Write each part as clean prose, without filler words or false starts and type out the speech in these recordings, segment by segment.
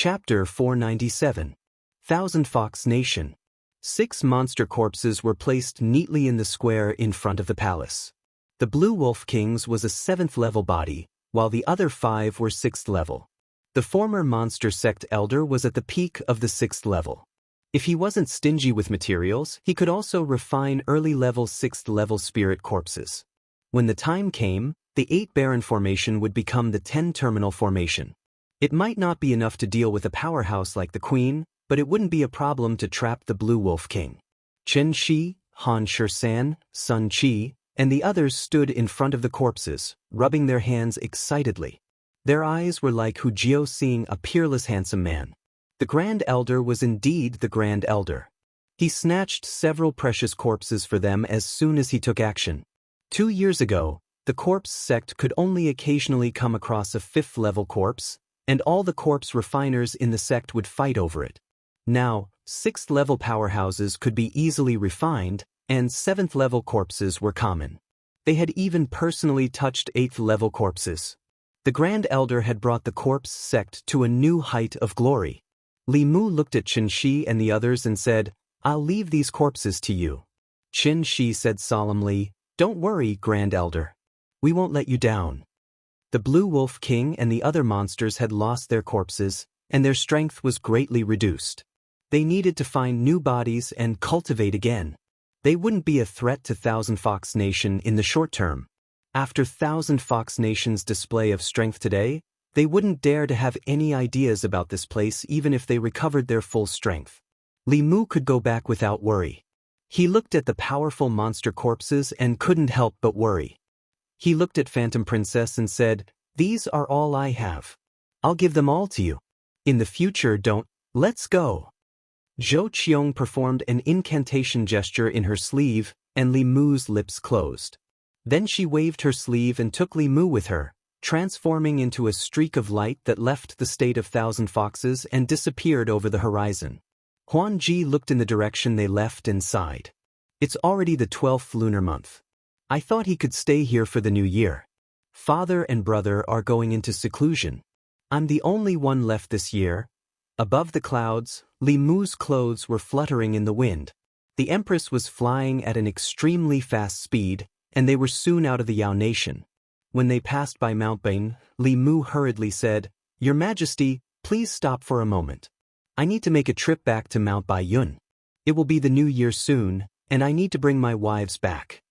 Chapter 497. Thousand Fox Nation. 6 monster corpses were placed neatly in the square in front of the palace. The Blue Wolf King's was a 7th level body, while the other 5 were 6th level. The former monster sect elder was at the peak of the 6th level. If he wasn't stingy with materials, he could also refine early level 6th level spirit corpses. When the time came, the 8 Baron formation would become the 10 terminal formation. It might not be enough to deal with a powerhouse like the Queen, but it wouldn't be a problem to trap the Blue Wolf King. Chen Shi, Han Shisan, Sun Qi, and the others stood in front of the corpses, rubbing their hands excitedly. Their eyes were like Hu Jiao seeing a peerless handsome man. The Grand Elder was indeed the Grand Elder. He snatched several precious corpses for them as soon as he took action. 2 years ago, the corpse sect could only occasionally come across a 5th level corpse, and all the corpse refiners in the sect would fight over it. Now, 6th level powerhouses could be easily refined, and 7th level corpses were common. They had even personally touched 8th level corpses. The Grand Elder had brought the corpse sect to a new height of glory. Li Mu looked at Chen Shi and the others and said, "I'll leave these corpses to you." Chen Shi said solemnly, "Don't worry, Grand Elder. We won't let you down." The Blue Wolf King and the other monsters had lost their corpses, and their strength was greatly reduced. They needed to find new bodies and cultivate again. They wouldn't be a threat to Thousand Fox Nation in the short term. After Thousand Fox Nation's display of strength today, they wouldn't dare to have any ideas about this place even if they recovered their full strength. Li Mu could go back without worry. He looked at the powerful monster corpses and couldn't help but worry. He looked at Phantom Princess and said, "These are all I have. I'll give them all to you. In the future let's go." Zhou Qiong performed an incantation gesture in her sleeve, and Li Mu's lips closed. Then she waved her sleeve and took Li Mu with her, transforming into a streak of light that left the state of Thousand Foxes and disappeared over the horizon. Huan Ji looked in the direction they left and sighed. "It's already the 12th lunar month. I thought he could stay here for the new year. Father and brother are going into seclusion. I'm the only one left this year." Above the clouds, Li Mu's clothes were fluttering in the wind. The Empress was flying at an extremely fast speed, and they were soon out of the Yao Nation. When they passed by Mount Bain, Li Mu hurriedly said, "Your Majesty, please stop for a moment. I need to make a trip back to Mount Baiyun. It will be the new year soon, and I need to bring my wives back."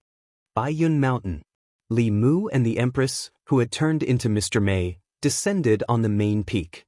Baiyun Mountain. Li Mu and the Empress, who had turned into Mr. Mei, descended on the main peak.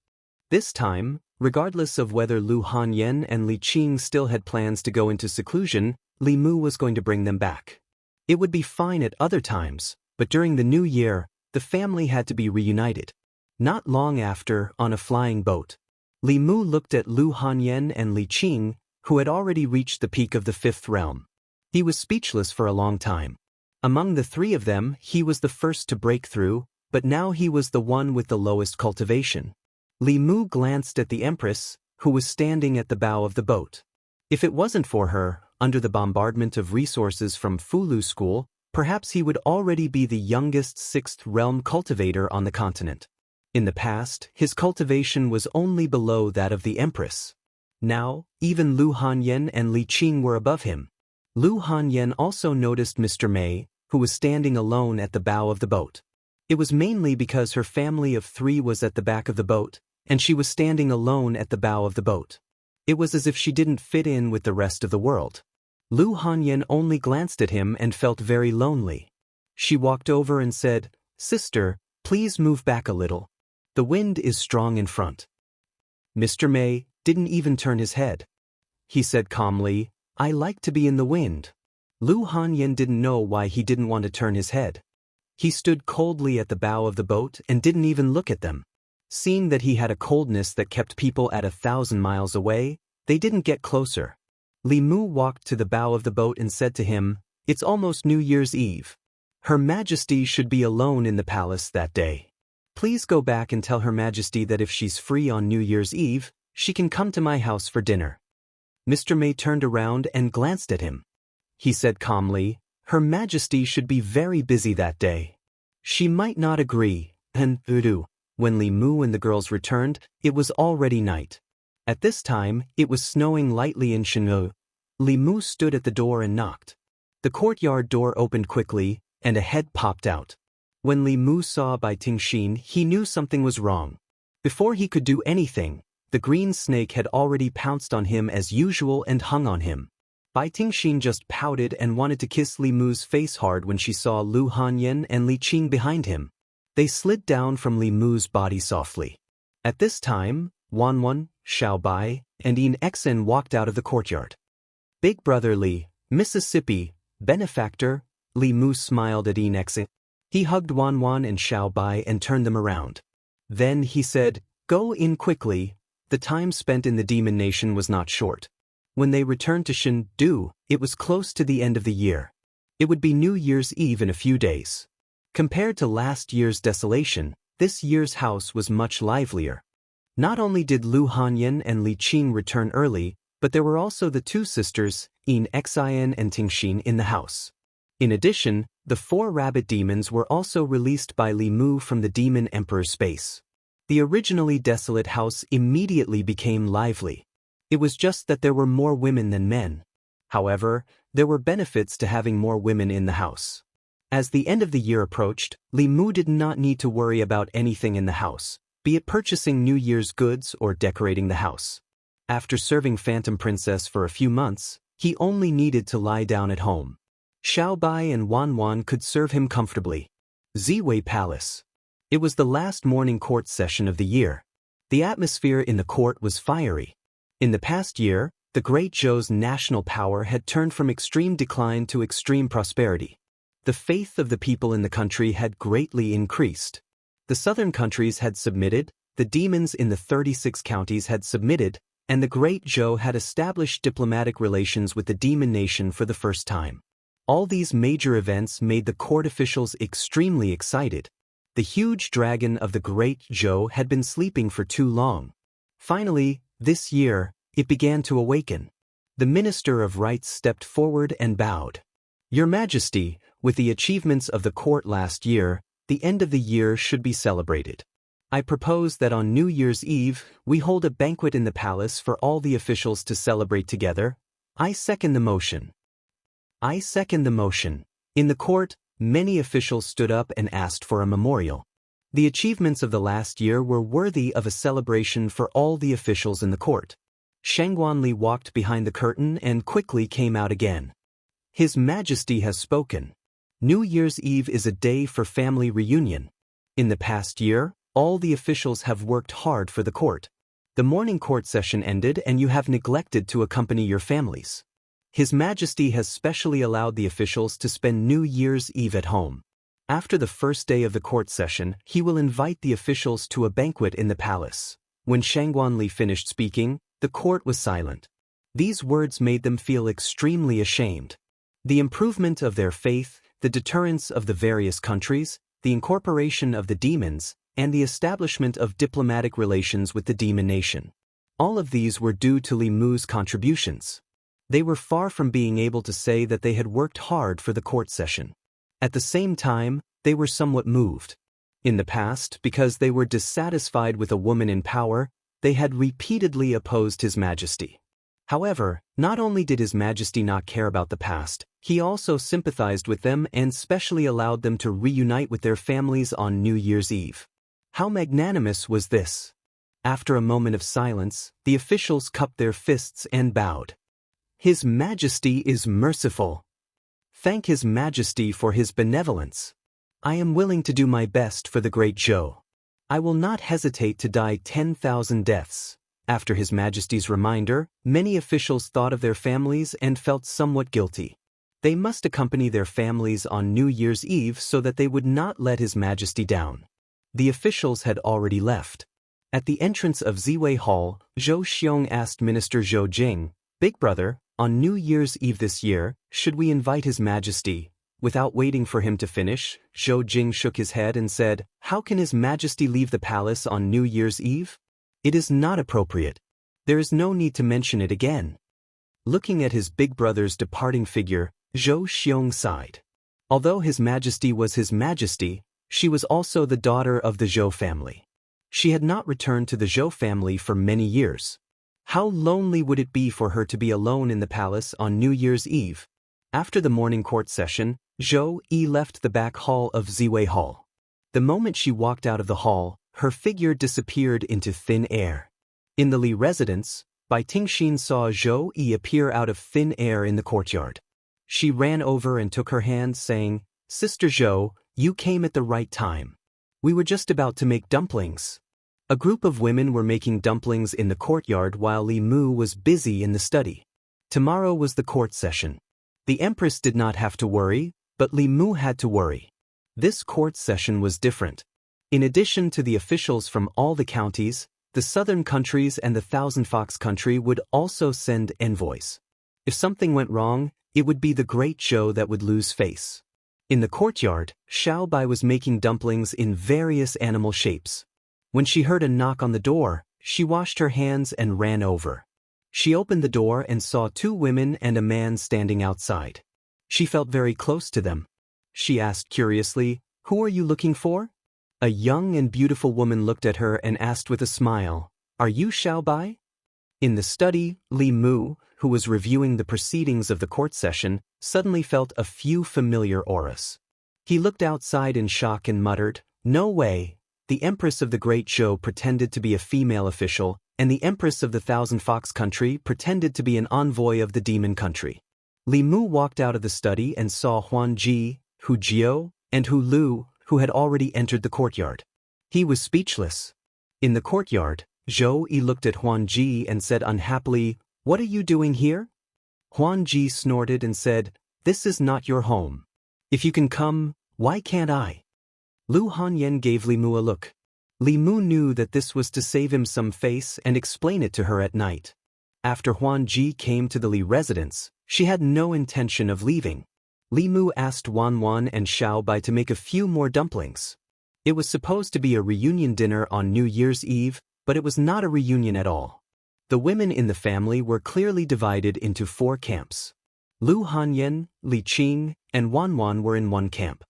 This time, regardless of whether Lu Hanyan and Li Qing still had plans to go into seclusion, Li Mu was going to bring them back. It would be fine at other times, but during the new year, the family had to be reunited. Not long after, on a flying boat, Li Mu looked at Lu Hanyan and Li Qing, who had already reached the peak of the 5th realm. He was speechless for a long time. Among the 3 of them, he was the first to break through, but now he was the one with the lowest cultivation. Li Mu glanced at the Empress, who was standing at the bow of the boat. If it wasn't for her, under the bombardment of resources from Fulu School, perhaps he would already be the youngest 6th realm cultivator on the continent. In the past, his cultivation was only below that of the Empress. Now, even Lu Hanyan and Li Qing were above him. Lu Hanyan also noticed Mr. Mei, who was standing alone at the bow of the boat. It was mainly because her family of 3 was at the back of the boat, and she was standing alone at the bow of the boat. It was as if she didn't fit in with the rest of the world. Lu Hanyan only glanced at him and felt very lonely. She walked over and said, "Sister, please move back a little. The wind is strong in front." Mr. Mei didn't even turn his head. He said calmly, "I like to be in the wind." Lu Hanyan didn't know why he didn't want to turn his head. He stood coldly at the bow of the boat and didn't even look at them. Seeing that he had a coldness that kept people at 1,000 miles away, they didn't get closer. Li Mu walked to the bow of the boat and said to him, "It's almost New Year's Eve. Her Majesty should be alone in the palace that day. Please go back and tell Her Majesty that if she's free on New Year's Eve, she can come to my house for dinner." Mr. Mei turned around and glanced at him. He said calmly, "Her Majesty should be very busy that day. She might not agree, and voodoo." When Li Mu and the girls returned, it was already night. At this time, it was snowing lightly in Jianghu. Li Mu stood at the door and knocked. The courtyard door opened quickly, and a head popped out. When Li Mu saw Bai Tingxin, he knew something was wrong. Before he could do anything, the green snake had already pounced on him as usual and hung on him. Bai Tingxin just pouted and wanted to kiss Li Mu's face hard when she saw Lu Hanyan and Li Qing behind him. They slid down from Li Mu's body softly. At this time, Wanwan, Xiaobai, and Yin Xen walked out of the courtyard. Big brother Li, Mississippi, benefactor, Li Mu smiled at Yin Xen. He hugged Wanwan and Xiaobai and turned them around. Then he said, "Go in quickly." The time spent in the demon nation was not short. When they returned to Chengdu, it was close to the end of the year. It would be New Year's Eve in a few days. Compared to last year's desolation, this year's house was much livelier. Not only did Lu Hanyan and Li Qing return early, but there were also the two sisters, Yin Xian and Tingxin, in the house. In addition, the 4 rabbit demons were also released by Li Mu from the Demon Emperor's space. The originally desolate house immediately became lively. It was just that there were more women than men. However, there were benefits to having more women in the house. As the end of the year approached, Li Mu did not need to worry about anything in the house, be it purchasing New Year's goods or decorating the house. After serving Phantom Princess for a few months, he only needed to lie down at home. Xiaobai and Wanwan could serve him comfortably. Ziwei Palace. It was the last morning court session of the year. The atmosphere in the court was fiery. In the past year, the Great Zhou's national power had turned from extreme decline to extreme prosperity. The faith of the people in the country had greatly increased. The southern countries had submitted, the demons in the 36 counties had submitted, and the Great Zhou had established diplomatic relations with the demon nation for the first time. All these major events made the court officials extremely excited. The huge dragon of the Great Zhou had been sleeping for too long. Finally, this year, it began to awaken. The Minister of Rights stepped forward and bowed. "Your Majesty, with the achievements of the court last year, the end of the year should be celebrated. I propose that on New Year's Eve, we hold a banquet in the palace for all the officials to celebrate together. I second the motion." "I second the motion." In the court, many officials stood up and asked for a memorial. The achievements of the last year were worthy of a celebration for all the officials in the court. Shang Guanli walked behind the curtain and quickly came out again. "His Majesty has spoken. New Year's Eve is a day for family reunion. In the past year, all the officials have worked hard for the court. The morning court session ended and you have neglected to accompany your families. His Majesty has specially allowed the officials to spend New Year's Eve at home. After the first day of the court session, he will invite the officials to a banquet in the palace." When Shang Guanli finished speaking, the court was silent. These words made them feel extremely ashamed. The improvement of their faith, the deterrence of the various countries, the incorporation of the demons, and the establishment of diplomatic relations with the demon nation. All of these were due to Li Mu's contributions. They were far from being able to say that they had worked hard for the court session. At the same time, they were somewhat moved. In the past, because they were dissatisfied with a woman in power, they had repeatedly opposed His Majesty. However, not only did His Majesty not care about the past, he also sympathized with them and specially allowed them to reunite with their families on New Year's Eve. How magnanimous was this? After a moment of silence, the officials cupped their fists and bowed. "His Majesty is merciful. Thank His Majesty for His benevolence. I am willing to do my best for the Great Zhou. I will not hesitate to die 10,000 deaths." After His Majesty's reminder, many officials thought of their families and felt somewhat guilty. They must accompany their families on New Year's Eve so that they would not let His Majesty down. The officials had already left. At the entrance of Ziwei Hall, Zhou Xiong asked Minister Zhou Jing, "Big brother, on New Year's Eve this year, should we invite His Majesty?" Without waiting for him to finish, Zhou Jing shook his head and said, "How can His Majesty leave the palace on New Year's Eve? It is not appropriate. There is no need to mention it again." Looking at his big brother's departing figure, Zhou Xiong sighed. Although His Majesty was His Majesty, she was also the daughter of the Zhou family. She had not returned to the Zhou family for many years. How lonely would it be for her to be alone in the palace on New Year's Eve? After the morning court session, Zhou Yi left the back hall of Ziwei Hall. The moment she walked out of the hall, her figure disappeared into thin air. In the Li residence, Bai Tingxin saw Zhou Yi appear out of thin air in the courtyard. She ran over and took her hand, saying, "Sister Zhou, you came at the right time. We were just about to make dumplings." A group of women were making dumplings in the courtyard while Li Mu was busy in the study. Tomorrow was the court session. The empress did not have to worry, but Li Mu had to worry. This court session was different. In addition to the officials from all the counties, the southern countries and the Thousand Fox country would also send envoys. If something went wrong, it would be the Great Zhou that would lose face. In the courtyard, Xiao Bai was making dumplings in various animal shapes. When she heard a knock on the door, she washed her hands and ran over. She opened the door and saw two women and a man standing outside. She felt very close to them. She asked curiously, "Who are you looking for?" A young and beautiful woman looked at her and asked with a smile, "Are you Xiao Bai?" In the study, Li Mu, who was reviewing the proceedings of the court session, suddenly felt a few familiar auras. He looked outside in shock and muttered, "No way! The Empress of the Great Zhou pretended to be a female official, and the Empress of the Thousand Fox country pretended to be an envoy of the Demon country." Li Mu walked out of the study and saw Huan Ji, Hu Jiao, and Hu Lu, who had already entered the courtyard. He was speechless. In the courtyard, Zhou Yi looked at Huan Ji and said unhappily, "What are you doing here?" Huan Ji snorted and said, "This is not your home. If you can come, why can't I?" Lu Hanyan gave Li Mu a look. Li Mu knew that this was to save him some face and explain it to her at night. After Huan Ji came to the Li residence, she had no intention of leaving. Li Mu asked Wan Wan and Xiao Bai to make a few more dumplings. It was supposed to be a reunion dinner on New Year's Eve, but it was not a reunion at all. The women in the family were clearly divided into 4 camps. Lu Hanyan, Li Qing, and Wan Wan were in one camp.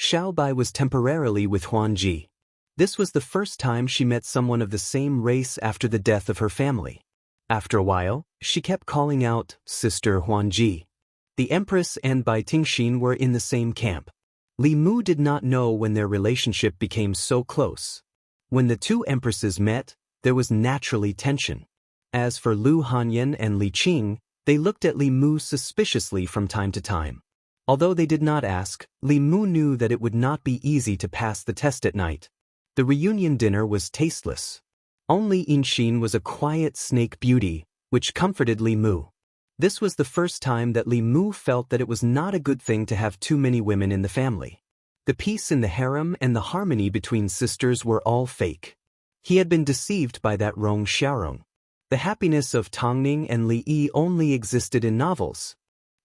Xiao Bai was temporarily with Huan Ji. This was the first time she met someone of the same race after the death of her family. After a while, she kept calling out, "Sister Huan Ji." The Empress and Bai Tingxin were in the same camp. Li Mu did not know when their relationship became so close. When the two empresses met, there was naturally tension. As for Lu Hanyan and Li Qing, they looked at Li Mu suspiciously from time to time. Although they did not ask, Li Mu knew that it would not be easy to pass the test at night. The reunion dinner was tasteless. Only Inxin was a quiet snake beauty, which comforted Li Mu. This was the first time that Li Mu felt that it was not a good thing to have too many women in the family. The peace in the harem and the harmony between sisters were all fake. He had been deceived by that Rong Xiaorong. The happiness of Tongning and Li Yi only existed in novels.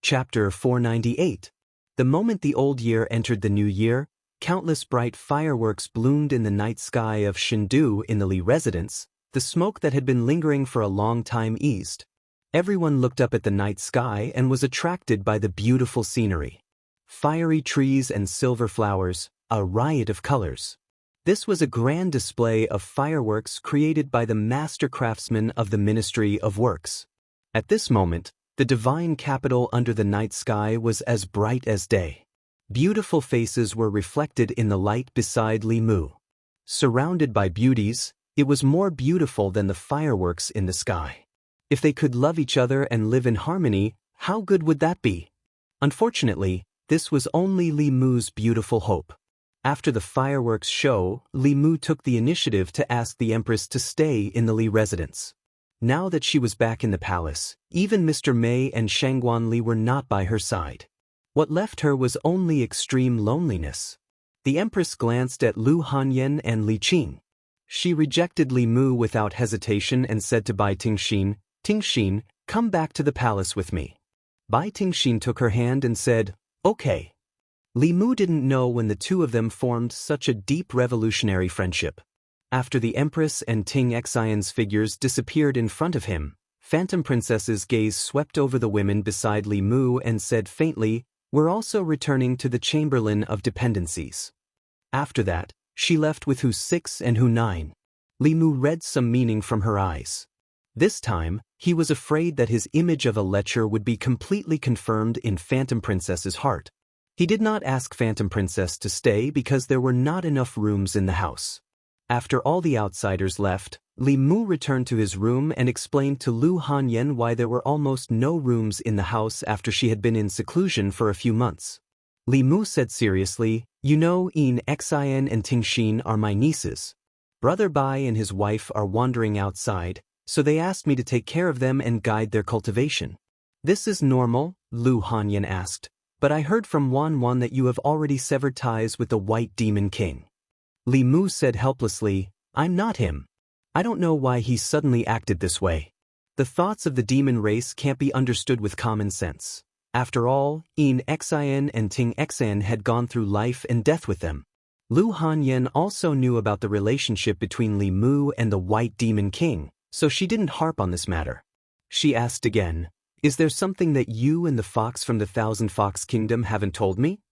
Chapter 498. The moment the old year entered the new year, countless bright fireworks bloomed in the night sky of Shindu in the Li residence. The smoke that had been lingering for a long time eased. Everyone looked up at the night sky and was attracted by the beautiful scenery. Fiery trees and silver flowers, a riot of colors. This was a grand display of fireworks created by the master craftsmen of the Ministry of Works. At this moment, the divine capital under the night sky was as bright as day. Beautiful faces were reflected in the light beside Li Mu. Surrounded by beauties, it was more beautiful than the fireworks in the sky. If they could love each other and live in harmony, how good would that be? Unfortunately, this was only Li Mu's beautiful hope. After the fireworks show, Li Mu took the initiative to ask the Empress to stay in the Li residence. Now that she was back in the palace, even Mr. Mei and Shangguan Li were not by her side. What left her was only extreme loneliness. The Empress glanced at Lu Hanyan and Li Qing. She rejected Li Mu without hesitation and said to Bai Tingxin, "Tingxin, come back to the palace with me." Bai Tingxin took her hand and said, "Okay." Li Mu didn't know when the two of them formed such a deep revolutionary friendship. After the Empress and Ting Xian's figures disappeared in front of him, Phantom Princess's gaze swept over the women beside Li Mu and said faintly, "We're also returning to the Chamberlain of Dependencies." After that, she left with Hu 6 and Hu 9. Li Mu read some meaning from her eyes. This time, he was afraid that his image of a lecher would be completely confirmed in Phantom Princess's heart. He did not ask Phantom Princess to stay because there were not enough rooms in the house. After all the outsiders left, Li Mu returned to his room and explained to Lu Hanyan why there were almost no rooms in the house after she had been in seclusion for a few months. Li Mu said seriously, "You know, Yin Xin and Tingxin are my nieces. Brother Bai and his wife are wandering outside, so they asked me to take care of them and guide their cultivation." "This is normal?" Lu Hanyan asked, "but I heard from Wan that you have already severed ties with the White Demon King." Li Mu said helplessly, "I'm not him. I don't know why he suddenly acted this way. The thoughts of the demon race can't be understood with common sense. After all, Yin Xin and Ting Xin had gone through life and death with them." Lu Hanyan also knew about the relationship between Li Mu and the White Demon King, so she didn't harp on this matter. She asked again, "Is there something that you and the fox from the Thousand Fox Kingdom haven't told me?"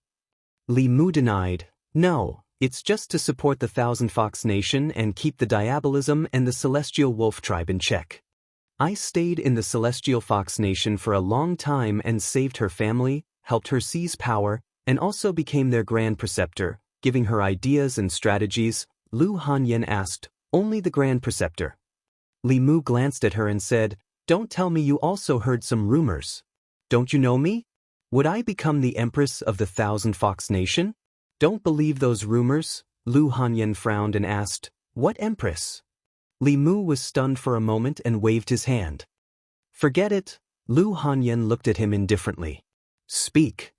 Li Mu denied, "No, it's just to support the Thousand Fox Nation and keep the Diabolism and the Celestial Wolf Tribe in check. I stayed in the Celestial Fox Nation for a long time and saved her family, helped her seize power, and also became their Grand Preceptor, giving her ideas and strategies." Lu Hanyan asked, "Only the Grand Preceptor?" Li Mu glanced at her and said, "Don't tell me you also heard some rumors. Don't you know me? Would I become the Empress of the Thousand Fox Nation?" "Don't believe those rumors." Lu Hanyan frowned and asked, "What Empress?" Li Mu was stunned for a moment and waved his hand. "Forget it." Lu Hanyan looked at him indifferently. "Speak."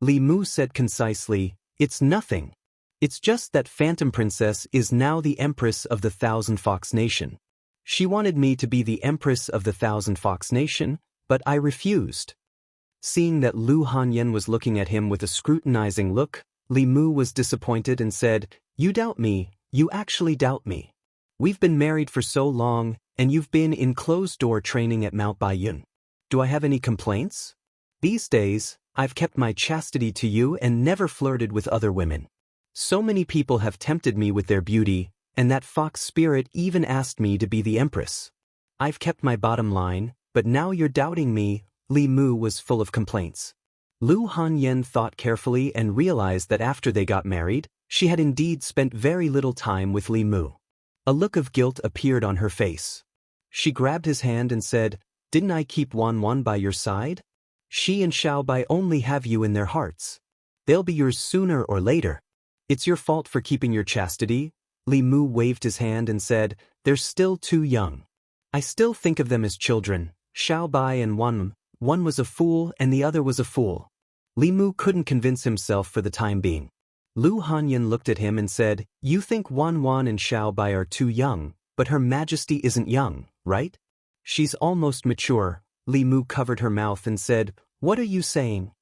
Li Mu said concisely, "It's nothing. It's just that Phantom Princess is now the Empress of the Thousand Fox Nation. She wanted me to be the Empress of the Thousand Fox Nation, but I refused." Seeing that Lu Hanyan was looking at him with a scrutinizing look, Li Mu was disappointed and said, "You doubt me, you actually doubt me. We've been married for so long, and you've been in closed-door training at Mount Baiyun. Do I have any complaints? These days, I've kept my chastity to you and never flirted with other women. So many people have tempted me with their beauty, and that fox spirit even asked me to be the Empress. I've kept my bottom line, but now you're doubting me." Li Mu was full of complaints. Lu Hanyan thought carefully and realized that after they got married, she had indeed spent very little time with Li Mu. A look of guilt appeared on her face. She grabbed his hand and said, "Didn't I keep Wan by your side? She and Xiaobai only have you in their hearts. They'll be yours sooner or later. It's your fault for keeping your chastity." Li Mu waved his hand and said, "They're still too young. I still think of them as children. Xiaobai and one was a fool and the other was a fool." Li Mu couldn't convince himself for the time being. Lu Hanyan looked at him and said, "You think Wan and Xiaobai are too young, but Her Majesty isn't young, right? She's almost mature." Li Mu covered her mouth and said, "What are you saying?"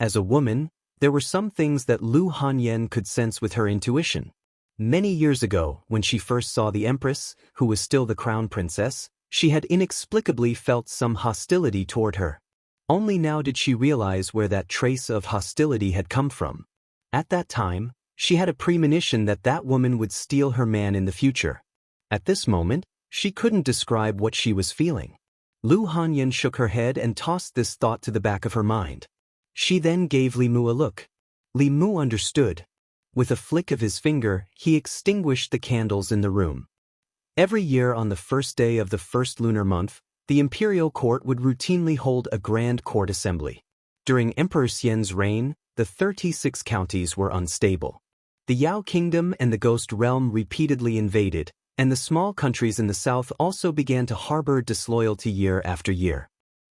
As a woman, there were some things that Lu Hanyan could sense with her intuition. Many years ago, when she first saw the Empress, who was still the Crown Princess, she had inexplicably felt some hostility toward her. Only now did she realize where that trace of hostility had come from. At that time, she had a premonition that that woman would steal her man in the future. At this moment, she couldn't describe what she was feeling. Lu Hanyan shook her head and tossed this thought to the back of her mind. She then gave Li Mu a look. Li Mu understood. With a flick of his finger, he extinguished the candles in the room. Every year on the first day of the first lunar month, the imperial court would routinely hold a grand court assembly. During Emperor Xian's reign, the 36 counties were unstable. The Yao Kingdom and the Ghost Realm repeatedly invaded, and the small countries in the south also began to harbor disloyalty year after year.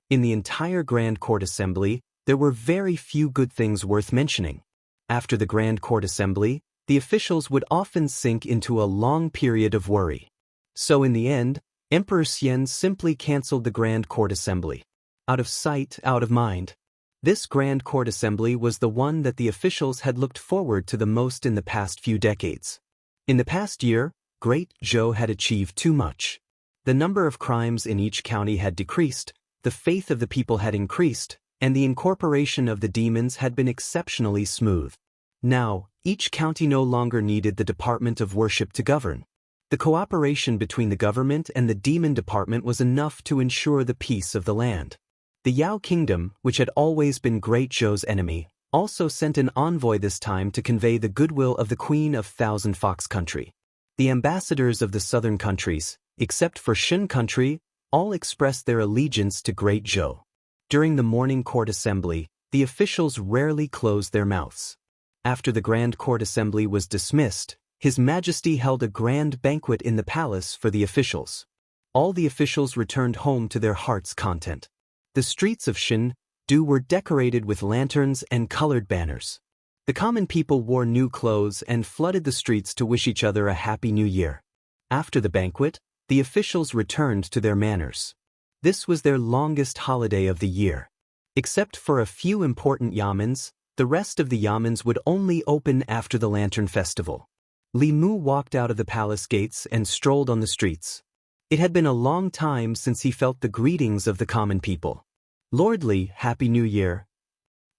In the entire Grand Court Assembly, there were very few good things worth mentioning. After the Grand Court Assembly, the officials would often sink into a long period of worry. So in the end, Emperor Xian simply cancelled the Grand Court Assembly. Out of sight, out of mind. This Grand Court Assembly was the one that the officials had looked forward to the most in the past few decades. In the past year, Great Zhou had achieved too much. The number of crimes in each county had decreased, the faith of the people had increased, and the incorporation of the demons had been exceptionally smooth. Now, each county no longer needed the Department of Worship to govern. The cooperation between the government and the demon department was enough to ensure the peace of the land. The Yao Kingdom, which had always been Great Zhou's enemy, also sent an envoy this time to convey the goodwill of the Queen of Thousand Fox Country. The ambassadors of the southern countries, except for Shen Country, all expressed their allegiance to Great Zhou. During the morning court assembly, the officials rarely closed their mouths. After the grand court assembly was dismissed, His Majesty held a grand banquet in the palace for the officials. All the officials returned home to their heart's content. The streets of Shen were decorated with lanterns and colored banners. The common people wore new clothes and flooded the streets to wish each other a happy new year. After the banquet, the officials returned to their manors. This was their longest holiday of the year. Except for a few important yamens, the rest of the yamens would only open after the Lantern Festival. Li Mu walked out of the palace gates and strolled on the streets. It had been a long time since he felt the greetings of the common people. "Lord Li, Happy New Year."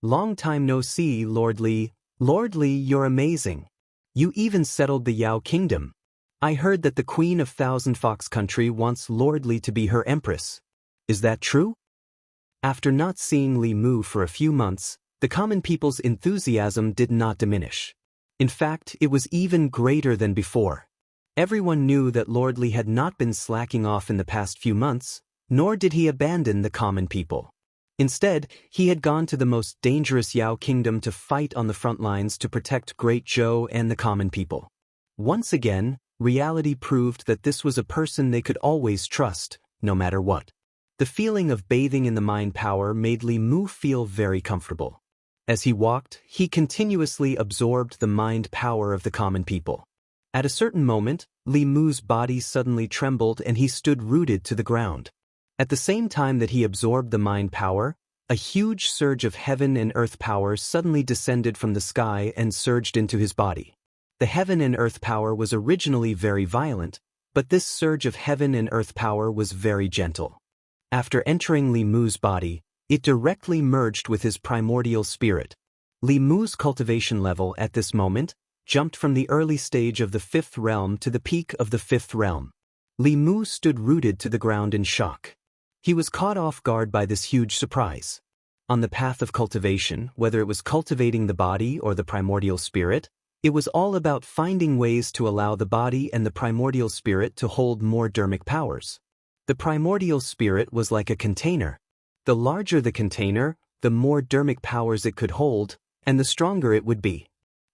"Long time no see, Lord Li. Lord Li, you're amazing. You even settled the Yao Kingdom. I heard that the Queen of Thousand Fox Country wants Lord Li to be her empress. Is that true?" After not seeing Li Mu for a few months, the common people's enthusiasm did not diminish. In fact, it was even greater than before. Everyone knew that Lord Li had not been slacking off in the past few months, nor did he abandon the common people. Instead, he had gone to the most dangerous Yao Kingdom to fight on the front lines to protect Great Zhou and the common people. Once again, reality proved that this was a person they could always trust, no matter what. The feeling of bathing in the mind power made Li Mu feel very comfortable. As he walked, he continuously absorbed the mind power of the common people. At a certain moment, Li Mu's body suddenly trembled and he stood rooted to the ground. At the same time that he absorbed the mind power, a huge surge of heaven and earth power suddenly descended from the sky and surged into his body. The heaven and earth power was originally very violent, but this surge of heaven and earth power was very gentle. After entering Li Mu's body, it directly merged with his primordial spirit. Li Mu's cultivation level at this moment jumped from the early stage of the fifth realm to the peak of the fifth realm. Li Mu stood rooted to the ground in shock. He was caught off guard by this huge surprise. On the path of cultivation, whether it was cultivating the body or the primordial spirit, it was all about finding ways to allow the body and the primordial spirit to hold more dermic powers. The primordial spirit was like a container. The larger the container, the more dermic powers it could hold, and the stronger it would be.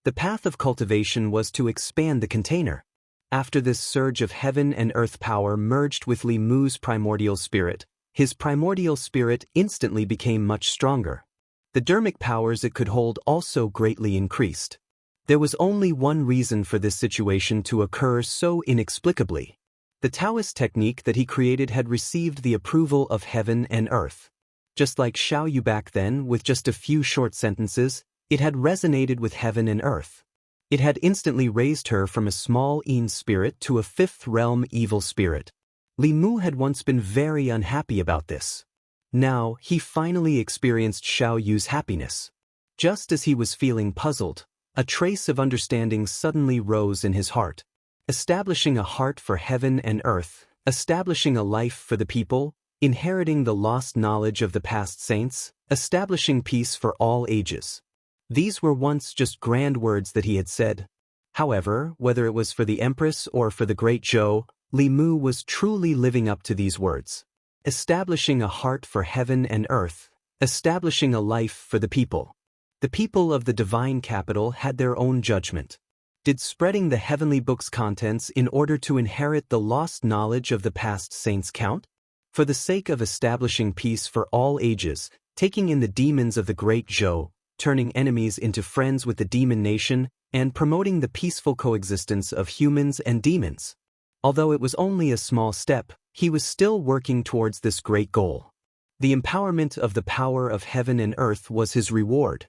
The path of cultivation was to expand the container. After this surge of heaven and earth power merged with Li Mu's primordial spirit, his primordial spirit instantly became much stronger. The dermic powers it could hold also greatly increased. There was only one reason for this situation to occur so inexplicably. The Taoist technique that he created had received the approval of heaven and earth. Just like Xiao Yu back then, with just a few short sentences, it had resonated with heaven and earth. It had instantly raised her from a small Yin spirit to a fifth realm evil spirit. Li Mu had once been very unhappy about this. Now, he finally experienced Xiao Yu's happiness. Just as he was feeling puzzled, a trace of understanding suddenly rose in his heart. Establishing a heart for heaven and earth, establishing a life for the people, inheriting the lost knowledge of the past saints, establishing peace for all ages. These were once just grand words that he had said. However, whether it was for the Empress or for the Great Zhou, Li Mu was truly living up to these words. Establishing a heart for heaven and earth, establishing a life for the people. The people of the divine capital had their own judgment. Did spreading the heavenly book's contents in order to inherit the lost knowledge of the past saints count? For the sake of establishing peace for all ages, taking in the demons of the Great Zhou, turning enemies into friends with the demon nation, and promoting the peaceful coexistence of humans and demons. Although it was only a small step, he was still working towards this great goal. The empowerment of the power of heaven and earth was his reward.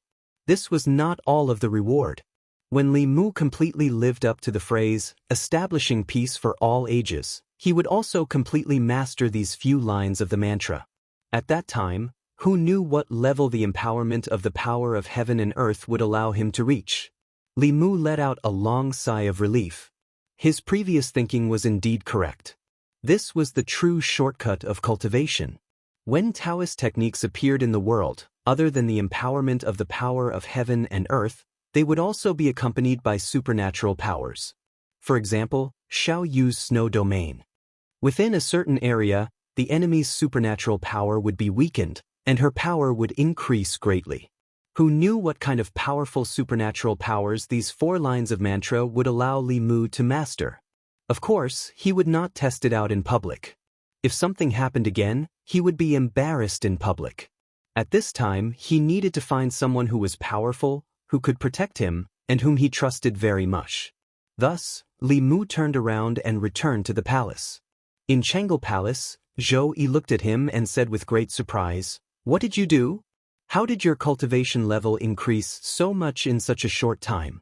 This was not all of the reward. When Li Mu completely lived up to the phrase, establishing peace for all ages, he would also completely master these few lines of the mantra. At that time, who knew what level the empowerment of the power of heaven and earth would allow him to reach? Li Mu let out a long sigh of relief. His previous thinking was indeed correct. This was the true shortcut of cultivation. When Taoist techniques appeared in the world, other than the empowerment of the power of heaven and earth, they would also be accompanied by supernatural powers. For example, Xiao Yu's snow domain. Within a certain area, the enemy's supernatural power would be weakened, and her power would increase greatly. Who knew what kind of powerful supernatural powers these 4 lines of mantra would allow Li Mu to master? Of course, he would not test it out in public. If something happened again, he would be embarrassed in public. At this time, he needed to find someone who was powerful, who could protect him, and whom he trusted very much. Thus, Li Mu turned around and returned to the palace. In Jianghu Palace, Zhou Yi looked at him and said with great surprise, "What did you do? How did your cultivation level increase so much in such a short time?"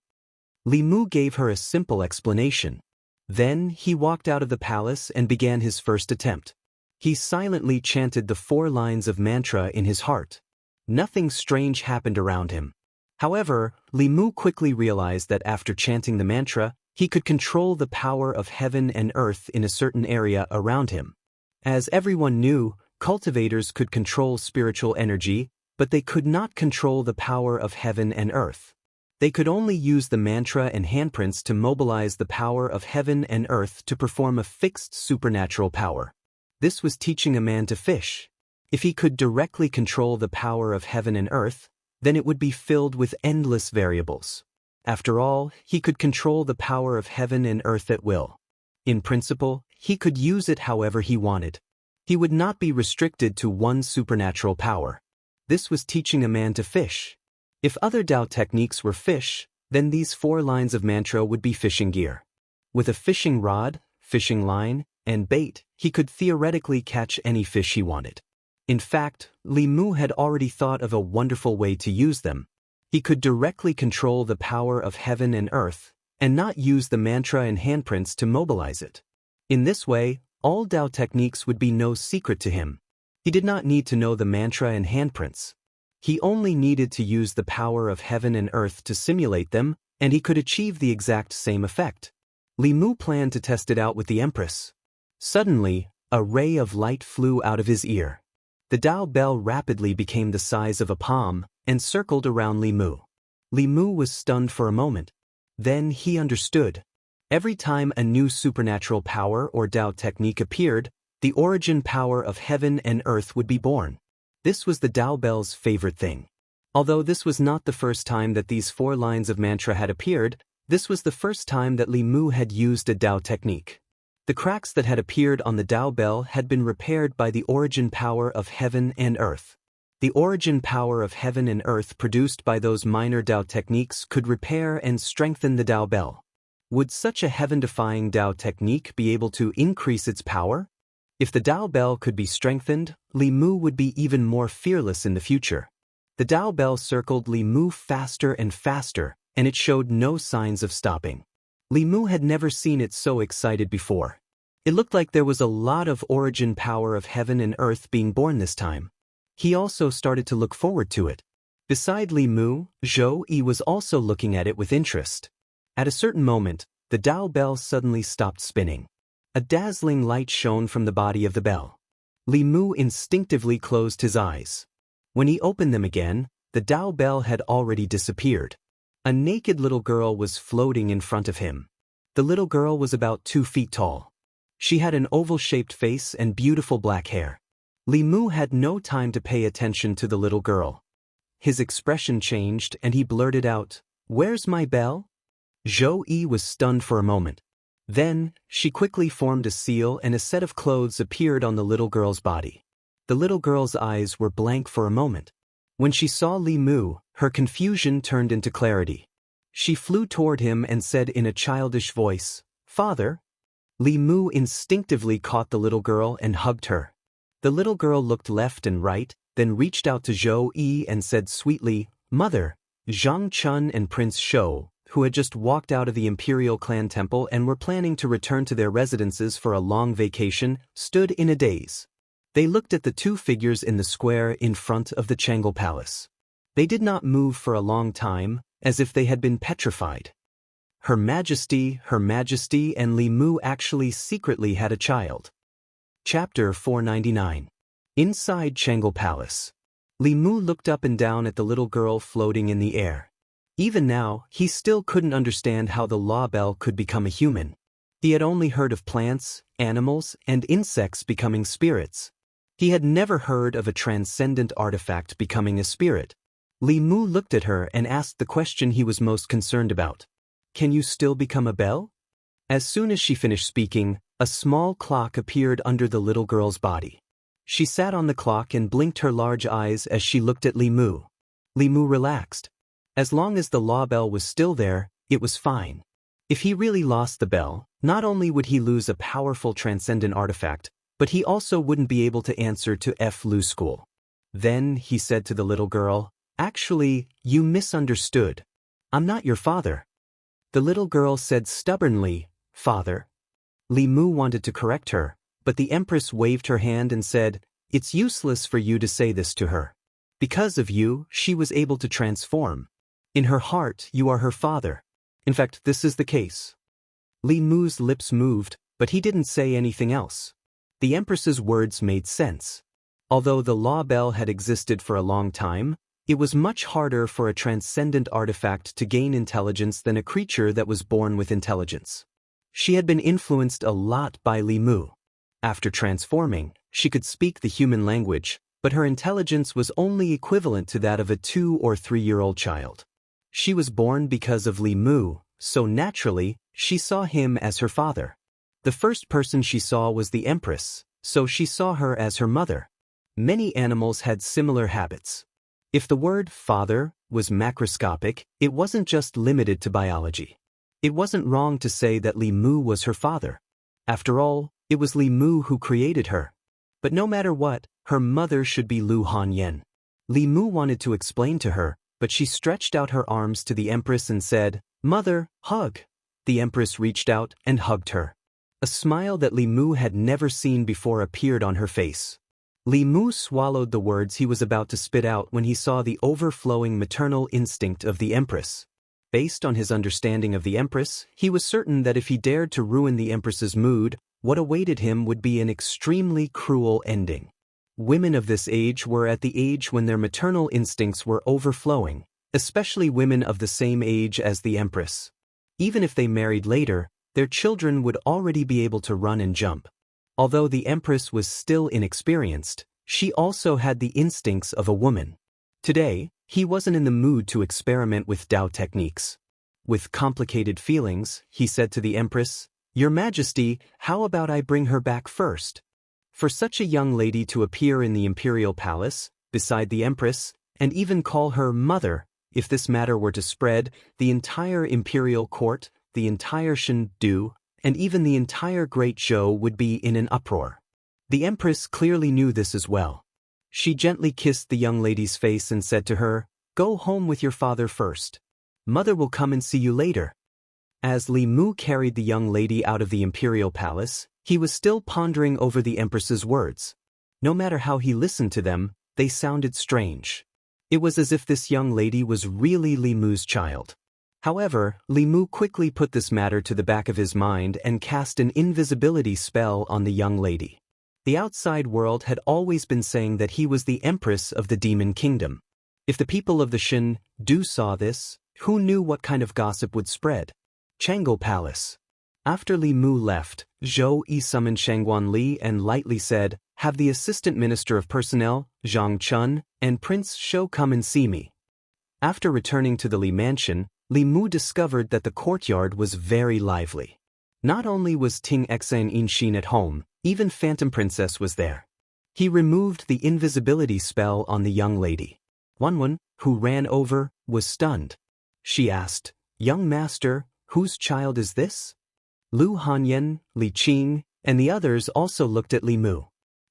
Li Mu gave her a simple explanation. Then he walked out of the palace and began his first attempt. He silently chanted the 4 lines of mantra in his heart. Nothing strange happened around him. However, Li Mu quickly realized that after chanting the mantra, he could control the power of heaven and earth in a certain area around him. As everyone knew, cultivators could control spiritual energy, but they could not control the power of heaven and earth. They could only use the mantra and handprints to mobilize the power of heaven and earth to perform a fixed supernatural power. This was teaching a man to fish. If he could directly control the power of heaven and earth, then it would be filled with endless variables. After all, he could control the power of heaven and earth at will. In principle, he could use it however he wanted. He would not be restricted to one supernatural power. This was teaching a man to fish. If other Tao techniques were fish, then these 4 lines of mantra would be fishing gear. With a fishing rod, fishing line, and bait, he could theoretically catch any fish he wanted. In fact, Li Mu had already thought of a wonderful way to use them. He could directly control the power of heaven and earth, and not use the mantra and handprints to mobilize it. In this way, all Tao techniques would be no secret to him. He did not need to know the mantra and handprints. He only needed to use the power of heaven and earth to simulate them, and he could achieve the exact same effect. Li Mu planned to test it out with the Empress. Suddenly, a ray of light flew out of his ear. The Tao bell rapidly became the size of a palm and circled around Li Mu. Li Mu was stunned for a moment. Then he understood. Every time a new supernatural power or Tao technique appeared, the origin power of heaven and earth would be born. This was the Tao bell's favorite thing. Although this was not the first time that these 4 lines of mantra had appeared, this was the first time that Li Mu had used a Tao technique. The cracks that had appeared on the Tao bell had been repaired by the origin power of heaven and earth. The origin power of heaven and earth produced by those minor Tao techniques could repair and strengthen the Tao bell. Would such a heaven-defying Tao technique be able to increase its power? If the Tao bell could be strengthened, Li Mu would be even more fearless in the future. The Tao bell circled Li Mu faster and faster, and it showed no signs of stopping. Li Mu had never seen it so excited before. It looked like there was a lot of origin power of heaven and earth being born this time. He also started to look forward to it. Beside Li Mu, Zhou Yi was also looking at it with interest. At a certain moment, the Tao bell suddenly stopped spinning. A dazzling light shone from the body of the bell. Li Mu instinctively closed his eyes. When he opened them again, the Tao bell had already disappeared. A naked little girl was floating in front of him. The little girl was about 2 feet tall. She had an oval-shaped face and beautiful black hair. Li Mu had no time to pay attention to the little girl. His expression changed and he blurted out, "Where's my bell?" Zhou Yi was stunned for a moment. Then, she quickly formed a seal and a set of clothes appeared on the little girl's body. The little girl's eyes were blank for a moment. When she saw Li Mu, her confusion turned into clarity. She flew toward him and said in a childish voice, "Father?" Li Mu instinctively caught the little girl and hugged her. The little girl looked left and right, then reached out to Zhou Yi and said sweetly, "Mother." Zhang Chun and Prince Shou, who had just walked out of the Imperial Clan Temple and were planning to return to their residences for a long vacation, stood in a daze. They looked at the 2 figures in the square in front of the Jianghu Palace. They did not move for a long time, as if they had been petrified. Her Majesty, and Li Mu actually secretly had a child. Chapter 499. Inside Chang'e Palace. Li Mu looked up and down at the little girl floating in the air. Even now, he still couldn't understand how the law bell could become a human. He had only heard of plants, animals, and insects becoming spirits. He had never heard of a transcendent artifact becoming a spirit. Li Mu looked at her and asked the question he was most concerned about. Can you still become a bell? As soon as she finished speaking, a small clock appeared under the little girl's body. She sat on the clock and blinked her large eyes as she looked at Li Mu. Li Mu relaxed. As long as the law bell was still there, it was fine. If he really lost the bell, not only would he lose a powerful transcendent artifact, but he also wouldn't be able to answer to Lu School. Then he said to the little girl, "Actually, you misunderstood. I'm not your father." The little girl said stubbornly, "Father." Li Mu wanted to correct her, but the Empress waved her hand and said, "It's useless for you to say this to her. Because of you, she was able to transform. In her heart, you are her father. In fact, this is the case." Li Mu's lips moved, but he didn't say anything else. The Empress's words made sense. Although the law bell had existed for a long time, it was much harder for a transcendent artifact to gain intelligence than a creature that was born with intelligence. She had been influenced a lot by Li Mu. After transforming, she could speak the human language, but her intelligence was only equivalent to that of a 2- or 3-year-old child. She was born because of Li Mu, so naturally, she saw him as her father. The first person she saw was the Empress, so she saw her as her mother. Many animals had similar habits. If the word father was macroscopic, it wasn't just limited to biology. It wasn't wrong to say that Li Mu was her father. After all, it was Li Mu who created her. But no matter what, her mother should be Lu Hanyan. Li Mu wanted to explain to her, but she stretched out her arms to the Empress and said, "Mother, hug." The Empress reached out and hugged her. A smile that Li Mu had never seen before appeared on her face. Li Mu swallowed the words he was about to spit out when he saw the overflowing maternal instinct of the Empress. Based on his understanding of the Empress, he was certain that if he dared to ruin the Empress's mood, what awaited him would be an extremely cruel ending. Women of this age were at the age when their maternal instincts were overflowing, especially women of the same age as the Empress. Even if they married later, their children would already be able to run and jump. Although the Empress was still inexperienced, she also had the instincts of a woman. Today, he wasn't in the mood to experiment with Tao techniques. With complicated feelings, he said to the Empress, "Your Majesty, how about I bring her back first?" For such a young lady to appear in the imperial palace, beside the Empress, and even call her mother, if this matter were to spread, the entire imperial court, the entire Shendu, and even the entire Great Zhou would be in an uproar. The Empress clearly knew this as well. She gently kissed the young lady's face and said to her, "Go home with your father first. Mother will come and see you later." As Li Mu carried the young lady out of the imperial palace, he was still pondering over the Empress's words. No matter how he listened to them, they sounded strange. It was as if this young lady was really Li Mu's child. However, Li Mu quickly put this matter to the back of his mind and cast an invisibility spell on the young lady. The outside world had always been saying that he was the Empress of the Demon Kingdom. If the people of the Shendu saw this, who knew what kind of gossip would spread? Chang'e Palace. After Li Mu left, Zhou Yi summoned Shangguan Li and lightly said, "Have the Assistant Minister of Personnel, Zhang Chun, and Prince Shou come and see me." After returning to the Li mansion, Li Mu discovered that the courtyard was very lively. Not only was Ting Xan Yinshin at home, even Phantom Princess was there. He removed the invisibility spell on the young lady. Wanwan, who ran over, was stunned. She asked, "Young master, whose child is this?" Lu Hanyan, Li Qing, and the others also looked at Li Mu.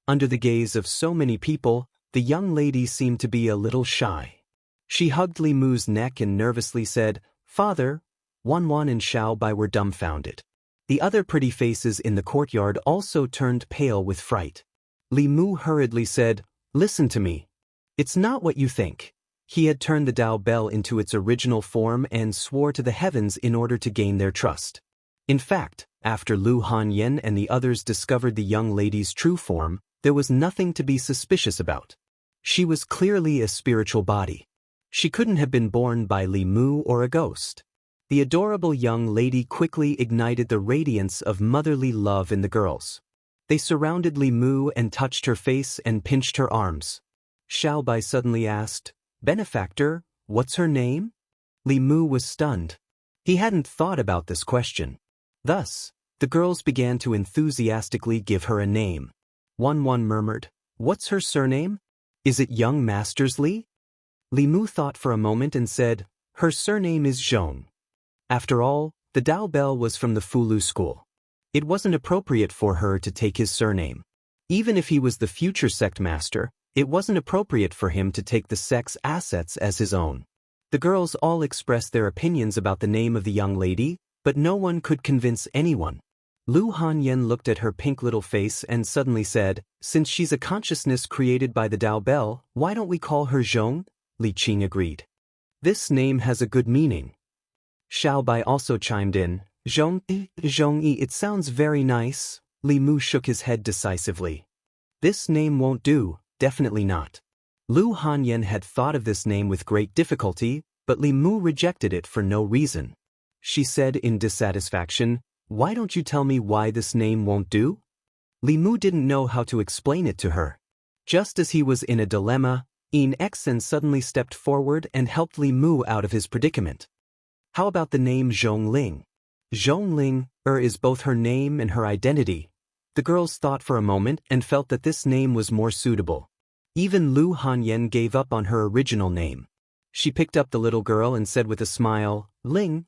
Under the gaze of so many people, the young lady seemed to be a little shy. She hugged Li Mu's neck and nervously said, "Father." Wanwan and Xiao Bai were dumbfounded. The other pretty faces in the courtyard also turned pale with fright. Li Mu hurriedly said, "Listen to me. It's not what you think. He had turned the Dao Bell into its original form and swore to the heavens in order to gain their trust. In fact, after Lu Hanyan and the others discovered the young lady's true form, there was nothing to be suspicious about. She was clearly a spiritual body. She couldn't have been born by Li Mu or a ghost. The adorable young lady quickly ignited the radiance of motherly love in the girls. They surrounded Li Mu and touched her face and pinched her arms. Xiao Bai suddenly asked, "Benefactor, what's her name?" Li Mu was stunned. He hadn't thought about this question. Thus, the girls began to enthusiastically give her a name. Wan murmured, "What's her surname? Is it Young Masters Li?" Li Mu thought for a moment and said, "Her surname is Zhong." After all, the Dao Bell was from the Fulu school. It wasn't appropriate for her to take his surname. Even if he was the future sect master, it wasn't appropriate for him to take the sect's assets as his own. The girls all expressed their opinions about the name of the young lady, but no one could convince anyone. Lu Hanyan looked at her pink little face and suddenly said, "Since she's a consciousness created by the Dao Bell, why don't we call her Zhong?" Li Qing agreed. "This name has a good meaning." Xiao Bai also chimed in, Zhong-yi, it sounds very nice." Li Mu shook his head decisively. "This name won't do, definitely not." Lu Hanyan had thought of this name with great difficulty, but Li Mu rejected it for no reason. She said in dissatisfaction, "Why don't you tell me why this name won't do?" Li Mu didn't know how to explain it to her. Just as he was in a dilemma, Yin Exen suddenly stepped forward and helped Li Mu out of his predicament. "How about the name Zhongling?" Zhongling is both her name and her identity. The girls thought for a moment and felt that this name was more suitable. Even Lu Hanyan gave up on her original name. She picked up the little girl and said with a smile, "Ling,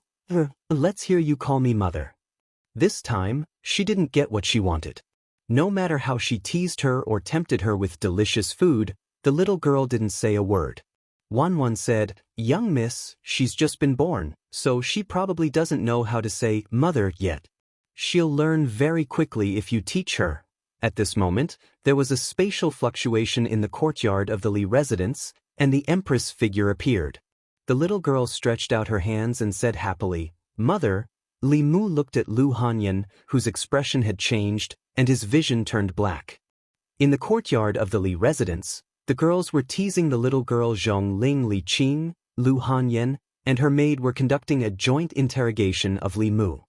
let's hear you call me mother." This time, she didn't get what she wanted. No matter how she teased her or tempted her with delicious food, the little girl didn't say a word. Wan said, "Young miss, she's just been born, so she probably doesn't know how to say mother yet. She'll learn very quickly if you teach her." At this moment, there was a spatial fluctuation in the courtyard of the Li residence, and the Empress figure appeared. The little girl stretched out her hands and said happily, "Mother." Li Mu looked at Lu Hanyan, whose expression had changed, and his vision turned black. In the courtyard of the Li residence, the girls were teasing the little girl Zhongling. Li Qing, Lu Hanyan, and her maid were conducting a joint interrogation of Li Mu.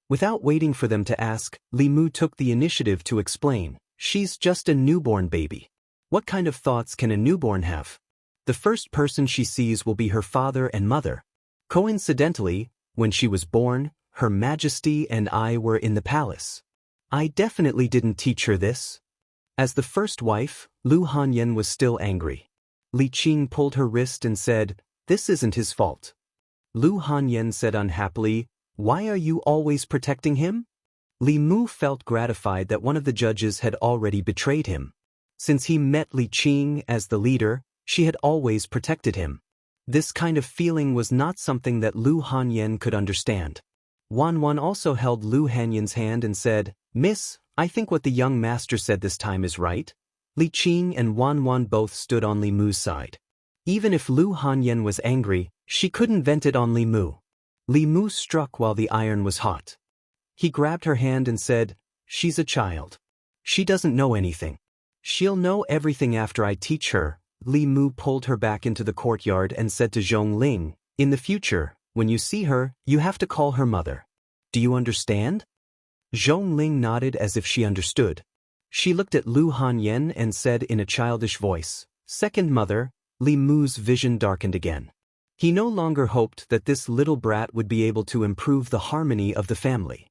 Without waiting for them to ask, Li Mu took the initiative to explain, "She's just a newborn baby. What kind of thoughts can a newborn have? The first person she sees will be her father and mother. Coincidentally, when she was born, Her Majesty and I were in the palace. I definitely didn't teach her this." As the first wife, Lu Hanyan was still angry. Li Qing pulled her wrist and said, "This isn't his fault." Lu Hanyan said unhappily, "Why are you always protecting him?" Li Mu felt gratified that one of the judges had already betrayed him. Since he met Li Qing as the leader, she had always protected him. This kind of feeling was not something that Lu Hanyan could understand. Wan also held Lu Hanyan's hand and said, "Miss, I think what the young master said this time is right." Li Qing and Wan both stood on Li Mu's side. Even if Lu Hanyan was angry, she couldn't vent it on Li Mu. Li Mu struck while the iron was hot. He grabbed her hand and said, "She's a child. She doesn't know anything. She'll know everything after I teach her." Li Mu pulled her back into the courtyard and said to Zhongling, "In the future, when you see her, you have to call her mother. Do you understand?" Zhongling nodded as if she understood. She looked at Lu Hanyan and said in a childish voice, "Second mother." Li Mu's vision darkened again. He no longer hoped that this little brat would be able to improve the harmony of the family.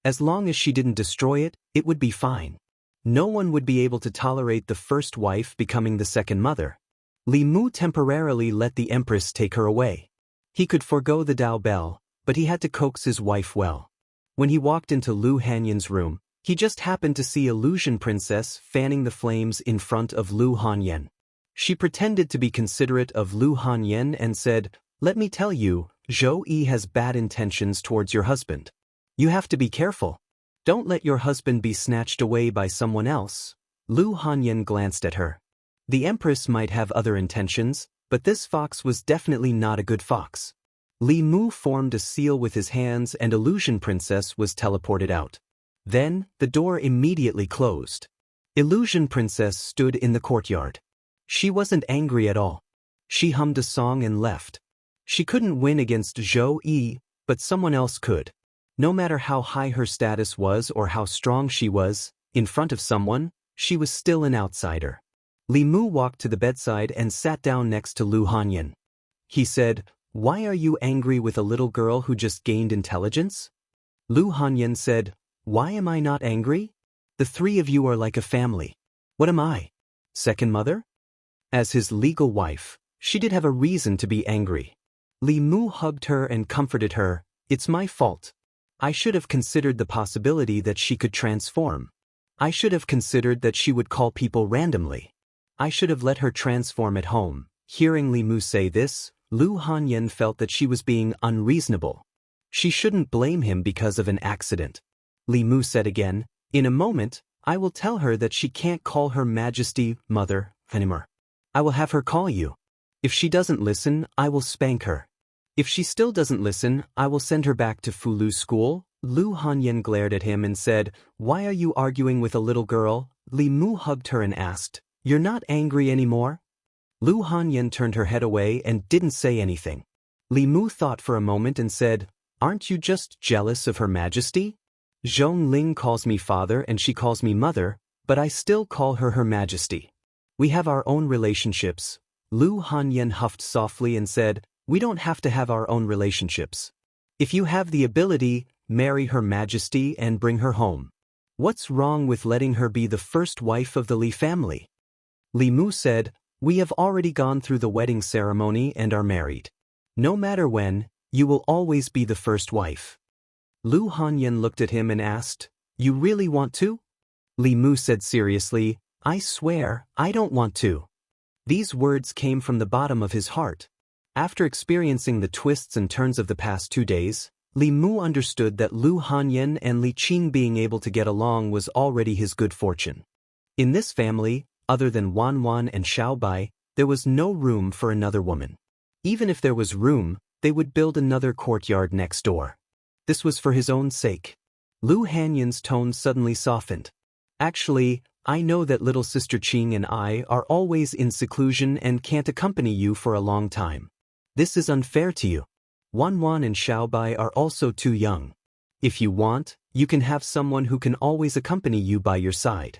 As long as she didn't destroy it, it would be fine. No one would be able to tolerate the first wife becoming the second mother. Li Mu temporarily let the Empress take her away. He could forego the Dao Bell, but he had to coax his wife well. When he walked into Lu Hanyan's room, he just happened to see Illusion Princess fanning the flames in front of Lu Hanyan. She pretended to be considerate of Lu Hanyan and said, "Let me tell you, Zhou Yi has bad intentions towards your husband. You have to be careful. Don't let your husband be snatched away by someone else." Lu Hanyan glanced at her. The Empress might have other intentions, But this fox was definitely not a good fox. Li Mu formed a seal with his hands and Illusion Princess was teleported out. Then, the door immediately closed. Illusion Princess stood in the courtyard. She wasn't angry at all. She hummed a song and left. She couldn't win against Zhou Yi, but someone else could. No matter how high her status was or how strong she was, in front of someone, she was still an outsider. Li Mu walked to the bedside and sat down next to Lu Hanyan. He said, "Why are you angry with a little girl who just gained intelligence?" Lu Hanyan said, "Why am I not angry? The three of you are like a family. What am I? Second mother?" As his legal wife, she did have a reason to be angry. Li Mu hugged her and comforted her. "It's my fault. I should have considered the possibility that she could transform. I should have considered that she would call people randomly. I should have let her transform at home." Hearing Li Mu say this, Lu Hanyan felt that she was being unreasonable. She shouldn't blame him because of an accident. Li Mu said again, "In a moment, I will tell her that she can't call her Majesty Mother anymore. I will have her call you. If she doesn't listen, I will spank her. If she still doesn't listen, I will send her back to Fulu's school." Lu Hanyan glared at him and said, "Why are you arguing with a little girl?" Li Mu hugged her and asked, "You're not angry anymore?" Lu Hanyan turned her head away and didn't say anything. Li Mu thought for a moment and said, "Aren't you just jealous of Her Majesty? Zhong Ling calls me father and she calls me mother, but I still call her Her Majesty. We have our own relationships." Lu Hanyan huffed softly and said, "We don't have to have our own relationships. If you have the ability, marry Her Majesty and bring her home. What's wrong with letting her be the first wife of the Li family?" Li Mu said, "We have already gone through the wedding ceremony and are married. No matter when, you will always be the first wife." Lu Hanyan looked at him and asked, "You really want to?" Li Mu said seriously, "I swear, I don't want to." These words came from the bottom of his heart. After experiencing the twists and turns of the past 2 days, Li Mu understood that Lu Hanyan and Li Qing being able to get along was already his good fortune. In this family, other than Wan Wan and Xiao Bai, there was no room for another woman. Even if there was room, they would build another courtyard next door. This was for his own sake. Lu Hanyan's tone suddenly softened. "Actually, I know that little sister Qing and I are always in seclusion and can't accompany you for a long time. This is unfair to you. Wan Wan and Xiao Bai are also too young. If you want, you can have someone who can always accompany you by your side.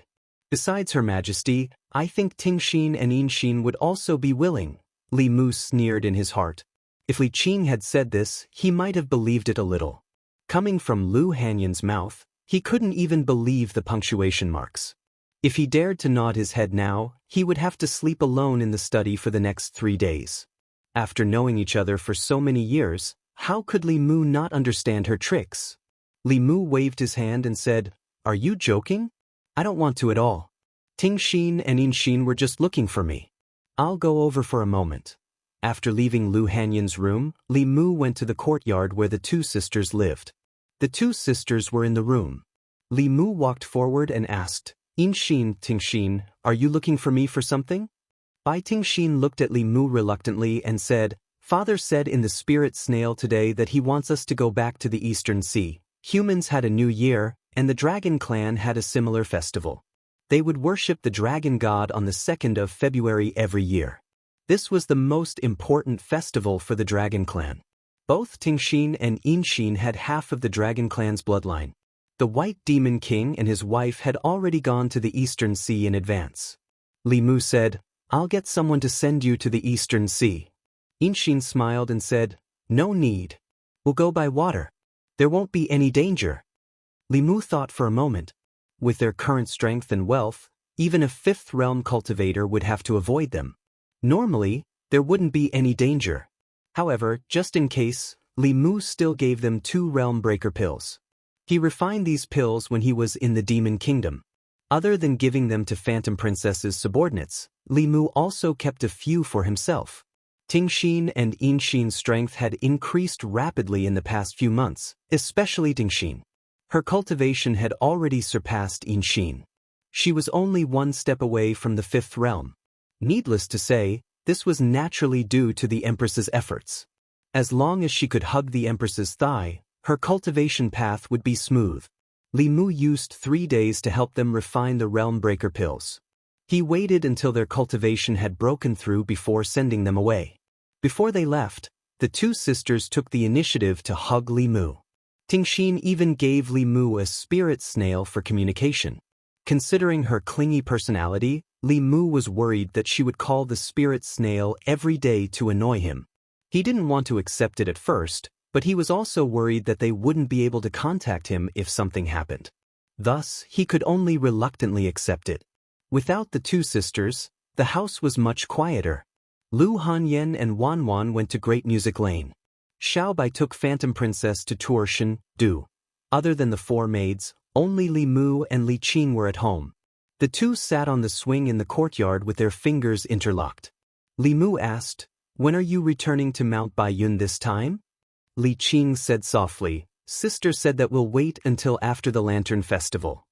Besides Her Majesty, I think Tingxin and Yinxin would also be willing." Li Mu sneered in his heart. If Li Qing had said this, he might have believed it a little. Coming from Lu Hanyan's mouth, he couldn't even believe the punctuation marks. If he dared to nod his head now, he would have to sleep alone in the study for the next 3 days. After knowing each other for so many years, how could Li Mu not understand her tricks? Li Mu waved his hand and said, "Are you joking? I don't want to at all. Tingxin and Yinxin were just looking for me. I'll go over for a moment." After leaving Lu Hanyan's room, Li Mu went to the courtyard where the two sisters lived. The two sisters were in the room. Li Mu walked forward and asked, "Yinxin, Tingxin, are you looking for me for something?" Bai Tingxin looked at Li Mu reluctantly and said, "Father said in the spirit snail today that he wants us to go back to the Eastern Sea. Humans had a new year, and the Dragon Clan had a similar festival. They would worship the Dragon God on the 2nd of February every year. This was the most important festival for the Dragon Clan. Both Tingxin and Yinxin had half of the Dragon Clan's bloodline. The White Demon King and his wife had already gone to the Eastern Sea in advance." Li Mu said, "I'll get someone to send you to the Eastern Sea." Yinxin smiled and said, "No need. We'll go by water. There won't be any danger." Li Mu thought for a moment. With their current strength and wealth, even a 5th realm cultivator would have to avoid them. Normally, there wouldn't be any danger. However, just in case, Li Mu still gave them 2 realm breaker pills. He refined these pills when he was in the Demon Kingdom. Other than giving them to Phantom Princess's subordinates, Li Mu also kept a few for himself. Tingxin and Yinxin's strength had increased rapidly in the past few months, especially Tingxin. Her cultivation had already surpassed Yinxin. She was only 1 step away from the 5th realm. Needless to say, This was naturally due to the Empress's efforts. As long as she could hug the Empress's thigh, her cultivation path would be smooth. Li Mu used 3 days to help them refine the Realm Breaker pills. He waited until their cultivation had broken through before sending them away. Before they left, the two sisters took the initiative to hug Li Mu. Tingxin even gave Li Mu a spirit snail for communication. Considering her clingy personality, Li Mu was worried that she would call the spirit snail every day to annoy him. He didn't want to accept it at first, but he was also worried that they wouldn't be able to contact him if something happened. Thus, he could only reluctantly accept it. Without the two sisters, the house was much quieter. Lu Hanyan and Wan Wan went to Great Music Lane. Xiao Bai took Phantom Princess to tour Shen Du. Other than the 4 maids, only Li Mu and Li Qing were at home. The two sat on the swing in the courtyard with their fingers interlocked. Li Mu asked, "When are you returning to Mount Baiyun this time?" Li Qing said softly, "Sister said that we'll wait until after the Lantern Festival."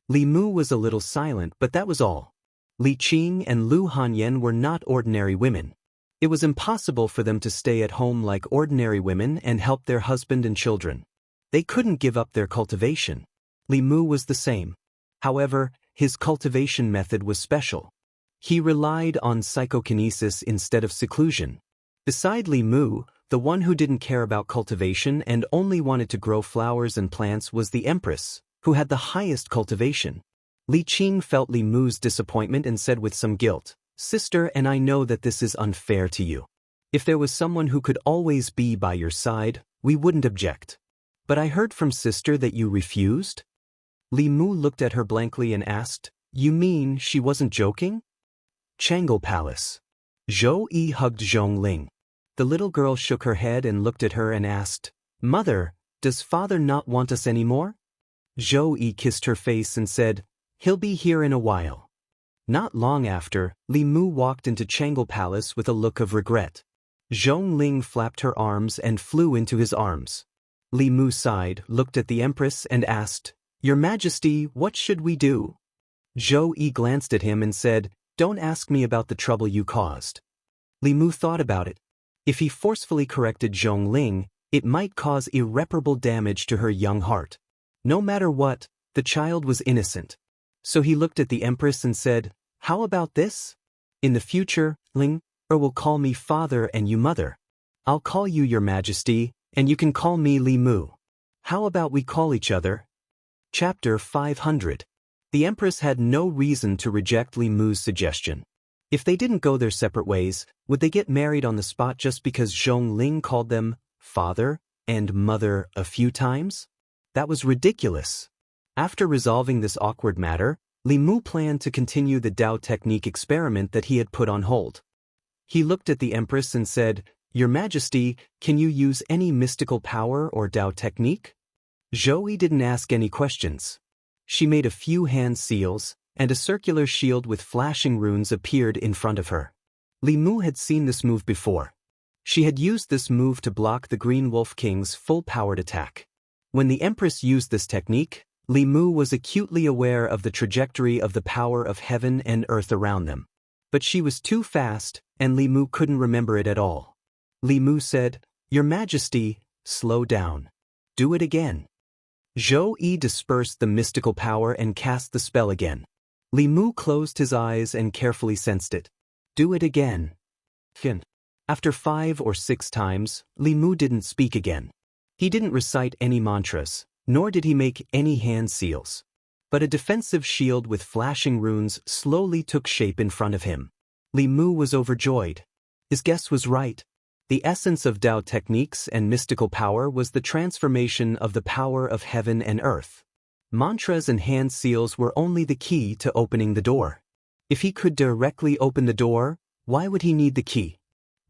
Li Mu was a little silent, but that was all. Li Qing and Lu Hanyan were not ordinary women. It was impossible for them to stay at home like ordinary women and help their husband and children. They couldn't give up their cultivation. Li Mu was the same. However, his cultivation method was special. He relied on psychokinesis instead of seclusion. Beside Li Mu, the one who didn't care about cultivation and only wanted to grow flowers and plants was the Empress, who had the highest cultivation. Li Qing felt Li Mu's disappointment and said with some guilt, "Sister, and I know that this is unfair to you. If there was someone who could always be by your side, we wouldn't object. But I heard from Sister that you refused?" Li Mu looked at her blankly and asked, "You mean she wasn't joking?" Chang'e Palace. Zhou Yi hugged Zhong Ling. The little girl shook her head and looked at her and asked, "Mother, does father not want us anymore?" Zhou Yi kissed her face and said, "He'll be here in a while." Not long after, Li Mu walked into Chang'e Palace with a look of regret. Zhong Ling flapped her arms and flew into his arms. Li Mu sighed, looked at the Empress and asked, "Your Majesty, what should we do?" Zhou Yi glanced at him and said, "Don't ask me about the trouble you caused." Li Mu thought about it. If he forcefully corrected Zhong Ling, it might cause irreparable damage to her young heart. No matter what, the child was innocent. So he looked at the Empress and said, "How about this? In the future, Ling will call me father and you mother. I'll call you Your Majesty, and you can call me Li Mu. How about we call each other?" Chapter 500. The Empress had no reason to reject Li Mu's suggestion. If they didn't go their separate ways, would they get married on the spot just because Zhong Ling called them father and mother a few times? That was ridiculous. After resolving this awkward matter, Li Mu planned to continue the Dao technique experiment that he had put on hold. He looked at the Empress and said, "Your Majesty, can you use any mystical power or Dao technique?" Zhou Yi didn't ask any questions. She made a few hand seals, and a circular shield with flashing runes appeared in front of her. Li Mu had seen this move before. She had used this move to block the Green Wolf King's full-powered attack. When the Empress used this technique, Li Mu was acutely aware of the trajectory of the power of heaven and earth around them. But she was too fast, and Li Mu couldn't remember it at all. Li Mu said, "Your Majesty, slow down. Do it again." Zhou Yi dispersed the mystical power and cast the spell again. Li Mu closed his eyes and carefully sensed it. "Do it again." After 5 or 6 times, Li Mu didn't speak again. He didn't recite any mantras, nor did he make any hand seals. But a defensive shield with flashing runes slowly took shape in front of him. Li Mu was overjoyed. His guess was right. The essence of Dao techniques and mystical power was the transformation of the power of heaven and earth. Mantras and hand seals were only the key to opening the door. If he could directly open the door, why would he need the key?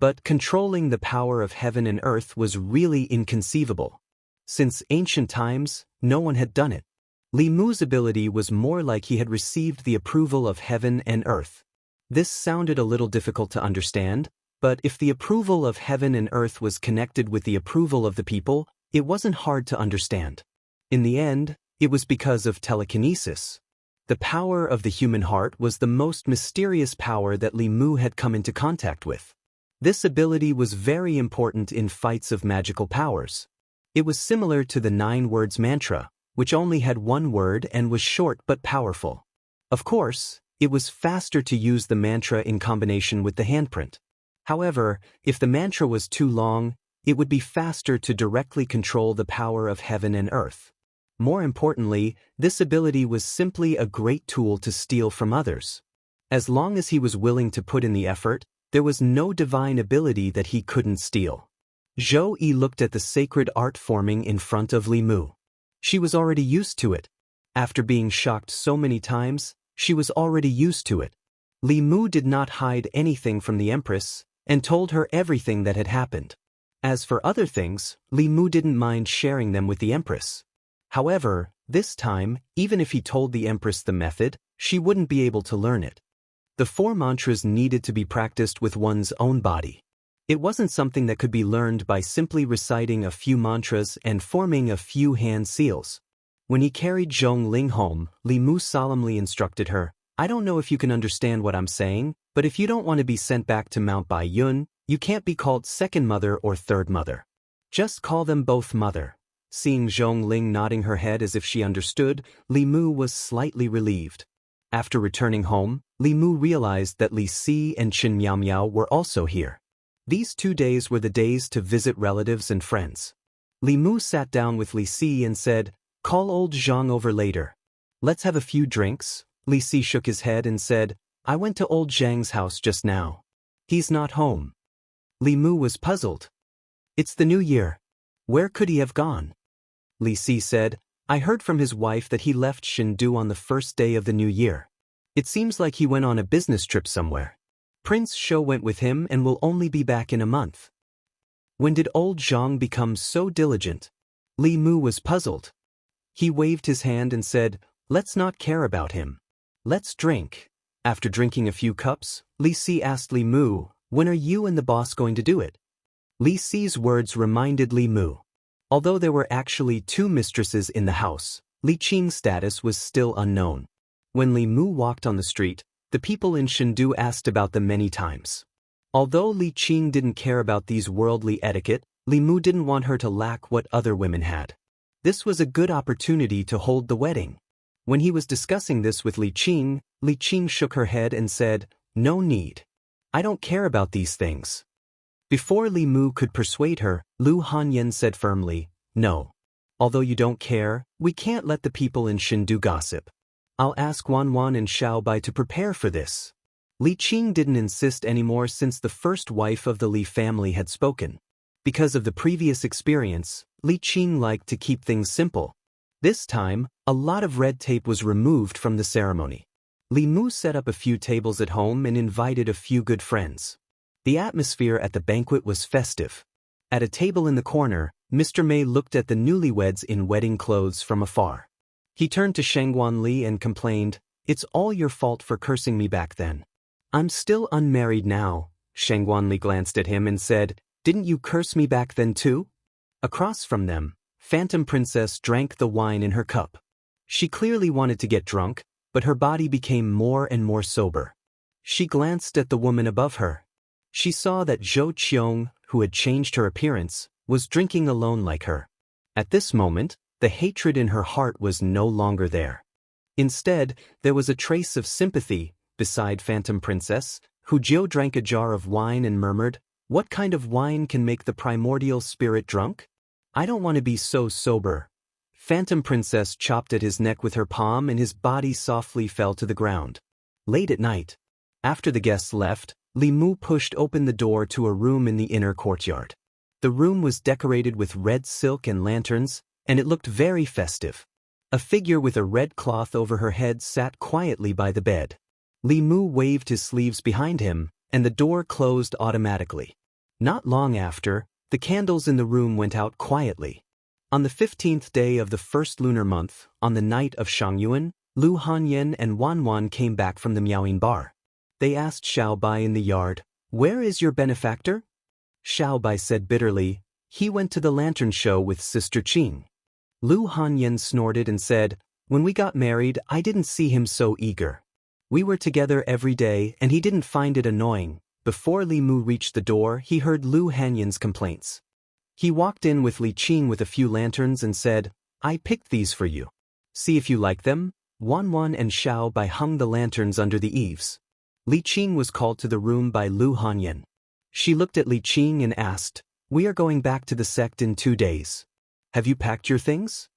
But controlling the power of heaven and earth was really inconceivable. Since ancient times, no one had done it. Li Mu's ability was more like he had received the approval of heaven and earth. This sounded a little difficult to understand, but if the approval of heaven and earth was connected with the approval of the people, it wasn't hard to understand. In the end, it was because of telekinesis. The power of the human heart was the most mysterious power that Li Mu had come into contact with. This ability was very important in fights of magical powers. It was similar to the 9 words mantra, which only had one word and was short but powerful. Of course, it was faster to use the mantra in combination with the handprint. However, if the mantra was too long, it would be faster to directly control the power of heaven and earth. More importantly, this ability was simply a great tool to steal from others. As long as he was willing to put in the effort, there was no divine ability that he couldn't steal. Zhou Yi looked at the sacred art forming in front of Li Mu. She was already used to it. After being shocked so many times, she was already used to it. Li Mu did not hide anything from the Empress, and told her everything that had happened. As for other things, Li Mu didn't mind sharing them with the Empress. However, this time, even if he told the Empress the method, she wouldn't be able to learn it. The 4 mantras needed to be practiced with one's own body. It wasn't something that could be learned by simply reciting a few mantras and forming a few hand seals. When he carried Zhong Ling home, Li Mu solemnly instructed her, "I don't know if you can understand what I'm saying, but if you don't want to be sent back to Mount Bai Yun, you can't be called second mother or third mother. Just call them both mother." Seeing Zhong Ling nodding her head as if she understood, Li Mu was slightly relieved. After returning home, Li Mu realized that Li Si and Chen Miao Miao were also here. These 2 days were the days to visit relatives and friends. Li Mu sat down with Li Si and said, "Call old Zhang over later. Let's have a few drinks." Li Si shook his head and said, "I went to old Zhang's house just now. He's not home." Li Mu was puzzled. "It's the new year. Where could he have gone?" Li Si said, "I heard from his wife that he left Chengdu on the first day of the new year. It seems like he went on a business trip somewhere. Prince Shou went with him and will only be back in a month." When did old Zhang become so diligent? Li Mu was puzzled. He waved his hand and said, "Let's not care about him. Let's drink." After drinking a few cups, Li Si asked Li Mu, "When are you and the boss going to do it?" Li Si's words reminded Li Mu. Although there were actually 2 mistresses in the house, Li Qing's status was still unknown. When Li Mu walked on the street, the people in Chengdu asked about them many times. Although Li Qing didn't care about these worldly etiquette, Li Mu didn't want her to lack what other women had. This was a good opportunity to hold the wedding. When he was discussing this with Li Qing shook her head and said, "No need. I don't care about these things." Before Li Mu could persuade her, Lu Hanyan said firmly, "No. Although you don't care, we can't let the people in Chengdu gossip. I'll ask Wanwan and Xiaobai to prepare for this." Li Qing didn't insist anymore since the first wife of the Li family had spoken. Because of the previous experience, Li Qing liked to keep things simple. This time, a lot of red tape was removed from the ceremony. Li Mu set up a few tables at home and invited a few good friends. The atmosphere at the banquet was festive. At a table in the corner, Mr. Mei looked at the newlyweds in wedding clothes from afar. He turned to Shangguan Li and complained, "It's all your fault for cursing me back then." "I'm still unmarried now." Shangguan Li glanced at him and said, "Didn't you curse me back then too?" Across from them, Phantom Princess drank the wine in her cup. She clearly wanted to get drunk, but her body became more and more sober. She glanced at the woman above her. She saw that Zhou Qiong, who had changed her appearance, was drinking alone like her. At this moment, the hatred in her heart was no longer there. Instead, there was a trace of sympathy beside Phantom Princess, who Jiu drank a jar of wine and murmured, "What kind of wine can make the primordial spirit drunk? I don't want to be so sober." Phantom Princess chopped at his neck with her palm and his body softly fell to the ground. Late at night, after the guests left, Li Mu pushed open the door to a room in the inner courtyard. The room was decorated with red silk and lanterns, and it looked very festive. A figure with a red cloth over her head sat quietly by the bed. Li Mu waved his sleeves behind him, and the door closed automatically. Not long after, the candles in the room went out quietly. On the 15th day of the first lunar month, on the night of Shangyuan, Lu Hanyan and Wanwan came back from the Miaoying bar. They asked Xiaobai in the yard, "Where is your benefactor?" Xiaobai said bitterly, "He went to the lantern show with Sister Qing." Lu Hanyan snorted and said, When we got married, I didn't see him so eager. We were together every day and he didn't find it annoying. Before Li Mu reached the door, he heard Lu Hanyan's complaints. He walked in with Li Qing with a few lanterns and said, "I picked these for you. See if you like them." Wan Wan and Xiao Bai hung the lanterns under the eaves. Li Qing was called to the room by Lu Hanyan. She looked at Li Qing and asked, "We are going back to the sect in 2 days. Have you packed your things?"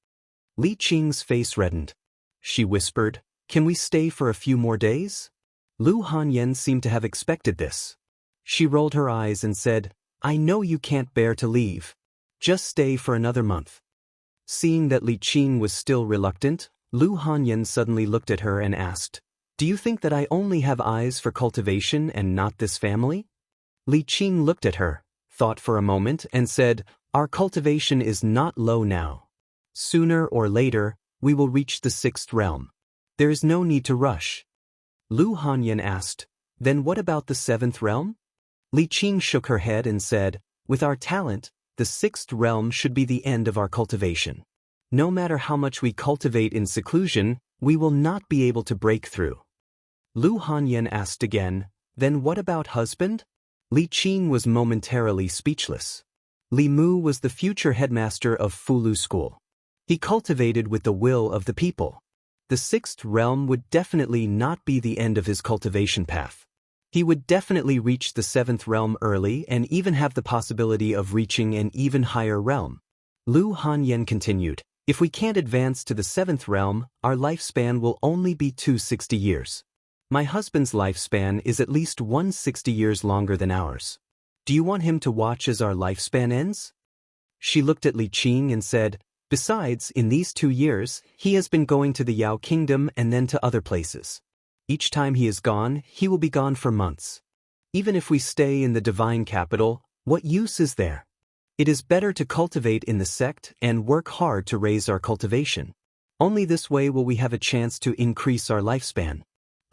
Li Qing's face reddened. She whispered, "Can we stay for a few more days?" Lu Hanyan seemed to have expected this. She rolled her eyes and said, "I know you can't bear to leave. Just stay for another month." Seeing that Li Qing was still reluctant, Lu Hanyan suddenly looked at her and asked, "Do you think that I only have eyes for cultivation and not this family?" Li Qing looked at her, thought for a moment and said, "Our cultivation is not low now. Sooner or later, we will reach the 6th realm. There is no need to rush." Lu Hanyan asked, "Then what about the 7th realm?" Li Qing shook her head and said, "With our talent, the 6th realm should be the end of our cultivation. No matter how much we cultivate in seclusion, we will not be able to break through." Lu Hanyan asked again, "Then what about husband?" Li Qing was momentarily speechless. Li Mu was the future headmaster of Fulu School. He cultivated with the will of the people. The 6th realm would definitely not be the end of his cultivation path. He would definitely reach the 7th realm early and even have the possibility of reaching an even higher realm. Lu Hanyan continued, "If we can't advance to the 7th realm, our lifespan will only be 260 years. My husband's lifespan is at least 160 years longer than ours. Do you want him to watch as our lifespan ends?" She looked at Li Qing and said, "Besides, in these 2 years, he has been going to the Yao Kingdom and then to other places. Each time he is gone, he will be gone for months. Even if we stay in the divine capital, what use is there? It is better to cultivate in the sect and work hard to raise our cultivation. Only this way will we have a chance to increase our lifespan."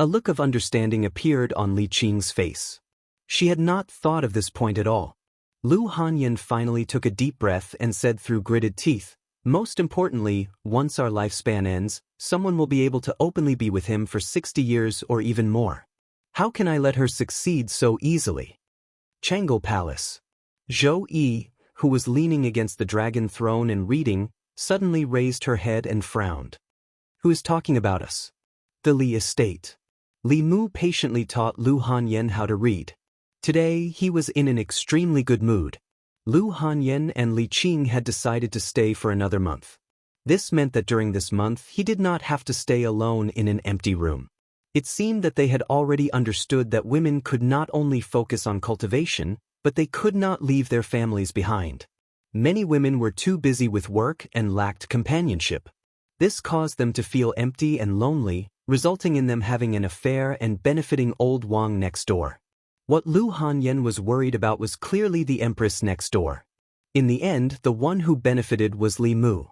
A look of understanding appeared on Li Qing's face. She had not thought of this point at all. Lu Hanyan finally took a deep breath and said through gritted teeth, "Most importantly, once our lifespan ends, someone will be able to openly be with him for 60 years or even more. How can I let her succeed so easily?" Chang'e Palace. Zhou Yi, who was leaning against the dragon throne and reading, suddenly raised her head and frowned. "Who is talking about us?" "The Li estate." Li Mu patiently taught Lu Hanyan how to read. Today, he was in an extremely good mood. Lu Hanyan and Li Qing had decided to stay for another month. This meant that during this month he did not have to stay alone in an empty room. It seemed that they had already understood that women could not only focus on cultivation, but they could not leave their families behind. Many women were too busy with work and lacked companionship. This caused them to feel empty and lonely, resulting in them having an affair and benefiting old Wang next door. What Lu Hanyan was worried about was clearly the empress next door. In the end, the one who benefited was Li Mu.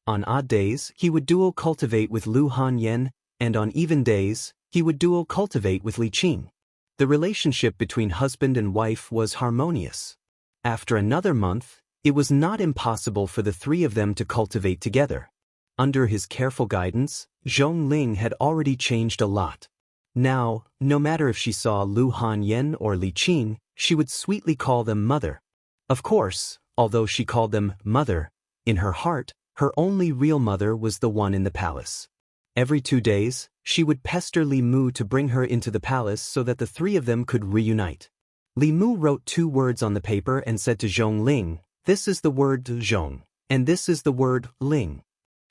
On odd days, he would dual cultivate with Lu Hanyan, and on even days, he would dual cultivate with Li Qing. The relationship between husband and wife was harmonious. After another month, it was not impossible for the three of them to cultivate together. Under his careful guidance, Zhong Ling had already changed a lot. Now, no matter if she saw Lu Hanyan or Li Qing, she would sweetly call them mother. Of course, although she called them mother, in her heart, her only real mother was the one in the palace. Every 2 days, she would pester Li Mu to bring her into the palace so that the three of them could reunite. Li Mu wrote 2 words on the paper and said to Zhong Ling, "This is the word Zhong, and this is the word Ling.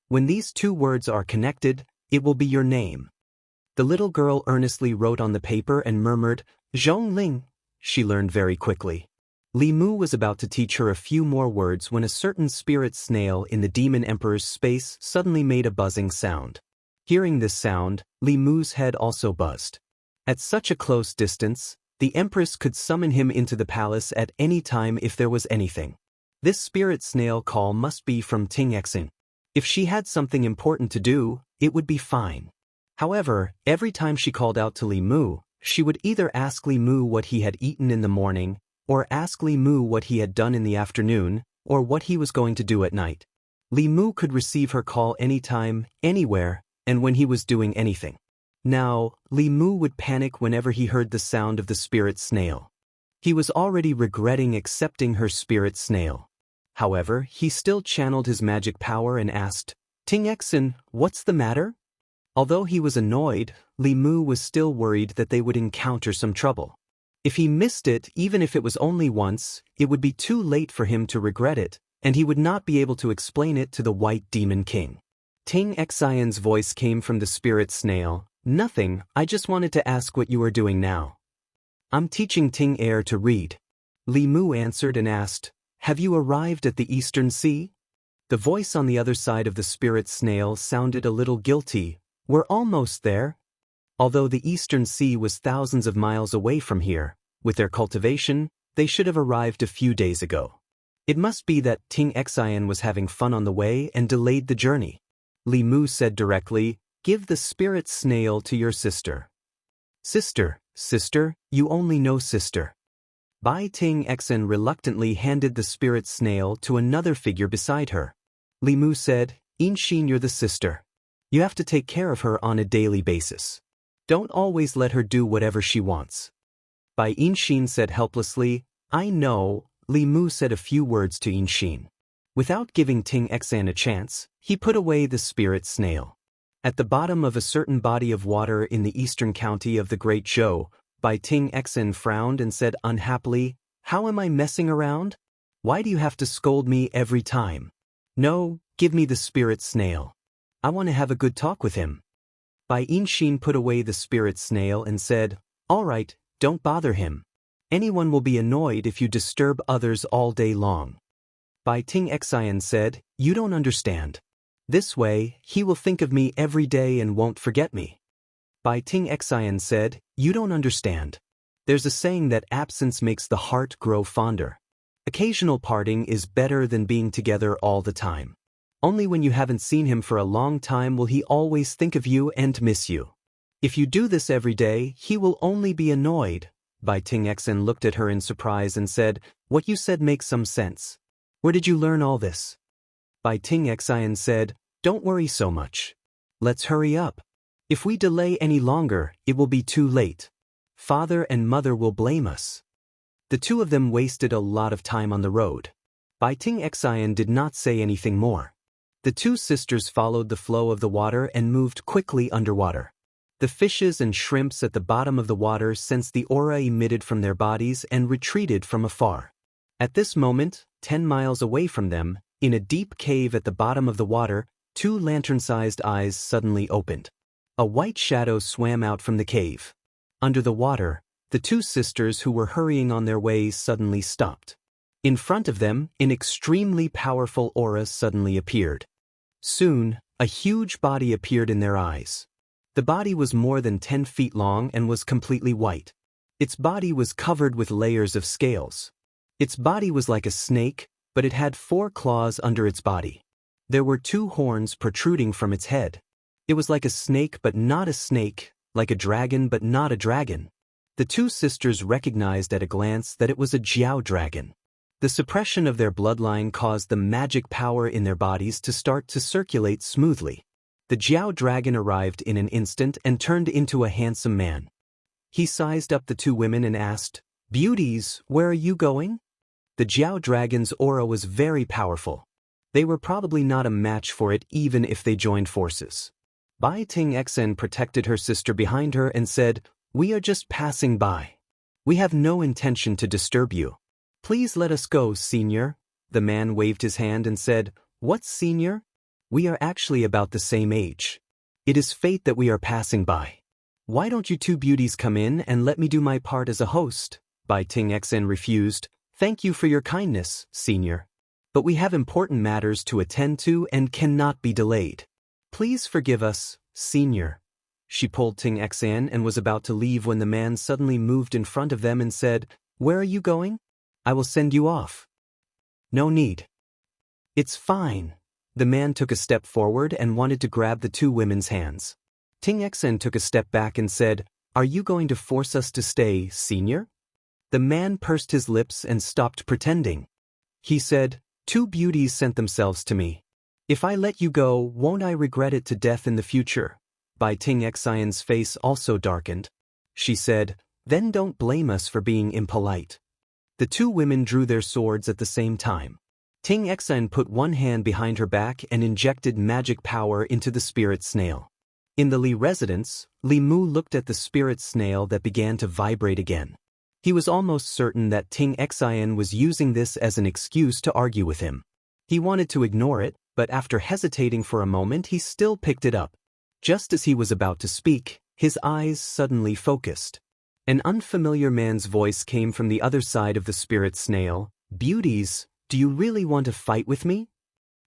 When these 2 words are connected, it will be your name." The little girl earnestly wrote on the paper and murmured, "Zhong Ling." She learned very quickly. Li Mu was about to teach her a few more words when a certain spirit snail in the demon emperor's space suddenly made a buzzing sound. Hearing this sound, Li Mu's head also buzzed. At such a close distance, the empress could summon him into the palace at any time if there was anything. This spirit snail call must be from Ting Exing. If she had something important to do, it would be fine. However, every time she called out to Li Mu, she would either ask Li Mu what he had eaten in the morning, or ask Li Mu what he had done in the afternoon, or what he was going to do at night. Li Mu could receive her call anytime, anywhere, and when he was doing anything. Now, Li Mu would panic whenever he heard the sound of the spirit snail. He was already regretting accepting her spirit snail. However, he still channeled his magic power and asked, "Ting Exen, what's the matter?" Although he was annoyed, Li Mu was still worried that they would encounter some trouble. If he missed it, even if it was only once, it would be too late for him to regret it, and he would not be able to explain it to the White Demon King. Ting Xian's voice came from the spirit snail. "Nothing, I just wanted to ask what you are doing now." "I'm teaching Ting Air to read." Li Mu answered and asked, "Have you arrived at the Eastern Sea?" The voice on the other side of the spirit snail sounded a little guilty. "We're almost there." Although the Eastern Sea was thousands of miles away from here, with their cultivation, they should have arrived a few days ago. It must be that Ting Xian was having fun on the way and delayed the journey. Li Mu said directly, "Give the spirit snail to your sister." Sister, you only know sister." Bai Ting Xen reluctantly handed the spirit snail to another figure beside her. Li Mu said, "Inshin, you're the sister. You have to take care of her on a daily basis. Don't always let her do whatever she wants." Bai Inshin said helplessly, "I know." Li Mu said a few words to Inshin. Without giving Ting Xan a chance, he put away the spirit snail. At the bottom of a certain body of water in the eastern county of the Great Zhou, Bai Ting Xen frowned and said unhappily, "How am I messing around? Why do you have to scold me every time? No, give me the spirit snail. I want to have a good talk with him." Bai Inshin put away the spirit snail and said, "All right, don't bother him. Anyone will be annoyed if you disturb others all day long." Bai Ting Xian said, "You don't understand. This way, he will think of me every day and won't forget me." Bai Ting Xian said, "You don't understand. There's a saying that absence makes the heart grow fonder. Occasional parting is better than being together all the time. Only when you haven't seen him for a long time will he always think of you and miss you. If you do this every day, he will only be annoyed." Bai Ting Xen looked at her in surprise and said, "What you said makes some sense. Where did you learn all this?" Bai Ting Xian said, "Don't worry so much. Let's hurry up. If we delay any longer, it will be too late. Father and mother will blame us." The two of them wasted a lot of time on the road. Bai Ting Xian did not say anything more. The two sisters followed the flow of the water and moved quickly underwater. The fishes and shrimps at the bottom of the water sensed the aura emitted from their bodies and retreated from afar. At this moment, 10 miles away from them, in a deep cave at the bottom of the water, two lantern-sized eyes suddenly opened. A white shadow swam out from the cave. Under the water, the two sisters who were hurrying on their way suddenly stopped. In front of them, an extremely powerful aura suddenly appeared. Soon, a huge body appeared in their eyes. The body was more than 10 feet long and was completely white. Its body was covered with layers of scales. Its body was like a snake, but it had 4 claws under its body. There were 2 horns protruding from its head. It was like a snake but not a snake, like a dragon but not a dragon. The two sisters recognized at a glance that it was a Jiao dragon. The suppression of their bloodline caused the magic power in their bodies to start to circulate smoothly. The Jiao dragon arrived in an instant and turned into a handsome man. He sized up the two women and asked, "Beauties, where are you going?" The Jiao dragon's aura was very powerful. They were probably not a match for it even if they joined forces. Bai Ting Xen protected her sister behind her and said, "We are just passing by. We have no intention to disturb you. Please let us go, senior." The man waved his hand and said, "What, senior? We are actually about the same age. It is fate that we are passing by. Why don't you two beauties come in and let me do my part as a host?" Bai Ting Xen refused. "Thank you for your kindness, senior. But we have important matters to attend to and cannot be delayed. Please forgive us, senior." She pulled Ting Xan and was about to leave when the man suddenly moved in front of them and said, "Where are you going? I will send you off." "No need. It's fine." The man took a step forward and wanted to grab the two women's hands. Ting Xen took a step back and said, "Are you going to force us to stay, senior?" The man pursed his lips and stopped pretending. He said, "Two beauties sent themselves to me. If I let you go, won't I regret it to death in the future? Bai Ting Xian's face also darkened. She said, then don't blame us for being impolite. The two women drew their swords at the same time. Ting Xian put one hand behind her back and injected magic power into the spirit snail. In the Li residence, Li Mu looked at the spirit snail that began to vibrate again. He was almost certain that Ting Xian was using this as an excuse to argue with him. He wanted to ignore it, but after hesitating for a moment he still picked it up. Just as he was about to speak, his eyes suddenly focused. An unfamiliar man's voice came from the other side of the spirit snail. Beauties, do you really want to fight with me?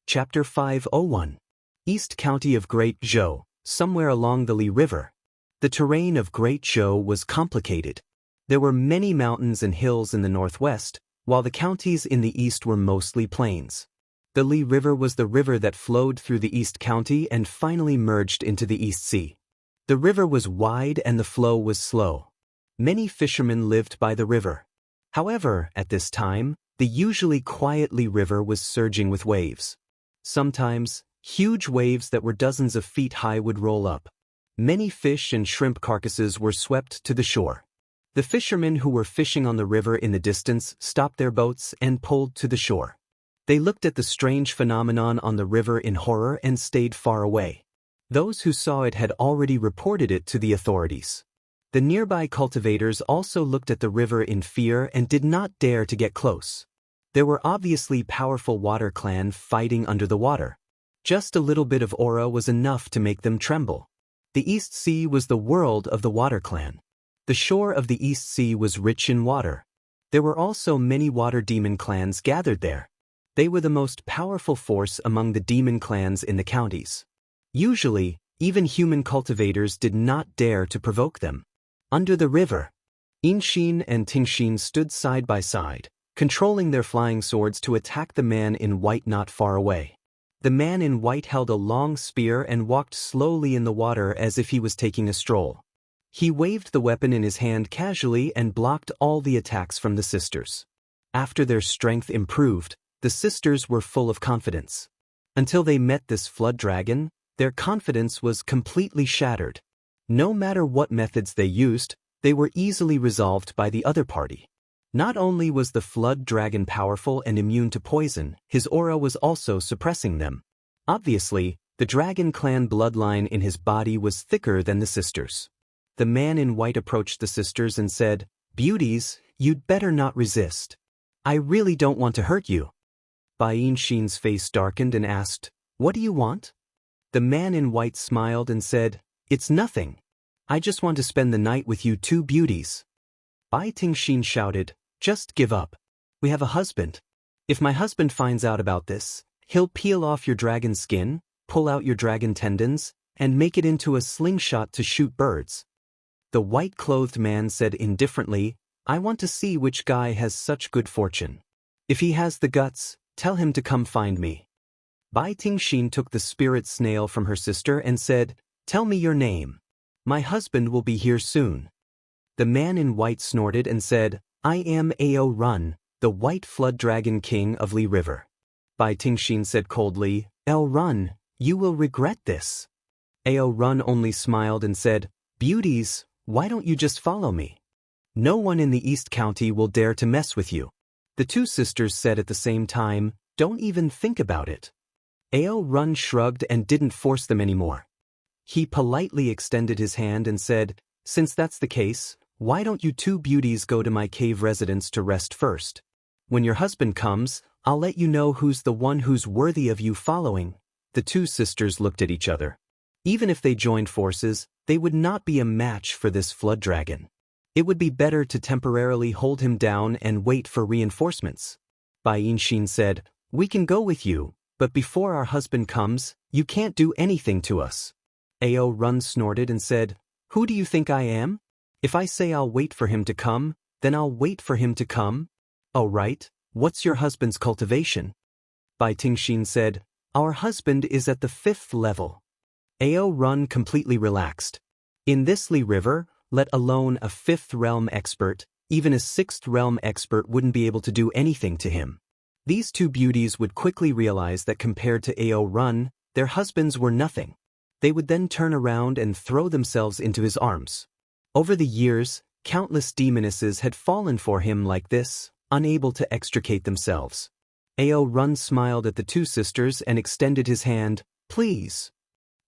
Chapter 501. East County of Great Zhou, somewhere along the Li River. The terrain of Great Zhou was complicated. There were many mountains and hills in the northwest, while the counties in the east were mostly plains. The Li River was the river that flowed through the East County and finally merged into the East Sea. The river was wide and the flow was slow. Many fishermen lived by the river. However, at this time, the usually quiet Li River was surging with waves. Sometimes, huge waves that were dozens of feet high would roll up. Many fish and shrimp carcasses were swept to the shore. The fishermen who were fishing on the river in the distance stopped their boats and pulled to the shore. They looked at the strange phenomenon on the river in horror and stayed far away. Those who saw it had already reported it to the authorities. The nearby cultivators also looked at the river in fear and did not dare to get close. There were obviously powerful water clan fighting under the water. Just a little bit of aura was enough to make them tremble. The East Sea was the world of the water clan. The shore of the East Sea was rich in water. There were also many water demon clans gathered there. They were the most powerful force among the demon clans in the counties. Usually, even human cultivators did not dare to provoke them. Under the river, Inxin and Tingxin stood side by side, controlling their flying swords to attack the man in white not far away. The man in white held a long spear and walked slowly in the water as if he was taking a stroll. He waved the weapon in his hand casually and blocked all the attacks from the sisters. After their strength improved, the sisters were full of confidence. Until they met this flood dragon, their confidence was completely shattered. No matter what methods they used, they were easily resolved by the other party. Not only was the flood dragon powerful and immune to poison, his aura was also suppressing them. Obviously, the dragon clan bloodline in his body was thicker than the sisters. The man in white approached the sisters and said, "Beauties, you'd better not resist. I really don't want to hurt you." Bai Yinxin's face darkened and asked, "What do you want?" The man in white smiled and said, "It's nothing. I just want to spend the night with you two beauties." Bai Tingxin shouted, "Just give up. We have a husband. If my husband finds out about this, he'll peel off your dragon skin, pull out your dragon tendons, and make it into a slingshot to shoot birds." The white-clothed man said indifferently, "I want to see which guy has such good fortune. If he has the guts, tell him to come find me." Bai Tingxin took the spirit snail from her sister and said, "Tell me your name. My husband will be here soon." The man in white snorted and said, "I am Ao Run, the white flood dragon king of Li River." Bai Tingxin said coldly, "Ao Run, you will regret this." Ao Run only smiled and said, "Beauties, why don't you just follow me? No one in the East County will dare to mess with you." The two sisters said at the same time, "Don't even think about it." Ao Run shrugged and didn't force them anymore. He politely extended his hand and said, "Since that's the case, why don't you two beauties go to my cave residence to rest first? When your husband comes, I'll let you know who's the one who's worthy of you following." The two sisters looked at each other. Even if they joined forces, they would not be a match for this flood dragon. It would be better to temporarily hold him down and wait for reinforcements. Bai Yinxin said, "We can go with you, but before our husband comes, you can't do anything to us." Ao Run snorted and said, "Who do you think I am? If I say I'll wait for him to come, then I'll wait for him to come." "Oh right, what's your husband's cultivation?" Bai Tingxin said, "Our husband is at the 5th level." Ao Run completely relaxed. In this Li River, let alone a 5th realm expert, even a 6th realm expert wouldn't be able to do anything to him. These two beauties would quickly realize that compared to Ao Run, their husbands were nothing. They would then turn around and throw themselves into his arms. Over the years, countless demonesses had fallen for him like this, unable to extricate themselves. Ao Run smiled at the two sisters and extended his hand. "Please."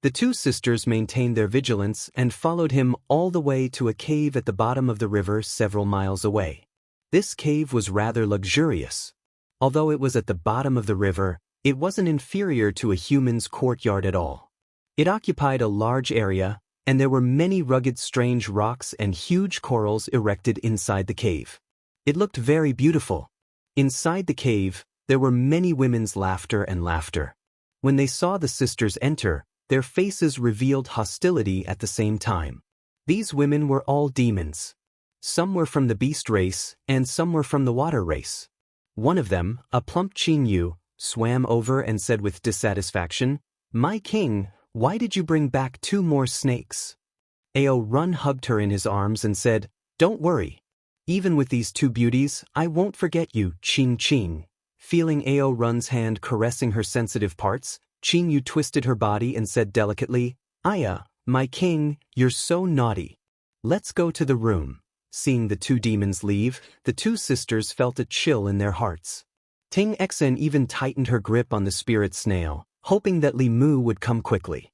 The two sisters maintained their vigilance and followed him all the way to a cave at the bottom of the river several miles away. This cave was rather luxurious. Although it was at the bottom of the river, it wasn't inferior to a human's courtyard at all. It occupied a large area, and there were many rugged strange rocks and huge corals erected inside the cave. It looked very beautiful. Inside the cave, there were many women's laughter and laughter. When they saw the sisters enter, their faces revealed hostility at the same time. These women were all demons. Some were from the beast race, and some were from the water race. One of them, a plump Jianghu, swam over and said with dissatisfaction, "My king, why did you bring back 2 more snakes?" Ao Run hugged her in his arms and said, "Don't worry. Even with these 2 beauties, I won't forget you, Qing." Feeling Ao Run's hand caressing her sensitive parts, Jianghu twisted her body and said delicately, "Aya, my king, you're so naughty. Let's go to the room." Seeing the 2 demons leave, the 2 sisters felt a chill in their hearts. Ting Xen even tightened her grip on the spirit snail, hoping that Li Mu would come quickly.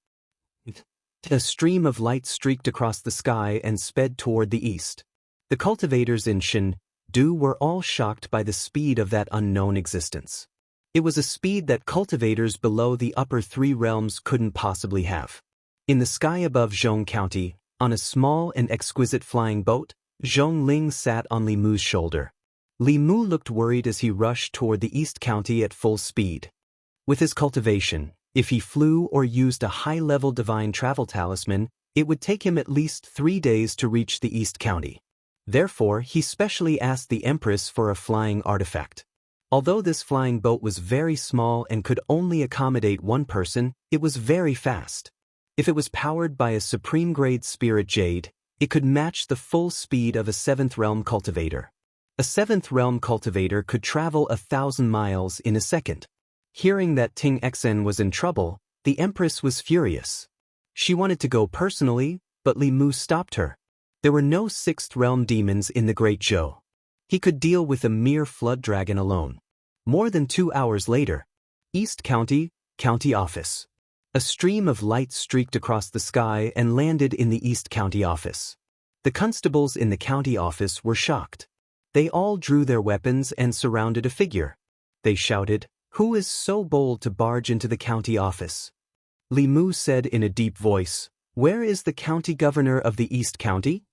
A stream of light streaked across the sky and sped toward the east. The cultivators in Jianghu were all shocked by the speed of that unknown existence. It was a speed that cultivators below the upper 3 realms couldn't possibly have. In the sky above Zhong County, on a small and exquisite flying boat, Zhong Ling sat on Li Mu's shoulder. Li Mu looked worried as he rushed toward the East County at full speed. With his cultivation, if he flew or used a high-level divine travel talisman, it would take him at least 3 days to reach the East County. Therefore, he specially asked the Empress for a flying artifact. Although this flying boat was very small and could only accommodate 1 person, it was very fast. If it was powered by a supreme-grade spirit jade, it could match the full speed of a 7th realm cultivator. A 7th realm cultivator could travel 1,000 miles in a second. Hearing that Ting Xen was in trouble, the Empress was furious. She wanted to go personally, but Li Mu stopped her. There were no 6th realm demons in the Great Zhou. He could deal with a mere flood dragon alone. More than 2 hours later, East County, County Office. A stream of light streaked across the sky and landed in the East County office. The constables in the county office were shocked. They all drew their weapons and surrounded a figure. They shouted, "Who is so bold to barge into the county office?" Li Mu said in a deep voice, "Where is the county governor of the East County?"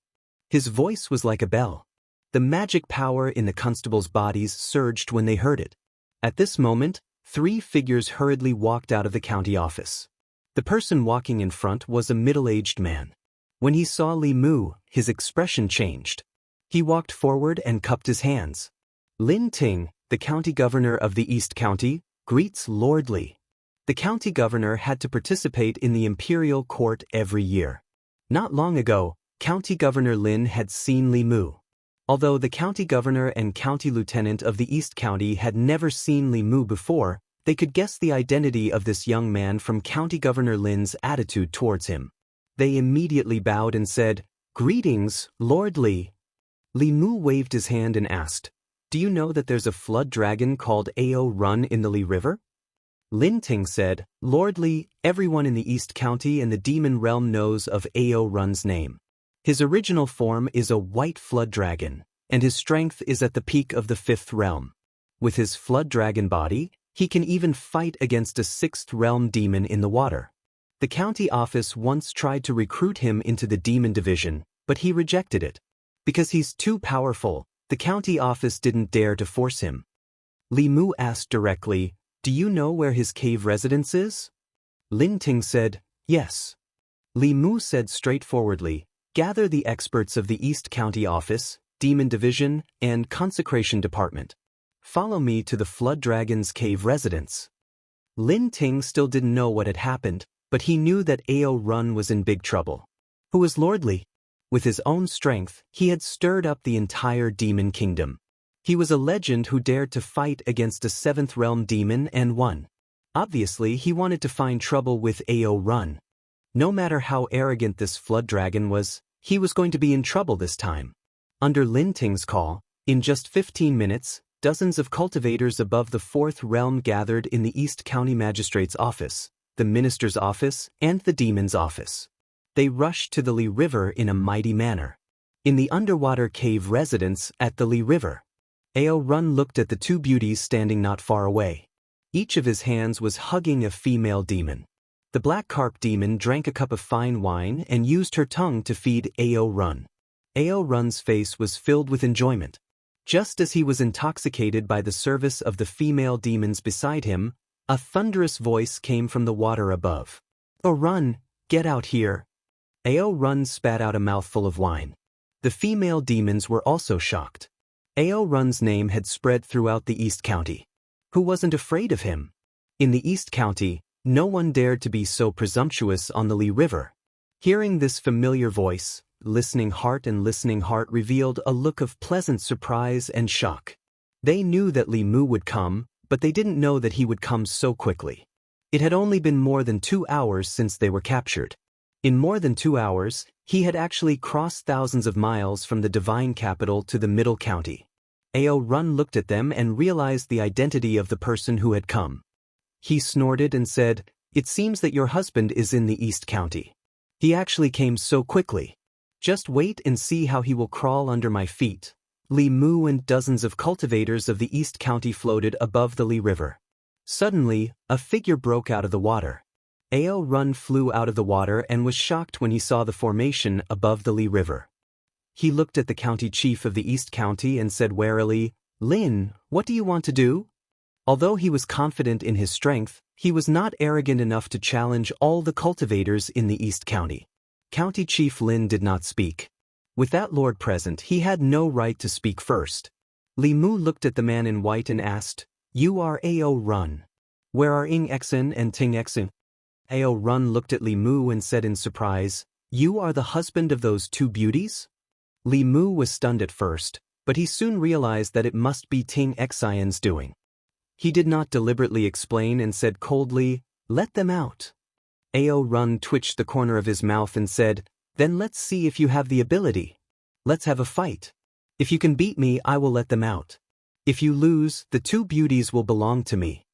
His voice was like a bell. The magic power in the constables' bodies surged when they heard it. At this moment, 3 figures hurriedly walked out of the county office. The person walking in front was a middle-aged man. When he saw Li Mu, his expression changed. He walked forward and cupped his hands. "Lin Ting, the county governor of the East County, greets Lord Li." The county governor had to participate in the imperial court every year. Not long ago, County Governor Lin had seen Li Mu. Although the county governor and county lieutenant of the East County had never seen Li Mu before, they could guess the identity of this young man from County Governor Lin's attitude towards him. They immediately bowed and said, "Greetings, Lord Li." Li Mu waved his hand and asked, "Do you know that there's a flood dragon called Ao Run in the Li River?" Lin Ting said, "Lord Li, everyone in the East County and the demon realm knows of Ao Run's name. His original form is a white flood dragon, and his strength is at the peak of the 5th realm. With his flood dragon body, he can even fight against a 6th realm demon in the water. The county office once tried to recruit him into the demon division, but he rejected it. Because he's too powerful, the county office didn't dare to force him." Li Mu asked directly, "Do you know where his cave residence is?" Lin Ting said, "Yes." Li Mu said straightforwardly, "Gather the experts of the East County Office, Demon Division, and Consecration Department. Follow me to the Flood Dragon's cave residence." Lin Ting still didn't know what had happened, but he knew that Ao Run was in big trouble. Who was Lord Li? With his own strength, he had stirred up the entire demon kingdom. He was a legend who dared to fight against a 7th realm demon and won. Obviously, he wanted to find trouble with Ao Run. No matter how arrogant this flood dragon was, he was going to be in trouble this time. Under Lin Ting's call, in just 15 minutes, dozens of cultivators above the 4th realm gathered in the East County Magistrate's office, the minister's office, and the demon's office. They rushed to the Li River in a mighty manner. In the underwater cave residence at the Li River, Ao Run looked at the two beauties standing not far away. Each of his hands was hugging a female demon. The black carp demon drank a cup of fine wine and used her tongue to feed Ao Run. Ao Run's face was filled with enjoyment. Just as he was intoxicated by the service of the female demons beside him, a thunderous voice came from the water above. "Ao Run, get out here." Ao Run spat out a mouthful of wine. The female demons were also shocked. Ao Run's name had spread throughout the East County. Who wasn't afraid of him? In the East County, no one dared to be so presumptuous on the Li River. Hearing this familiar voice, Listening Heart revealed a look of pleasant surprise and shock. They knew that Li Mu would come, but they didn't know that he would come so quickly. It had only been more than 2 hours since they were captured. In more than 2 hours, he had actually crossed thousands of miles from the divine capital to the middle county. Ao Run looked at them and realized the identity of the person who had come. He snorted and said, "It seems that your husband is in the East County. He actually came so quickly. Just wait and see how he will crawl under my feet." Li Mu and dozens of cultivators of the East County floated above the Li River. Suddenly, a figure broke out of the water. Ao Run flew out of the water and was shocked when he saw the formation above the Li River. He looked at the county chief of the East County and said warily, "Lin, what do you want to do?" Although he was confident in his strength, he was not arrogant enough to challenge all the cultivators in the East County. County Chief Lin did not speak. With that lord present, he had no right to speak first. Li Mu looked at the man in white and asked, "You are Ao Run. Where are Ing Exin and Ting Exin?" Ao Run looked at Li Mu and said in surprise, "You are the husband of those two beauties?" Li Mu was stunned at first, but he soon realized that it must be Ting Xian's doing. He did not deliberately explain and said coldly, "Let them out." Ao Run twitched the corner of his mouth and said, "Then let's see if you have the ability. Let's have a fight. If you can beat me, I will let them out. If you lose, the two beauties will belong to me."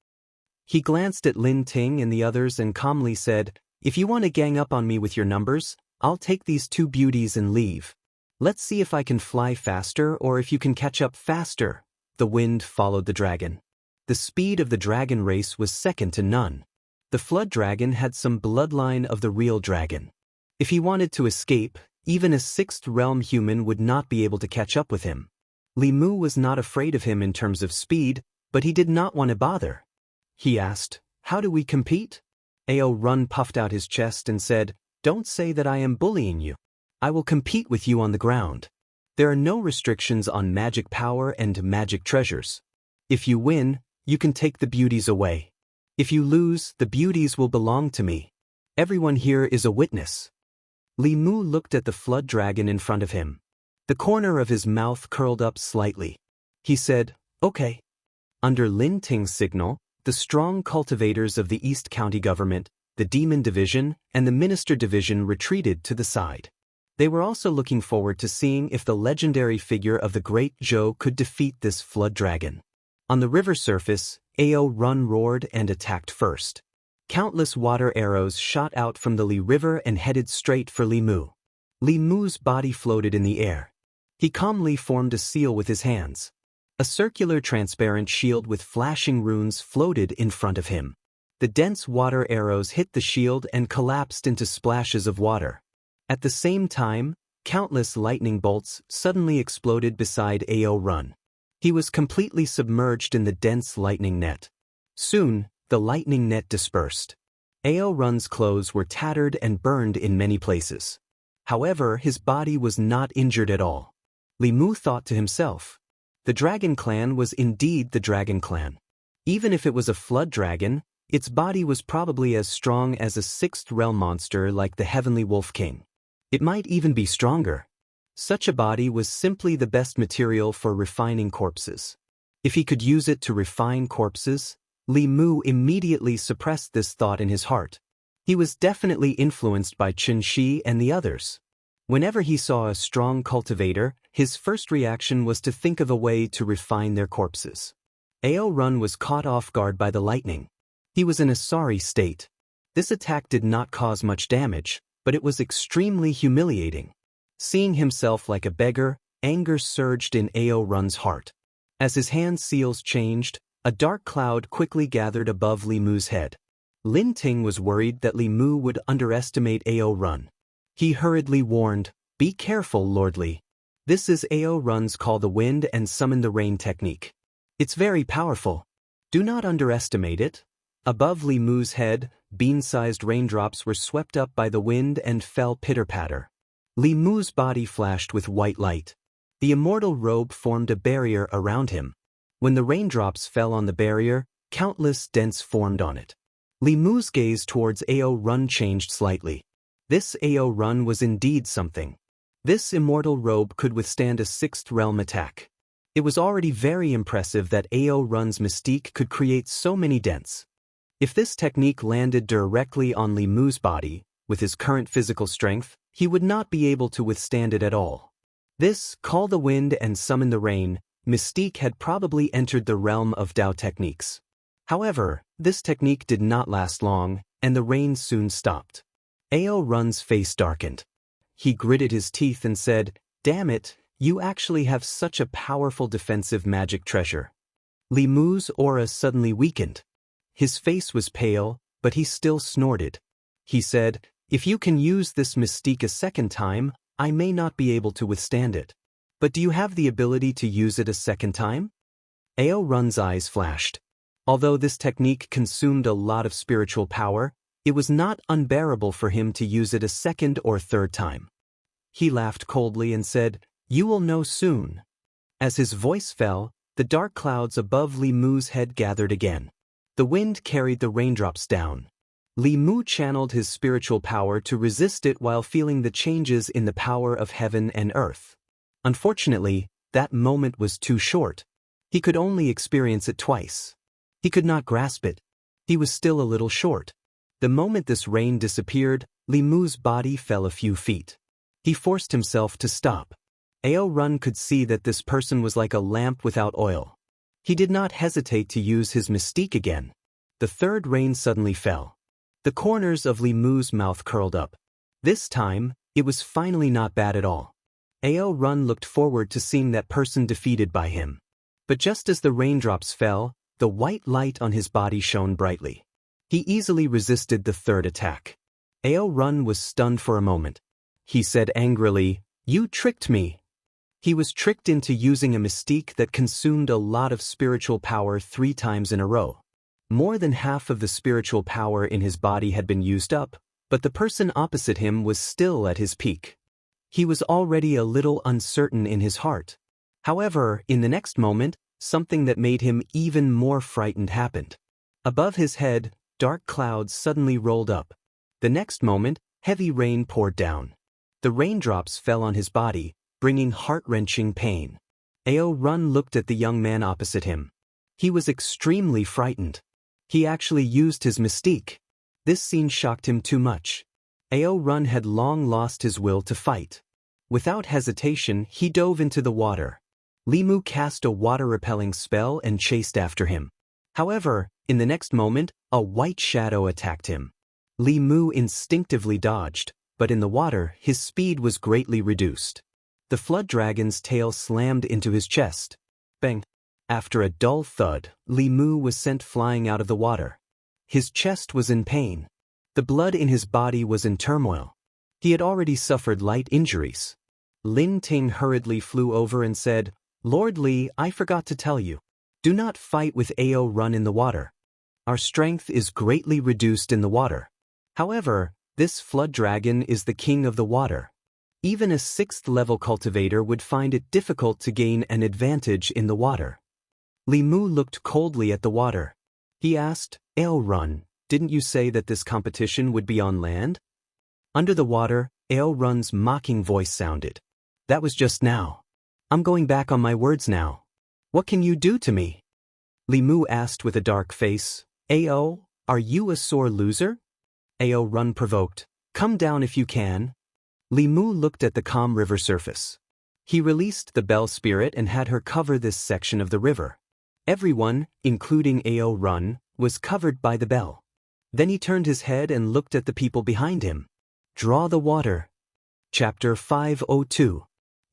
He glanced at Lin Ting and the others and calmly said, "If you want to gang up on me with your numbers, I'll take these two beauties and leave. Let's see if I can fly faster or if you can catch up faster." The wind followed the dragon. The speed of the dragon race was second to none. The flood dragon had some bloodline of the real dragon. If he wanted to escape, even a 6th realm human would not be able to catch up with him. Li Mu was not afraid of him in terms of speed, but he did not want to bother. He asked, "How do we compete?" Ao Run puffed out his chest and said, "Don't say that I am bullying you. I will compete with you on the ground. There are no restrictions on magic power and magic treasures. If you win, you can take the beauties away. If you lose, the beauties will belong to me. Everyone here is a witness." Li Mu looked at the flood dragon in front of him. The corner of his mouth curled up slightly. He said, "Okay." Under Lin Ting's signal, the strong cultivators of the East County government, the Demon Division, and the Minister Division retreated to the side. They were also looking forward to seeing if the legendary figure of the Great Zhou could defeat this flood dragon. On the river surface, Ao Run roared and attacked first. Countless water arrows shot out from the Li River and headed straight for Li Mu. Li Mu's body floated in the air. He calmly formed a seal with his hands. A circular transparent shield with flashing runes floated in front of him. The dense water arrows hit the shield and collapsed into splashes of water. At the same time, countless lightning bolts suddenly exploded beside Ao Run. He was completely submerged in the dense lightning net. Soon, the lightning net dispersed. Ao Run's clothes were tattered and burned in many places. However, his body was not injured at all. Li Mu thought to himself, the Dragon Clan was indeed the Dragon Clan. Even if it was a flood dragon, its body was probably as strong as a 6th realm monster like the Heavenly Wolf King. It might even be stronger. Such a body was simply the best material for refining corpses. If he could use it to refine corpses, Li Mu immediately suppressed this thought in his heart. He was definitely influenced by Chen Shi and the others. Whenever he saw a strong cultivator, his first reaction was to think of a way to refine their corpses. Ao Run was caught off guard by the lightning. He was in a sorry state. This attack did not cause much damage, but it was extremely humiliating. Seeing himself like a beggar, anger surged in Ao Run's heart. As his hand seals changed, a dark cloud quickly gathered above Li Mu's head. Lin Ting was worried that Li Mu would underestimate Ao Run. He hurriedly warned, "Be careful, Lord Li. This is Ao Run's Call the Wind and Summon the Rain technique. It's very powerful. Do not underestimate it." Above Li Mu's head, bean-sized raindrops were swept up by the wind and fell pitter-patter. Li Mu's body flashed with white light. The immortal robe formed a barrier around him. When the raindrops fell on the barrier, countless dents formed on it. Li Mu's gaze towards Ao Run changed slightly. This Ao Run was indeed something. This immortal robe could withstand a sixth realm attack. It was already very impressive that Ao Run's mystique could create so many dents. If this technique landed directly on Li Mu's body, with his current physical strength, he would not be able to withstand it at all. This Call the Wind and Summon the Rain mystique had probably entered the realm of Dao techniques. However, this technique did not last long, and the rain soon stopped. Ao Run's face darkened. He gritted his teeth and said, "Damn it, you actually have such a powerful defensive magic treasure." Li Mu's aura suddenly weakened. His face was pale, but he still snorted. He said, "If you can use this mystique a second time, I may not be able to withstand it. But do you have the ability to use it a second time?" Ao Run's eyes flashed. Although this technique consumed a lot of spiritual power, it was not unbearable for him to use it a second or third time. He laughed coldly and said, "You will know soon." As his voice fell, the dark clouds above Li Mu's head gathered again. The wind carried the raindrops down. Li Mu channeled his spiritual power to resist it while feeling the changes in the power of heaven and earth. Unfortunately, that moment was too short. He could only experience it twice. He could not grasp it. He was still a little short. The moment this rain disappeared, Li Mu's body fell a few feet. He forced himself to stop. Ao Run could see that this person was like a lamp without oil. He did not hesitate to use his mystique again. The third rain suddenly fell. The corners of Li Mu's mouth curled up. This time, it was finally not bad at all. Ao Run looked forward to seeing that person defeated by him. But just as the raindrops fell, the white light on his body shone brightly. He easily resisted the third attack. Ao Run was stunned for a moment. He said angrily, "You tricked me." He was tricked into using a mystique that consumed a lot of spiritual power 3 times in a row. More than half of the spiritual power in his body had been used up, but the person opposite him was still at his peak. He was already a little uncertain in his heart. However, in the next moment, something that made him even more frightened happened. Above his head, dark clouds suddenly rolled up. The next moment, heavy rain poured down. The raindrops fell on his body, bringing heart-wrenching pain. Ao Run looked at the young man opposite him. He was extremely frightened. He actually used his mystique. This scene shocked him too much. Ao Run had long lost his will to fight. Without hesitation, he dove into the water. Li Mu cast a water-repelling spell and chased after him. However, in the next moment, a white shadow attacked him. Li Mu instinctively dodged, but in the water, his speed was greatly reduced. The flood dragon's tail slammed into his chest. Bang! After a dull thud, Li Mu was sent flying out of the water. His chest was in pain. The blood in his body was in turmoil. He had already suffered light injuries. Lin Ting hurriedly flew over and said, "Lord Li, I forgot to tell you. Do not fight with Ao Run in the water. Our strength is greatly reduced in the water. However, this flood dragon is the king of the water. Even a 6th-level cultivator would find it difficult to gain an advantage in the water." Li Mu looked coldly at the water. He asked, "Ao Run, didn't you say that this competition would be on land?" Under the water, Ao Run's mocking voice sounded. That was just now. I'm going back on my words now. What can you do to me? Li Mu asked with a dark face. Ao, are you a sore loser? Ao Run provoked. Come down if you can. Li Mu looked at the calm river surface. He released the bell spirit and had her cover this section of the river. Everyone, including Ao Run, was covered by the bell. Then he turned his head and looked at the people behind him. Draw the water. Chapter 502.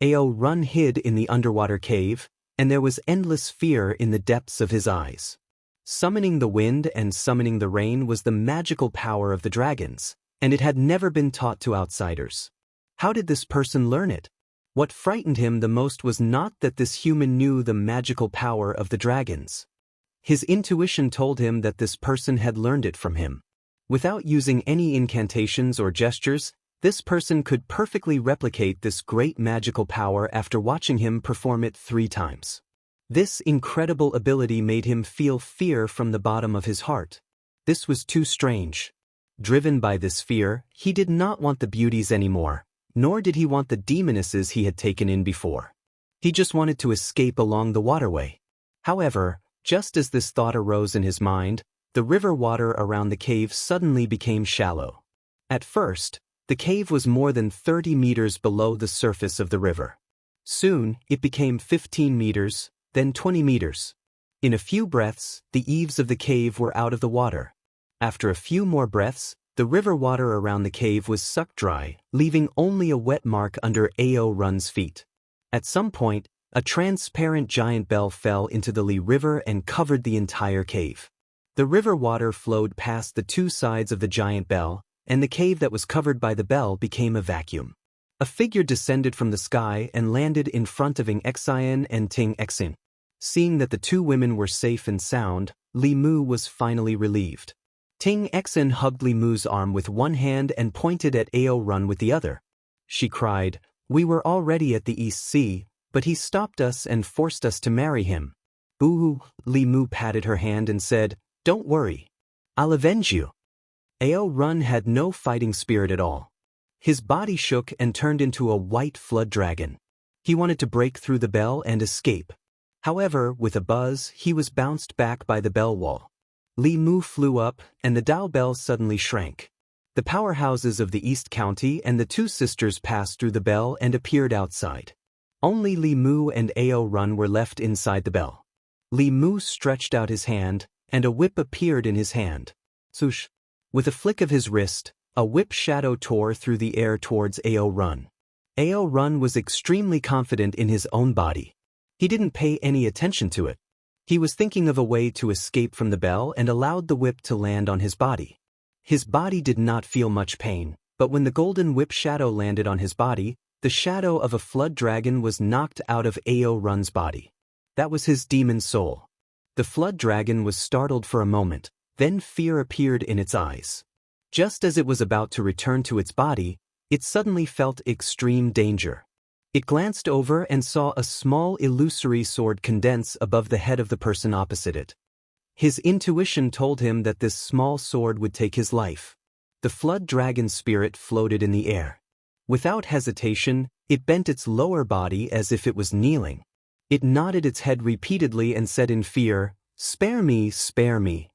Ao Run hid in the underwater cave, and there was endless fear in the depths of his eyes. Summoning the wind and summoning the rain was the magical power of the dragons, and it had never been taught to outsiders. How did this person learn it? What frightened him the most was not that this human knew the magical power of the dragons. His intuition told him that this person had learned it from him. Without using any incantations or gestures, this person could perfectly replicate this great magical power after watching him perform it 3 times. This incredible ability made him feel fear from the bottom of his heart. This was too strange. Driven by this fear, he did not want the beauties anymore, nor did he want the demonesses he had taken in before. He just wanted to escape along the waterway. However, just as this thought arose in his mind, the river water around the cave suddenly became shallow. At first, the cave was more than 30 meters below the surface of the river. Soon, it became 15 meters, then 20 meters. In a few breaths, the eaves of the cave were out of the water. After a few more breaths, the river water around the cave was sucked dry, leaving only a wet mark under Ao Run's feet. At some point, a transparent giant bell fell into the Li River and covered the entire cave. The river water flowed past the 2 sides of the giant bell, and the cave that was covered by the bell became a vacuum. A figure descended from the sky and landed in front of Ng Xian and Ting Xin. Seeing that the 2 women were safe and sound, Li Mu was finally relieved. Ting Xin hugged Li Mu's arm with one hand and pointed at Ao Run with the other. She cried, "We were already at the East Sea, but he stopped us and forced us to marry him." "Ooh," Li Mu patted her hand and said, "Don't worry. I'll avenge you." Ao Run had no fighting spirit at all. His body shook and turned into a white flood dragon. He wanted to break through the bell and escape. However, with a buzz, he was bounced back by the bell wall. Li Mu flew up, and the Dao bell suddenly shrank. The powerhouses of the East County and the 2 sisters passed through the bell and appeared outside. Only Li Mu and Ao Run were left inside the bell. Li Mu stretched out his hand, and a whip appeared in his hand. Swoosh! With a flick of his wrist, a whip shadow tore through the air towards Ao Run. Ao Run was extremely confident in his own body. He didn't pay any attention to it. He was thinking of a way to escape from the bell and allowed the whip to land on his body. His body did not feel much pain, but when the golden whip shadow landed on his body, the shadow of a flood dragon was knocked out of Ao Run's body. That was his demon soul. The flood dragon was startled for a moment, then fear appeared in its eyes. Just as it was about to return to its body, it suddenly felt extreme danger. It glanced over and saw a small illusory sword condense above the head of the person opposite it. His intuition told him that this small sword would take his life. The flood dragon's spirit floated in the air. Without hesitation, it bent its lower body as if it was kneeling. It nodded its head repeatedly and said in fear, "Spare me, spare me.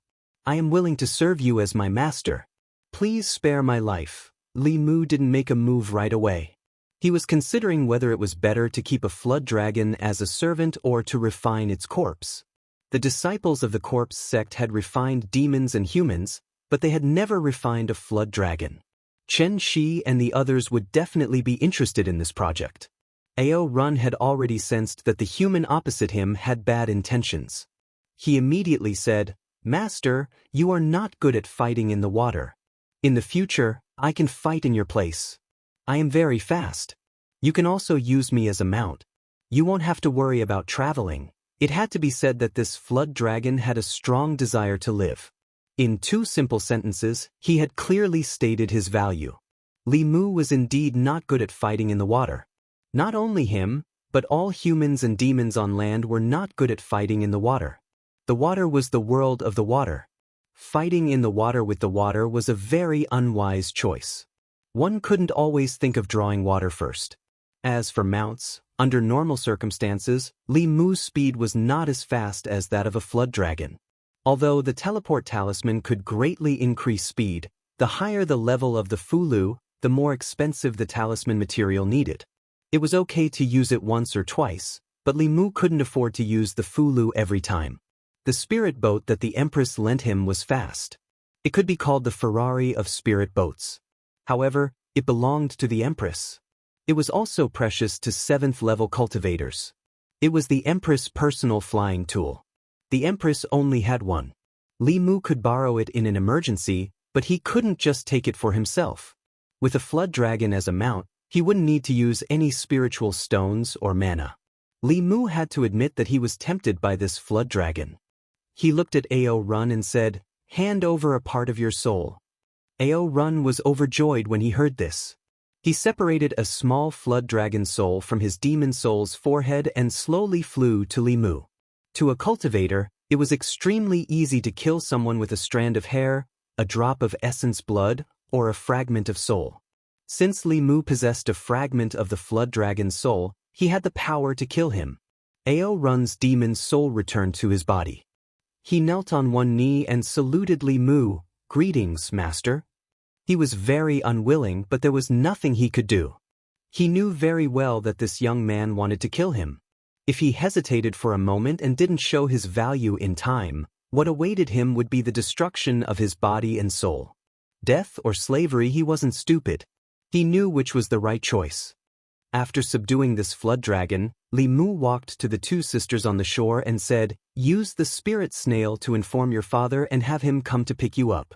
I am willing to serve you as my master. Please spare my life." Li Mu didn't make a move right away. He was considering whether it was better to keep a flood dragon as a servant or to refine its corpse. The disciples of the corpse sect had refined demons and humans, but they had never refined a flood dragon. Chen Shi and the others would definitely be interested in this project. Ao Run had already sensed that the human opposite him had bad intentions. He immediately said, "Master, you are not good at fighting in the water. In the future, I can fight in your place. I am very fast. You can also use me as a mount. You won't have to worry about traveling." It had to be said that this flood dragon had a strong desire to live. In 2 simple sentences, he had clearly stated his value. Li Mu was indeed not good at fighting in the water. Not only him, but all humans and demons on land were not good at fighting in the water. The water was the world of the water. Fighting in the water with the water was a very unwise choice. One couldn't always think of drawing water first. As for mounts, under normal circumstances, Li Mu's speed was not as fast as that of a flood dragon. Although the teleport talisman could greatly increase speed, the higher the level of the Fulu, the more expensive the talisman material needed. It was okay to use it once or twice, but Li Mu couldn't afford to use the Fulu every time. The spirit boat that the Empress lent him was fast. It could be called the Ferrari of spirit boats. However, it belonged to the Empress. It was also precious to 7th-level cultivators. It was the Empress' personal flying tool. The Empress only had one. Li Mu could borrow it in an emergency, but he couldn't just take it for himself. With a flood dragon as a mount, he wouldn't need to use any spiritual stones or mana. Li Mu had to admit that he was tempted by this flood dragon. He looked at Ao Run and said, "Hand over a part of your soul." Ao Run was overjoyed when he heard this. He separated a small flood dragon soul from his demon soul's forehead and slowly flew to Li Mu. To a cultivator, it was extremely easy to kill someone with a strand of hair, a drop of essence blood, or a fragment of soul. Since Li Mu possessed a fragment of the flood dragon's soul, he had the power to kill him. Ao Run's demon soul returned to his body. He knelt on one knee and saluted Li Mu. "Greetings, master." He was very unwilling, but there was nothing he could do. He knew very well that this young man wanted to kill him. If he hesitated for a moment and didn't show his value in time, what awaited him would be the destruction of his body and soul. Death or slavery, he wasn't stupid. He knew which was the right choice. After subduing this flood dragon, Li Mu walked to the two sisters on the shore and said, "Use the spirit snail to inform your father and have him come to pick you up."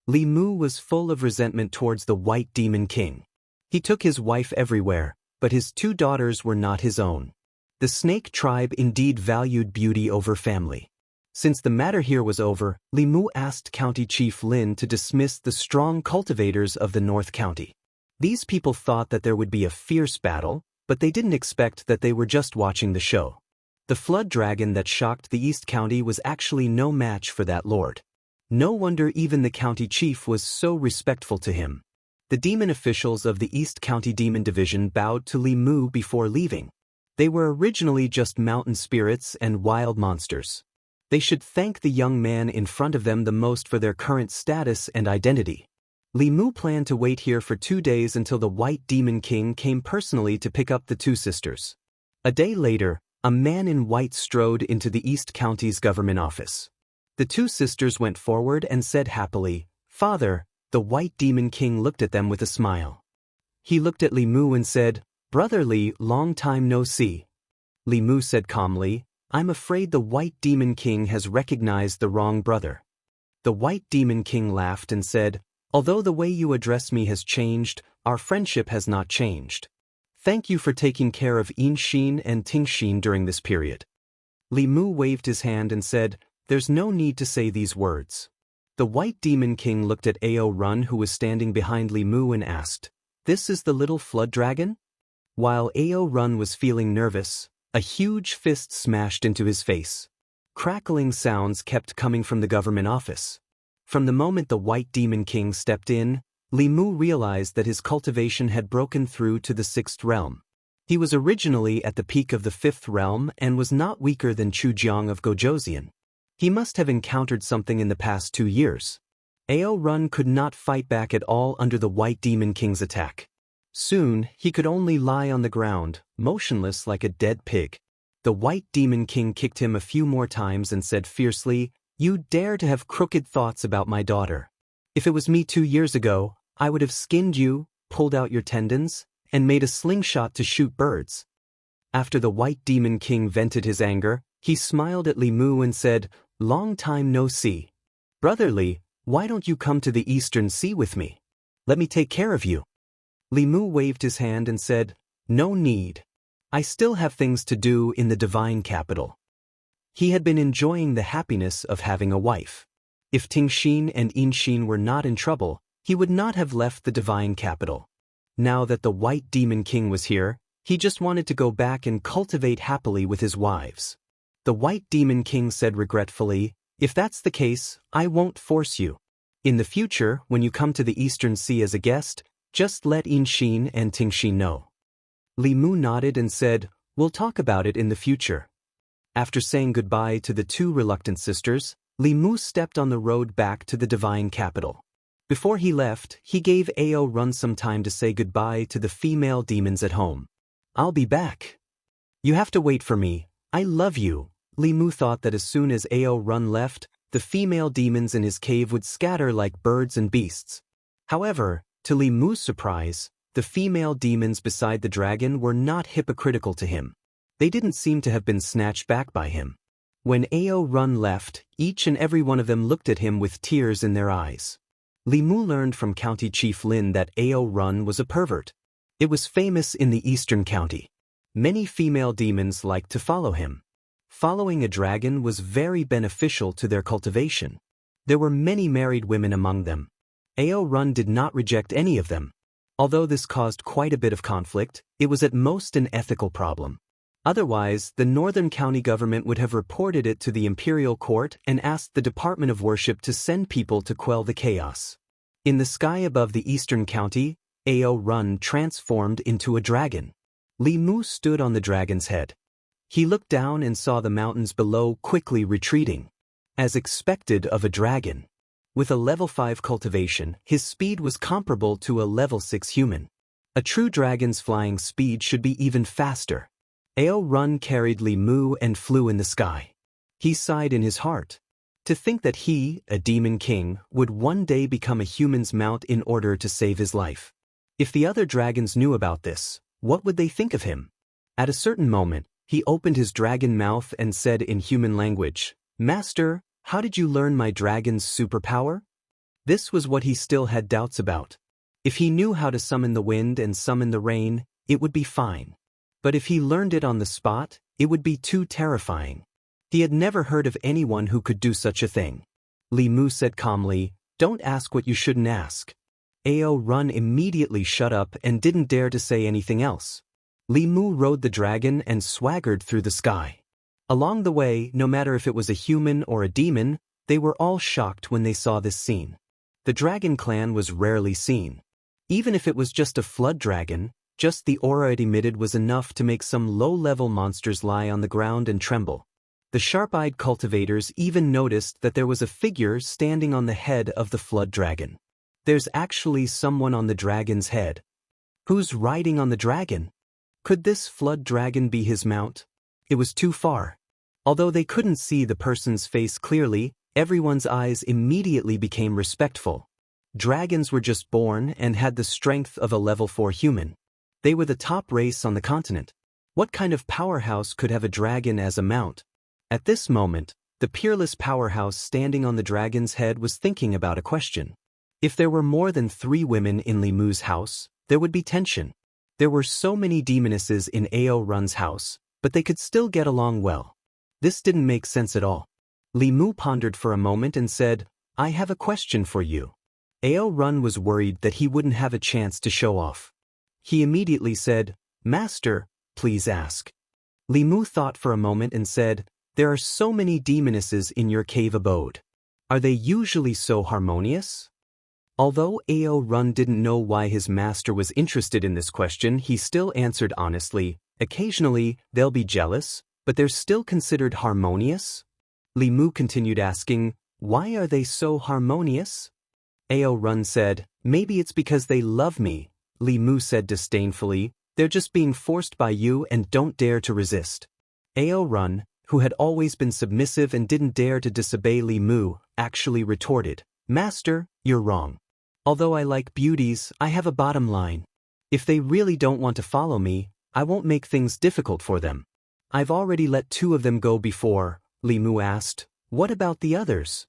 Li Mu was full of resentment towards the White Demon King. He took his wife everywhere, but his two daughters were not his own. The snake tribe indeed valued beauty over family. Since the matter here was over, Li Mu asked County Chief Lin to dismiss the strong cultivators of the North County. These people thought that there would be a fierce battle, but they didn't expect that they were just watching the show. The flood dragon that shocked the East County was actually no match for that lord. No wonder even the county chief was so respectful to him. The demon officials of the East County Demon Division bowed to Li Mu before leaving. They were originally just mountain spirits and wild monsters. They should thank the young man in front of them the most for their current status and identity. Li Mu planned to wait here for 2 days until the White Demon King came personally to pick up the two sisters. A day later, a man in white strode into the East County's government office. The two sisters went forward and said happily, "Father." The White Demon King looked at them with a smile. He looked at Li Mu and said, "Brother Li, long time no see." Li Mu said calmly, "I'm afraid the White Demon King has recognized the wrong brother." The White Demon King laughed and said, "Although the way you address me has changed, our friendship has not changed. Thank you for taking care of Inshin and Tingshin during this period." Li Mu waved his hand and said, "There's no need to say these words." The White Demon King looked at Ao Run, who was standing behind Li Mu, and asked, "This is the little flood dragon?" While Ao Run was feeling nervous, a huge fist smashed into his face. Crackling sounds kept coming from the government office. From the moment the White Demon King stepped in, Li Mu realized that his cultivation had broken through to the 6th realm. He was originally at the peak of the 5th realm and was not weaker than Chu Jiang of Gojoseon. He must have encountered something in the past 2 years. Ao Run could not fight back at all under the White Demon King's attack. Soon, he could only lie on the ground, motionless like a dead pig. The White Demon King kicked him a few more times and said fiercely, "You dare to have crooked thoughts about my daughter. If it was me 2 years ago, I would have skinned you, pulled out your tendons, and made a slingshot to shoot birds." After the White Demon King vented his anger, he smiled at Li Mu and said, "Long time no see. Brother Li, why don't you come to the Eastern Sea with me? Let me take care of you." Li Mu waved his hand and said, "No need. I still have things to do in the divine capital." He had been enjoying the happiness of having a wife. If Tingshin and Inshin were not in trouble, he would not have left the divine capital. Now that the White Demon King was here, he just wanted to go back and cultivate happily with his wives. The White Demon King said regretfully, "If that's the case, I won't force you. In the future, when you come to the Eastern Sea as a guest, just let Inshin and Tingshin know." Li Mu nodded and said, "We'll talk about it in the future." After saying goodbye to the two reluctant sisters, Li Mu stepped on the road back to the divine capital. Before he left, he gave Ao Run some time to say goodbye to the female demons at home. "I'll be back. You have to wait for me. I love you." Li Mu thought that as soon as Ao Run left, the female demons in his cave would scatter like birds and beasts. However, to Li Mu's surprise, the female demons beside the dragon were not hypocritical to him. They didn't seem to have been snatched back by him. When Ao Run left, each and every one of them looked at him with tears in their eyes. Li Mu learned from County Chief Lin that Ao Run was a pervert. It was famous in the eastern county. Many female demons liked to follow him. Following a dragon was very beneficial to their cultivation. There were many married women among them. Ao Run did not reject any of them. Although this caused quite a bit of conflict, it was at most an ethical problem. Otherwise, the Northern County government would have reported it to the Imperial Court and asked the Department of Worship to send people to quell the chaos. In the sky above the Eastern County, Ao Run transformed into a dragon. Li Mu stood on the dragon's head. He looked down and saw the mountains below quickly retreating. As expected of a dragon. With a level 5 cultivation, his speed was comparable to a level 6 human. A true dragon's flying speed should be even faster. Ao Run carried Li Mu and flew in the sky. He sighed in his heart. To think that he, a demon king, would one day become a human's mount in order to save his life. If the other dragons knew about this, what would they think of him? At a certain moment, he opened his dragon mouth and said in human language, "Master, how did you learn my dragon's superpower?" This was what he still had doubts about. If he knew how to summon the wind and summon the rain, it would be fine. But if he learned it on the spot, it would be too terrifying. He had never heard of anyone who could do such a thing. Li Mu said calmly, "Don't ask what you shouldn't ask." Ao Run immediately shut up and didn't dare to say anything else. Li Mu rode the dragon and swaggered through the sky. Along the way, no matter if it was a human or a demon, they were all shocked when they saw this scene. The dragon clan was rarely seen. Even if it was just a flood dragon, just the aura it emitted was enough to make some low-level monsters lie on the ground and tremble. The sharp-eyed cultivators even noticed that there was a figure standing on the head of the flood dragon. There's actually someone on the dragon's head. Who's riding on the dragon? Could this flood dragon be his mount? It was too far. Although they couldn't see the person's face clearly, everyone's eyes immediately became respectful. Dragons were just born and had the strength of a level 4 human. They were the top race on the continent. What kind of powerhouse could have a dragon as a mount? At this moment, the peerless powerhouse standing on the dragon's head was thinking about a question. If there were more than 3 women in Li Mu's house, there would be tension. There were so many demonesses in Ao Run's house, but they could still get along well. This didn't make sense at all. Li Mu pondered for a moment and said, "I have a question for you." Ao Run was worried that he wouldn't have a chance to show off. He immediately said, "Master, please ask." Li Mu thought for a moment and said, "There are so many demonesses in your cave abode. Are they usually so harmonious?" Although Ao Run didn't know why his master was interested in this question, he still answered honestly, "Occasionally, they'll be jealous, but they're still considered harmonious." Li Mu continued asking, "Why are they so harmonious?" Ao Run said, "Maybe it's because they love me." Li Mu said disdainfully, "They're just being forced by you and don't dare to resist." Ao Run, who had always been submissive and didn't dare to disobey Li Mu, actually retorted, "Master, you're wrong. Although I like beauties, I have a bottom line. If they really don't want to follow me, I won't make things difficult for them. I've already let 2 of them go before." Li Mu asked, "What about the others?"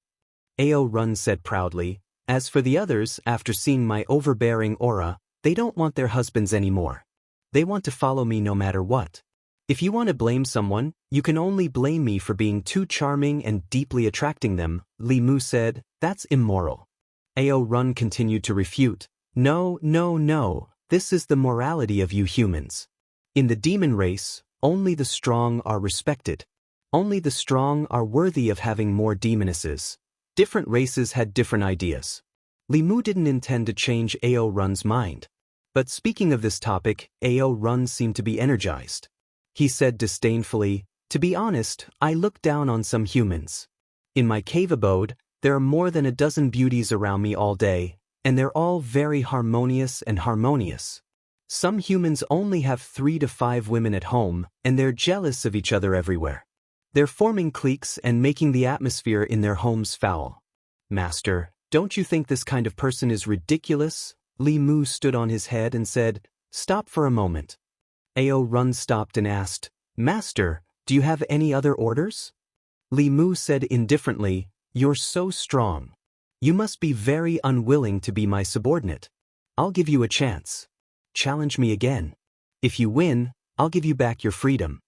Ao Run said proudly, "As for the others, after seeing my overbearing aura, they don't want their husbands anymore. They want to follow me no matter what. If you want to blame someone, you can only blame me for being too charming and deeply attracting them." Li Mu said, "That's immoral." Ao Run continued to refute, "No, no, no, this is the morality of you humans. In the demon race, only the strong are respected. Only the strong are worthy of having more demonesses. Different races had different ideas." Li Mu didn't intend to change Ao Run's mind. But speaking of this topic, Ao Run seemed to be energized. He said disdainfully, "To be honest, I look down on some humans. In my cave abode, there are more than a dozen beauties around me all day, and they're all very harmonious and harmonious. Some humans only have 3 to 5 women at home, and they're jealous of each other everywhere. They're forming cliques and making the atmosphere in their homes foul. Master, don't you think this kind of person is ridiculous?" Li Mu stood on his head and said, "Stop for a moment." Ao Run stopped and asked, "Master, do you have any other orders?" Li Mu said indifferently, "You're so strong. You must be very unwilling to be my subordinate. I'll give you a chance. Challenge me again. If you win, I'll give you back your freedom."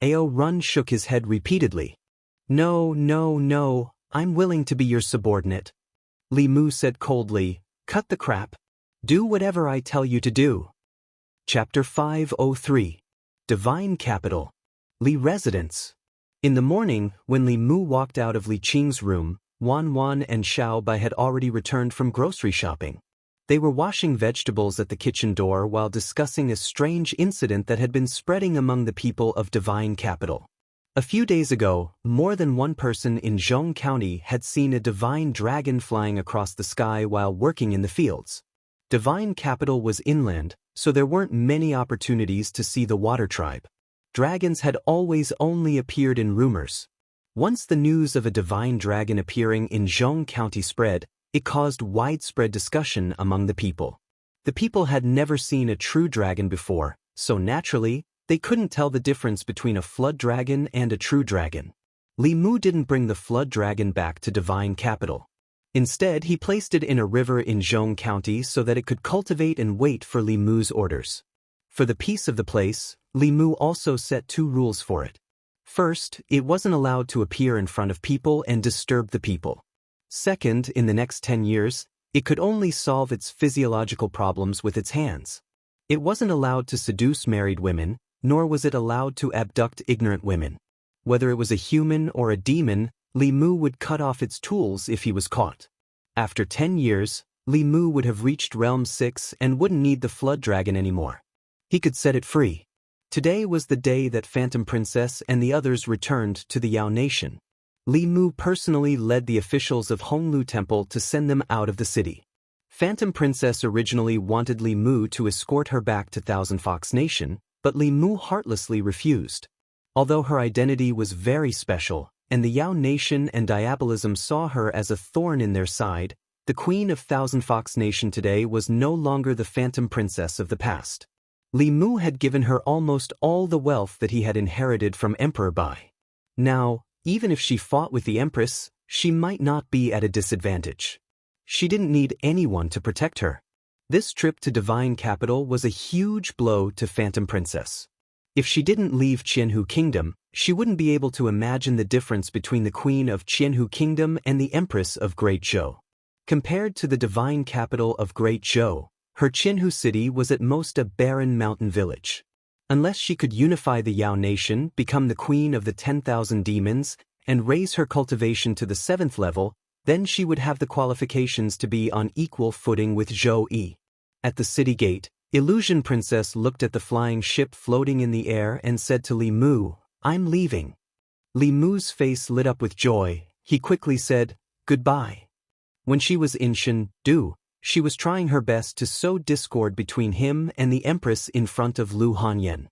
Ao Run shook his head repeatedly. "No, no, no, I'm willing to be your subordinate." Li Mu said coldly, "Cut the crap. Do whatever I tell you to do." Chapter 503. Divine Capital. Li Residence. In the morning, when Li Mu walked out of Li Qing's room, Wan Wan and Xiao Bai had already returned from grocery shopping. They were washing vegetables at the kitchen door while discussing a strange incident that had been spreading among the people of Divine Capital. A few days ago, more than one person in Jianghu County had seen a divine dragon flying across the sky while working in the fields. Divine Capital was inland, so there weren't many opportunities to see the water tribe. Dragons had always only appeared in rumors. Once the news of a divine dragon appearing in Jianghu County spread, it caused widespread discussion among the people. The people had never seen a true dragon before, so naturally, they couldn't tell the difference between a flood dragon and a true dragon. Li Mu didn't bring the flood dragon back to Divine Capital. Instead, he placed it in a river in Jianghu County so that it could cultivate and wait for Li Mu's orders. For the peace of the place, Li Mu also set 2 rules for it. First, it wasn't allowed to appear in front of people and disturb the people. Second, in the next 10 years, it could only solve its physiological problems with its hands. It wasn't allowed to seduce married women, nor was it allowed to abduct ignorant women. Whether it was a human or a demon, Li Mu would cut off its tools if he was caught. After 10 years, Li Mu would have reached Realm 6 and wouldn't need the Flood Dragon anymore. He could set it free. Today was the day that Phantom Princess and the others returned to the Yao Nation. Li Mu personally led the officials of Honglu Temple to send them out of the city. Phantom Princess originally wanted Li Mu to escort her back to Thousand Fox Nation, but Li Mu heartlessly refused. Although her identity was very special, and the Yao Nation and Diabolism saw her as a thorn in their side, the Queen of Thousand Fox Nation today was no longer the Phantom Princess of the past. Li Mu had given her almost all the wealth that he had inherited from Emperor Bai. Now, even if she fought with the Empress, she might not be at a disadvantage. She didn't need anyone to protect her. This trip to Divine Capital was a huge blow to Phantom Princess. If she didn't leave Jianghu Kingdom, she wouldn't be able to imagine the difference between the Queen of Jianghu Kingdom and the Empress of Great Zhou. Compared to the Divine Capital of Great Zhou, her Jianghu city was at most a barren mountain village. Unless she could unify the Yao Nation, become the Queen of the 10,000 Demons, and raise her cultivation to the 7th level, then she would have the qualifications to be on equal footing with Zhou Yi. At the city gate, Illusion Princess looked at the flying ship floating in the air and said to Li Mu, "I'm leaving." Li Mu's face lit up with joy. He quickly said, "Goodbye." When she was in Chengdu, she was trying her best to sow discord between him and the Empress in front of Lu Hanyan.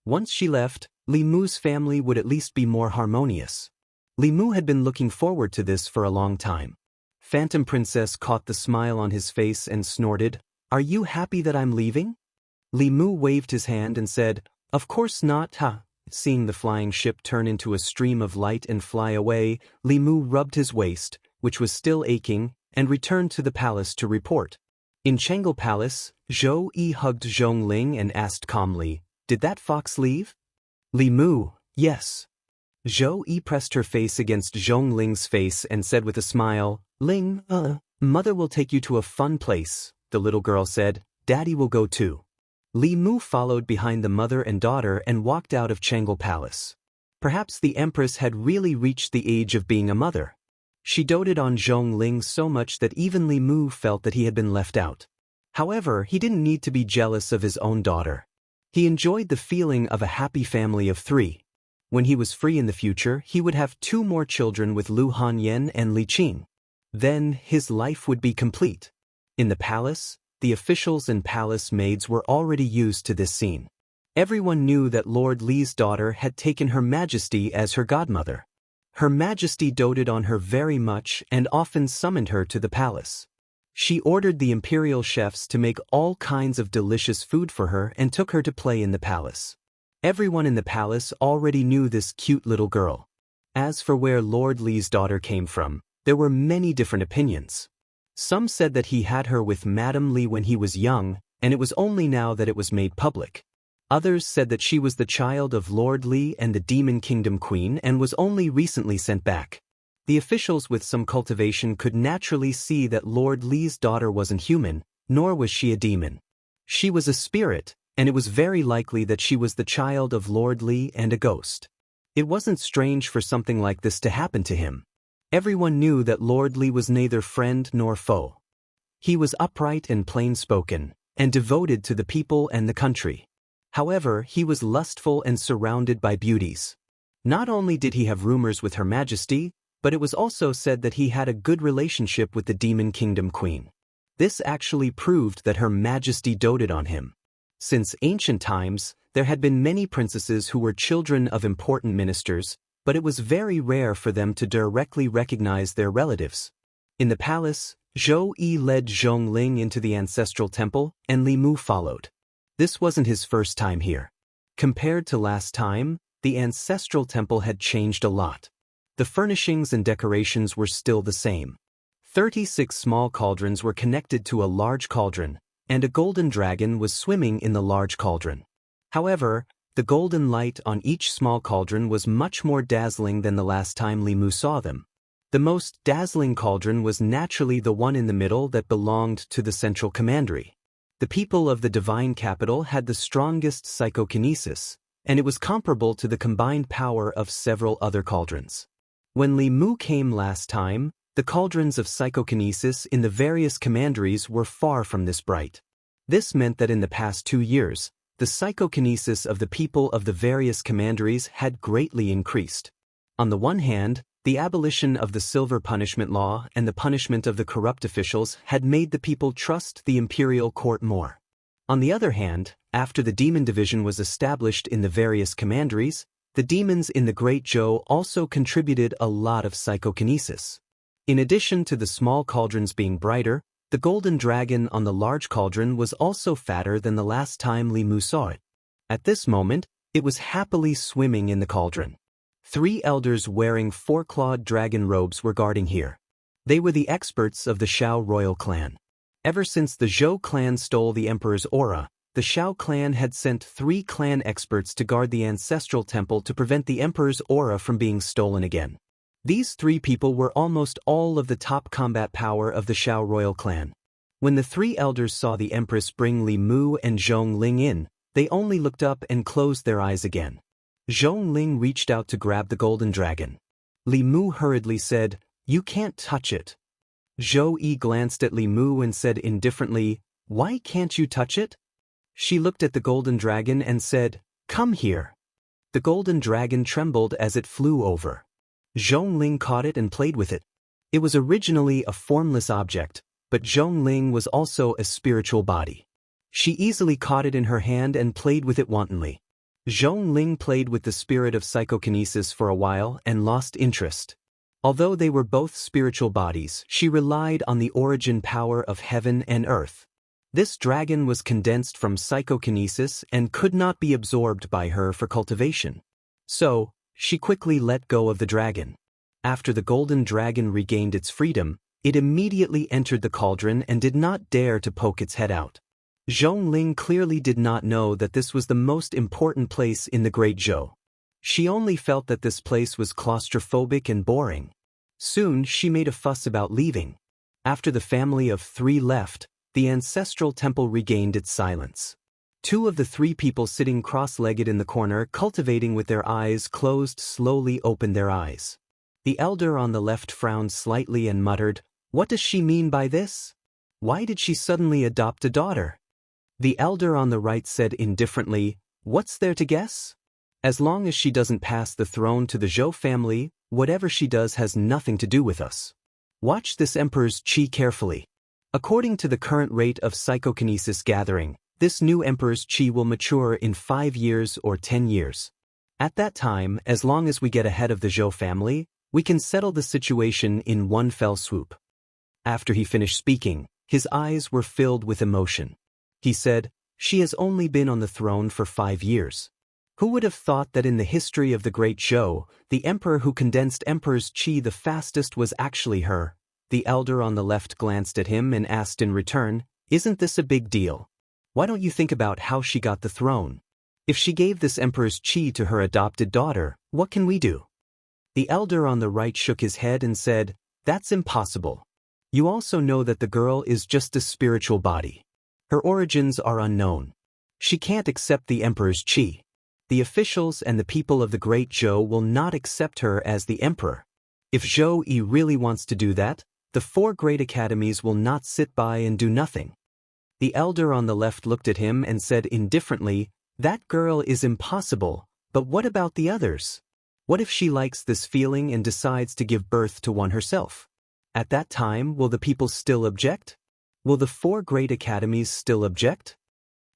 Once she left, Li Mu's family would at least be more harmonious. Li Mu had been looking forward to this for a long time. Phantom Princess caught the smile on his face and snorted, "Are you happy that I'm leaving?" Li Mu waved his hand and said, "Of course not, ha." Seeing the flying ship turn into a stream of light and fly away, Li Mu rubbed his waist, which was still aching, and returned to the palace to report. In Chengdu Palace, Zhou Yi hugged Zhongling and asked calmly, "Did that fox leave?" Li Mu, "Yes." Zhou Yi pressed her face against Zhongling's face and said with a smile, "Ling, mother will take you to a fun place." The little girl said, "Daddy will go too." Li Mu followed behind the mother and daughter and walked out of Chengdu Palace. Perhaps the Empress had really reached the age of being a mother. She doted on Zhongling so much that even Li Mu felt that he had been left out. However, he didn't need to be jealous of his own daughter. He enjoyed the feeling of a happy family of 3. When he was free in the future, he would have 2 more children with Lu Hanyan and Li Qing. Then, his life would be complete. In the palace, the officials and palace maids were already used to this scene. Everyone knew that Lord Li's daughter had taken Her Majesty as her godmother. Her Majesty doted on her very much and often summoned her to the palace. She ordered the imperial chefs to make all kinds of delicious food for her and took her to play in the palace. Everyone in the palace already knew this cute little girl. As for where Lord Li's daughter came from, there were many different opinions. Some said that he had her with Madame Li when he was young, and it was only now that it was made public. Others said that she was the child of Lord Li and the Demon Kingdom Queen and was only recently sent back. The officials with some cultivation could naturally see that Lord Li's daughter wasn't human, nor was she a demon. She was a spirit, and it was very likely that she was the child of Lord Li and a ghost. It wasn't strange for something like this to happen to him. Everyone knew that Lord Li was neither friend nor foe. He was upright and plain-spoken, and devoted to the people and the country. However, he was lustful and surrounded by beauties. Not only did he have rumors with Her Majesty, but it was also said that he had a good relationship with the Demon Kingdom Queen. This actually proved that Her Majesty doted on him. Since ancient times, there had been many princesses who were children of important ministers, but it was very rare for them to directly recognize their relatives. In the palace, Zhou Yi led Zhongling into the ancestral temple, and Li Mu followed. This wasn't his first time here. Compared to last time, the ancestral temple had changed a lot. The furnishings and decorations were still the same. 36 small cauldrons were connected to a large cauldron, and a golden dragon was swimming in the large cauldron. However, the golden light on each small cauldron was much more dazzling than the last time Li Mu saw them. The most dazzling cauldron was naturally the one in the middle that belonged to the central commandery. The people of the divine capital had the strongest psychokinesis, and it was comparable to the combined power of several other cauldrons. When Li Mu came last time, the cauldrons of psychokinesis in the various commanderies were far from this bright. This meant that in the past 2 years, the psychokinesis of the people of the various commanderies had greatly increased. On the one hand, the abolition of the silver punishment law and the punishment of the corrupt officials had made the people trust the imperial court more. On the other hand, after the demon division was established in the various commanderies, the demons in the Great Zhou also contributed a lot of psychokinesis. In addition to the small cauldrons being brighter, the golden dragon on the large cauldron was also fatter than the last time Li Mu saw it. At this moment, it was happily swimming in the cauldron. 3 elders wearing 4-clawed dragon robes were guarding here. They were the experts of the Shao royal clan. Ever since the Zhou clan stole the emperor's aura, the Shao clan had sent 3 clan experts to guard the ancestral temple to prevent the emperor's aura from being stolen again. These 3 people were almost all of the top combat power of the Shao royal clan. When the 3 elders saw the empress bring Li Mu and Zhongling in, they only looked up and closed their eyes again. Zhongling reached out to grab the golden dragon. Li Mu hurriedly said, "You can't touch it." Zhou Yi glanced at Li Mu and said indifferently, "Why can't you touch it?" She looked at the golden dragon and said, "Come here." The golden dragon trembled as it flew over. Zhongling caught it and played with it. It was originally a formless object, but Zhongling was also a spiritual body. She easily caught it in her hand and played with it wantonly. Zhongling played with the spirit of psychokinesis for a while and lost interest. Although they were both spiritual bodies, she relied on the origin power of heaven and earth. This dragon was condensed from psychokinesis and could not be absorbed by her for cultivation. So, she quickly let go of the dragon. After the golden dragon regained its freedom, it immediately entered the cauldron and did not dare to poke its head out. Zhongling clearly did not know that this was the most important place in the Great Zhou. She only felt that this place was claustrophobic and boring. Soon she made a fuss about leaving. After the family of 3 left, the ancestral temple regained its silence. 2 of the 3 people sitting cross-legged in the corner, cultivating with their eyes closed, slowly opened their eyes. The elder on the left frowned slightly and muttered, "What does she mean by this?" Why did she suddenly adopt a daughter? The elder on the right said indifferently, "What's there to guess? As long as she doesn't pass the throne to the Zhou family, whatever she does has nothing to do with us. Watch this emperor's qi carefully. According to the current rate of psychokinesis gathering, this new emperor's qi will mature in 5 years or 10 years. At that time, as long as we get ahead of the Zhou family, we can settle the situation in one fell swoop." After he finished speaking, his eyes were filled with emotion. He said, "She has only been on the throne for 5 years. Who would have thought that in the history of the Great Zhou, the emperor who condensed emperor's qi the fastest was actually her?" The elder on the left glanced at him and asked in return, "Isn't this a big deal? Why don't you think about how she got the throne? If she gave this emperor's qi to her adopted daughter, what can we do?" The elder on the right shook his head and said, "That's impossible. You also know that the girl is just a spiritual body. Her origins are unknown. She can't accept the emperor's qi. The officials and the people of the Great Zhou will not accept her as the emperor. If Zhou Yi really wants to do that, the 4 great academies will not sit by and do nothing." The elder on the left looked at him and said indifferently, "That girl is impossible, but what about the others? What if she likes this feeling and decides to give birth to one herself? At that time, will the people still object? Will the 4 great academies still object?"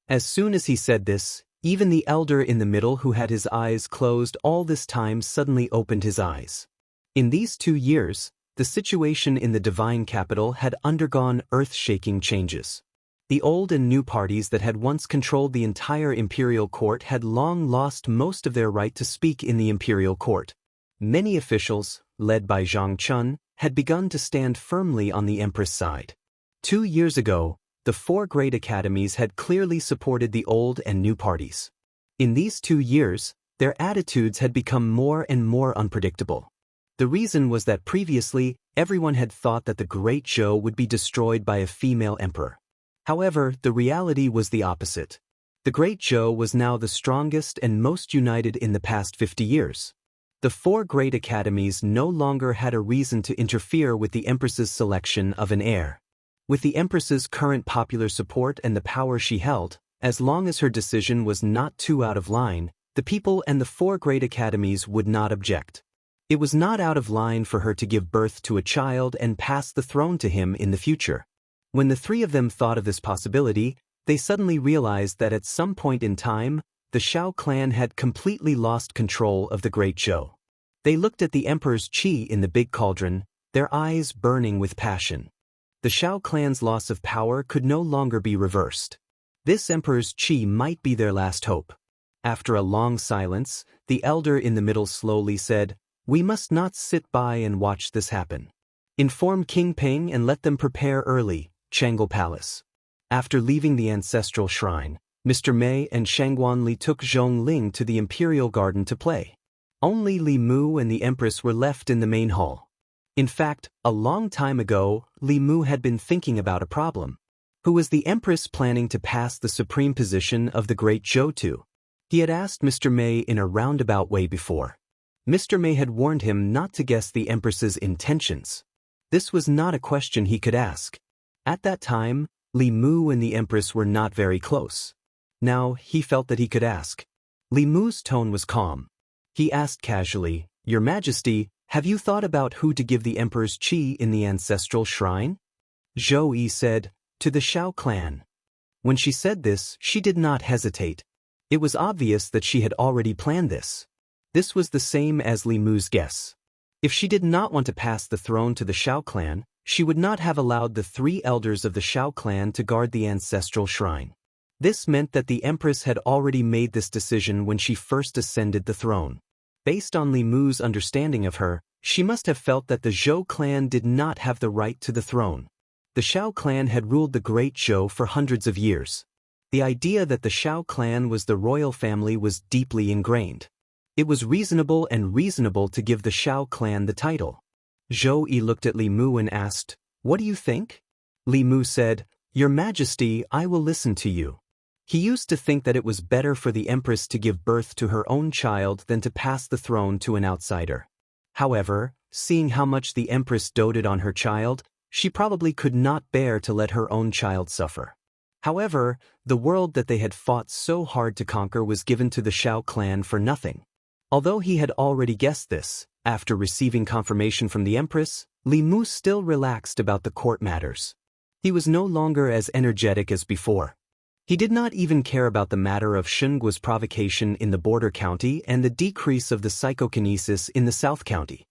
As soon as he said this, even the elder in the middle who had his eyes closed all this time suddenly opened his eyes. In these 2 years, the situation in the divine capital had undergone earth-shaking changes. The old and new parties that had once controlled the entire imperial court had long lost most of their right to speak in the imperial court. Many officials, led by Zhang Chun, had begun to stand firmly on the empress side. 2 years ago, the 4 great academies had clearly supported the old and new parties. In these 2 years, their attitudes had become more and more unpredictable. The reason was that previously, everyone had thought that the Great Zhou would be destroyed by a female emperor. However, the reality was the opposite. The Great Zhou was now the strongest and most united in the past 50 years. The 4 great academies no longer had a reason to interfere with the empress's selection of an heir. With the empress's current popular support and the power she held, as long as her decision was not too out of line, the people and the 4 great academies would not object. It was not out of line for her to give birth to a child and pass the throne to him in the future. When the 3 of them thought of this possibility, they suddenly realized that at some point in time, the Shao clan had completely lost control of the Great Zhou. They looked at the emperor's qi in the big cauldron, their eyes burning with passion. The Shao clan's loss of power could no longer be reversed. This emperor's qi might be their last hope. After a long silence, the elder in the middle slowly said, "We must not sit by and watch this happen. Inform King Ping and let them prepare early, Chang'e Palace." After leaving the ancestral shrine, Mr. Mei and Shangguan Li took Zhong Ling to the imperial garden to play. Only Li Mu and the empress were left in the main hall. In fact, a long time ago, Li Mu had been thinking about a problem. Who was the empress planning to pass the supreme position of the Great Zhou to? He had asked Mr. Mei in a roundabout way before. Mr. Mei had warned him not to guess the empress's intentions. This was not a question he could ask. At that time, Li Mu and the empress were not very close. Now, he felt that he could ask. Li Mu's tone was calm. He asked casually, "Your Majesty, have you thought about who to give the emperor's qi in the ancestral shrine?" Zhou Yi said, "To the Shao clan." When she said this, she did not hesitate. It was obvious that she had already planned this. This was the same as Li Mu's guess. If she did not want to pass the throne to the Shao clan, she would not have allowed the 3 elders of the Shao clan to guard the ancestral shrine. This meant that the empress had already made this decision when she first ascended the throne. Based on Li Mu's understanding of her, she must have felt that the Zhou clan did not have the right to the throne. The Shao clan had ruled the Great Zhou for hundreds of years. The idea that the Shao clan was the royal family was deeply ingrained. It was reasonable to give the Shao clan the title. Zhou Yi looked at Li Mu and asked, "What do you think?" Li Mu said, "Your Majesty, I will listen to you." He used to think that it was better for the empress to give birth to her own child than to pass the throne to an outsider. However, seeing how much the empress doted on her child, She probably could not bear to let her own child suffer. However, the world that they had fought so hard to conquer was given to the Shao clan for nothing. Although he had already guessed this, after receiving confirmation from the Empress, Li Mu still relaxed about the court matters. He was no longer as energetic as before. He did not even care about the matter of Shunguo's provocation in the border county and the decrease of the psychokinesis in the south county.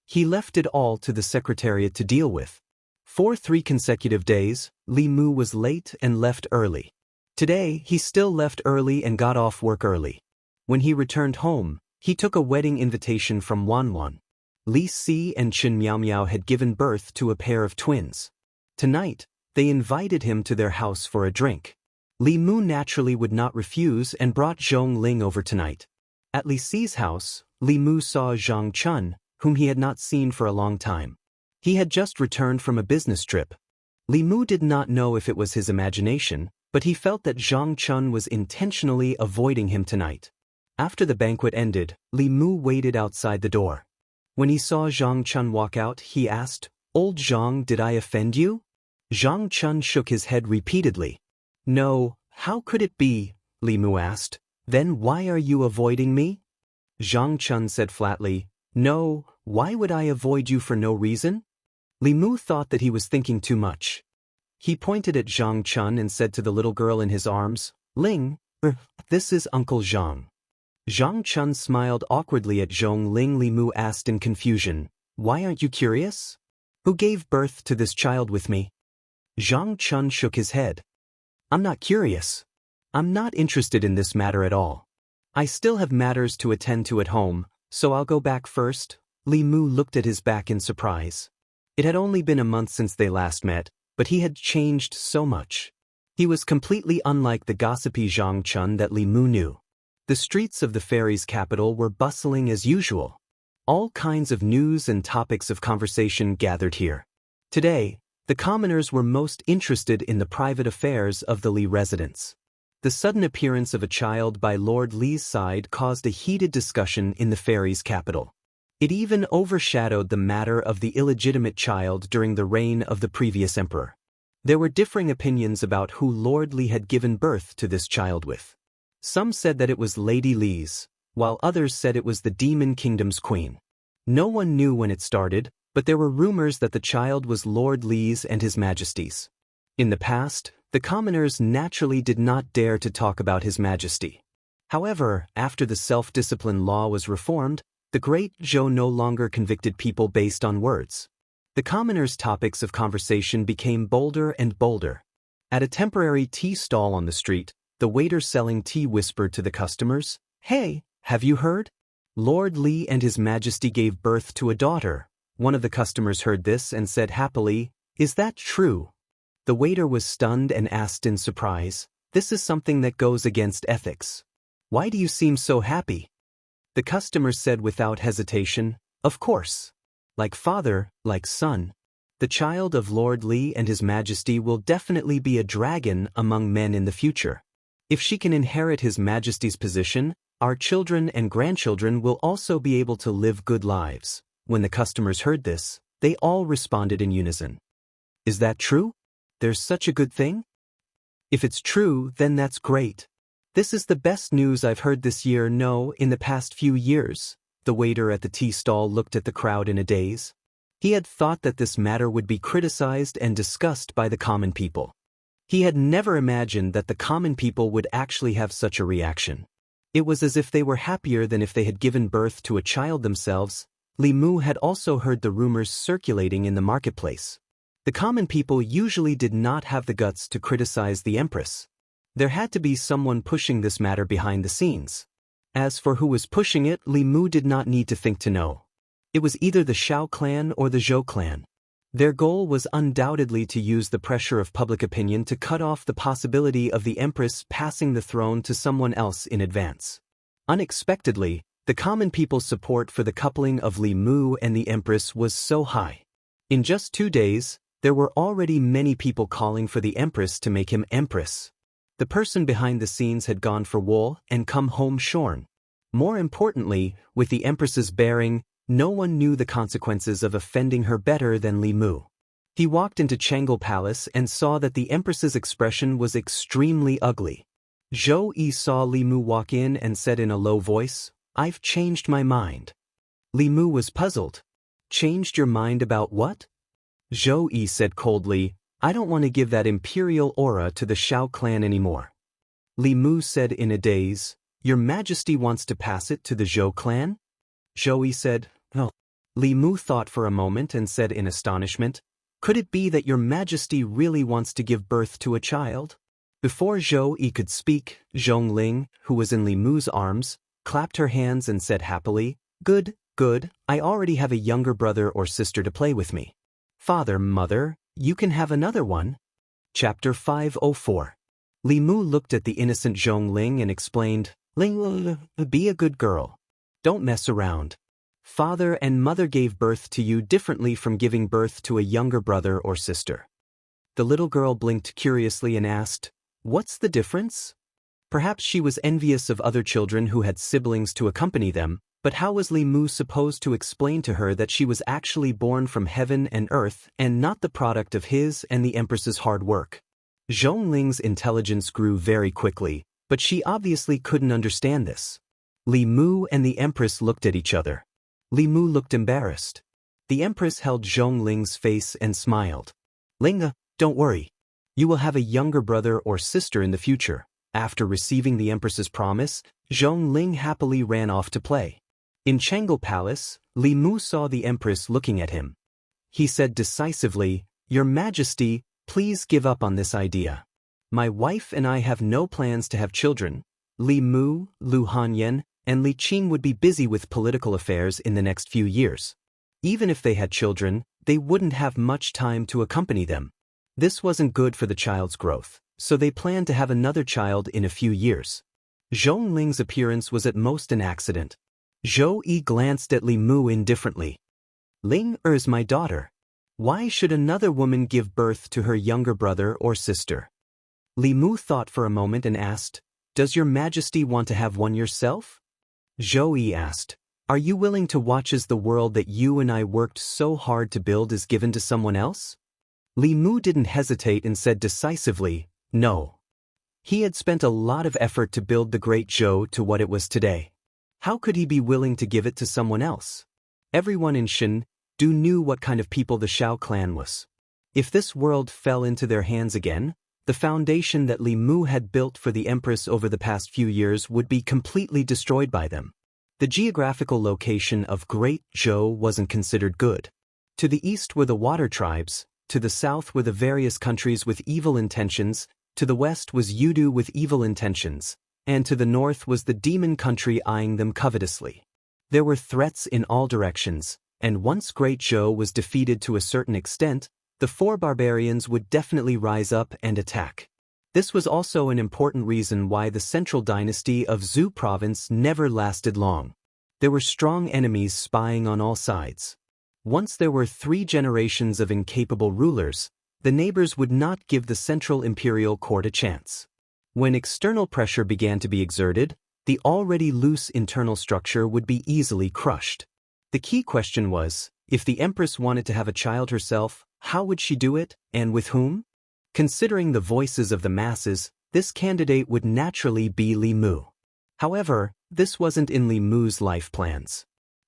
He left it all to the secretariat to deal with. For 3 consecutive days, Li Mu was late and left early. Today, he still left early and got off work early. When he returned home, he took a wedding invitation from Wanwan. Li Si and Chen Miaomiao had given birth to a pair of twins. Tonight, they invited him to their house for a drink. Li Mu naturally would not refuse and brought Zhong Ling over tonight. At Li Si's house, Li Mu saw Zhang Chun, whom he had not seen for a long time. He had just returned from a business trip. Li Mu did not know if it was his imagination, but he felt that Zhang Chun was intentionally avoiding him tonight. After the banquet ended, Li Mu waited outside the door. When he saw Zhang Chun walk out, he asked, "Old Zhang, did I offend you?" Zhang Chun shook his head repeatedly. "No, how could it be?" Li Mu asked. "Then why are you avoiding me?" Zhang Chun said flatly, "No, why would I avoid you for no reason?" Li Mu thought that he was thinking too much. He pointed at Zhang Chun and said to the little girl in his arms, "Ling, this is Uncle Zhang." Zhang Chun smiled awkwardly at Zhong Ling. Li Mu asked in confusion, "Why aren't you curious? Who gave birth to this child with me?" Zhang Chun shook his head. "I'm not curious. I'm not interested in this matter at all. I still have matters to attend to at home, so I'll go back first." Li Mu looked at his back in surprise. It had only been a month since they last met, but he had changed so much. He was completely unlike the gossipy Zhang Chun that Li Mu knew. The streets of the fairies' capital were bustling as usual. All kinds of news and topics of conversation gathered here. Today, the commoners were most interested in the private affairs of the Li residents. The sudden appearance of a child by Lord Li's side caused a heated discussion in the fairies' capital. It even overshadowed the matter of the illegitimate child during the reign of the previous emperor. There were differing opinions about who Lord Li had given birth to this child with. Some said that it was Lady Li's, while others said it was the Demon Kingdom's queen. No one knew when it started, but there were rumors that the child was Lord Li's and His Majesty's. In the past, the commoners naturally did not dare to talk about His Majesty. However, after the self-discipline law was reformed, the great Zhou no longer convicted people based on words. The commoners' topics of conversation became bolder and bolder. At a temporary tea stall on the street, the waiter selling tea whispered to the customers, "Hey, have you heard? Lord Li and His Majesty gave birth to a daughter." One of the customers heard this and said happily, "Is that true?" The waiter was stunned and asked in surprise, "This is something that goes against ethics. Why do you seem so happy?" The customer said without hesitation, "Of course. Like father, like son. The child of Lord Li and His Majesty will definitely be a dragon among men in the future. If she can inherit His Majesty's position, our children and grandchildren will also be able to live good lives." When the customers heard this, they all responded in unison. "Is that true? There's such a good thing? If it's true, then that's great. This is the best news I've heard this year, no, in the past few years." The waiter at the tea stall looked at the crowd in a daze. He had thought that this matter would be criticized and discussed by the common people. He had never imagined that the common people would actually have such a reaction. It was as if they were happier than if they had given birth to a child themselves. Li Mu had also heard the rumors circulating in the marketplace. The common people usually did not have the guts to criticize the empress. There had to be someone pushing this matter behind the scenes. As for who was pushing it, Li Mu did not need to think to know. It was either the Shao clan or the Zhou clan. Their goal was undoubtedly to use the pressure of public opinion to cut off the possibility of the empress passing the throne to someone else in advance. Unexpectedly, the common people's support for the coupling of Li Mu and the empress was so high. In just 2 days, there were already many people calling for the empress to make him empress. The person behind the scenes had gone for wool and come home shorn. More importantly, with the empress's bearing, no one knew the consequences of offending her better than Li Mu. He walked into Chang'e Palace and saw that the Empress's expression was extremely ugly. Zhou Yi saw Li Mu walk in and said in a low voice, "I've changed my mind." Li Mu was puzzled. "Changed your mind about what?" Zhou Yi said coldly, "I don't want to give that imperial aura to the Shao clan anymore." Li Mu said in a daze, "Your Majesty wants to pass it to the Zhou clan?" Zhou Yi said, "Oh." Li Mu thought for a moment and said in astonishment, "Could it be that your Majesty really wants to give birth to a child?" Before Zhou Yi could speak, Zhongling, who was in Li Mu's arms, clapped her hands and said happily, "Good, good, I already have a younger brother or sister to play with me. Father, mother, you can have another one." Chapter 504. Li Mu looked at the innocent Zhongling and explained, "Ling, be a good girl. Don't mess around. Father and mother gave birth to you differently from giving birth to a younger brother or sister." The little girl blinked curiously and asked, "What's the difference?" Perhaps she was envious of other children who had siblings to accompany them, but how was Li Mu supposed to explain to her that she was actually born from heaven and earth and not the product of his and the Empress's hard work? Zhongling's intelligence grew very quickly, but she obviously couldn't understand this. Li Mu and the Empress looked at each other. Li Mu looked embarrassed. The Empress held Zhongling's face and smiled. "Ling, don't worry. You will have a younger brother or sister in the future." After receiving the Empress's promise, Zhongling happily ran off to play. In Chang'e Palace, Li Mu saw the Empress looking at him. He said decisively, "Your Majesty, please give up on this idea. My wife and I have no plans to have children. Li Mu, Lu Hanyan, and Li Qing would be busy with political affairs in the next few years. Even if they had children, they wouldn't have much time to accompany them. This wasn't good for the child's growth, so they planned to have another child in a few years." Zhongling's appearance was at most an accident. Zhou Yi glanced at Li Mu indifferently. "Ling is my daughter. Why should another woman give birth to her younger brother or sister?" Li Mu thought for a moment and asked, "Does your Majesty want to have one yourself?" Zhou Yi asked, "Are you willing to watch as the world that you and I worked so hard to build is given to someone else?" Li Mu didn't hesitate and said decisively, "No." He had spent a lot of effort to build the Great Zhou to what it was today. How could he be willing to give it to someone else? Everyone in Shindu knew what kind of people the Shao clan was. If this world fell into their hands again, the foundation that Li Mu had built for the Empress over the past few years would be completely destroyed by them. The geographical location of Great Zhou wasn't considered good. To the east were the water tribes, to the south were the various countries with evil intentions, to the west was Yudu with evil intentions, and to the north was the demon country eyeing them covetously. There were threats in all directions, and once Great Zhou was defeated to a certain extent, the four barbarians would definitely rise up and attack. This was also an important reason why the central dynasty of Zhou province never lasted long. There were strong enemies spying on all sides. Once there were 3 generations of incapable rulers, the neighbors would not give the central imperial court a chance. When external pressure began to be exerted, the already loose internal structure would be easily crushed. The key question was, if the Empress wanted to have a child herself, how would she do it, and with whom? Considering the voices of the masses, this candidate would naturally be Li Mu. However, this wasn't in Li Mu's life plans.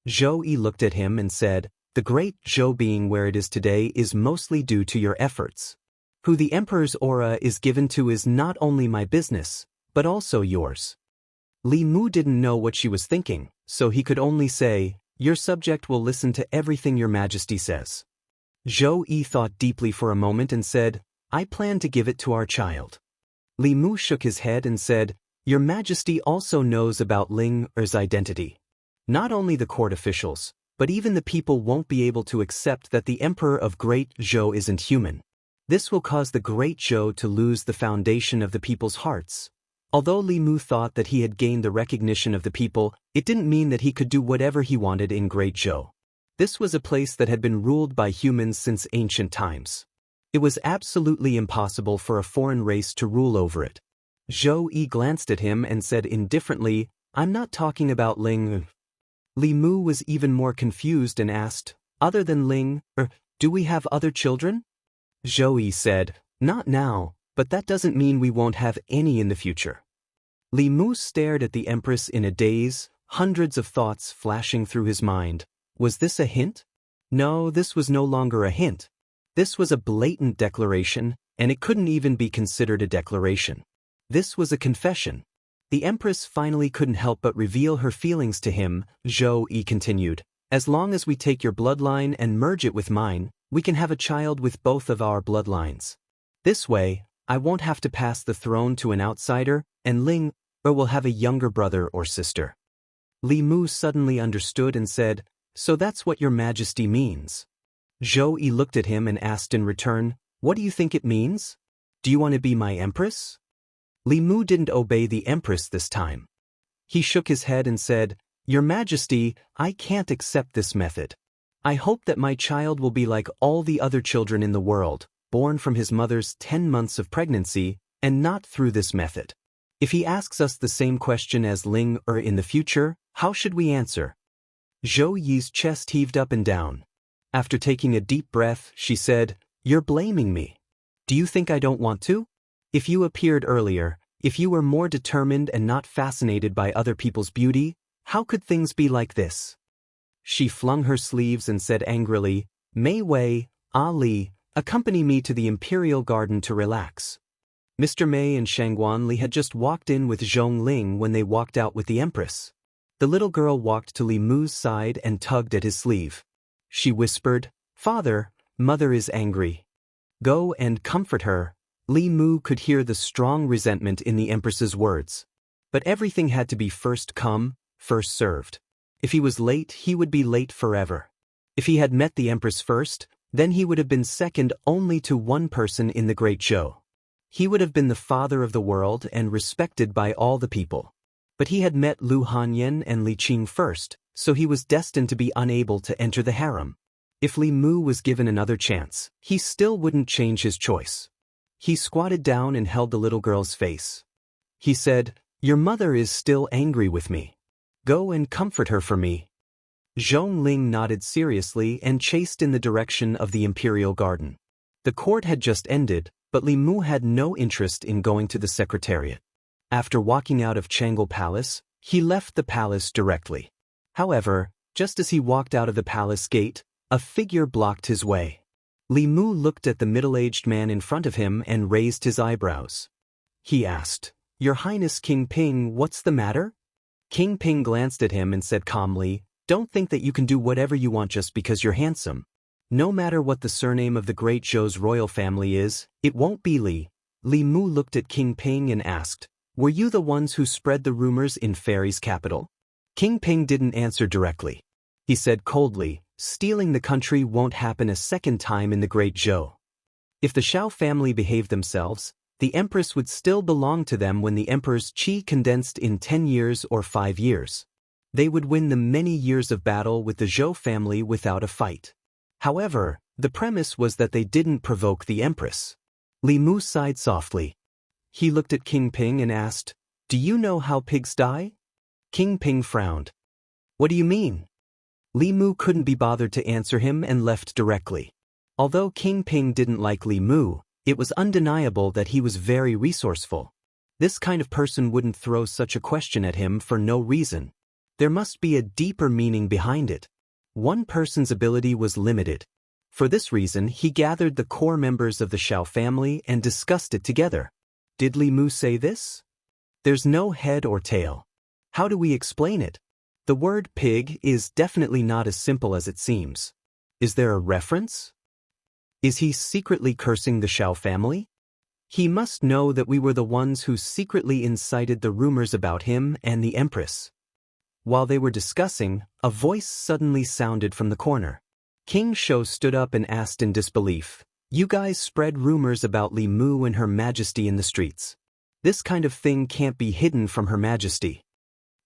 Zhou Yi looked at him and said, "The Great Zhou being where it is today is mostly due to your efforts. Who the Emperor's aura is given to is not only my business, but also yours." Li Mu didn't know what she was thinking, so he could only say, "Your subject will listen to everything your Majesty says." Zhou Yi thought deeply for a moment and said, "I plan to give it to our child." Li Mu shook his head and said, "Your Majesty also knows about Ling Er's identity. Not only the court officials, but even the people won't be able to accept that the Emperor of Great Zhou isn't human. This will cause the Great Zhou to lose the foundation of the people's hearts." Although Li Mu thought that he had gained the recognition of the people, it didn't mean that he could do whatever he wanted in Great Zhou. This was a place that had been ruled by humans since ancient times. It was absolutely impossible for a foreign race to rule over it. Zhou Yi glanced at him and said indifferently, "I'm not talking about Ling." Li Mu was even more confused and asked, "Other than Ling, do we have other children?" Zhou said, "Not now, but that doesn't mean we won't have any in the future." Li Mu stared at the Empress in a daze, hundreds of thoughts flashing through his mind. Was this a hint? No, this was no longer a hint. This was a blatant declaration, and it couldn't even be considered a declaration. This was a confession. The Empress finally couldn't help but reveal her feelings to him. Zhou continued, "As long as we take your bloodline and merge it with mine, we can have a child with both of our bloodlines. This way, I won't have to pass the throne to an outsider, and Ling will have a younger brother or sister." Li Mu suddenly understood and said, "So that's what your majesty means." Zhou looked at him and asked in return, "What do you think it means? Do you want to be my empress?" Li Mu didn't obey the empress this time. He shook his head and said, "Your majesty, I can't accept this method. I hope that my child will be like all the other children in the world, born from his mother's 10 months of pregnancy, and not through this method. If he asks us the same question as Ling in the future, how should we answer?" Zhou Yi's chest heaved up and down. After taking a deep breath, she said, "You're blaming me. Do you think I don't want to? If you appeared earlier, if you were more determined and not fascinated by other people's beauty, how could things be like this?" She flung her sleeves and said angrily, "Mei Wei, Ali, accompany me to the Imperial Garden to relax." Mr. Mei and Shangguan Li had just walked in with Zhong Ling when they walked out with the Empress. The little girl walked to Li Mu's side and tugged at his sleeve. She whispered, "Father, Mother is angry. Go and comfort her." Li Mu could hear the strong resentment in the Empress's words. But everything had to be first come, first served. If he was late, he would be late forever. If he had met the Empress first, then he would have been second only to one person in the Great Zhou. He would have been the father of the world and respected by all the people. But he had met Lu Hanyan and Li Qing first, so he was destined to be unable to enter the harem. If Li Mu was given another chance, he still wouldn't change his choice. He squatted down and held the little girl's face. He said, "Your mother is still angry with me. Go and comfort her for me." Zhong Ling nodded seriously and chased in the direction of the Imperial Garden. The court had just ended, but Li Mu had no interest in going to the Secretariat. After walking out of Chang'e Palace, he left the palace directly. However, just as he walked out of the palace gate, a figure blocked his way. Li Mu looked at the middle-aged man in front of him and raised his eyebrows. He asked, "Your Highness King Ping, what's the matter?" King Ping glanced at him and said calmly, "Don't think that you can do whatever you want just because you're handsome. No matter what the surname of the Great Zhou's royal family is, it won't be Li." Li Mu looked at King Ping and asked, "Were you the ones who spread the rumors in Fairy's capital?" King Ping didn't answer directly. He said coldly, "Stealing the country won't happen a second time in the Great Zhou. If the Xiao family behaved themselves, the Empress would still belong to them when the Emperor's qi condensed in 10 years or 5 years. They would win the many years of battle with the Zhou family without a fight. However, the premise was that they didn't provoke the Empress." Li Mu sighed softly. He looked at King Ping and asked, "Do you know how pigs die?" King Ping frowned. "What do you mean?" Li Mu couldn't be bothered to answer him and left directly. Although King Ping didn't like Li Mu, it was undeniable that he was very resourceful. This kind of person wouldn't throw such a question at him for no reason. There must be a deeper meaning behind it. One person's ability was limited. For this reason, he gathered the core members of the Xiao family and discussed it together. Did Li Mu say this? There's no head or tail. How do we explain it? The word pig is definitely not as simple as it seems. Is there a reference? Is he secretly cursing the Xiao family? He must know that we were the ones who secretly incited the rumors about him and the Empress. While they were discussing, a voice suddenly sounded from the corner. King Shou stood up and asked in disbelief, "You guys spread rumors about Li Mu and Her Majesty in the streets. This kind of thing can't be hidden from Her Majesty."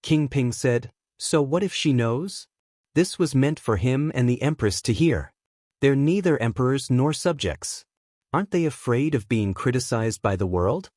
King Ping said, "So what if she knows?" This was meant for him and the Empress to hear. They're neither emperors nor subjects. Aren't they afraid of being criticized by the world?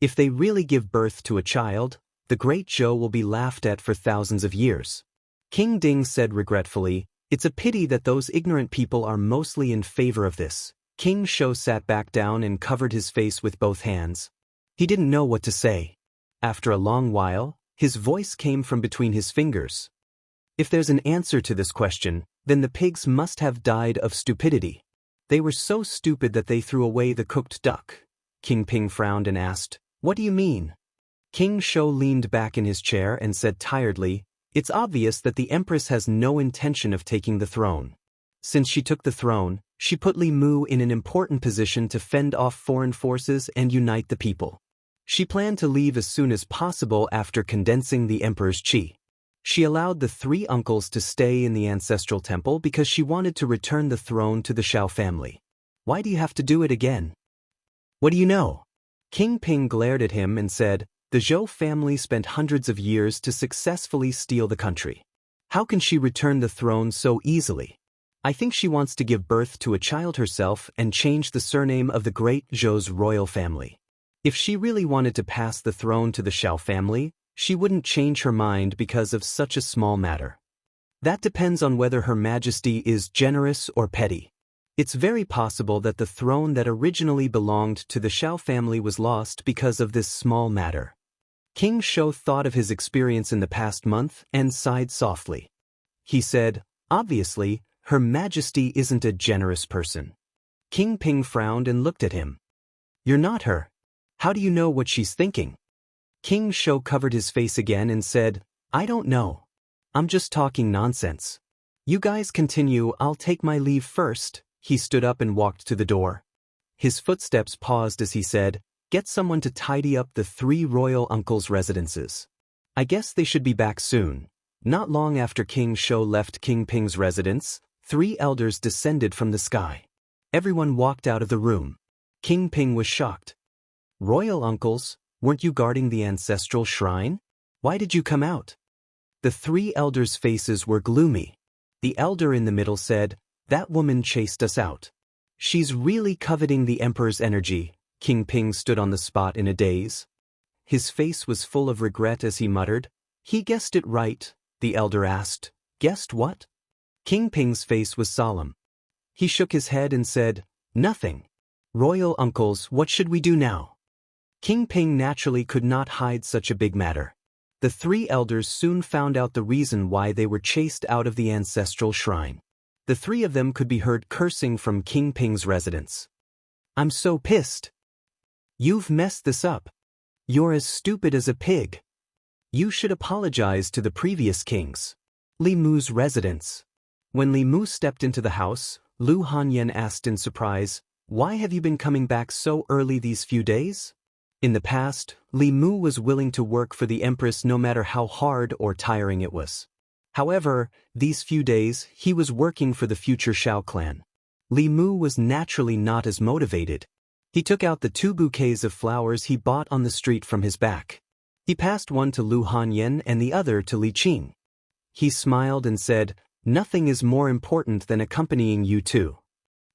If they really give birth to a child, the Great Zhou will be laughed at for thousands of years. King Ding said regretfully, "It's a pity that those ignorant people are mostly in favor of this." King Shou sat back down and covered his face with both hands. He didn't know what to say. After a long while, his voice came from between his fingers. If there's an answer to this question, then the pigs must have died of stupidity. They were so stupid that they threw away the cooked duck. King Ping frowned and asked, "What do you mean?" King Shou leaned back in his chair and said tiredly, "It's obvious that the Empress has no intention of taking the throne. Since she took the throne, she put Li Mu in an important position to fend off foreign forces and unite the people. She planned to leave as soon as possible after condensing the Emperor's qi. She allowed the three uncles to stay in the ancestral temple because she wanted to return the throne to the Shao family. Why do you have to do it again? What do you know?" King Ping glared at him and said, "The Zhou family spent hundreds of years to successfully steal the country. How can she return the throne so easily? I think she wants to give birth to a child herself and change the surname of the great Zhou's royal family. If she really wanted to pass the throne to the Shao family, she wouldn't change her mind because of such a small matter. That depends on whether Her Majesty is generous or petty. It's very possible that the throne that originally belonged to the Shao family was lost because of this small matter." King Shou thought of his experience in the past month and sighed softly. He said, "Obviously, Her Majesty isn't a generous person." King Ping frowned and looked at him. "You're not her. How do you know what she's thinking?" King Shou covered his face again and said, "I don't know. I'm just talking nonsense. You guys continue, I'll take my leave first." He stood up and walked to the door. His footsteps paused as he said, "Get someone to tidy up the three royal uncles' residences. I guess they should be back soon." Not long after King Shou left King Ping's residence, three elders descended from the sky. Everyone walked out of the room. King Ping was shocked. "Royal uncles, weren't you guarding the ancestral shrine? Why did you come out?" The three elders' faces were gloomy. The elder in the middle said, "That woman chased us out. She's really coveting the Emperor's energy." King Ping stood on the spot in a daze. His face was full of regret as he muttered, "He guessed it right." The elder asked, "Guessed what?" King Ping's face was solemn. He shook his head and said, "Nothing. Royal uncles, what should we do now?" King Ping naturally could not hide such a big matter. The three elders soon found out the reason why they were chased out of the ancestral shrine. The three of them could be heard cursing from King Ping's residence. "I'm so pissed. You've messed this up. You're as stupid as a pig. You should apologize to the previous kings." Li Mu's residence. When Li Mu stepped into the house, Lu Hanyan asked in surprise, "Why have you been coming back so early these few days?" In the past, Li Mu was willing to work for the Empress no matter how hard or tiring it was. However, these few days, he was working for the future Shao clan. Li Mu was naturally not as motivated. He took out the 2 bouquets of flowers he bought on the street from his back. He passed one to Lu Hanyan and the other to Li Qing. He smiled and said, "Nothing is more important than accompanying you two."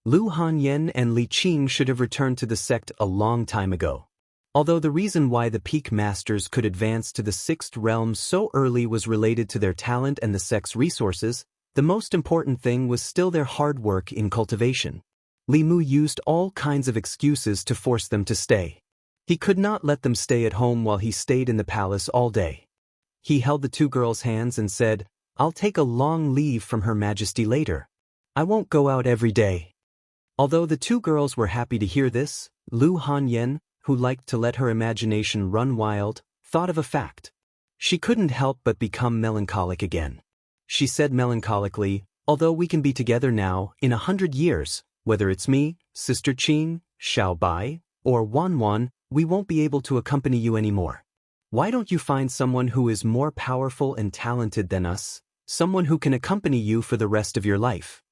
Lu Hanyan and Li Qing should have returned to the sect a long time ago. Although the reason why the peak masters could advance to the 6th realm so early was related to their talent and the sect's resources, the most important thing was still their hard work in cultivation. Li Mu used all kinds of excuses to force them to stay. He could not let them stay at home while he stayed in the palace all day. He held the two girls' hands and said, "I'll take a long leave from Her Majesty later. I won't go out every day." Although the two girls were happy to hear this, Lu Hanyan, who liked to let her imagination run wild, thought of a fact. She couldn't help but become melancholic again. She said melancholically, "Although we can be together now, in 100 years, whether it's me, Sister Qing, Xiao Bai, or Wan Wan, we won't be able to accompany you anymore. Why don't you find someone who is more powerful and talented than us, someone who can accompany you for the rest of your life?"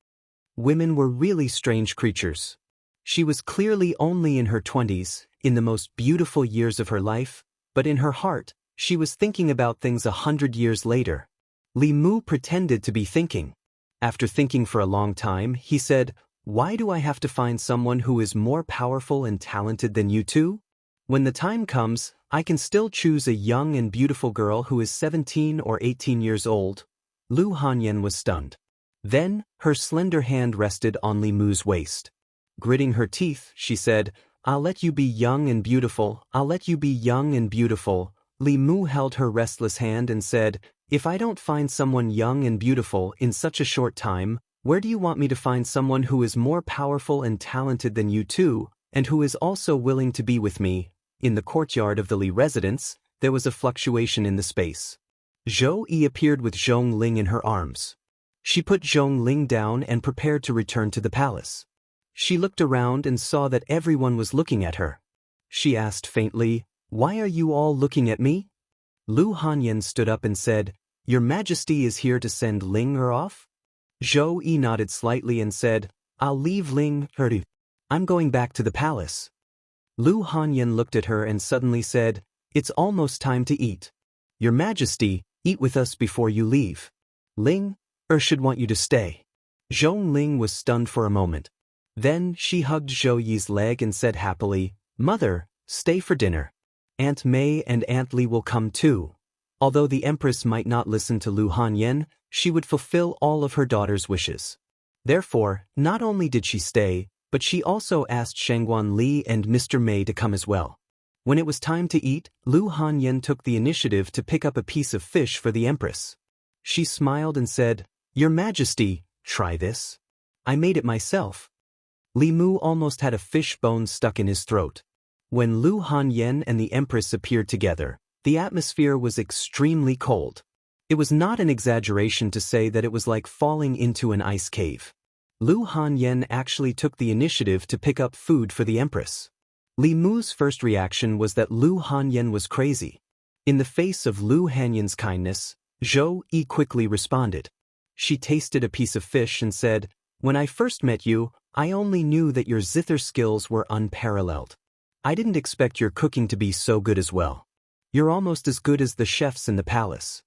Women were really strange creatures. She was clearly only in her 20s, in the most beautiful years of her life, but in her heart, she was thinking about things 100 years later. Li Mu pretended to be thinking. After thinking for a long time, he said, "Why do I have to find someone who is more powerful and talented than you two? When the time comes, I can still choose a young and beautiful girl who is 17 or 18 years old." Lu Hanyan was stunned. Then, her slender hand rested on Li Mu's waist. Gritting her teeth, she said, "I'll let you be young and beautiful, I'll let you be young and beautiful." Li Mu held her restless hand and said, "If I don't find someone young and beautiful in such a short time, where do you want me to find someone who is more powerful and talented than you two, and who is also willing to be with me?" In the courtyard of the Li residence, there was a fluctuation in the space. Zhou Yi appeared with Zhong Ling in her arms. She put Zhong Ling down and prepared to return to the palace. She looked around and saw that everyone was looking at her. She asked faintly, "Why are you all looking at me?" Lu Hanyan stood up and said, "Your Majesty is here to send Ling Er off?" Zhou Yi nodded slightly and said, "I'll leave Ling Er. I'm going back to the palace." Lu Hanyan looked at her and suddenly said, "It's almost time to eat. Your Majesty, eat with us before you leave. Ling Er should want you to stay." Zhong Ling was stunned for a moment. Then she hugged Zhou Yi's leg and said happily, "Mother, stay for dinner. Aunt Mei and Aunt Li will come too." Although the Empress might not listen to Lu Hanyan, she would fulfill all of her daughter's wishes. Therefore, not only did she stay, but she also asked Shangguan Li and Mr. Mei to come as well. When it was time to eat, Lu Hanyan took the initiative to pick up a piece of fish for the Empress. She smiled and said, "Your Majesty, try this. I made it myself." Li Mu almost had a fish bone stuck in his throat. When Lu Hanyan and the Empress appeared together, the atmosphere was extremely cold. It was not an exaggeration to say that it was like falling into an ice cave. Lu Hanyan actually took the initiative to pick up food for the Empress. Li Mu's first reaction was that Lu Hanyan was crazy. In the face of Lu Hanyan's kindness, Zhou Yi quickly responded. She tasted a piece of fish and said, "When I first met you, I only knew that your zither skills were unparalleled. I didn't expect your cooking to be so good as well. You're almost as good as the chefs in the palace."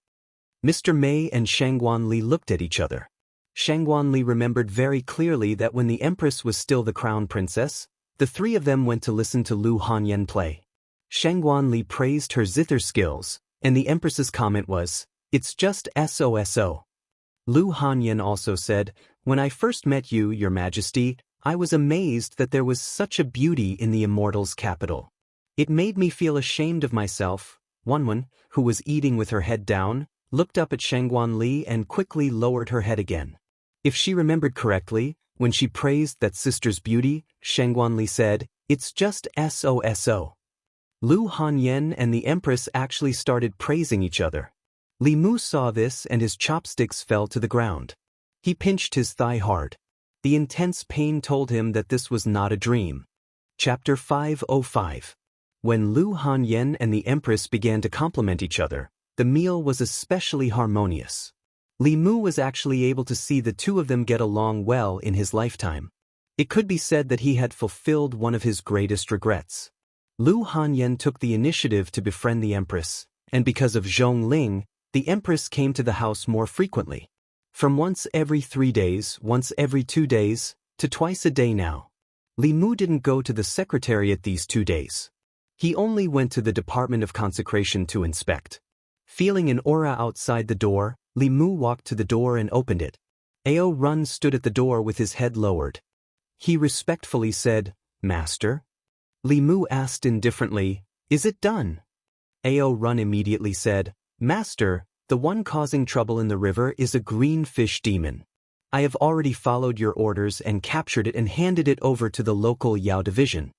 Mr. Mei and Shangguan Li looked at each other. Shangguan Li remembered very clearly that when the Empress was still the crown princess, the three of them went to listen to Lu Hanyan play. Shangguan Li praised her zither skills, and the Empress's comment was, "It's just so. Lu Hanyan also said, "When I first met you, Your Majesty, I was amazed that there was such a beauty in the Immortal's capital. It made me feel ashamed of myself." Wanwen, who was eating with her head down, looked up at Shangguan Li and quickly lowered her head again. If she remembered correctly, when she praised that sister's beauty, Shangguan Li said, "It's just so. Lu Hanyan and the Empress actually started praising each other. Li Mu saw this and his chopsticks fell to the ground. He pinched his thigh hard. The intense pain told him that this was not a dream. Chapter 505. When Lu Hanyan and the Empress began to compliment each other, the meal was especially harmonious. Li Mu was actually able to see the two of them get along well in his lifetime. It could be said that he had fulfilled one of his greatest regrets. Lu Hanyan took the initiative to befriend the Empress, and because of Zhong Ling, the Empress came to the house more frequently. From once every 3 days, once every 2 days, to twice a day now. Li Mu didn't go to the secretariat these 2 days. He only went to the Department of Consecration to inspect. Feeling an aura outside the door, Li Mu walked to the door and opened it. Ao Run stood at the door with his head lowered. He respectfully said, "Master?" Li Mu asked indifferently, "Is it done?" Ao Run immediately said, "Master, the one causing trouble in the river is a green fish demon. I have already followed your orders and captured it and handed it over to the local Yao division."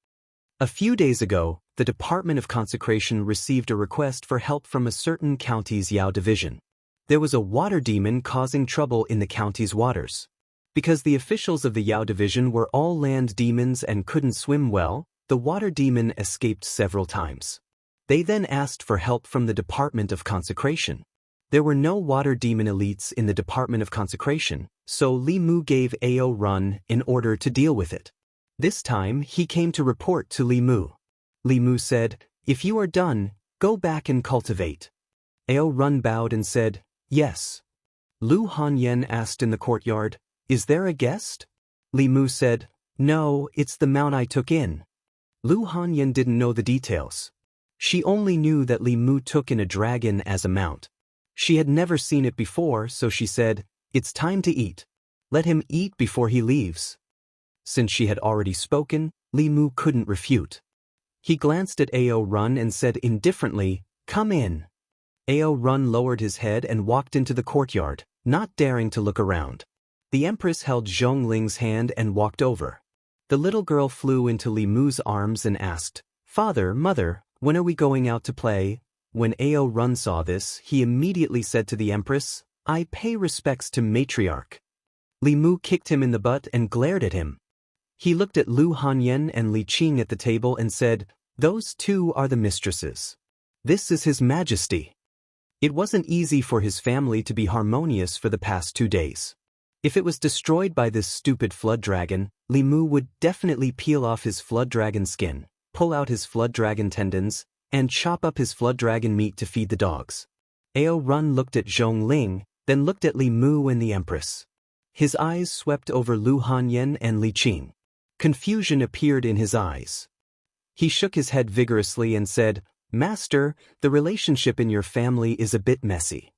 A few days ago, the Department of Consecration received a request for help from a certain county's Yao division. There was a water demon causing trouble in the county's waters. Because the officials of the Yao division were all land demons and couldn't swim well, the water demon escaped several times. They then asked for help from the Department of Consecration. There were no water demon elites in the Department of Consecration, so Li Mu gave Ao Run in order to deal with it. This time he came to report to Li Mu. Li Mu said, "If you are done, go back and cultivate." Ao Run bowed and said, "Yes." Lu Hanyan asked in the courtyard, "Is there a guest?" Li Mu said, "No, it's the mount I took in." Lu Hanyan didn't know the details. She only knew that Li Mu took in a dragon as a mount. She had never seen it before, so she said, "It's time to eat. Let him eat before he leaves." Since she had already spoken, Li Mu couldn't refute. He glanced at Ao Run and said indifferently, "Come in." Ao Run lowered his head and walked into the courtyard, not daring to look around. The Empress held Zhongling's hand and walked over. The little girl flew into Li Mu's arms and asked, "Father, Mother, when are we going out to play?" When Ao Run saw this, he immediately said to the Empress, "I pay respects to matriarch." Li Mu kicked him in the butt and glared at him. He looked at Lu Hanyan and Li Qing at the table and said, "Those two are the mistresses. This is His Majesty." It wasn't easy for his family to be harmonious for the past 2 days. If it was destroyed by this stupid flood dragon, Li Mu would definitely peel off his flood dragon skin, pull out his flood dragon tendons, and chop up his flood dragon meat to feed the dogs. Ao Run looked at Zhongling, then looked at Li Mu and the Empress. His eyes swept over Lu Hanyan and Li Qing. Confusion appeared in his eyes. He shook his head vigorously and said, "Master, the relationship in your family is a bit messy.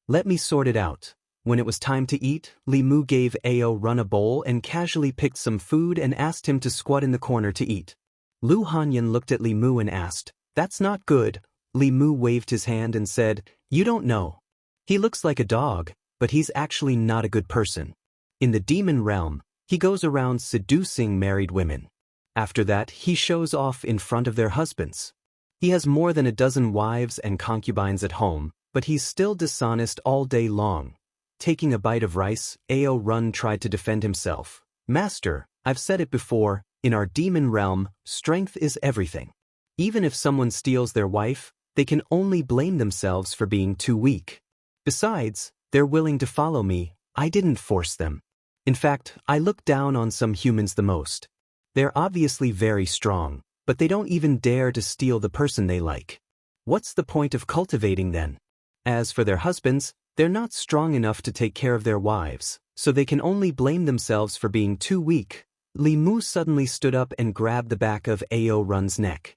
Let me sort it out." When it was time to eat, Li Mu gave Ao Run a bowl and casually picked some food and asked him to squat in the corner to eat. Lu Hanyan looked at Li Mu and asked, "That's not good." Li Mu waved his hand and said, "You don't know. He looks like a dog, but he's actually not a good person. In the demon realm, he goes around seducing married women. After that, he shows off in front of their husbands. He has more than a dozen wives and concubines at home, but he's still dishonest all day long." Taking a bite of rice, Ao Run tried to defend himself. "Master, I've said it before, in our demon realm, strength is everything. Even if someone steals their wife, they can only blame themselves for being too weak. Besides, they're willing to follow me. I didn't force them. In fact, I look down on some humans the most. They're obviously very strong, but they don't even dare to steal the person they like. What's the point of cultivating then? As for their husbands, they're not strong enough to take care of their wives, so they can only blame themselves for being too weak." Li Mu suddenly stood up and grabbed the back of Ao Run's neck.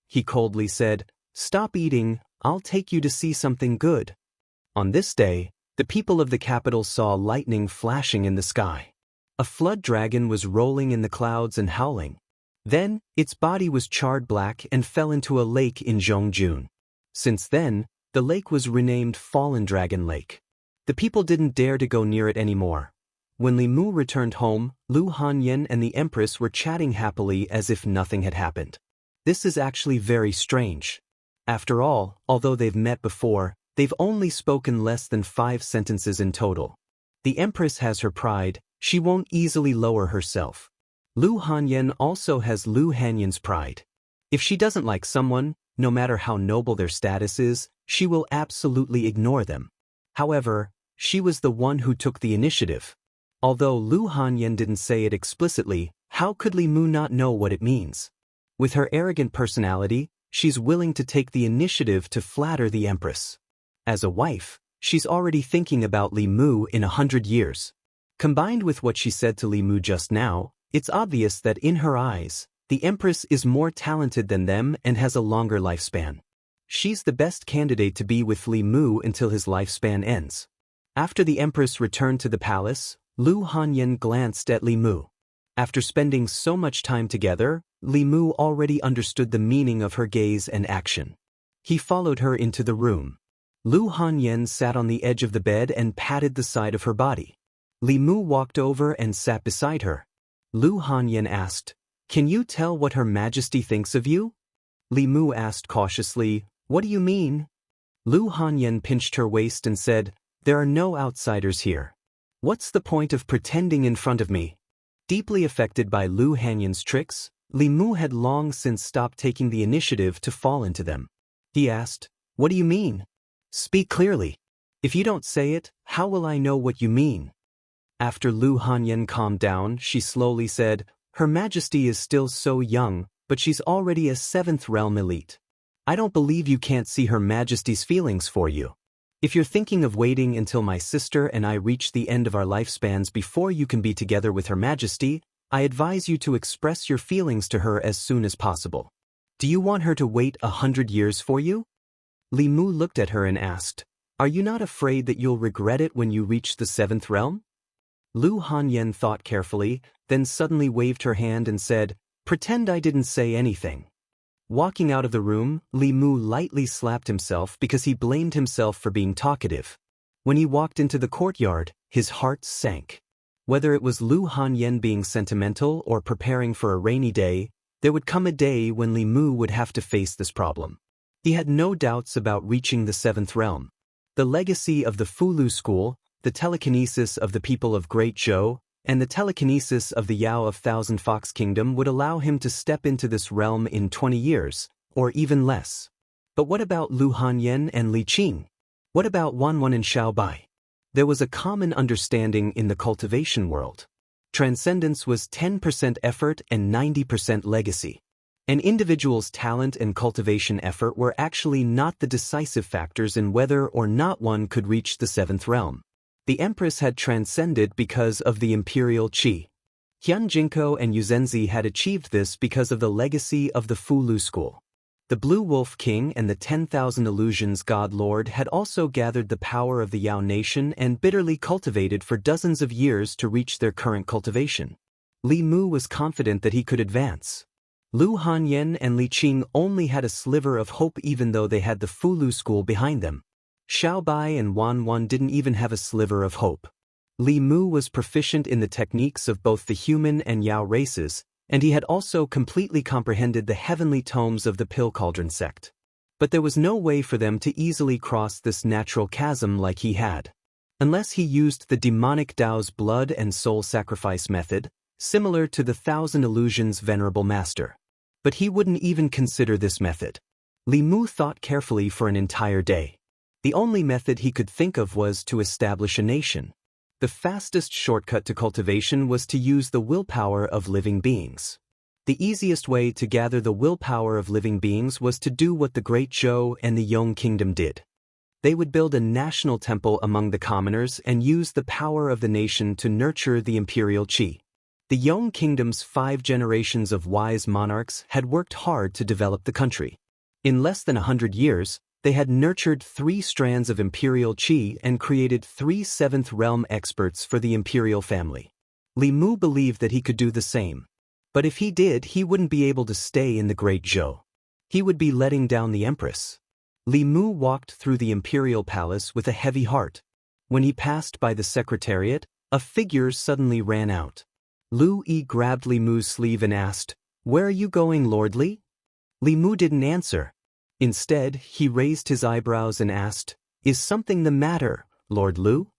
He coldly said, "Stop eating, I'll take you to see something good." On this day, the people of the capital saw lightning flashing in the sky. A flood dragon was rolling in the clouds and howling. Then, its body was charred black and fell into a lake in Zhongjun. Since then, the lake was renamed Fallen Dragon Lake. The people didn't dare to go near it anymore. When Li Mu returned home, Lu Hanyan and the Empress were chatting happily as if nothing had happened. This is actually very strange. After all, although they've met before, they've only spoken less than 5 sentences in total. The Empress has her pride, she won't easily lower herself. Lu Hanyan also has Lu Hanyan's pride. If she doesn't like someone, no matter how noble their status is, she will absolutely ignore them. However, she was the one who took the initiative. Although Lu Hanyan didn't say it explicitly, how could Li Mu not know what it means? With her arrogant personality, she's willing to take the initiative to flatter the Empress. As a wife, she's already thinking about Li Mu in 100 years. Combined with what she said to Li Mu just now, it's obvious that in her eyes, the Empress is more talented than them and has a longer lifespan. She's the best candidate to be with Li Mu until his lifespan ends. After the Empress returned to the palace, Lu Hanyan glanced at Li Mu. After spending so much time together, Li Mu already understood the meaning of her gaze and action. He followed her into the room. Lu Hanyan sat on the edge of the bed and patted the side of her body. Li Mu walked over and sat beside her. Lu Hanyan asked, "Can you tell what Her Majesty thinks of you?" Li Mu asked cautiously, "What do you mean?" Lu Hanyan pinched her waist and said, "There are no outsiders here. What's the point of pretending in front of me?" Deeply affected by Lu Hanyan's tricks, Li Mu had long since stopped taking the initiative to fall into them. He asked, "What do you mean? Speak clearly. If you don't say it, how will I know what you mean?" After Lu Hanyan calmed down, she slowly said, "Her Majesty is still so young, but she's already a 7th realm elite. I don't believe you can't see Her Majesty's feelings for you. If you're thinking of waiting until my sister and I reach the end of our lifespans before you can be together with Her Majesty, I advise you to express your feelings to her as soon as possible. Do you want her to wait 100 years for you?" Li Mu looked at her and asked, "Are you not afraid that you'll regret it when you reach the 7th realm?" Lu Hanyan thought carefully, then suddenly waved her hand and said, "Pretend I didn't say anything." Walking out of the room, Li Mu lightly slapped himself because he blamed himself for being talkative. When he walked into the courtyard, his heart sank. Whether it was Lu Hanyan being sentimental or preparing for a rainy day, there would come a day when Li Mu would have to face this problem. He had no doubts about reaching the seventh realm. The legacy of the Fulu school, the telekinesis of the people of Great Zhou, and the telekinesis of the Yao of Thousand Fox Kingdom would allow him to step into this realm in 20 years, or even less. But what about Lu Hanyan and Li Qing? What about Wanwan and Xiaobai? There was a common understanding in the cultivation world. Transcendence was 10% effort and 90% legacy. An individual's talent and cultivation effort were actually not the decisive factors in whether or not one could reach the seventh realm. The Empress had transcended because of the imperial qi. Hyun Jinko and Yuzenzi had achieved this because of the legacy of the Fulu school. The Blue Wolf King and the 10,000 Illusions God Lord had also gathered the power of the Yao nation and bitterly cultivated for dozens of years to reach their current cultivation. Li Mu was confident that he could advance. Lu Hanyan and Li Qing only had a sliver of hope even though they had the Fulu school behind them. Xiaobai and Wanwan didn't even have a sliver of hope. Li Mu was proficient in the techniques of both the human and Yao races, and he had also completely comprehended the heavenly tomes of the Pill Cauldron sect. But there was no way for them to easily cross this natural chasm like he had. Unless he used the demonic Dao's blood and soul sacrifice method, similar to the Thousand Illusions' venerable master. But he wouldn't even consider this method. Li Mu thought carefully for an entire day. The only method he could think of was to establish a nation. The fastest shortcut to cultivation was to use the willpower of living beings. The easiest way to gather the willpower of living beings was to do what the Great Zhou and the Yong Kingdom did. They would build a national temple among the commoners and use the power of the nation to nurture the imperial qi. The Yong Kingdom's 5 generations of wise monarchs had worked hard to develop the country. In less than 100 years, they had nurtured 3 strands of imperial qi and created 3 seventh realm experts for the imperial family. Li Mu believed that he could do the same. But if he did, he wouldn't be able to stay in the Great Zhou. He would be letting down the Empress. Li Mu walked through the imperial palace with a heavy heart. When he passed by the secretariat, a figure suddenly ran out. Lu Yi grabbed Li Mu's sleeve and asked, "Where are you going, Lord Li?" Li Mu didn't answer. Instead, he raised his eyebrows and asked, "Is something the matter, Lord Lu?"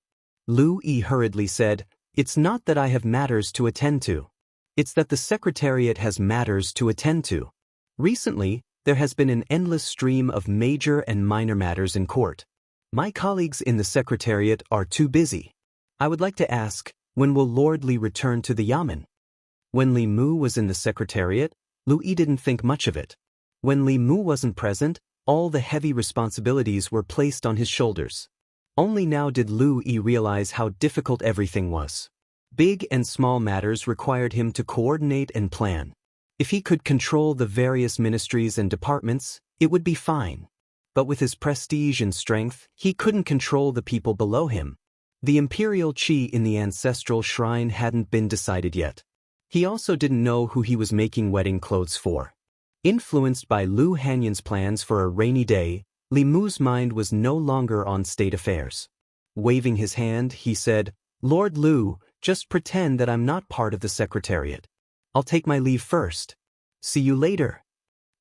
Lu Yi hurriedly said, "It's not that I have matters to attend to. It's that the Secretariat has matters to attend to. Recently, there has been an endless stream of major and minor matters in court. My colleagues in the Secretariat are too busy. I would like to ask, when will Lord Li return to the Yamen?" When Li Mu was in the Secretariat, Lu Yi didn't think much of it. When Li Mu wasn't present, all the heavy responsibilities were placed on his shoulders. Only now did Lu Yi realize how difficult everything was. Big and small matters required him to coordinate and plan. If he could control the various ministries and departments, it would be fine. But with his prestige and strength, he couldn't control the people below him. The imperial qi in the ancestral shrine hadn't been decided yet. He also didn't know who he was making wedding clothes for. Influenced by Lu Hanyan's plans for a rainy day, Li Mu's mind was no longer on state affairs. Waving his hand, he said, "Lord Lu, just pretend that I'm not part of the Secretariat. I'll take my leave first. See you later."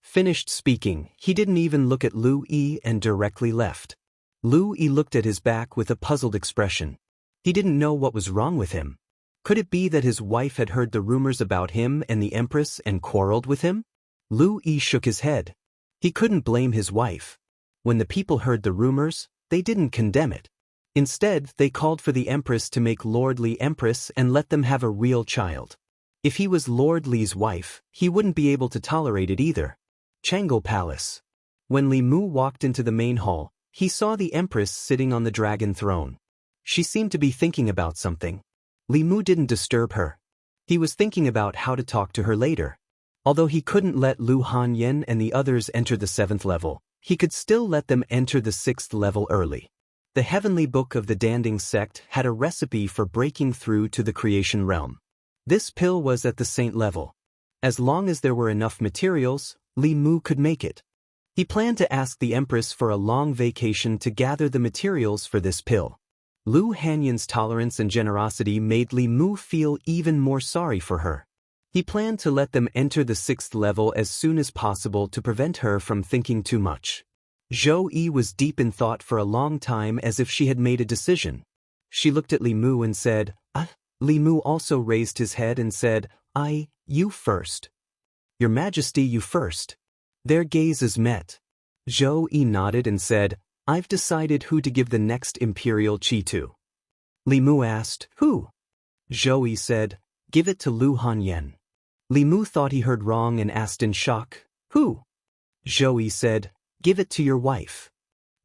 Finished speaking, he didn't even look at Lu Yi and directly left. Lu Yi looked at his back with a puzzled expression. He didn't know what was wrong with him. Could it be that his wife had heard the rumors about him and the Empress and quarreled with him? Lu Yi shook his head. He couldn't blame his wife. When the people heard the rumors, they didn't condemn it. Instead, they called for the Empress to make Lord Li Empress and let them have a real child. If he was Lord Li's wife, he wouldn't be able to tolerate it either. Chang'e Palace. When Li Mu walked into the main hall, he saw the Empress sitting on the dragon throne. She seemed to be thinking about something. Li Mu didn't disturb her. He was thinking about how to talk to her later. Although he couldn't let Lu Hanyan and the others enter the 7th level, he could still let them enter the 6th level early. The heavenly book of the Danding sect had a recipe for breaking through to the creation realm. This pill was at the saint level. As long as there were enough materials, Li Mu could make it. He planned to ask the Empress for a long vacation to gather the materials for this pill. Lu Hanyan's tolerance and generosity made Li Mu feel even more sorry for her. He planned to let them enter the 6th level as soon as possible to prevent her from thinking too much. Zhou Yi was deep in thought for a long time, as if she had made a decision. She looked at Li Mu and said, Li Mu also raised his head and said, you first. Your Majesty, you first. Their gazes met. Zhou Yi nodded and said, I've decided who to give the next imperial qi to. Li Mu asked, who? Zhou Yi said, give it to Lu Hanyan. Li Mu thought he heard wrong and asked in shock, who? Zhou Yi said, give it to your wife.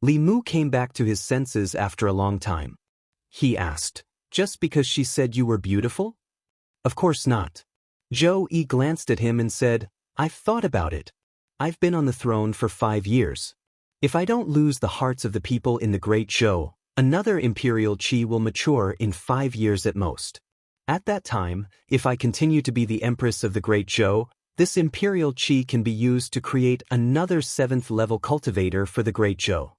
Li Mu came back to his senses after a long time. He asked, just because she said you were beautiful? Of course not. Zhou Yi glanced at him and said, I've thought about it. I've been on the throne for 5 years. If I don't lose the hearts of the people in the Great Zhou, another imperial qi will mature in 5 years at most. At that time, if I continue to be the Empress of the Great Zhou, this imperial qi can be used to create another 7th level cultivator for the Great Zhou.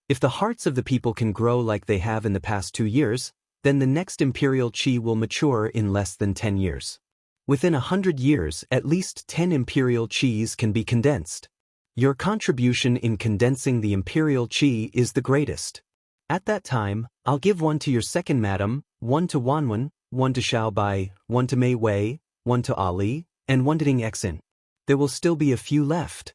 If the hearts of the people can grow like they have in the past 2 years, then the next imperial qi will mature in less than 10 years. Within 100 years, at least 10 imperial qis can be condensed. Your contribution in condensing the imperial qi is the greatest. At that time, I'll give one to your second madam, one to Wanwen, one to Xiaobai, one to Mei Wei, one to Ali, and one to Ding Exin. There will still be a few left.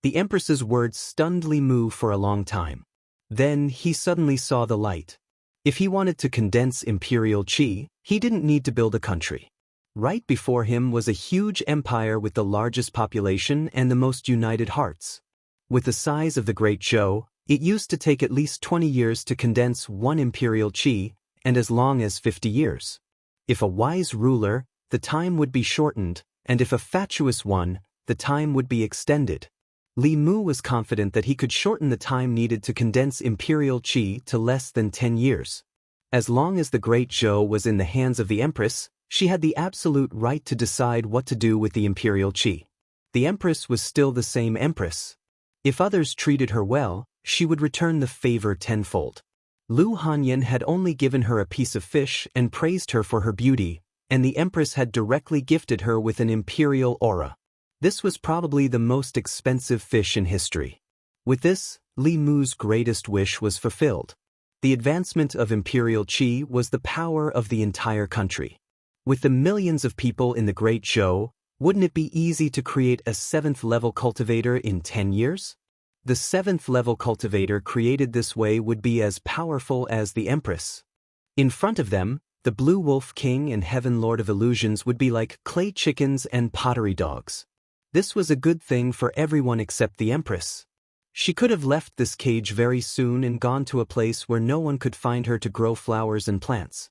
The Empress's words stunned Li Mu for a long time. Then he suddenly saw the light. If he wanted to condense imperial qi, he didn't need to build a country. Right before him was a huge empire with the largest population and the most united hearts. With the size of the Great Zhou, it used to take at least 20 years to condense one imperial qi, and as long as 50 years. If a wise ruler, the time would be shortened, and if a fatuous one, the time would be extended. Li Mu was confident that he could shorten the time needed to condense imperial qi to less than 10 years. As long as the Great Zhou was in the hands of the Empress, she had the absolute right to decide what to do with the imperial qi. The Empress was still the same Empress. If others treated her well, she would return the favor tenfold. Lu Hanyan had only given her a piece of fish and praised her for her beauty, and the Empress had directly gifted her with an imperial aura. This was probably the most expensive fish in history. With this, Li Mu's greatest wish was fulfilled. The advancement of imperial qi was the power of the entire country. With the millions of people in the Great Zhou, wouldn't it be easy to create a 7th level cultivator in 10 years? The 7th level cultivator created this way would be as powerful as the Empress. In front of them, the Blue Wolf King and Heaven Lord of Illusions would be like clay chickens and pottery dogs. This was a good thing for everyone except the Empress. She could have left this cage very soon and gone to a place where no one could find her to grow flowers and plants.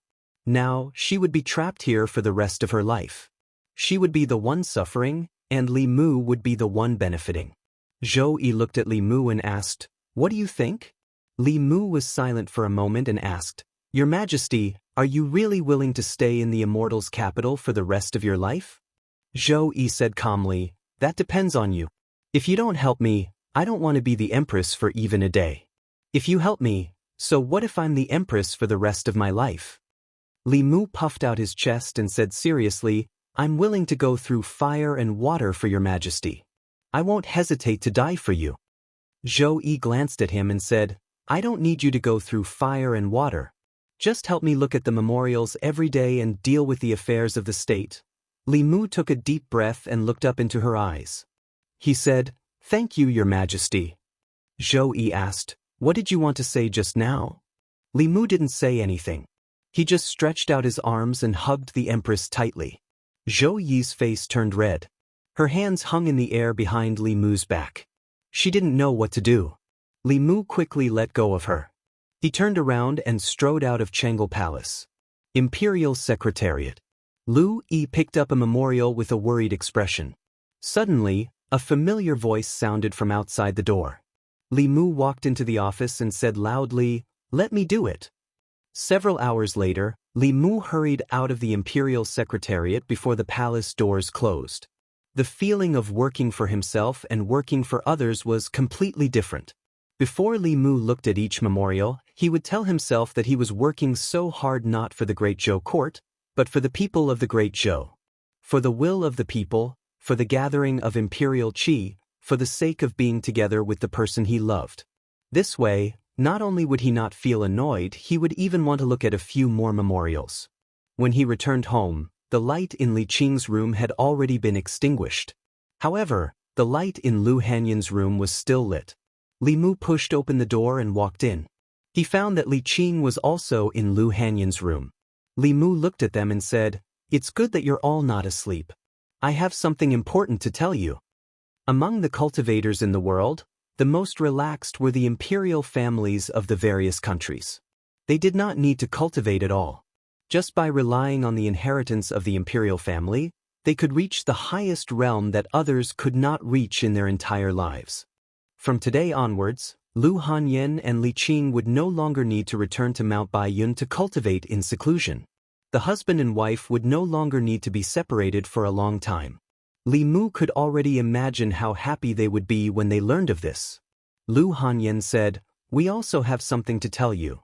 Now, she would be trapped here for the rest of her life. She would be the one suffering, and Li Mu would be the one benefiting. Zhou Yi looked at Li Mu and asked, what do you think? Li Mu was silent for a moment and asked, Your Majesty, are you really willing to stay in the Immortal's capital for the rest of your life? Zhou Yi said calmly, that depends on you. If you don't help me, I don't want to be the Empress for even a day. If you help me, so what if I'm the Empress for the rest of my life? Li Mu puffed out his chest and said seriously, I'm willing to go through fire and water for your Majesty. I won't hesitate to die for you. Zhou Yi glanced at him and said, I don't need you to go through fire and water. Just help me look at the memorials every day and deal with the affairs of the state. Li Mu took a deep breath and looked up into her eyes. He said, Thank you, Your Majesty. Zhou Yi asked, What did you want to say just now? Li Mu didn't say anything. He just stretched out his arms and hugged the Empress tightly. Zhou Yi's face turned red. Her hands hung in the air behind Li Mu's back. She didn't know what to do. Li Mu quickly let go of her. He turned around and strode out of Chengel Palace. Imperial Secretariat. Lu Yi picked up a memorial with a worried expression. Suddenly, a familiar voice sounded from outside the door. Li Mu walked into the office and said loudly, Let me do it. Several hours later, Li Mu hurried out of the imperial secretariat before the palace doors closed. The feeling of working for himself and working for others was completely different. Before Li Mu looked at each memorial, he would tell himself that he was working so hard not for the Great Zhou court, but for the people of the Great Zhou. For the will of the people, for the gathering of imperial qi, for the sake of being together with the person he loved. This way, not only would he not feel annoyed, he would even want to look at a few more memorials. When he returned home, the light in Li Qing's room had already been extinguished. However, the light in Lu Hanyan's room was still lit. Li Mu pushed open the door and walked in. He found that Li Qing was also in Lu Hanyan's room. Li Mu looked at them and said, "It's good that you're all not asleep. I have something important to tell you." Among the cultivators in the world, the most relaxed were the imperial families of the various countries. They did not need to cultivate at all. Just by relying on the inheritance of the imperial family, they could reach the highest realm that others could not reach in their entire lives. From today onwards, Lu Hanyan and Li Qing would no longer need to return to Mount Baiyun to cultivate in seclusion. The husband and wife would no longer need to be separated for a long time. Li Mu could already imagine how happy they would be when they learned of this. Lu Hanyan said, "We also have something to tell you."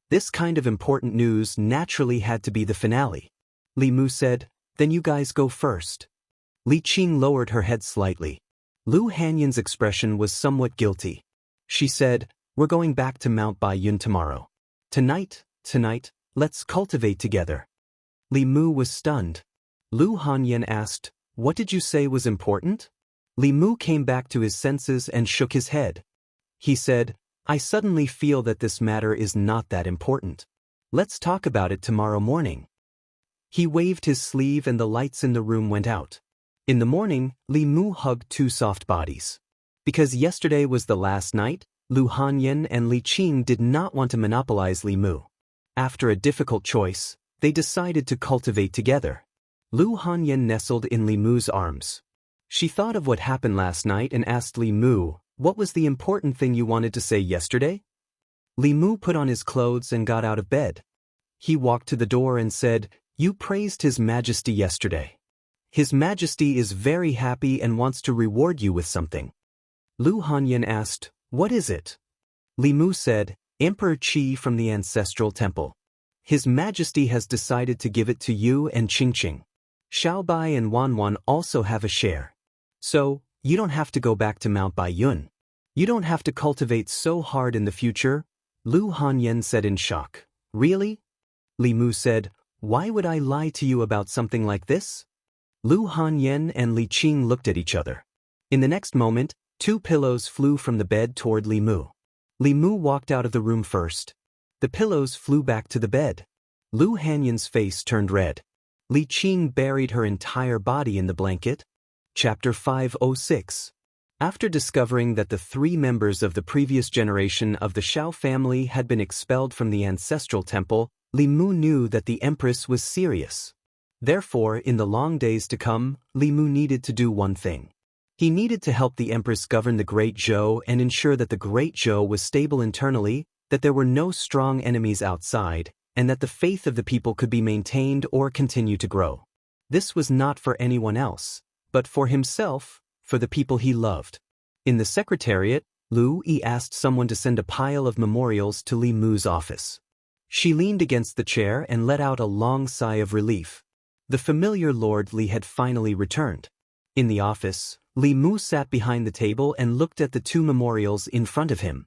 This kind of important news naturally had to be the finale. Li Mu said, "Then you guys go first." Li Qing lowered her head slightly. Lu Hanyan's expression was somewhat guilty. She said, "We're going back to Mount Baiyun tomorrow. Tonight, let's cultivate together." Li Mu was stunned. Lu Hanyan asked, "What did you say was important?" Li Mu came back to his senses and shook his head. He said, "I suddenly feel that this matter is not that important. Let's talk about it tomorrow morning." He waved his sleeve and the lights in the room went out. In the morning, Li Mu hugged two soft bodies. Because yesterday was the last night, Lu Hanyan and Li Qing did not want to monopolize Li Mu. After a difficult choice, they decided to cultivate together. Lu Hanyan nestled in Li Mu's arms. She thought of what happened last night and asked Li Mu, "What was the important thing you wanted to say yesterday?" Li Mu put on his clothes and got out of bed. He walked to the door and said, "You praised His Majesty yesterday. His Majesty is very happy and wants to reward you with something." Lu Hanyan asked, "What is it?" Li Mu said, "Emperor Qi from the ancestral temple. His Majesty has decided to give it to you and Qingqing. Xiaobai and Wanwan also have a share. So, you don't have to go back to Mount Baiyun. You don't have to cultivate so hard in the future." Lu Hanyan said in shock, "Really?" Li Mu said, "Why would I lie to you about something like this?" Lu Hanyan and Li Qing looked at each other. In the next moment, two pillows flew from the bed toward Li Mu. Li Mu walked out of the room first. The pillows flew back to the bed. Lu Hanyan's face turned red. Li Qing buried her entire body in the blanket. Chapter 506. After discovering that the three members of the previous generation of the Xiao family had been expelled from the ancestral temple, Li Mu knew that the empress was serious. Therefore, in the long days to come, Li Mu needed to do one thing. He needed to help the empress govern the Great Zhou and ensure that the Great Zhou was stable internally, that there were no strong enemies outside, and that the faith of the people could be maintained or continue to grow. This was not for anyone else, but for himself, for the people he loved. In the secretariat, Lu Yi asked someone to send a pile of memorials to Li Mu's office. She leaned against the chair and let out a long sigh of relief. The familiar Lord Li had finally returned. In the office, Li Mu sat behind the table and looked at the two memorials in front of him.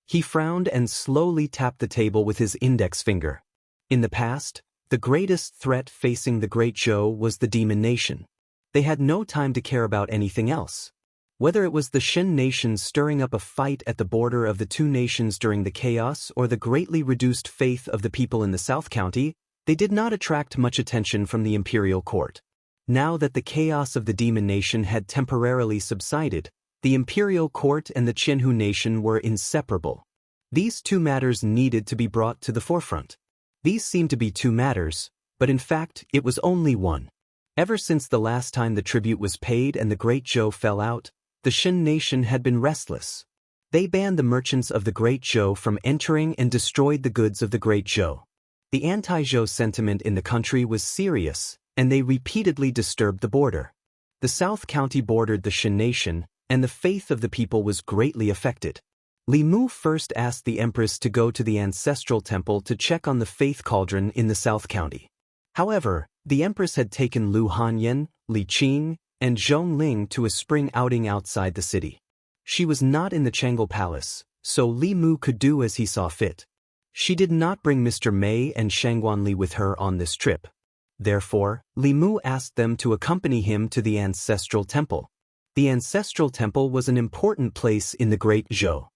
He frowned and slowly tapped the table with his index finger. In the past, the greatest threat facing the Great Zhou was the Demon Nation. They had no time to care about anything else. Whether it was the Shen nation stirring up a fight at the border of the two nations during the chaos or the greatly reduced faith of the people in the South County, they did not attract much attention from the imperial court. Now that the chaos of the Demon Nation had temporarily subsided, the imperial court and the Jianghu nation were inseparable. These two matters needed to be brought to the forefront. These seemed to be two matters, but in fact it was only one. Ever since the last time the tribute was paid and the Great Zhou fell out, the Shen nation had been restless. They banned the merchants of the Great Zhou from entering and destroyed the goods of the Great Zhou. The anti-Zhou sentiment in the country was serious, and they repeatedly disturbed the border. The South County bordered the Shan nation, and the faith of the people was greatly affected. Li Mu first asked the empress to go to the ancestral temple to check on the faith cauldron in the South County. However, the empress had taken Lu Hanyan, Li Qing, and Zhong Ling to a spring outing outside the city. She was not in the Chang'e Palace, so Li Mu could do as he saw fit. She did not bring Mr. Mei and Shangguan Li with her on this trip. Therefore, Li Mu asked them to accompany him to the ancestral temple. The ancestral temple was an important place in the Great Zhou.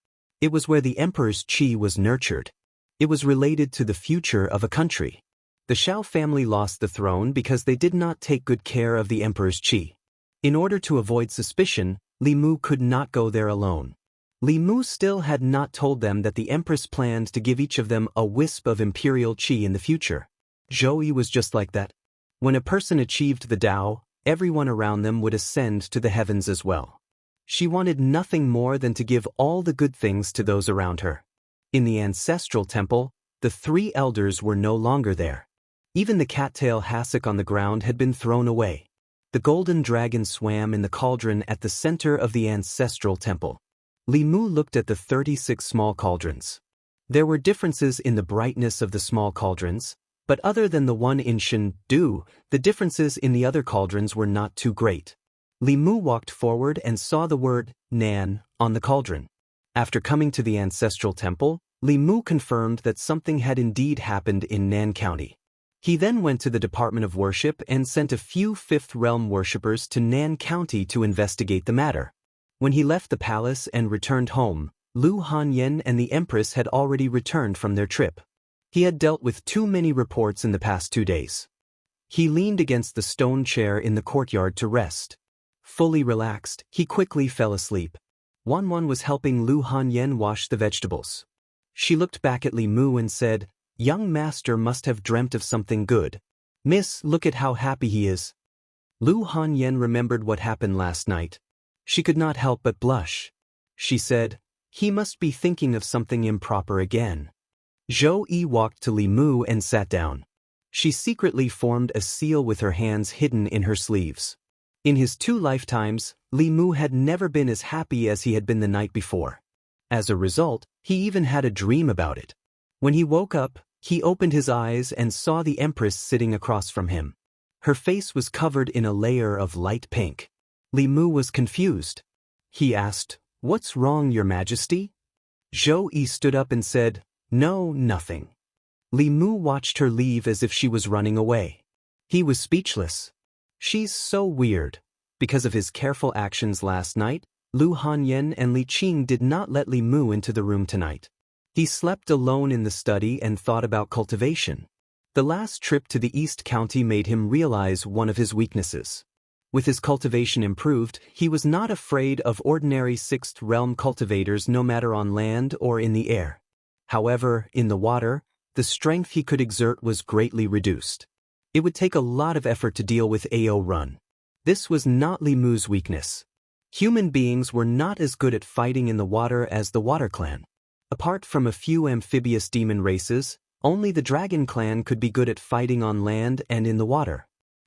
It was where the emperor's qi was nurtured. It was related to the future of a country. The Shao family lost the throne because they did not take good care of the emperor's qi. In order to avoid suspicion, Li Mu could not go there alone. Li Mu still had not told them that the empress planned to give each of them a wisp of imperial qi in the future. Zhou Yi was just like that. When a person achieved the Tao, everyone around them would ascend to the heavens as well. She wanted nothing more than to give all the good things to those around her. In the ancestral temple, the three elders were no longer there. Even the cattail hassock on the ground had been thrown away. The golden dragon swam in the cauldron at the center of the ancestral temple. Li Mu looked at the 36 small cauldrons. There were differences in the brightness of the small cauldrons, but other than the one in Shandu, the differences in the other cauldrons were not too great. Li Mu walked forward and saw the word Nan on the cauldron. After coming to the ancestral temple, Li Mu confirmed that something had indeed happened in Nan County. He then went to the Department of Worship and sent a few Fifth Realm worshippers to Nan County to investigate the matter. When he left the palace and returned home, Lu Hanyan and the Empress had already returned from their trip. He had dealt with too many reports in the past 2 days. He leaned against the stone chair in the courtyard to rest. Fully relaxed, he quickly fell asleep. Wanwan was helping Lu Hanyan wash the vegetables. She looked back at Li Mu and said, "Young master must have dreamt of something good. Miss, look at how happy he is." Lu Hanyan remembered what happened last night. She could not help but blush. She said, "He must be thinking of something improper again." Zhou Yi walked to Li Mu and sat down. She secretly formed a seal with her hands hidden in her sleeves. In his 2 lifetimes, Li Mu had never been as happy as he had been the night before. As a result, he even had a dream about it. When he woke up, he opened his eyes and saw the Empress sitting across from him. Her face was covered in a layer of light pink. Li Mu was confused. He asked, "What's wrong, Your Majesty?" Zhou Yi stood up and said, "No, nothing." Li Mu watched her leave as if she was running away. He was speechless. She's so weird. Because of his careful actions last night, Lu Hanyan and Li Qing did not let Li Mu into the room tonight. He slept alone in the study and thought about cultivation. The last trip to the East County made him realize one of his weaknesses. With his cultivation improved, he was not afraid of ordinary Sixth Realm cultivators no matter on land or in the air. However, in the water, the strength he could exert was greatly reduced. It would take a lot of effort to deal with AO Run. This was not Li Mu's weakness. Human beings were not as good at fighting in the water as the Water Clan. Apart from a few amphibious demon races, only the Dragon Clan could be good at fighting on land and in the water.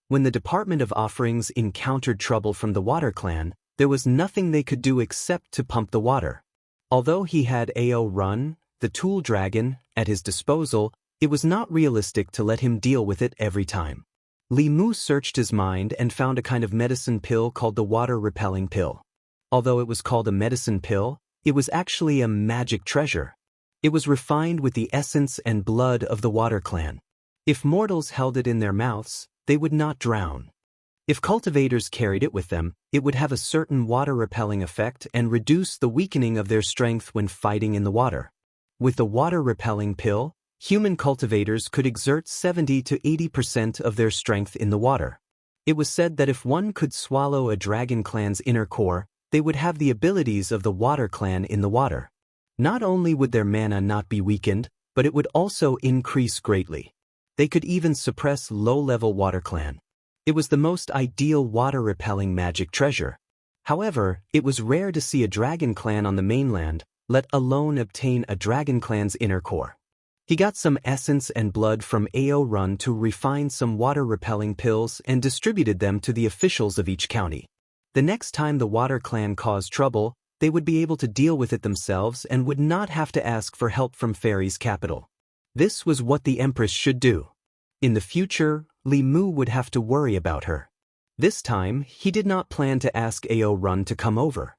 When the Department of Offerings encountered trouble from the Water Clan, there was nothing they could do except to pump the water. Although he had AO Run, the Tool Dragon, at his disposal, it was not realistic to let him deal with it every time. Li Mu searched his mind and found a kind of medicine pill called the water-repelling pill. Although it was called a medicine pill, it was actually a magic treasure. It was refined with the essence and blood of the Water Clan. If mortals held it in their mouths, they would not drown. If cultivators carried it with them, it would have a certain water-repelling effect and reduce the weakening of their strength when fighting in the water. With the water-repelling pill, human cultivators could exert 70 to 80% of their strength in the water. It was said that if one could swallow a Dragon Clan's inner core, they would have the abilities of the Water Clan in the water. Not only would their mana not be weakened, but it would also increase greatly. They could even suppress low-level Water Clan. It was the most ideal water-repelling magic treasure. However, it was rare to see a Dragon Clan on the mainland, let alone obtain a dragon clan's inner core. He got some essence and blood from Ao Run to refine some water-repelling pills and distributed them to the officials of each county. The next time the Water Clan caused trouble, they would be able to deal with it themselves and would not have to ask for help from Fairy's capital. This was what the Empress should do. In the future, Li Mu would have to worry about her. This time, he did not plan to ask Ao Run to come over.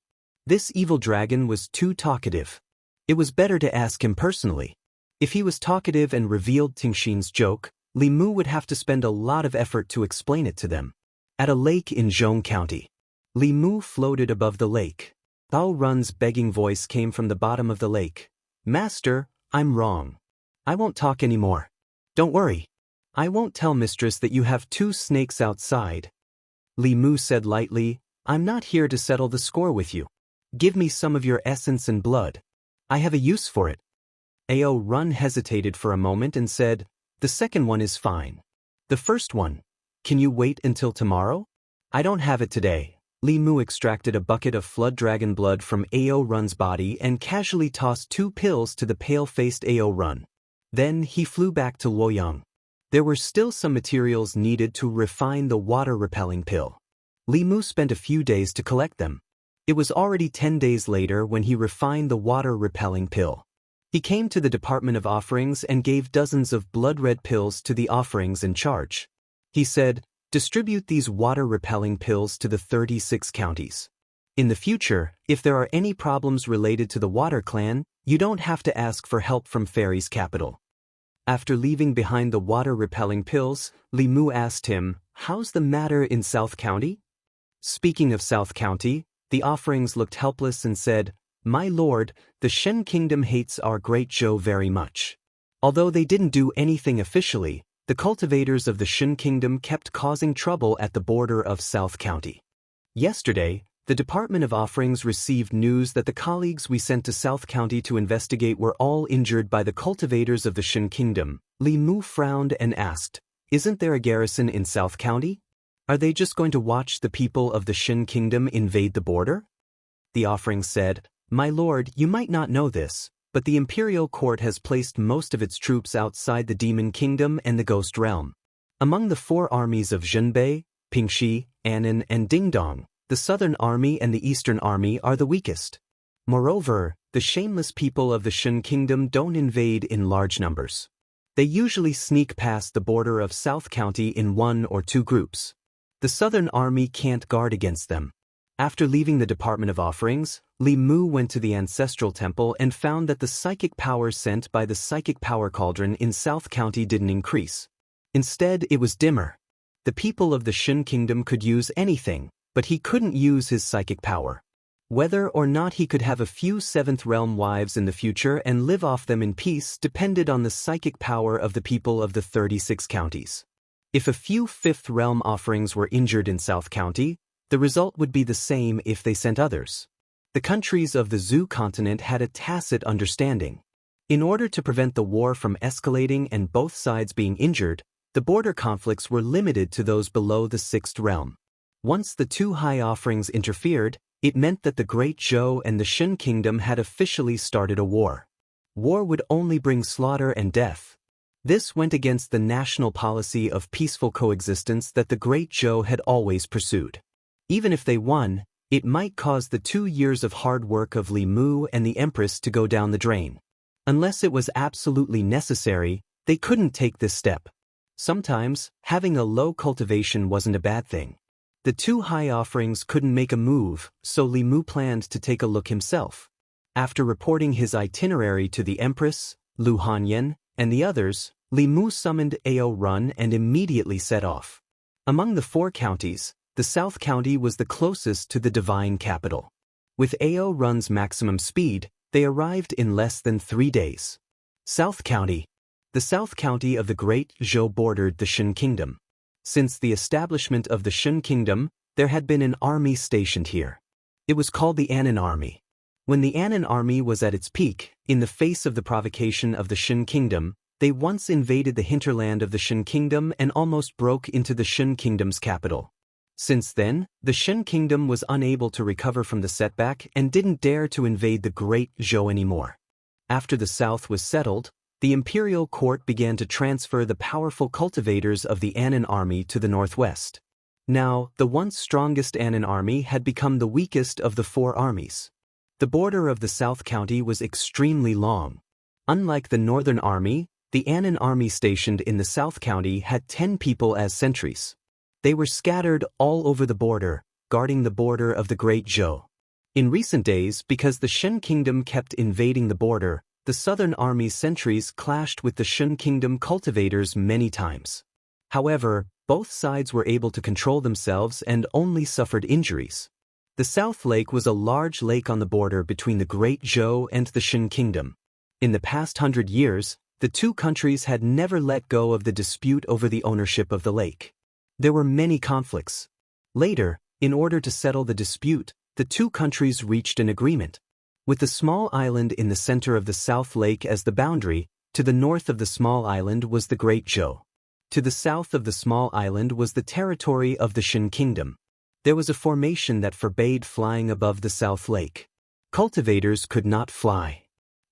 This evil dragon was too talkative. It was better to ask him personally. If he was talkative and revealed Tingxin's joke, Li Mu would have to spend a lot of effort to explain it to them. At a lake in Jianghu County, Li Mu floated above the lake. Ao Run's begging voice came from the bottom of the lake. "Master, I'm wrong. I won't talk anymore. Don't worry. I won't tell mistress that you have 2 snakes outside." Li Mu said lightly, "I'm not here to settle the score with you. Give me some of your essence and blood. I have a use for it." Ao Run hesitated for a moment and said, "The second one is fine. The first one, can you wait until tomorrow?" "I don't have it today." Li Mu extracted a bucket of flood dragon blood from Ao Run's body and casually tossed 2 pills to the pale-faced Ao Run. Then he flew back to Luoyang. There were still some materials needed to refine the water-repelling pill. Li Mu spent a few days to collect them. It was already 10 days later when he refined the water-repelling pill. He came to the Department of Offerings and gave dozens of blood-red pills to the offerings in charge. He said, "Distribute these water-repelling pills to the 36 counties. In the future, if there are any problems related to the Water Clan, you don't have to ask for help from Fairy's capital." After leaving behind the water-repelling pills, Li Mu asked him, "How's the matter in South County?" Speaking of South County, the offerings looked helpless and said, "My lord, the Shen Kingdom hates our great Zhou very much." Although they didn't do anything officially, the cultivators of the Shen Kingdom kept causing trouble at the border of South County. Yesterday, the Department of Offerings received news that the colleagues we sent to South County to investigate were all injured by the cultivators of the Shen Kingdom. Li Mu frowned and asked, "Isn't there a garrison in South County? Are they just going to watch the people of the Shen Kingdom invade the border?" The offerings said, "My lord, you might not know this, but the Imperial Court has placed most of its troops outside the Demon Kingdom and the Ghost Realm. Among the 4 armies of Zhenbei, Pingxi, Annan, and Dingdong, the Southern Army and the Eastern Army are the weakest. Moreover, the shameless people of the Shen Kingdom don't invade in large numbers. They usually sneak past the border of South County in 1 or 2 groups. The Southern Army can't guard against them." After leaving the Department of Offerings, Li Mu went to the Ancestral Temple and found that the psychic power sent by the Psychic Power Cauldron in South County didn't increase. Instead, it was dimmer. The people of the Shen Kingdom could use anything, but he couldn't use his psychic power. Whether or not he could have a few 7th Realm wives in the future and live off them in peace depended on the psychic power of the people of the 36 counties. If a few 5th Realm offerings were injured in South County, the result would be the same if they sent others. The countries of the Zhu continent had a tacit understanding. In order to prevent the war from escalating and both sides being injured, the border conflicts were limited to those below the 6th realm. Once the 2 high offerings interfered, it meant that the Great Zhou and the Shen Kingdom had officially started a war. War would only bring slaughter and death. This went against the national policy of peaceful coexistence that the Great Zhou had always pursued. Even if they won, it might cause the 2 years of hard work of Li Mu and the Empress to go down the drain. Unless it was absolutely necessary, they couldn't take this step. Sometimes, having a low cultivation wasn't a bad thing. The 2 high offerings couldn't make a move, so Li Mu planned to take a look himself. After reporting his itinerary to the Empress, Lu Hanyan, and the others, Li Mu summoned Ao Run and immediately set off. Among the 4 counties, the South County was the closest to the divine capital. With Ao Run's maximum speed, they arrived in less than 3 days. South County. The South County of the Great Zhou bordered the Shen Kingdom. Since the establishment of the Shen Kingdom, there had been an army stationed here. It was called the Annan Army. When the Annan Army was at its peak, in the face of the provocation of the Shen Kingdom, they once invaded the hinterland of the Shen Kingdom and almost broke into the Shen Kingdom's capital. Since then, the Shen kingdom was unable to recover from the setback and didn't dare to invade the Great Zhou anymore. After the south was settled, the imperial court began to transfer the powerful cultivators of the Anan army to the northwest. Now, the once strongest Anan army had become the weakest of the four armies. The border of the South County was extremely long. Unlike the Northern Army, the Anan army stationed in the South County had 10 people as sentries. They were scattered all over the border, guarding the border of the Great Zhou. In recent days, because the Shen kingdom kept invading the border, the Southern Army's sentries clashed with the Shen kingdom cultivators many times. However, both sides were able to control themselves and only suffered injuries. The South Lake was a large lake on the border between the Great Zhou and the Shen kingdom. In the past 100 years, the two countries had never let go of the dispute over the ownership of the lake. There were many conflicts. Later, in order to settle the dispute, the two countries reached an agreement. With the small island in the center of the South Lake as the boundary, to the north of the small island was the Great Zhou. To the south of the small island was the territory of the Shen kingdom. There was a formation that forbade flying above the South Lake. Cultivators could not fly.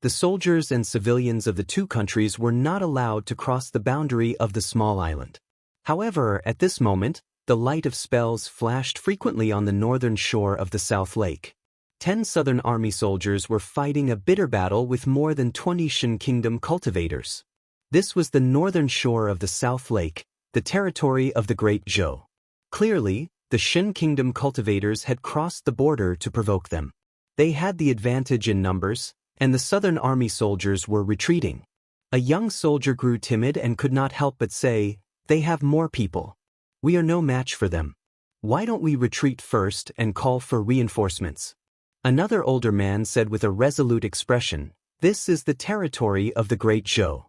The soldiers and civilians of the two countries were not allowed to cross the boundary of the small island. However, at this moment, the light of spells flashed frequently on the northern shore of the South Lake. 10 Southern Army soldiers were fighting a bitter battle with more than 20 Shen kingdom cultivators. This was the northern shore of the South Lake, the territory of the Great Zhou. Clearly, the Shen kingdom cultivators had crossed the border to provoke them. They had the advantage in numbers, and the Southern Army soldiers were retreating. A young soldier grew timid and could not help but say, "They have more people. We are no match for them. Why don't we retreat first and call for reinforcements?" Another older man said with a resolute expression, "This is the territory of the Great Zhou.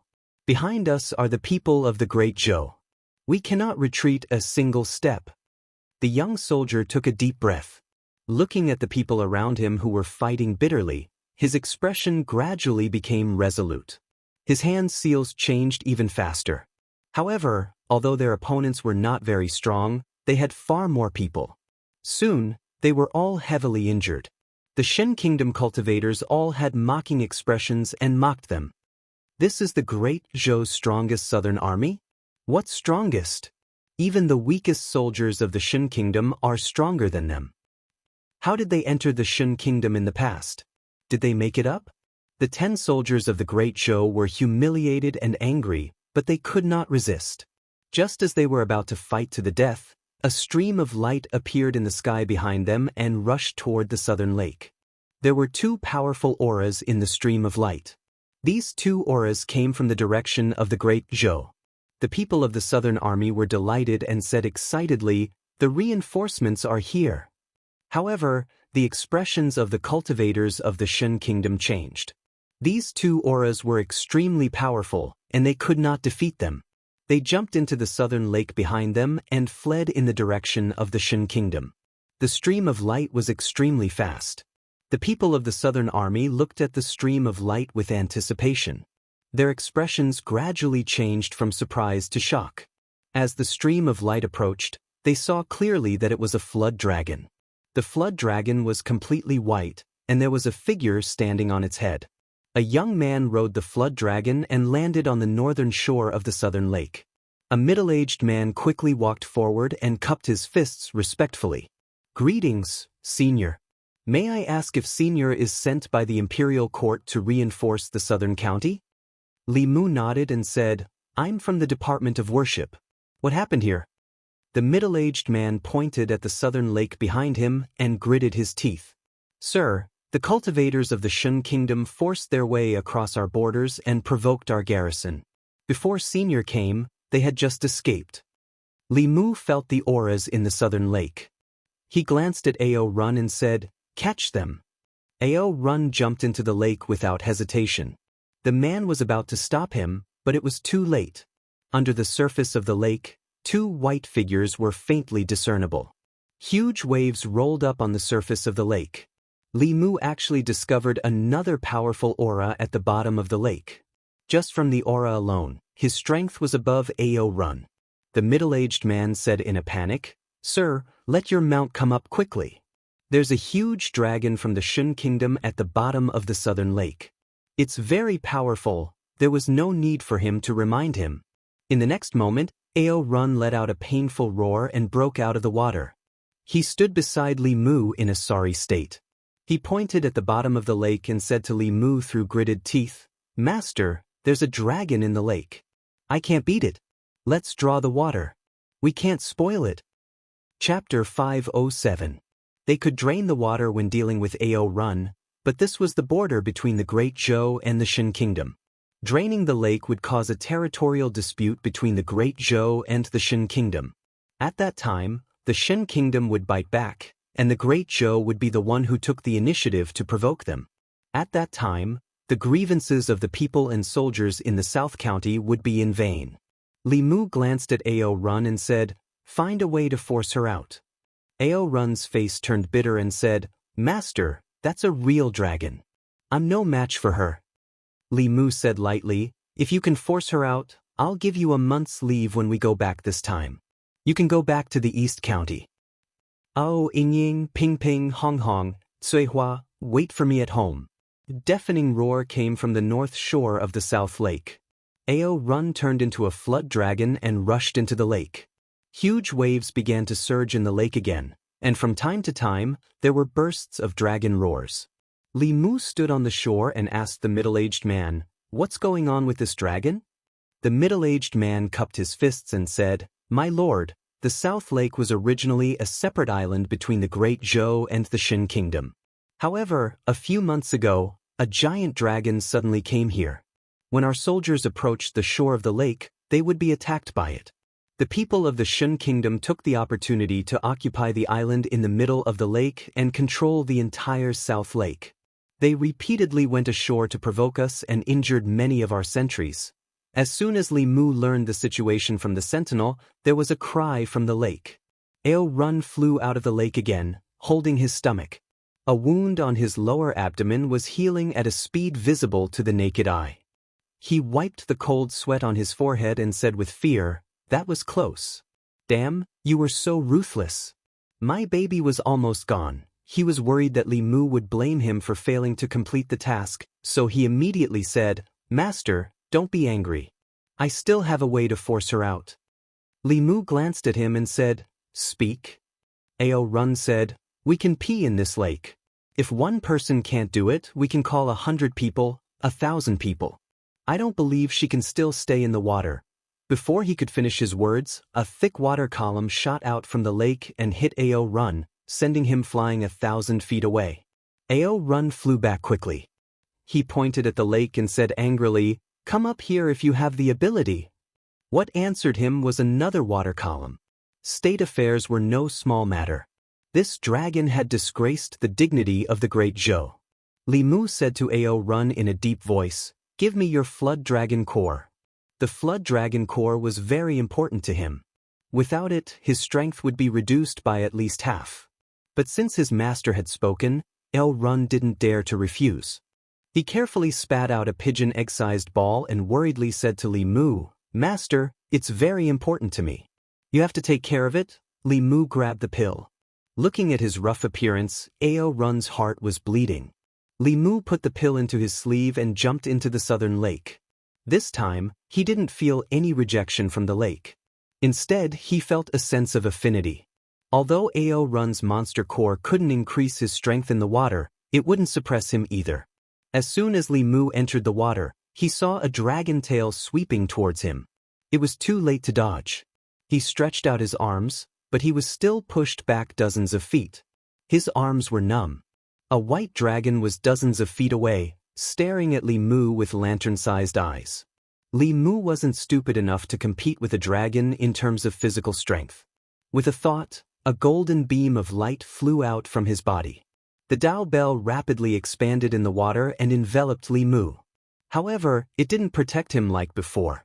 Behind us are the people of the Great Zhou. We cannot retreat a single step." The young soldier took a deep breath. Looking at the people around him who were fighting bitterly, his expression gradually became resolute. His hand seals changed even faster. However, although their opponents were not very strong, they had far more people. Soon, they were all heavily injured. The Shen kingdom cultivators all had mocking expressions and mocked them. "This is the Great Zhou's strongest southern army? What strongest? Even the weakest soldiers of the Shen kingdom are stronger than them. How did they enter the Shen kingdom in the past? Did they make it up?" The 10 soldiers of the Great Zhou were humiliated and angry, but they could not resist. Just as they were about to fight to the death, a stream of light appeared in the sky behind them and rushed toward the southern lake. There were 2 powerful auras in the stream of light. These 2 auras came from the direction of the Great Zhou. The people of the Southern Army were delighted and said excitedly, "The reinforcements are here." However, the expressions of the cultivators of the Shen kingdom changed. These 2 auras were extremely powerful, and they could not defeat them. They jumped into the southern lake behind them and fled in the direction of the Shen kingdom. The stream of light was extremely fast. The people of the Southern Army looked at the stream of light with anticipation. Their expressions gradually changed from surprise to shock. As the stream of light approached, they saw clearly that it was a flood dragon. The flood dragon was completely white, and there was a figure standing on its head. A young man rode the flood dragon and landed on the northern shore of the southern lake. A middle-aged man quickly walked forward and cupped his fists respectfully. "Greetings, Senior. May I ask if Senior is sent by the imperial court to reinforce the southern county?" Li Mu nodded and said, "I'm from the Department of Worship. What happened here?" The middle-aged man pointed at the southern lake behind him and gritted his teeth. "Sir, the cultivators of the Shen kingdom forced their way across our borders and provoked our garrison. Before Senior came, they had just escaped." Li Mu felt the auras in the southern lake. He glanced at Ao Run and said, "Catch them." Ao Run jumped into the lake without hesitation. The man was about to stop him, but it was too late. Under the surface of the lake, 2 white figures were faintly discernible. Huge waves rolled up on the surface of the lake. Li Mu actually discovered another powerful aura at the bottom of the lake. Just from the aura alone, his strength was above Ao Run. The middle-aged man said in a panic, "Sir, let your mount come up quickly. There's a huge dragon from the Shun kingdom at the bottom of the southern lake. It's very powerful." There was no need for him to remind him. In the next moment, Ao Run let out a painful roar and broke out of the water. He stood beside Li Mu in a sorry state. He pointed at the bottom of the lake and said to Li Mu through gritted teeth, "Master, there's a dragon in the lake. I can't beat it. Let's draw the water. We can't spoil it." Chapter 507. They could drain the water when dealing with Ao Run, but this was the border between the Great Zhou and the Shin Kingdom. Draining the lake would cause a territorial dispute between the Great Zhou and the Shin Kingdom. At that time, the Shin Kingdom would bite back, and the Great Zhou would be the one who took the initiative to provoke them. At that time, the grievances of the people and soldiers in the South County would be in vain. Li Mu glanced at Ao Run and said, "Find a way to force her out." Ao Run's face turned bitter and said, "Master, that's a real dragon. I'm no match for her." Li Mu said lightly, "If you can force her out, I'll give you a month's leave when we go back this time. You can go back to the East County. Ao Inying, Ping Ping, Hong Hong, Cui Hua, wait for me at home." A deafening roar came from the north shore of the South Lake. Ao Run turned into a flood dragon and rushed into the lake. Huge waves began to surge in the lake again, and from time to time, there were bursts of dragon roars. Li Mu stood on the shore and asked the middle-aged man, "What's going on with this dragon?" The middle-aged man cupped his fists and said, "My lord, the South Lake was originally a separate island between the Great Zhou and the Shin Kingdom. However, a few months ago, a giant dragon suddenly came here. When our soldiers approached the shore of the lake, they would be attacked by it. The people of the Shun Kingdom took the opportunity to occupy the island in the middle of the lake and control the entire South Lake. They repeatedly went ashore to provoke us and injured many of our sentries. As soon as Li Mu learned the situation from the sentinel, there was a cry from the lake. Ao Run flew out of the lake again, holding his stomach. A wound on his lower abdomen was healing at a speed visible to the naked eye. He wiped the cold sweat on his forehead and said with fear, "That was close. Damn, you were so ruthless. My baby was almost gone." He was worried that Li Mu would blame him for failing to complete the task, so he immediately said, "Master, don't be angry. I still have a way to force her out." Li Mu glanced at him and said, "Speak." Ao Run said, "We can pee in this lake. If one person can't do it, we can call 100 people, 1,000 people. I don't believe she can still stay in the water." Before he could finish his words, a thick water column shot out from the lake and hit Ao Run, sending him flying 1,000 feet away. Ao Run flew back quickly. He pointed at the lake and said angrily, "Come up here if you have the ability." What answered him was another water column. State affairs were no small matter. This dragon had disgraced the dignity of the Great Zhou. Li Mu said to Ao Run in a deep voice, "Give me your Flood Dragon Core." The Flood Dragon Core was very important to him. Without it, his strength would be reduced by at least half. But since his master had spoken, Ao Run didn't dare to refuse. He carefully spat out a pigeon egg-sized ball and worriedly said to Li Mu, "Master, it's very important to me. You have to take care of it." Li Mu grabbed the pill. Looking at his rough appearance, Ao Run's heart was bleeding. Li Mu put the pill into his sleeve and jumped into the southern lake. This time, he didn't feel any rejection from the lake. Instead, he felt a sense of affinity. Although Ao Run's monster core couldn't increase his strength in the water, it wouldn't suppress him either. As soon as Li Mu entered the water, he saw a dragon tail sweeping towards him. It was too late to dodge. He stretched out his arms, but he was still pushed back dozens of feet. His arms were numb. A white dragon was dozens of feet away, staring at Li Mu with lantern-sized eyes. Li Mu wasn't stupid enough to compete with a dragon in terms of physical strength. With a thought, a golden beam of light flew out from his body. The Dao Bell rapidly expanded in the water and enveloped Li Mu. However, it didn't protect him like before.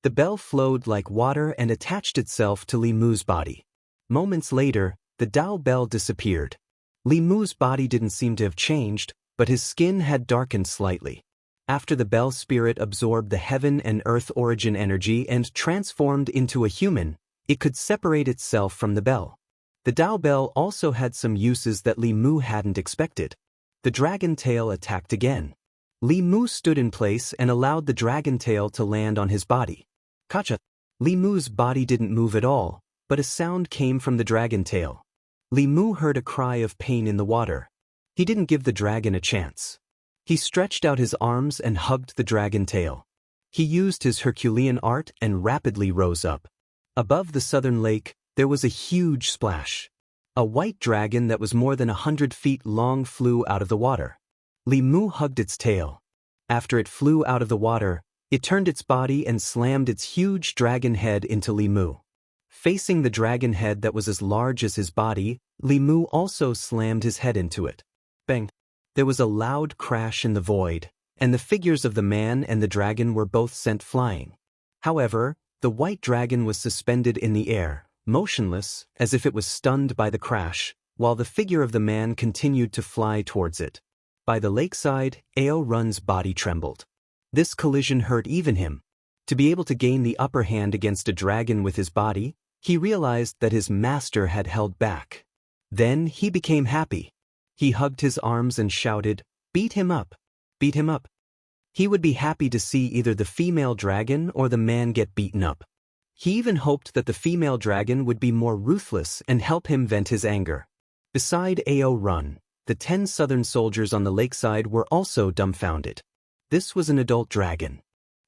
The bell flowed like water and attached itself to Li Mu's body. Moments later, the Dao Bell disappeared. Li Mu's body didn't seem to have changed, but his skin had darkened slightly. After the bell spirit absorbed the heaven and earth origin energy and transformed into a human, it could separate itself from the bell. The Dao Bell also had some uses that Li Mu hadn't expected. The dragon tail attacked again. Li Mu stood in place and allowed the dragon tail to land on his body. Kacha! Li Mu's body didn't move at all, but a sound came from the dragon tail. Li Mu heard a cry of pain in the water. He didn't give the dragon a chance. He stretched out his arms and hugged the dragon tail. He used his Herculean art and rapidly rose up. Above the southern lake, there was a huge splash. A white dragon that was more than 100 feet long flew out of the water. Li Mu hugged its tail. After it flew out of the water, it turned its body and slammed its huge dragon head into Li Mu. Facing the dragon head that was as large as his body, Li Mu also slammed his head into it. Bang! There was a loud crash in the void, and the figures of the man and the dragon were both sent flying. However, the white dragon was suspended in the air, motionless, as if it was stunned by the crash, while the figure of the man continued to fly towards it. By the lakeside, Ao Run's body trembled. This collision hurt even him. To be able to gain the upper hand against a dragon with his body, he realized that his master had held back. Then he became happy. He hugged his arms and shouted, "Beat him up! Beat him up!" He would be happy to see either the female dragon or the man get beaten up. He even hoped that the female dragon would be more ruthless and help him vent his anger. Beside Ao Run, the 10 southern soldiers on the lakeside were also dumbfounded. This was an adult dragon.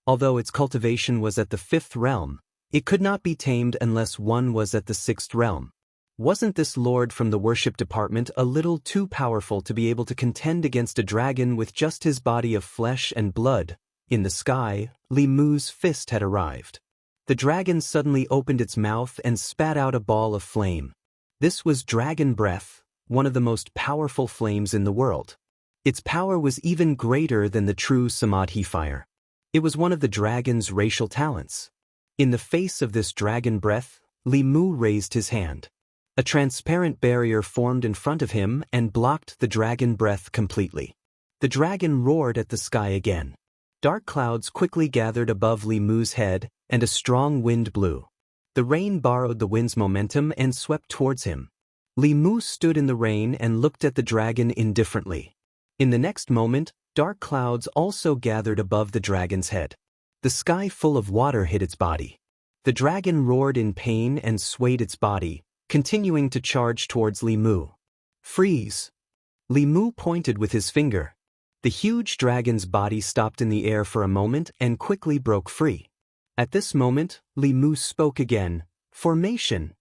Although its cultivation was at the 5th realm, it could not be tamed unless one was at the 6th realm. Wasn't this lord from the worship department a little too powerful to be able to contend against a dragon with just his body of flesh and blood? In the sky, Li Mu's fist had arrived. The dragon suddenly opened its mouth and spat out a ball of flame. This was dragon breath, one of the most powerful flames in the world. Its power was even greater than the true Samadhi fire. It was one of the dragon's racial talents. In the face of this dragon breath, Li Mu raised his hand. A transparent barrier formed in front of him and blocked the dragon breath completely. The dragon roared at the sky again. Dark clouds quickly gathered above Li Mu's head, and a strong wind blew. The rain borrowed the wind's momentum and swept towards him. Li Mu stood in the rain and looked at the dragon indifferently. In the next moment, dark clouds also gathered above the dragon's head. The sky full of water hit its body. The dragon roared in pain and swayed its body, continuing to charge towards Li Mu. "Freeze!" Li Mu pointed with his finger. The huge dragon's body stopped in the air for a moment and quickly broke free. At this moment, Li Mu spoke again, "Formation."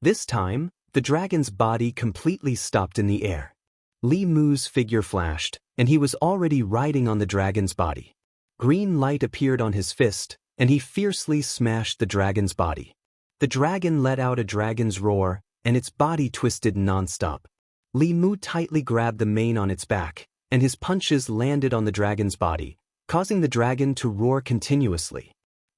This time, the dragon's body completely stopped in the air. Li Mu's figure flashed, and he was already riding on the dragon's body. Green light appeared on his fist, and he fiercely smashed the dragon's body. The dragon let out a dragon's roar, and its body twisted non-stop. Li Mu tightly grabbed the mane on its back, and his punches landed on the dragon's body, causing the dragon to roar continuously.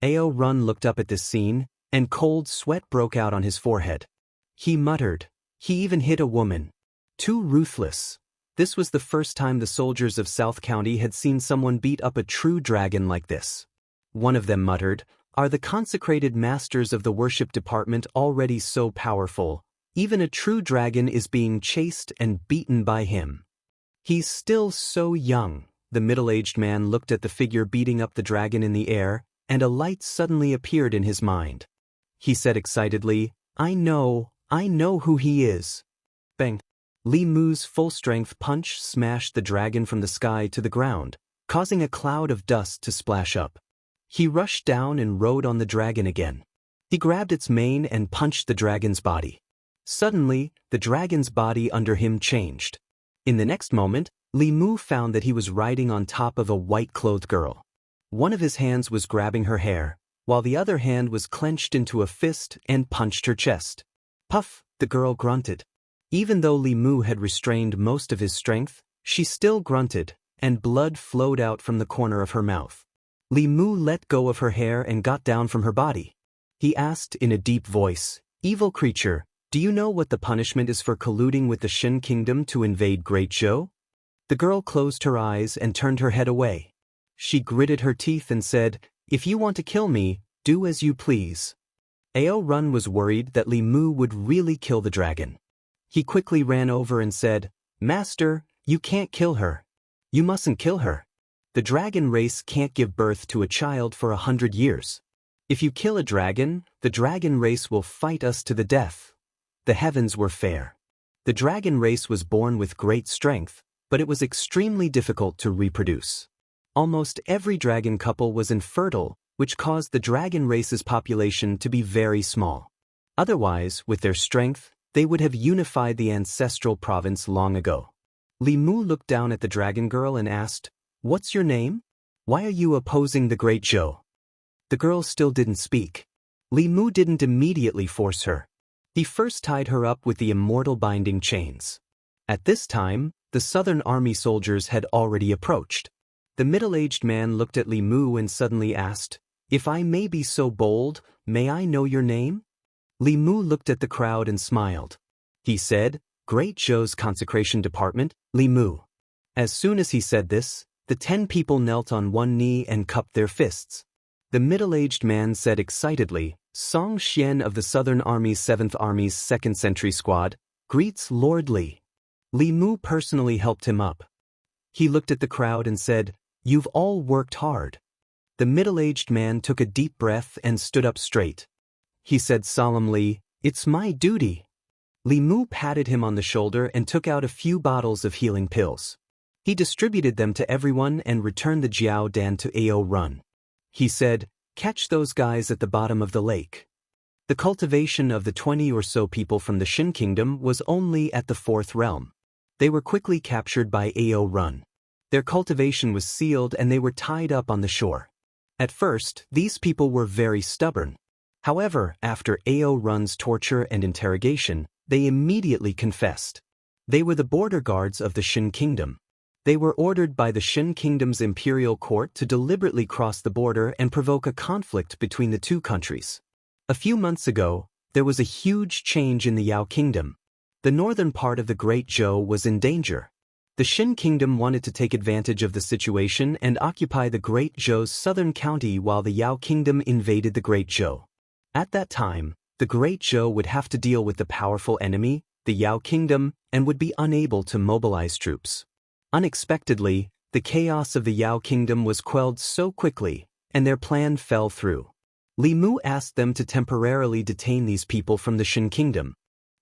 Ao Run looked up at this scene, and cold sweat broke out on his forehead. He muttered, "He even hit a woman. Too ruthless." This was the first time the soldiers of South County had seen someone beat up a true dragon like this. One of them muttered, "Are the consecrated masters of the worship department already so powerful? Even a true dragon is being chased and beaten by him. He's still so young." The middle-aged man looked at the figure beating up the dragon in the air, and a light suddenly appeared in his mind. He said excitedly, I know who he is." Bang! Li Mu's full-strength punch smashed the dragon from the sky to the ground, causing a cloud of dust to splash up. He rushed down and rode on the dragon again. He grabbed its mane and punched the dragon's body. Suddenly, the dragon's body under him changed. In the next moment, Li Mu found that he was riding on top of a white-clothed girl. One of his hands was grabbing her hair, while the other hand was clenched into a fist and punched her chest. Puff! The girl grunted. Even though Li Mu had restrained most of his strength, she still grunted, and blood flowed out from the corner of her mouth. Li Mu let go of her hair and got down from her body. He asked in a deep voice, "Evil creature, do you know what the punishment is for colluding with the Shen Kingdom to invade Great Zhou?" The girl closed her eyes and turned her head away. She gritted her teeth and said, "If you want to kill me, do as you please." Ao Run was worried that Li Mu would really kill the dragon. He quickly ran over and said, "Master, you can't kill her. You mustn't kill her. The dragon race can't give birth to a child for 100 years. If you kill a dragon, the dragon race will fight us to the death." The heavens were fair. The dragon race was born with great strength, but it was extremely difficult to reproduce. Almost every dragon couple was infertile, which caused the dragon race's population to be very small. Otherwise, with their strength, they would have unified the ancestral province long ago. Li Mu looked down at the dragon girl and asked, "What's your name? Why are you opposing the great Zhou?" The girl still didn't speak. Li Mu didn't immediately force her. He first tied her up with the immortal binding chains. At this time, the southern army soldiers had already approached. The middle-aged man looked at Li Mu and suddenly asked, "If I may be so bold, may I know your name?" Li Mu looked at the crowd and smiled. He said, "Great Zhou's consecration department, Li Mu." As soon as he said this, the 10 people knelt on one knee and cupped their fists. The middle-aged man said excitedly, "Song Xian of the Southern Army's 7th Army's 2nd Century Squad, greets Lord Li." Li Mu personally helped him up. He looked at the crowd and said, "You've all worked hard." The middle-aged man took a deep breath and stood up straight. He said solemnly, "It's my duty." Li Mu patted him on the shoulder and took out a few bottles of healing pills. He distributed them to everyone and returned the Jiao Dan to Ao Run. He said, "Catch those guys at the bottom of the lake." The cultivation of the 20 or so people from the Shin Kingdom was only at the 4th realm. They were quickly captured by Ao Run. Their cultivation was sealed and they were tied up on the shore. At first, these people were very stubborn. However, after Ao Run's torture and interrogation, they immediately confessed. They were the border guards of the Shin Kingdom. They were ordered by the Shin Kingdom's imperial court to deliberately cross the border and provoke a conflict between the two countries. A few months ago, there was a huge change in the Yao Kingdom. The northern part of the Great Zhou was in danger. The Shin Kingdom wanted to take advantage of the situation and occupy the Great Zhou's southern county while the Yao Kingdom invaded the Great Zhou. At that time, the Great Zhou would have to deal with the powerful enemy, the Yao Kingdom, and would be unable to mobilize troops. Unexpectedly, the chaos of the Yao Kingdom was quelled so quickly, and their plan fell through. Li Mu asked them to temporarily detain these people from the Shin Kingdom.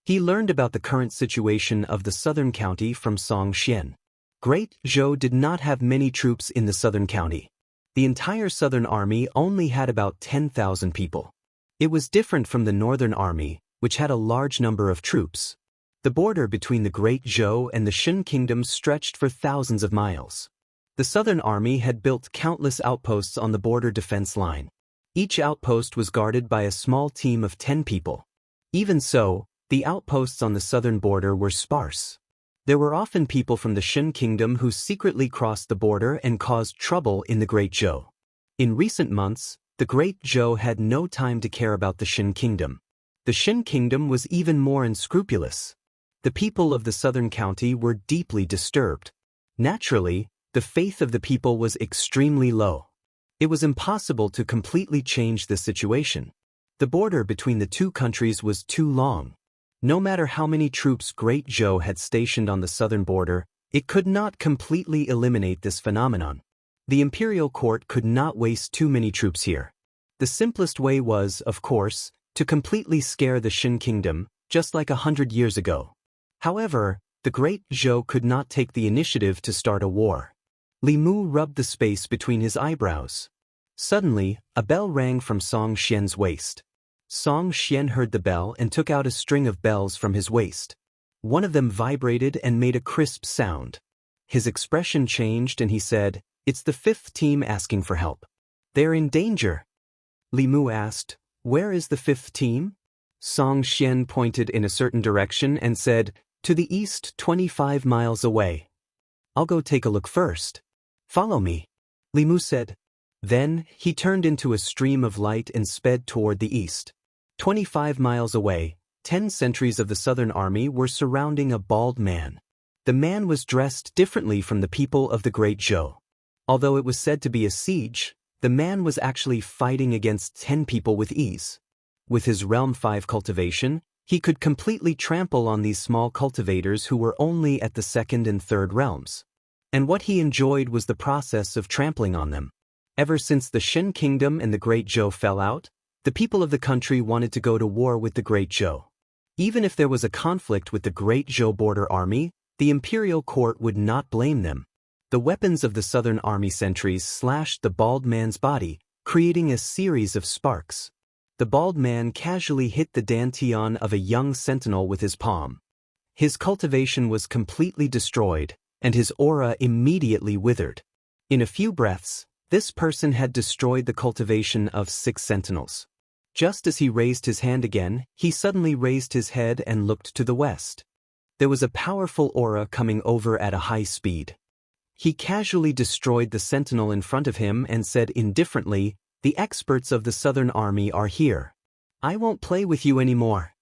He learned about the current situation of the southern county from Song Xian. Great Zhou did not have many troops in the southern county. The entire southern army only had about 10,000 people. It was different from the northern army, which had a large number of troops. The border between the Great Zhou and the Shin Kingdom stretched for thousands of miles. The southern army had built countless outposts on the border defense line. Each outpost was guarded by a small team of 10 people. Even so, the outposts on the southern border were sparse. There were often people from the Shin Kingdom who secretly crossed the border and caused trouble in the Great Zhou. In recent months, the Great Zhou had no time to care about the Shin Kingdom. The Shin Kingdom was even more unscrupulous. The people of the southern county were deeply disturbed. Naturally, the faith of the people was extremely low. It was impossible to completely change the situation. The border between the two countries was too long. No matter how many troops Great Zhou had stationed on the southern border, it could not completely eliminate this phenomenon. The imperial court could not waste too many troops here. The simplest way was, of course, to completely scare the Shin Kingdom, just like 100 years ago. However, the Great Zhou could not take the initiative to start a war. Li Mu rubbed the space between his eyebrows. Suddenly, a bell rang from Song Xian's waist. Song Xian heard the bell and took out a string of bells from his waist. One of them vibrated and made a crisp sound. His expression changed and he said, "It's the 5th team asking for help. They're in danger." Li Mu asked, "Where is the 5th team?" Song Xian pointed in a certain direction and said, "To the east 25 miles away." "I'll go take a look first." "Follow me," Li Mu said. Then, he turned into a stream of light and sped toward the east. 25 miles away, 10 sentries of the southern army were surrounding a bald man. The man was dressed differently from the people of the Great Zhou. Although it was said to be a siege, the man was actually fighting against 10 people with ease. With his Realm 5 cultivation, he could completely trample on these small cultivators who were only at the second and third realms. And what he enjoyed was the process of trampling on them. Ever since the Shen Kingdom and the Great Zhou fell out, the people of the country wanted to go to war with the Great Zhou. Even if there was a conflict with the Great Zhou border army, the imperial court would not blame them. The weapons of the southern army sentries slashed the bald man's body, creating a series of sparks. The bald man casually hit the dantian of a young sentinel with his palm. His cultivation was completely destroyed, and his aura immediately withered. In a few breaths, this person had destroyed the cultivation of 6 sentinels. Just as he raised his hand again, he suddenly raised his head and looked to the west. There was a powerful aura coming over at a high speed. He casually destroyed the sentinel in front of him and said indifferently, "The experts of the Southern Army are here. I won't play with you anymore."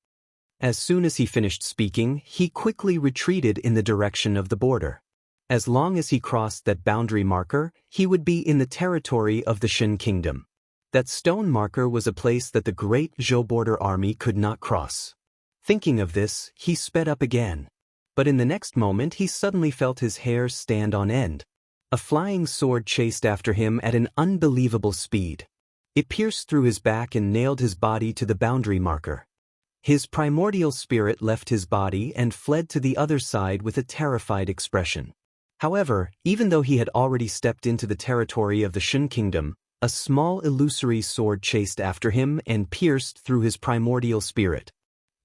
As soon as he finished speaking, he quickly retreated in the direction of the border. As long as he crossed that boundary marker, he would be in the territory of the Shen Kingdom. That stone marker was a place that the Great Zhou border army could not cross. Thinking of this, he sped up again. But in the next moment he suddenly felt his hair stand on end. A flying sword chased after him at an unbelievable speed. It pierced through his back and nailed his body to the boundary marker. His primordial spirit left his body and fled to the other side with a terrified expression. However, even though he had already stepped into the territory of the Shen Kingdom, a small illusory sword chased after him and pierced through his primordial spirit.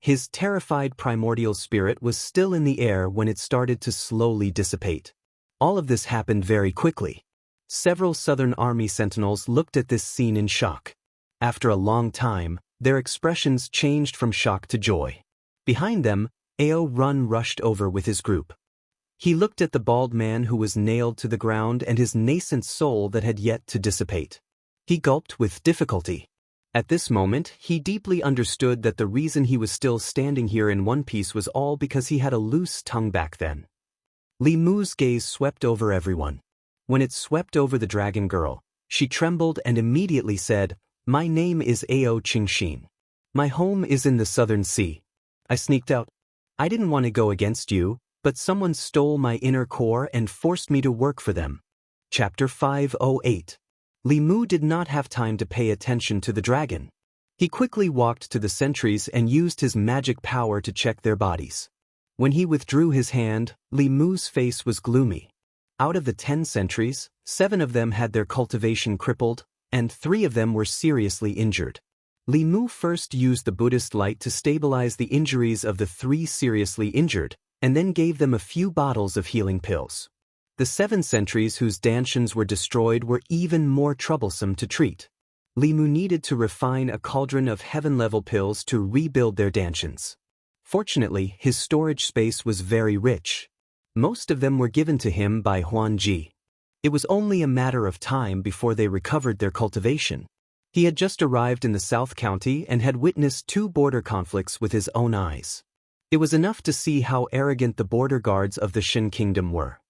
His terrified primordial spirit was still in the air when it started to slowly dissipate. All of this happened very quickly. Several Southern Army sentinels looked at this scene in shock. After a long time, their expressions changed from shock to joy. Behind them, Ao Run rushed over with his group. He looked at the bald man who was nailed to the ground and his nascent soul that had yet to dissipate. He gulped with difficulty. At this moment, he deeply understood that the reason he was still standing here in one piece was all because he had a loose tongue back then. Li Mu's gaze swept over everyone. When it swept over the dragon girl, she trembled and immediately said, "My name is Ao Qingxin. My home is in the Southern Sea. I sneaked out. I didn't want to go against you, but someone stole my inner core and forced me to work for them." Chapter 508. Li Mu did not have time to pay attention to the dragon. He quickly walked to the sentries and used his magic power to check their bodies. When he withdrew his hand, Li Mu's face was gloomy. Out of the 10 sentries, 7 of them had their cultivation crippled, and 3 of them were seriously injured. Li Mu first used the Buddhist light to stabilize the injuries of the 3 seriously injured, and then gave them a few bottles of healing pills. The 7 sentries whose dantians were destroyed were even more troublesome to treat. Li Mu needed to refine a cauldron of heaven-level pills to rebuild their dantians. Fortunately, his storage space was very rich. Most of them were given to him by Huan Ji. It was only a matter of time before they recovered their cultivation. He had just arrived in the South County and had witnessed 2 border conflicts with his own eyes. It was enough to see how arrogant the border guards of the Shen Kingdom were.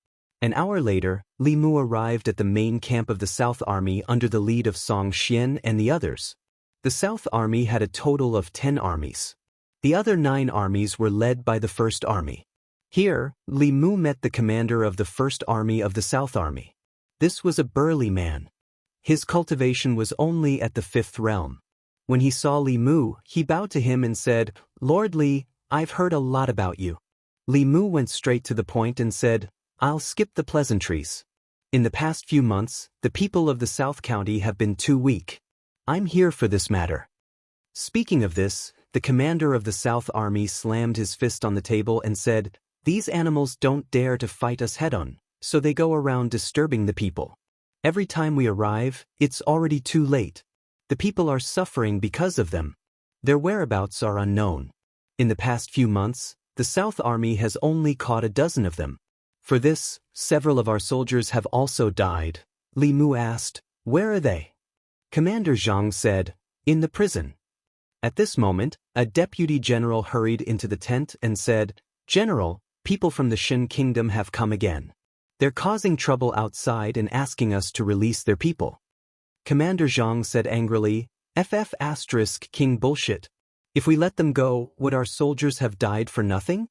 An hour later, Li Mu arrived at the main camp of the South Army under the lead of Song Xian and the others. The South Army had a total of 10 armies. The other 9 armies were led by the First Army. Here, Li Mu met the commander of the First Army of the South Army. This was a burly man. His cultivation was only at the 5th realm. When he saw Li Mu, he bowed to him and said, "Lord Li, I've heard a lot about you." Li Mu went straight to the point and said, "I'll skip the pleasantries. In the past few months, the people of the South County have been too weak. I'm here for this matter." Speaking of this, the commander of the South Army slammed his fist on the table and said, "These animals don't dare to fight us head-on, so they go around disturbing the people. Every time we arrive, it's already too late. The people are suffering because of them. Their whereabouts are unknown. In the past few months, the South Army has only caught a dozen of them. For this, several of our soldiers have also died." Li Mu asked, "Where are they?" Commander Zhang said, "In the prison." At this moment, a deputy general hurried into the tent and said, "General, people from the Shen Kingdom have come again. They're causing trouble outside and asking us to release their people." Commander Zhang said angrily, King bullshit. If we let them go, would our soldiers have died for nothing?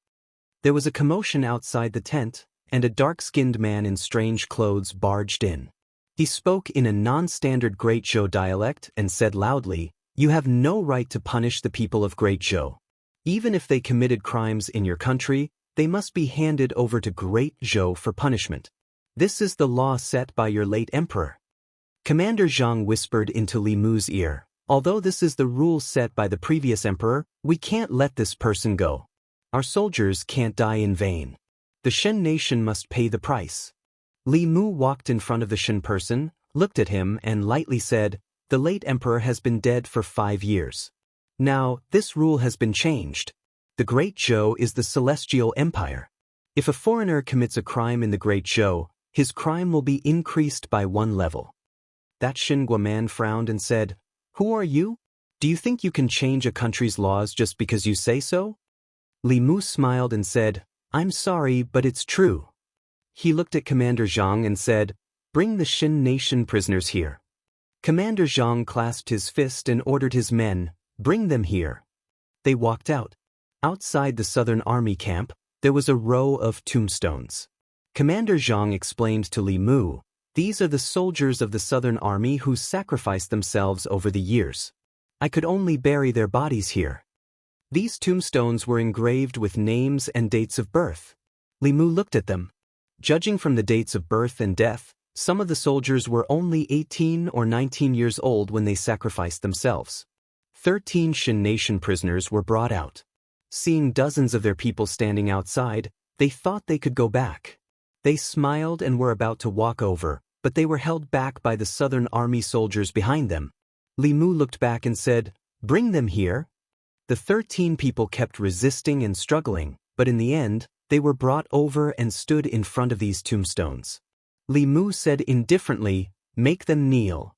There was a commotion outside the tent, and a dark-skinned man in strange clothes barged in. He spoke in a non-standard Great Zhou dialect and said loudly, "You have no right to punish the people of Great Zhou. Even if they committed crimes in your country, they must be handed over to Great Zhou for punishment. This is the law set by your late emperor." Commander Jianghu whispered into Li Mu's ear, "Although this is the rule set by the previous emperor, we can't let this person go. Our soldiers can't die in vain. The Shen nation must pay the price." Li Mu walked in front of the Shen person, looked at him and lightly said, "The late emperor has been dead for 5 years. Now, this rule has been changed. The Great Zhou is the celestial empire. If a foreigner commits a crime in the Great Zhou, his crime will be increased by 1 level." That Xingua man frowned and said, "Who are you? Do you think you can change a country's laws just because you say so?" Li Mu smiled and said, "I'm sorry, but it's true." He looked at Commander Jiang and said, "Bring the Shen nation prisoners here." Commander Jiang clasped his fist and ordered his men, "Bring them here." They walked out. Outside the Southern Army camp, there was a row of tombstones. Commander Jiang explained to Li Mu, "These are the soldiers of the Southern Army who sacrificed themselves over the years. I could only bury their bodies here." These tombstones were engraved with names and dates of birth. Li Mu looked at them. Judging from the dates of birth and death, some of the soldiers were only 18 or 19 years old when they sacrificed themselves. 13 Shen nation prisoners were brought out. Seeing dozens of their people standing outside, they thought they could go back. They smiled and were about to walk over, but they were held back by the Southern Army soldiers behind them. Li Mu looked back and said, "Bring them here." The 13 people kept resisting and struggling, but in the end, they were brought over and stood in front of these tombstones. Li Mu said indifferently, "Make them kneel."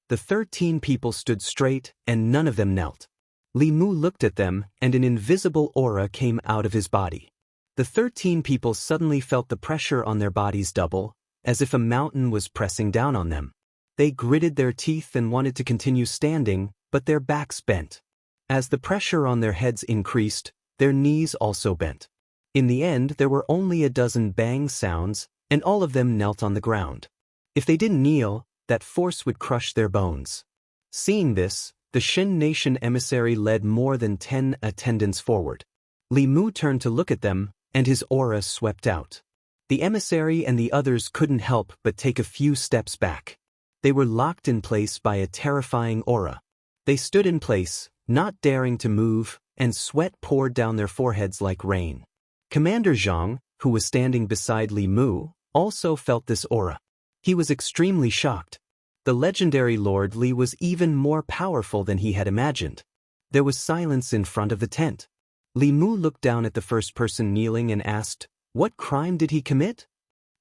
The 13 people stood straight, and none of them knelt. Li Mu looked at them, and an invisible aura came out of his body. The 13 people suddenly felt the pressure on their bodies double, as if a mountain was pressing down on them. They gritted their teeth and wanted to continue standing, but their backs bent. As the pressure on their heads increased, their knees also bent. In the end, there were only a dozen bang sounds, and all of them knelt on the ground. If they didn't kneel, that force would crush their bones. Seeing this, the Shen nation emissary led more than 10 attendants forward. Li Mu turned to look at them, and his aura swept out. The emissary and the others couldn't help but take a few steps back. They were locked in place by a terrifying aura. They stood in place, not daring to move, and sweat poured down their foreheads like rain. Commander Jiang, who was standing beside Li Mu, also felt this aura. He was extremely shocked. The legendary Lord Li was even more powerful than he had imagined. There was silence in front of the tent. Li Mu looked down at the first person kneeling and asked, "What crime did he commit?"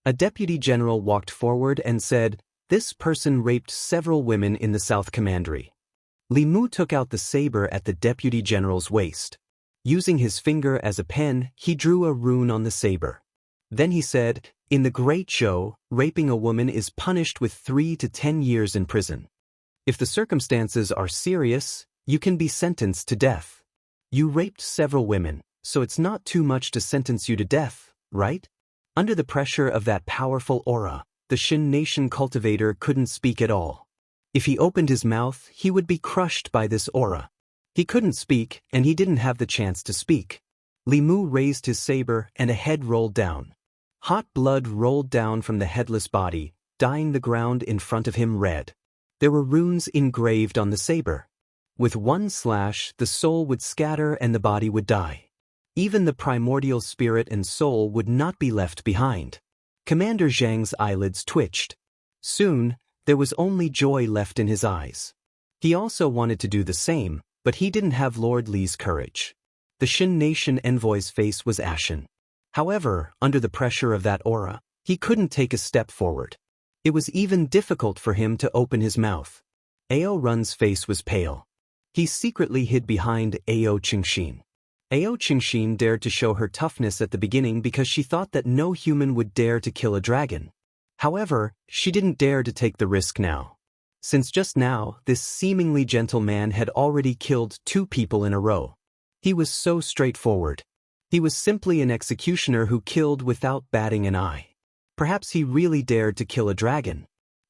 A deputy general walked forward and said, "This person raped several women in the South Commandery." Li Mu took out the saber at the deputy general's waist. Using his finger as a pen, he drew a rune on the saber. Then he said, "In the Great Zhou, raping a woman is punished with 3 to 10 years in prison. If the circumstances are serious, you can be sentenced to death. You raped several women, so it's not too much to sentence you to death, right?" Under the pressure of that powerful aura, the Shen nation cultivator couldn't speak at all. If he opened his mouth, he would be crushed by this aura. He couldn't speak, and he didn't have the chance to speak. Li Mu raised his saber, and a head rolled down. Hot blood rolled down from the headless body, dyeing the ground in front of him red. There were runes engraved on the saber. With one slash, the soul would scatter and the body would die. Even the primordial spirit and soul would not be left behind. Commander Zhang's eyelids twitched. Soon, there was only joy left in his eyes. He also wanted to do the same, but he didn't have Lord Li's courage. The Shen nation envoy's face was ashen. However, under the pressure of that aura, he couldn't take a step forward. It was even difficult for him to open his mouth. Ao Run's face was pale. He secretly hid behind Ao Qingxin. Ao Qingxin dared to show her toughness at the beginning because she thought that no human would dare to kill a dragon. However, she didn't dare to take the risk now. since just now this seemingly gentle man had already killed 2 people in a row. He was so straightforward. He was simply an executioner who killed without batting an eye. Perhaps he really dared to kill a dragon.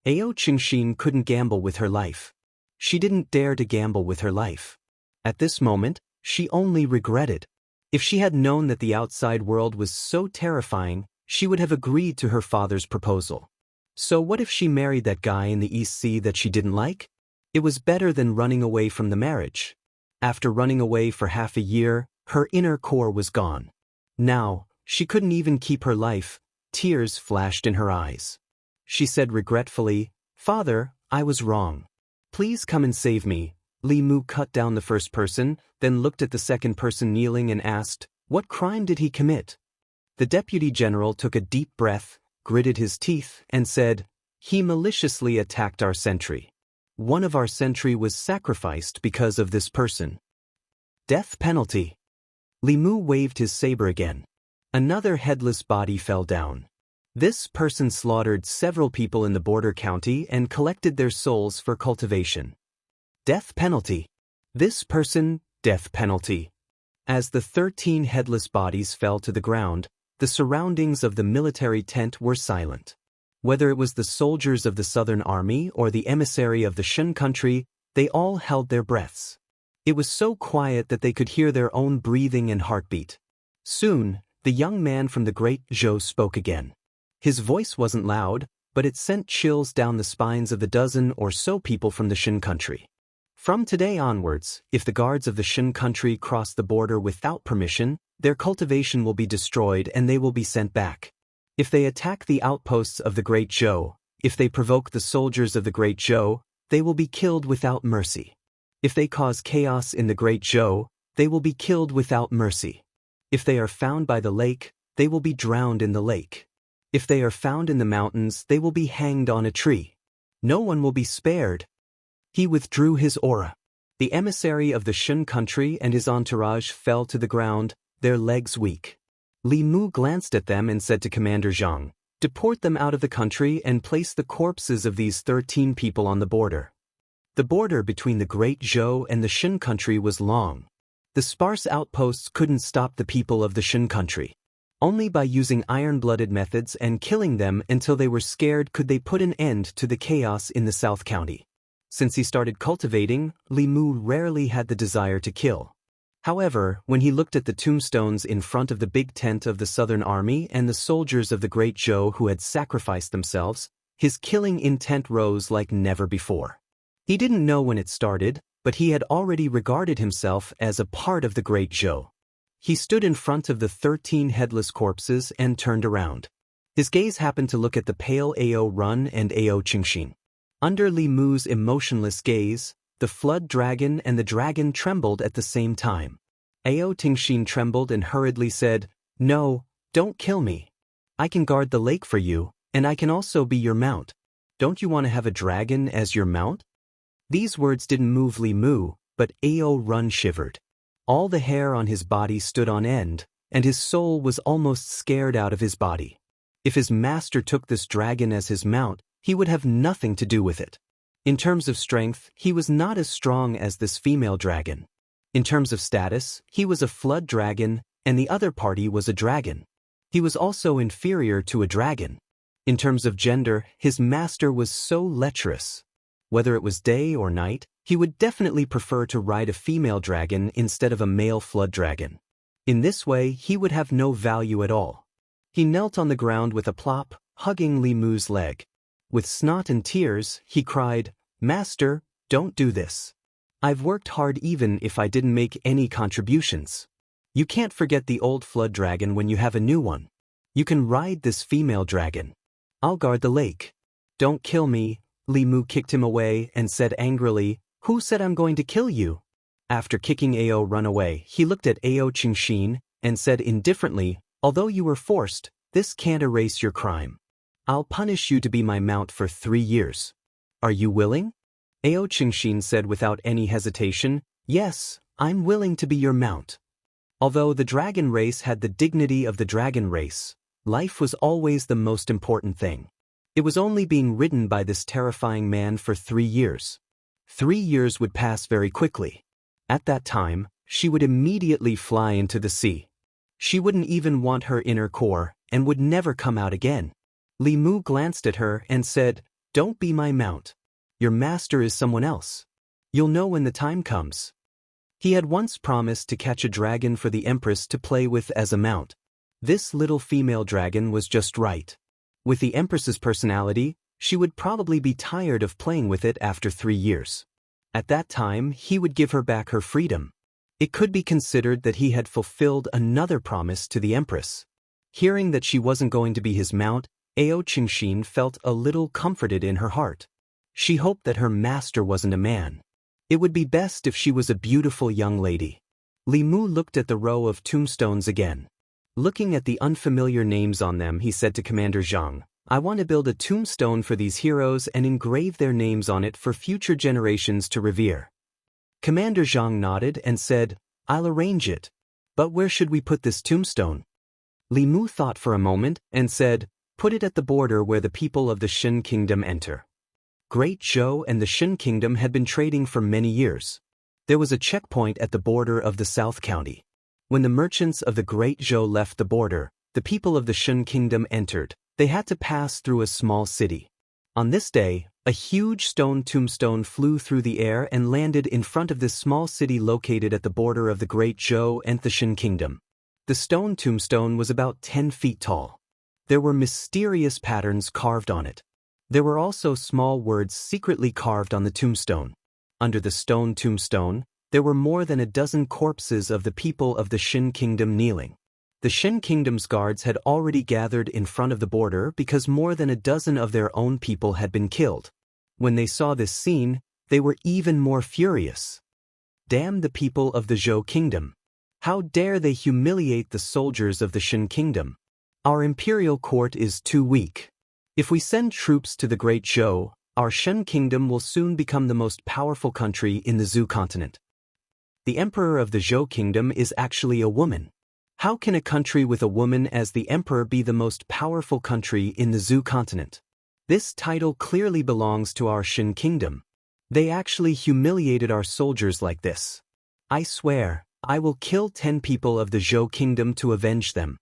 Ao Qingxin couldn't gamble with her life. She didn't dare to gamble with her life. At this moment, she only regretted. If she had known that the outside world was so terrifying, she would have agreed to her father's proposal. So what if she married that guy in the East Sea that she didn't like? It was better than running away from the marriage. After running away for half a year, her inner core was gone. Now, she couldn't even keep her life. Tears flashed in her eyes. She said regretfully, "Father, I was wrong. Please come and save me." Li Mu cut down the first person, then looked at the second person kneeling and asked, "What crime did he commit?" The deputy general took a deep breath, gritted his teeth, and said, "He maliciously attacked our sentry. One of our sentry was sacrificed because of this person. Death penalty." Li Mu waved his saber again. Another headless body fell down. This person slaughtered several people in the border county and collected their souls for cultivation. Death penalty. This person, death penalty. As the 13 headless bodies fell to the ground, the surroundings of the military tent were silent. Whether it was the soldiers of the Southern Army or the emissary of the Shen country, they all held their breaths. It was so quiet that they could hear their own breathing and heartbeat. Soon, the young man from the Great Zhou spoke again. His voice wasn't loud, but it sent chills down the spines of the dozen or so people from the Shen country. From today onwards, if the guards of the Shen country cross the border without permission, their cultivation will be destroyed and they will be sent back. If they attack the outposts of the Great Zhou, if they provoke the soldiers of the Great Zhou, they will be killed without mercy. If they cause chaos in the Great Zhou, they will be killed without mercy. If they are found by the lake, they will be drowned in the lake. If they are found in the mountains, they will be hanged on a tree. No one will be spared. He withdrew his aura. The emissary of the Shen country and his entourage fell to the ground, their legs weak. Li Mu glanced at them and said to Commander Zhang, "Deport them out of the country and place the corpses of these 13 people on the border." The border between the Great Zhou and the Shen country was long. The sparse outposts couldn't stop the people of the Shen country. Only by using iron-blooded methods and killing them until they were scared could they put an end to the chaos in the South County. Since he started cultivating, Li Mu rarely had the desire to kill. However, when he looked at the tombstones in front of the big tent of the Southern Army and the soldiers of the Great Zhou who had sacrificed themselves, his killing intent rose like never before. He didn't know when it started, but he had already regarded himself as a part of the Great Zhou. He stood in front of the 13 headless corpses and turned around. His gaze happened to look at the pale Ao Run and Ao Qingxin. Under Li Mu's emotionless gaze, the flood dragon and the dragon trembled at the same time. Ao Qingxin trembled and hurriedly said, "No, don't kill me. I can guard the lake for you, and I can also be your mount. Don't you want to have a dragon as your mount?" These words didn't move Li Mu, but Ao Run shivered. All the hair on his body stood on end, and his soul was almost scared out of his body. If his master took this dragon as his mount, he would have nothing to do with it. In terms of strength, he was not as strong as this female dragon. In terms of status, he was a flood dragon, and the other party was a dragon. He was also inferior to a dragon. In terms of gender, his master was so lecherous. Whether it was day or night, he would definitely prefer to ride a female dragon instead of a male flood dragon. In this way, he would have no value at all. He knelt on the ground with a plop, hugging Li Mu's leg. With snot and tears, he cried, "Master, don't do this. I've worked hard even if I didn't make any contributions. You can't forget the old flood dragon when you have a new one. You can ride this female dragon. I'll guard the lake. Don't kill me." Li Mu kicked him away and said angrily, "Who said I'm going to kill you?" After kicking Ao Run away, he looked at Ao Qingxin and said indifferently, "Although you were forced, this can't erase your crime. I'll punish you to be my mount for 3 years. Are you willing?" Ao Qingxin said without any hesitation, "Yes, I'm willing to be your mount." Although the dragon race had the dignity of the dragon race, life was always the most important thing. It was only being ridden by this terrifying man for 3 years. 3 years would pass very quickly. At that time, she would immediately fly into the sea. She wouldn't even want her inner core and would never come out again. Li Mu glanced at her and said, "Don't be my mount. Your master is someone else. You'll know when the time comes." He had once promised to catch a dragon for the empress to play with as a mount. This little female dragon was just right. With the empress's personality, she would probably be tired of playing with it after 3 years. At that time, he would give her back her freedom. It could be considered that he had fulfilled another promise to the empress. Hearing that she wasn't going to be his mount, Ao Qingxin felt a little comforted in her heart. She hoped that her master wasn't a man. It would be best if she was a beautiful young lady. Li Mu looked at the row of tombstones again. Looking at the unfamiliar names on them, he said to Commander Zhang, "I want to build a tombstone for these heroes and engrave their names on it for future generations to revere." Commander Zhang nodded and said, "I'll arrange it. But where should we put this tombstone?" Li Mu thought for a moment and said, "Put it at the border where the people of the Shen Kingdom enter." Great Zhou and the Shen Kingdom had been trading for many years. There was a checkpoint at the border of the South County. When the merchants of the Great Zhou left the border, the people of the Shen Kingdom entered. They had to pass through a small city. On this day, a huge stone tombstone flew through the air and landed in front of this small city located at the border of the Great Zhou and the Shen Kingdom. The stone tombstone was about 10 feet tall. There were mysterious patterns carved on it. There were also small words secretly carved on the tombstone. Under the stone tombstone, there were more than a dozen corpses of the people of the Shen Kingdom kneeling. The Shen Kingdom's guards had already gathered in front of the border because more than a dozen of their own people had been killed. When they saw this scene, they were even more furious. Damn the people of the Zhou Kingdom! How dare they humiliate the soldiers of the Shen Kingdom? Our imperial court is too weak. If we send troops to the Great Zhou, our Shen Kingdom will soon become the most powerful country in the Zhou continent. The emperor of the Zhou Kingdom is actually a woman. How can a country with a woman as the emperor be the most powerful country in the Zhou continent? This title clearly belongs to our Shen Kingdom. They actually humiliated our soldiers like this. I swear, I will kill 10 people of the Zhou Kingdom to avenge them.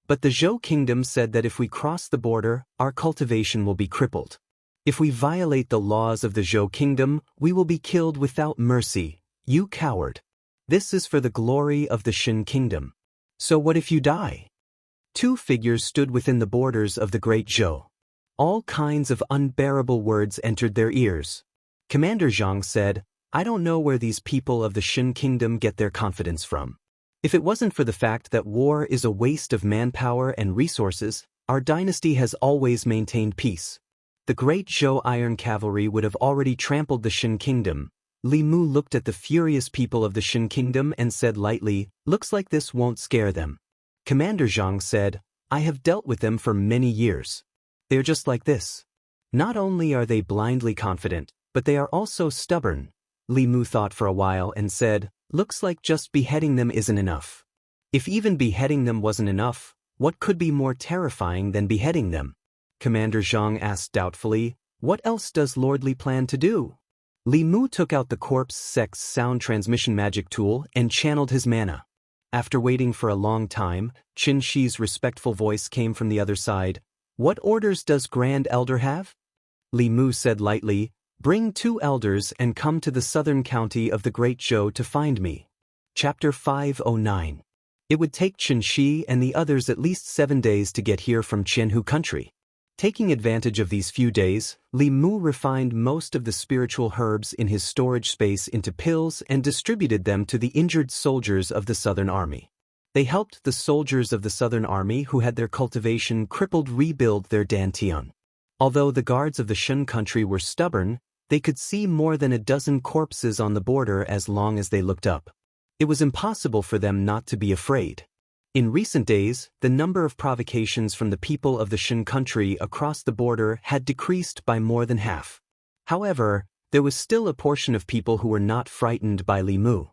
But the Zhou Kingdom said that if we cross the border, our cultivation will be crippled. If we violate the laws of the Zhou Kingdom, we will be killed without mercy. You coward. This is for the glory of the Shen Kingdom. So what if you die? 2 figures stood within the borders of the Great Zhou. All kinds of unbearable words entered their ears. Commander Zhang said, "I don't know where these people of the Shen Kingdom get their confidence from. If it wasn't for the fact that war is a waste of manpower and resources, our dynasty has always maintained peace. The Great Zhou Iron Cavalry would have already trampled the Shen Kingdom." Li Mu looked at the furious people of the Shen Kingdom and said lightly, "Looks like this won't scare them." Commander Zhang said, "I have dealt with them for many years. They're just like this. Not only are they blindly confident, but they are also stubborn." Li Mu thought for a while and said, "Looks like just beheading them isn't enough. If even beheading them wasn't enough, what could be more terrifying than beheading them?" Commander Zhang asked doubtfully, "What else does Lord Li plan to do?" Li Mu took out the corpse sex sound transmission magic tool and channeled his mana. After waiting for a long time, Qin Shi's respectful voice came from the other side. "What orders does Grand Elder have?" Li Mu said lightly, "Bring 2 elders and come to the southern county of the Great Zhou to find me." Chapter 509. It would take Qin Shi and the others at least 7 days to get here from Jianghu country. Taking advantage of these few days, Li Mu refined most of the spiritual herbs in his storage space into pills and distributed them to the injured soldiers of the Southern Army. They helped the soldiers of the Southern Army who had their cultivation crippled rebuild their dantian. Although the guards of the Shen country were stubborn, they could see more than a dozen corpses on the border as long as they looked up. It was impossible for them not to be afraid. In recent days, the number of provocations from the people of the Shen country across the border had decreased by more than half. However, there was still a portion of people who were not frightened by Li Mu.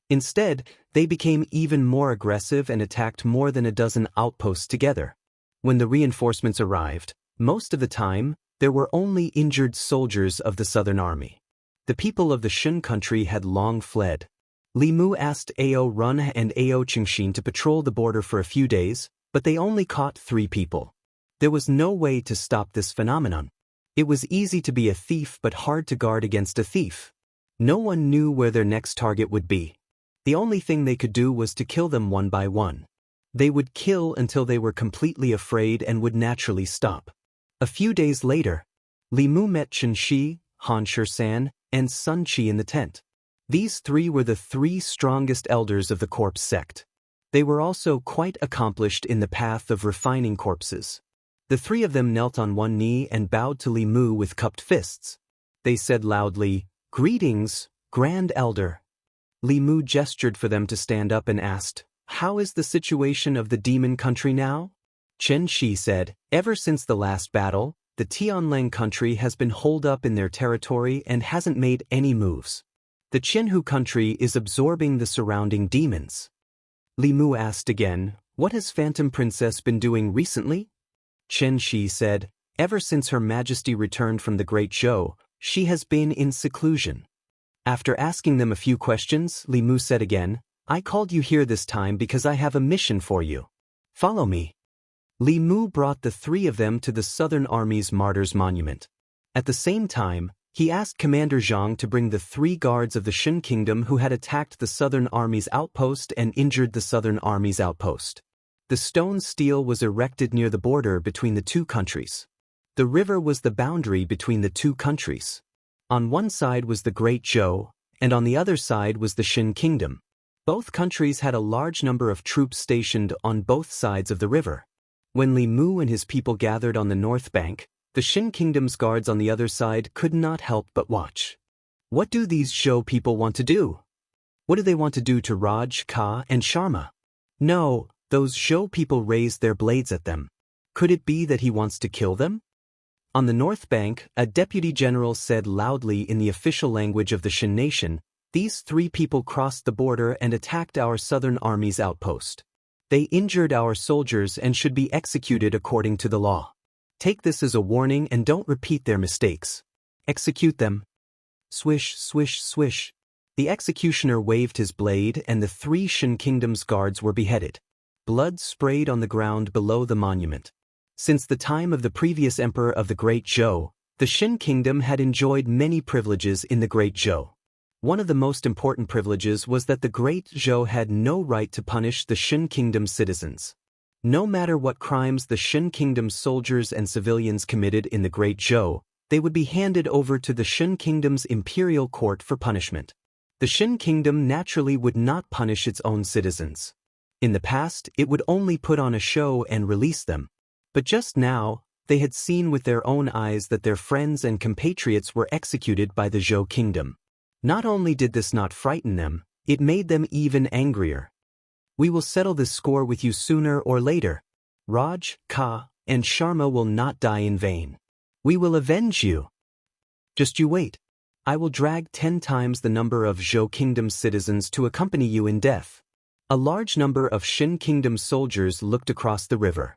Instead, they became even more aggressive and attacked more than a dozen outposts together. When the reinforcements arrived, Most of the time, there were only injured soldiers of the southern army. The people of the Shun country had long fled. Li Mu asked Ao Run and Ao Qingxin to patrol the border for a few days, but they only caught 3 people. There was no way to stop this phenomenon. It was easy to be a thief but hard to guard against a thief. No one knew where their next target would be. The only thing they could do was to kill them one by one. They would kill until they were completely afraid and would naturally stop. A few days later, Li Mu met Chen Shi, Han Shan, and Sun Qi in the tent. These 3 were the 3 strongest elders of the corpse sect. They were also quite accomplished in the path of refining corpses. The 3 of them knelt on one knee and bowed to Li Mu with cupped fists. They said loudly, "Greetings, Grand Elder." Li Mu gestured for them to stand up and asked, "How is the situation of the demon country now?" Chen Shi said, "Ever since the last battle, the Tianlang country has been holed up in their territory and hasn't made any moves. The Jianghu country is absorbing the surrounding demons." Li Mu asked again, "What has Phantom Princess been doing recently?" Chen Shi said, "Ever since Her Majesty returned from the Great Zhou, she has been in seclusion." After asking them a few questions, Li Mu said again, "I called you here this time because I have a mission for you. Follow me." Li Mu brought the 3 of them to the Southern Army's Martyrs Monument. At the same time, he asked Commander Zhang to bring the 3 guards of the Shun Kingdom who had attacked the Southern Army's outpost and injured the Southern Army's outpost. The stone stele was erected near the border between the 2 countries. The river was the boundary between the 2 countries. On one side was the Great Zhou, and on the other side was the Shun Kingdom. Both countries had a large number of troops stationed on both sides of the river. When Li Mu and his people gathered on the north bank, the Shun Kingdom's guards on the other side could not help but watch. What do these Zhou people want to do? What do they want to do to Raj, Ka, and Sharma? No, those Zhou people raised their blades at them. Could it be that he wants to kill them? On the north bank, a deputy general said loudly in the official language of the Shun nation, "These 3 people crossed the border and attacked our Southern Army's outpost. They injured our soldiers and should be executed according to the law. Take this as a warning and don't repeat their mistakes. Execute them." Swish, swish, swish. The executioner waved his blade and the 3 Shun Kingdom's guards were beheaded. Blood sprayed on the ground below the monument. Since the time of the previous emperor of the Great Zhou, the Shun Kingdom had enjoyed many privileges in the Great Zhou. One of the most important privileges was that the Great Zhou had no right to punish the Shun Kingdom's citizens. No matter what crimes the Shun Kingdom's soldiers and civilians committed in the Great Zhou, they would be handed over to the Shun Kingdom's imperial court for punishment. The Shun Kingdom naturally would not punish its own citizens. In the past, it would only put on a show and release them. But just now, they had seen with their own eyes that their friends and compatriots were executed by the Zhou Kingdom. Not only did this not frighten them, it made them even angrier. "We will settle this score with you sooner or later. Raj, Ka, and Sharma will not die in vain. We will avenge you. Just you wait. I will drag 10 times the number of Zhou Kingdom's citizens to accompany you in death." A large number of Shun Kingdom soldiers looked across the river.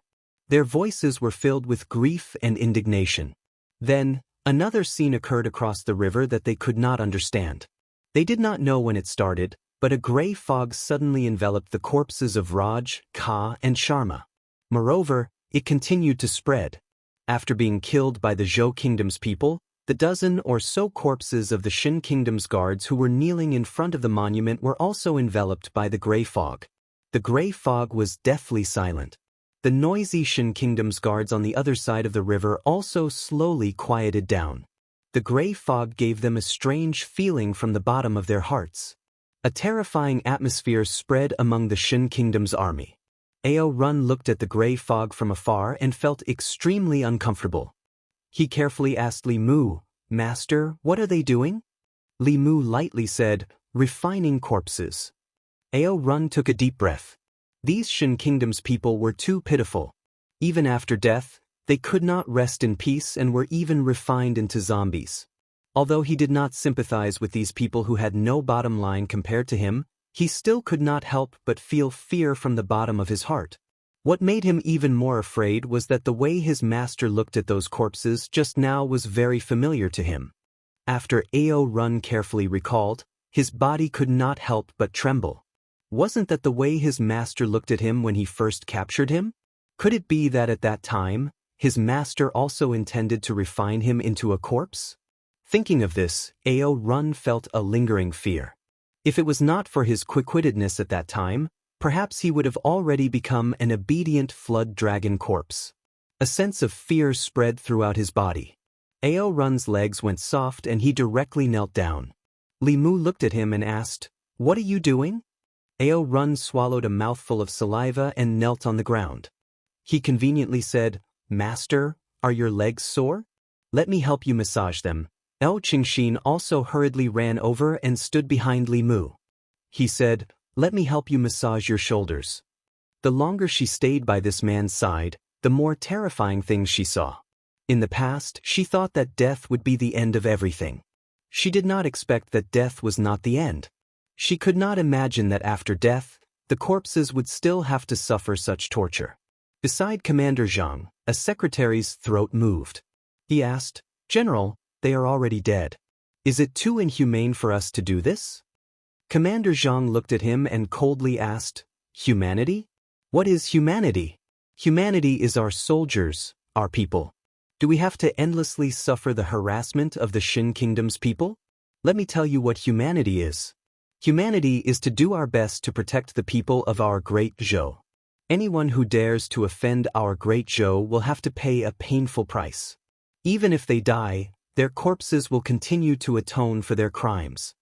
Their voices were filled with grief and indignation. Then, another scene occurred across the river that they could not understand. They did not know when it started, but a gray fog suddenly enveloped the corpses of Raj, Ka, and Sharma. Moreover, it continued to spread. After being killed by the Zhou Kingdom's people, the dozen or so corpses of the Shun Kingdom's guards who were kneeling in front of the monument were also enveloped by the gray fog. The gray fog was deathly silent. The noisy Shun Kingdom's guards on the other side of the river also slowly quieted down. The gray fog gave them a strange feeling from the bottom of their hearts. A terrifying atmosphere spread among the Shun Kingdom's army. Ao Run looked at the gray fog from afar and felt extremely uncomfortable. He carefully asked Li Mu, "Master, what are they doing?" Li Mu lightly said, "Refining corpses." Ao Run took a deep breath. These Shun Kingdom's people were too pitiful. Even after death, they could not rest in peace and were even refined into zombies. Although he did not sympathize with these people who had no bottom line compared to him, he still could not help but feel fear from the bottom of his heart. What made him even more afraid was that the way his master looked at those corpses just now was very familiar to him. After Ao Run carefully recalled, his body could not help but tremble. Wasn't that the way his master looked at him when he first captured him? Could it be that at that time, his master also intended to refine him into a corpse? Thinking of this, Ao Run felt a lingering fear. If it was not for his quick-wittedness at that time, perhaps he would have already become an obedient flood dragon corpse. A sense of fear spread throughout his body. Ao Run's legs went soft and he directly knelt down. Li Mu looked at him and asked, "What are you doing?" Ao Run swallowed a mouthful of saliva and knelt on the ground. He conveniently said, "Master, are your legs sore? Let me help you massage them." El Qingxin also hurriedly ran over and stood behind Li Mu. He said, "Let me help you massage your shoulders." The longer she stayed by this man's side, the more terrifying things she saw. In the past, she thought that death would be the end of everything. She did not expect that death was not the end. She could not imagine that after death, the corpses would still have to suffer such torture. Beside Commander Zhang, a secretary's throat moved. He asked, "General, they are already dead. Is it too inhumane for us to do this?" Commander Zhang looked at him and coldly asked, "Humanity? What is humanity?" "Humanity is our soldiers, our people. Do we have to endlessly suffer the harassment of the Shin Kingdom's people? Let me tell you what humanity is. Humanity is to do our best to protect the people of our great Zhou. Anyone who dares to offend our great Zhou will have to pay a painful price. Even if they die, their corpses will continue to atone for their crimes."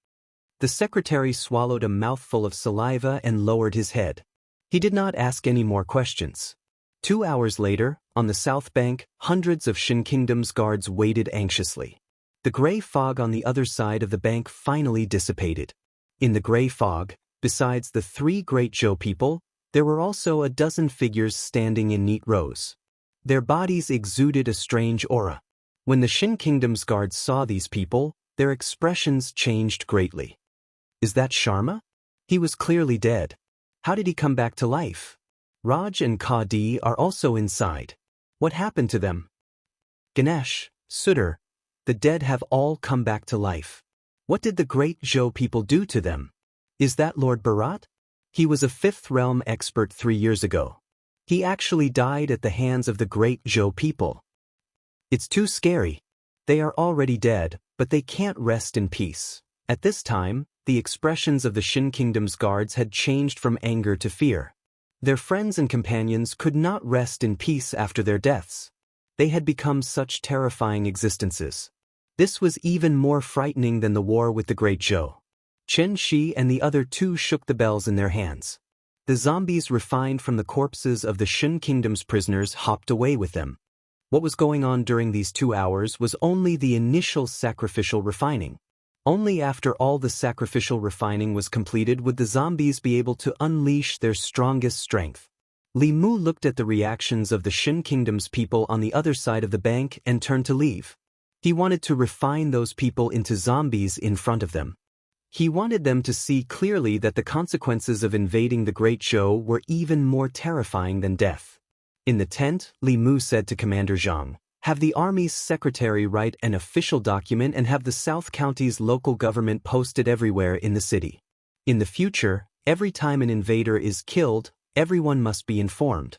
The secretary swallowed a mouthful of saliva and lowered his head. He did not ask any more questions. 2 hours later, on the south bank, hundreds of Shin Kingdom's guards waited anxiously. The gray fog on the other side of the bank finally dissipated. In the gray fog, besides the 3 great Zhou people, there were also a dozen figures standing in neat rows. Their bodies exuded a strange aura. When the Shin Kingdom's guards saw these people, their expressions changed greatly. Is that Sharma? He was clearly dead. How did he come back to life? Raj and Kadi are also inside. What happened to them? Ganesh, Sudhir, the dead have all come back to life. What did the great Zhou people do to them? Is that Lord Bharat? He was a 5th realm expert 3 years ago. He actually died at the hands of the great Zhou people. It's too scary. They are already dead, but they can't rest in peace. At this time, the expressions of the Shin Kingdom's guards had changed from anger to fear. Their friends and companions could not rest in peace after their deaths. They had become such terrifying existences. This was even more frightening than the war with the Great Zhou. Chen Shi and the other 2 shook the bells in their hands. The zombies refined from the corpses of the Shin Kingdom's prisoners hopped away with them. What was going on during these 2 hours was only the initial sacrificial refining. Only after all the sacrificial refining was completed would the zombies be able to unleash their strongest strength. Li Mu looked at the reactions of the Shin Kingdom's people on the other side of the bank and turned to leave. He wanted to refine those people into zombies in front of them. He wanted them to see clearly that the consequences of invading the Great Zhou were even more terrifying than death. In the tent, Li Mu said to Commander Zhang, "Have the army's secretary write an official document and have the South County's local government posted everywhere in the city. In the future, every time an invader is killed, everyone must be informed."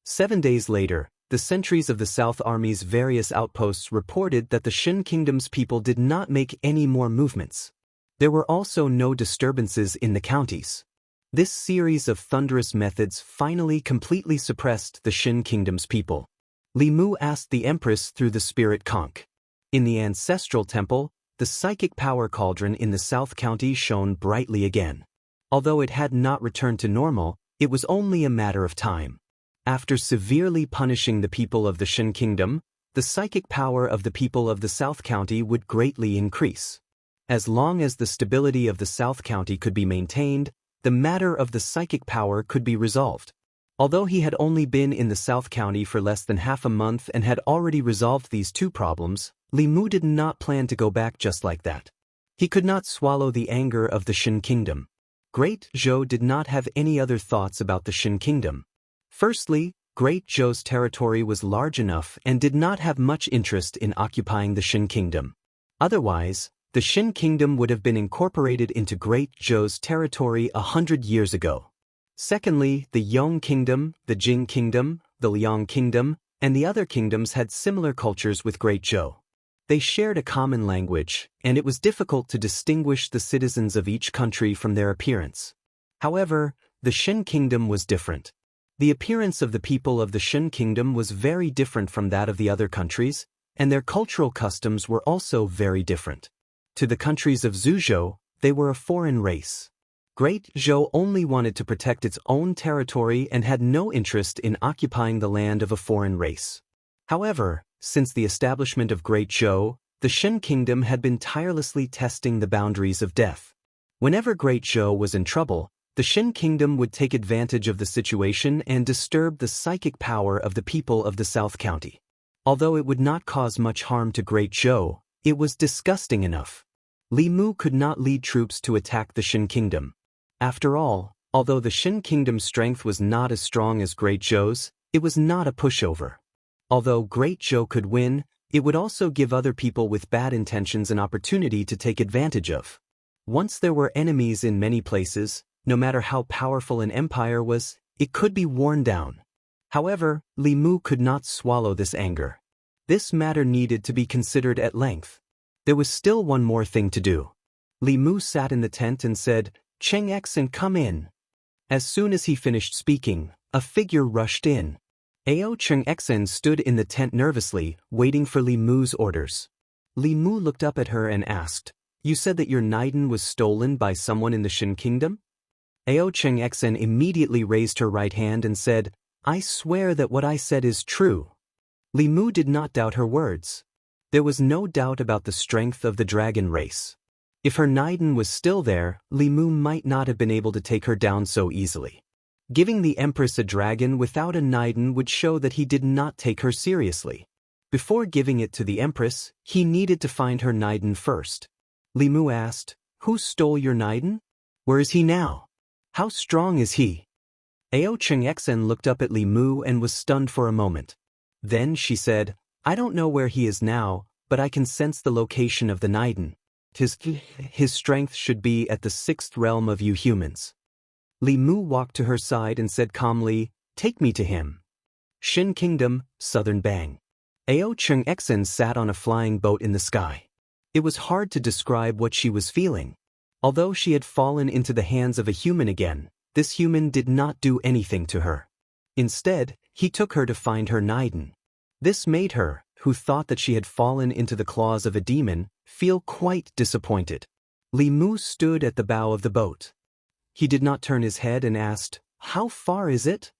7 days later, the sentries of the South Army's various outposts reported that the Shin Kingdom's people did not make any more movements. There were also no disturbances in the counties. This series of thunderous methods finally completely suppressed the Shin Kingdom's people. Li Mu asked the Empress through the spirit conch. In the ancestral temple, the psychic power cauldron in the South County shone brightly again. Although it had not returned to normal, it was only a matter of time. After severely punishing the people of the Shin Kingdom, the psychic power of the people of the South County would greatly increase. As long as the stability of the South County could be maintained, the matter of the psychic power could be resolved. Although he had only been in the South County for less than half a month and had already resolved these 2 problems, Li Mu did not plan to go back just like that. He could not swallow the anger of the Shin Kingdom. Great Zhou did not have any other thoughts about the Shin Kingdom. Firstly, Great Zhou's territory was large enough and did not have much interest in occupying the Qin kingdom. Otherwise, the Qin kingdom would have been incorporated into Great Zhou's territory 100 years ago. Secondly, the Yong kingdom, the Jing kingdom, the Liang kingdom, and the other kingdoms had similar cultures with Great Zhou. They shared a common language, and it was difficult to distinguish the citizens of each country from their appearance. However, the Qin kingdom was different. The appearance of the people of the Qin kingdom was very different from that of the other countries, and their cultural customs were also very different. To the countries of Zhuzhou, they were a foreign race. Great Zhou only wanted to protect its own territory and had no interest in occupying the land of a foreign race. However, since the establishment of Great Zhou, the Qin kingdom had been tirelessly testing the boundaries of death. Whenever Great Zhou was in trouble, the Qin kingdom would take advantage of the situation and disturb the psychic power of the people of the South County. Although it would not cause much harm to Great Zhou, it was disgusting enough. Li Mu could not lead troops to attack the Qin kingdom. After all, although the Qin kingdom's strength was not as strong as Great Zhou's, it was not a pushover. Although Great Zhou could win, it would also give other people with bad intentions an opportunity to take advantage of. Once there were enemies in many places, no matter how powerful an empire was, it could be worn down. However, Li Mu could not swallow this anger. This matter needed to be considered at length. There was still one more thing to do. Li Mu sat in the tent and said, "Cheng Xen, come in." As soon as he finished speaking, a figure rushed in. Ao Cheng Xen stood in the tent nervously, waiting for Li Mu's orders. Li Mu looked up at her and asked, "You said that your Naiden was stolen by someone in the Qin kingdom?" Ao Cheng Xen immediately raised her right hand and said, "I swear that what I said is true." Li Mu did not doubt her words. There was no doubt about the strength of the dragon race. If her Naiden was still there, Li Mu might not have been able to take her down so easily. Giving the Empress a dragon without a Naiden would show that he did not take her seriously. Before giving it to the Empress, he needed to find her Naiden first. Li Mu asked, "Who stole your Naiden? Where is he now? How strong is he?" Ao Cheng Xen looked up at Li Mu and was stunned for a moment. Then she said, "I don't know where he is now, but I can sense the location of the Naiden. His strength should be at the 6th realm of you humans." Li Mu walked to her side and said calmly, "Take me to him." Qin Kingdom, Southern Bang. Ao Cheng Xen sat on a flying boat in the sky. It was hard to describe what she was feeling. Although she had fallen into the hands of a human again, this human did not do anything to her. Instead, he took her to find her Naiden. This made her, who thought that she had fallen into the claws of a demon, feel quite disappointed. Li Mu stood at the bow of the boat. He did not turn his head and asked, "How far is it?"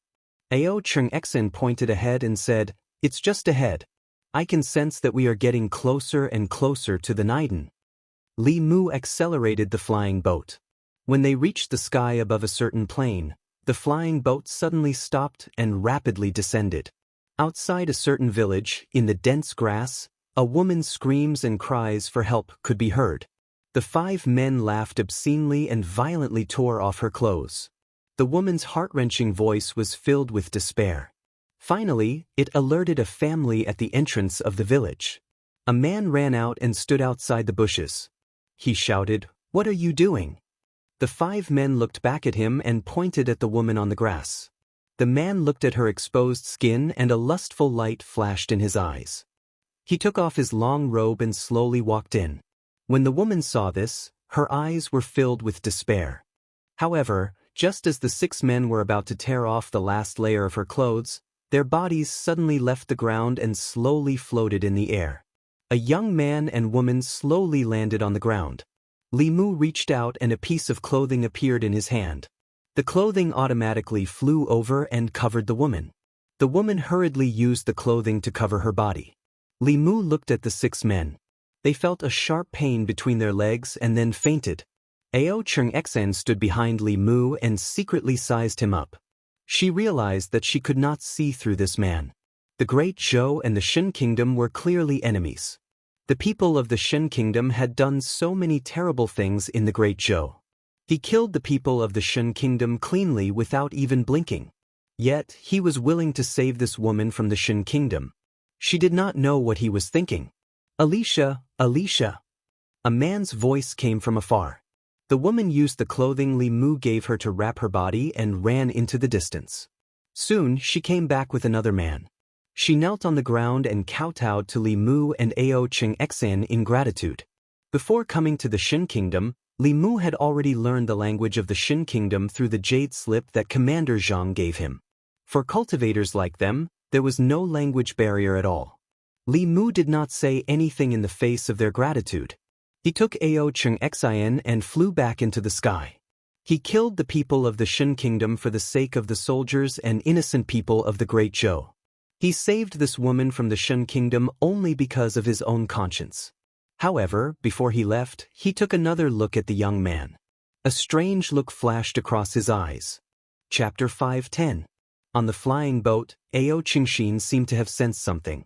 Ao Cheng Xen pointed ahead and said, "It's just ahead. I can sense that we are getting closer and closer to the Naiden." Li Mu accelerated the flying boat. When they reached the sky above a certain plane, the flying boat suddenly stopped and rapidly descended. Outside a certain village, in the dense grass, a woman's screams and cries for help could be heard. The 5 men laughed obscenely and violently tore off her clothes. The woman's heart-wrenching voice was filled with despair. Finally, it alerted a family at the entrance of the village. A man ran out and stood outside the bushes. He shouted, "What are you doing?" The 5 men looked back at him and pointed at the woman on the grass. The man looked at her exposed skin and a lustful light flashed in his eyes. He took off his long robe and slowly walked in. When the woman saw this, her eyes were filled with despair. However, just as the 6 men were about to tear off the last layer of her clothes, their bodies suddenly left the ground and slowly floated in the air. A young man and woman slowly landed on the ground. Li Mu reached out and a piece of clothing appeared in his hand. The clothing automatically flew over and covered the woman. The woman hurriedly used the clothing to cover her body. Li Mu looked at the 6 men. They felt a sharp pain between their legs and then fainted. Ao Cheng Xen stood behind Li Mu and secretly sized him up. She realized that she could not see through this man. The Great Zhou and the Qin Kingdom were clearly enemies. The people of the Qin Kingdom had done so many terrible things in the Great Zhou. He killed the people of the Qin Kingdom cleanly without even blinking. Yet, he was willing to save this woman from the Shin kingdom. She did not know what he was thinking. Alicia, Alicia. A man's voice came from afar. The woman used the clothing Li Mu gave her to wrap her body and ran into the distance. Soon, she came back with another man. She knelt on the ground and kowtowed to Li Mu and Ao Cheng-Xan in gratitude. Before coming to the Shin kingdom, Li Mu had already learned the language of the Shin kingdom through the jade slip that Commander Zhang gave him. For cultivators like them, there was no language barrier at all. Li Mu did not say anything in the face of their gratitude. He took Ao Cheng-Xan and flew back into the sky. He killed the people of the Shin kingdom for the sake of the soldiers and innocent people of the Great Zhou. He saved this woman from the Shin kingdom only because of his own conscience. However, before he left, he took another look at the young man. A strange look flashed across his eyes. Chapter 5:10. On the flying boat, Ao Qingxin seemed to have sensed something.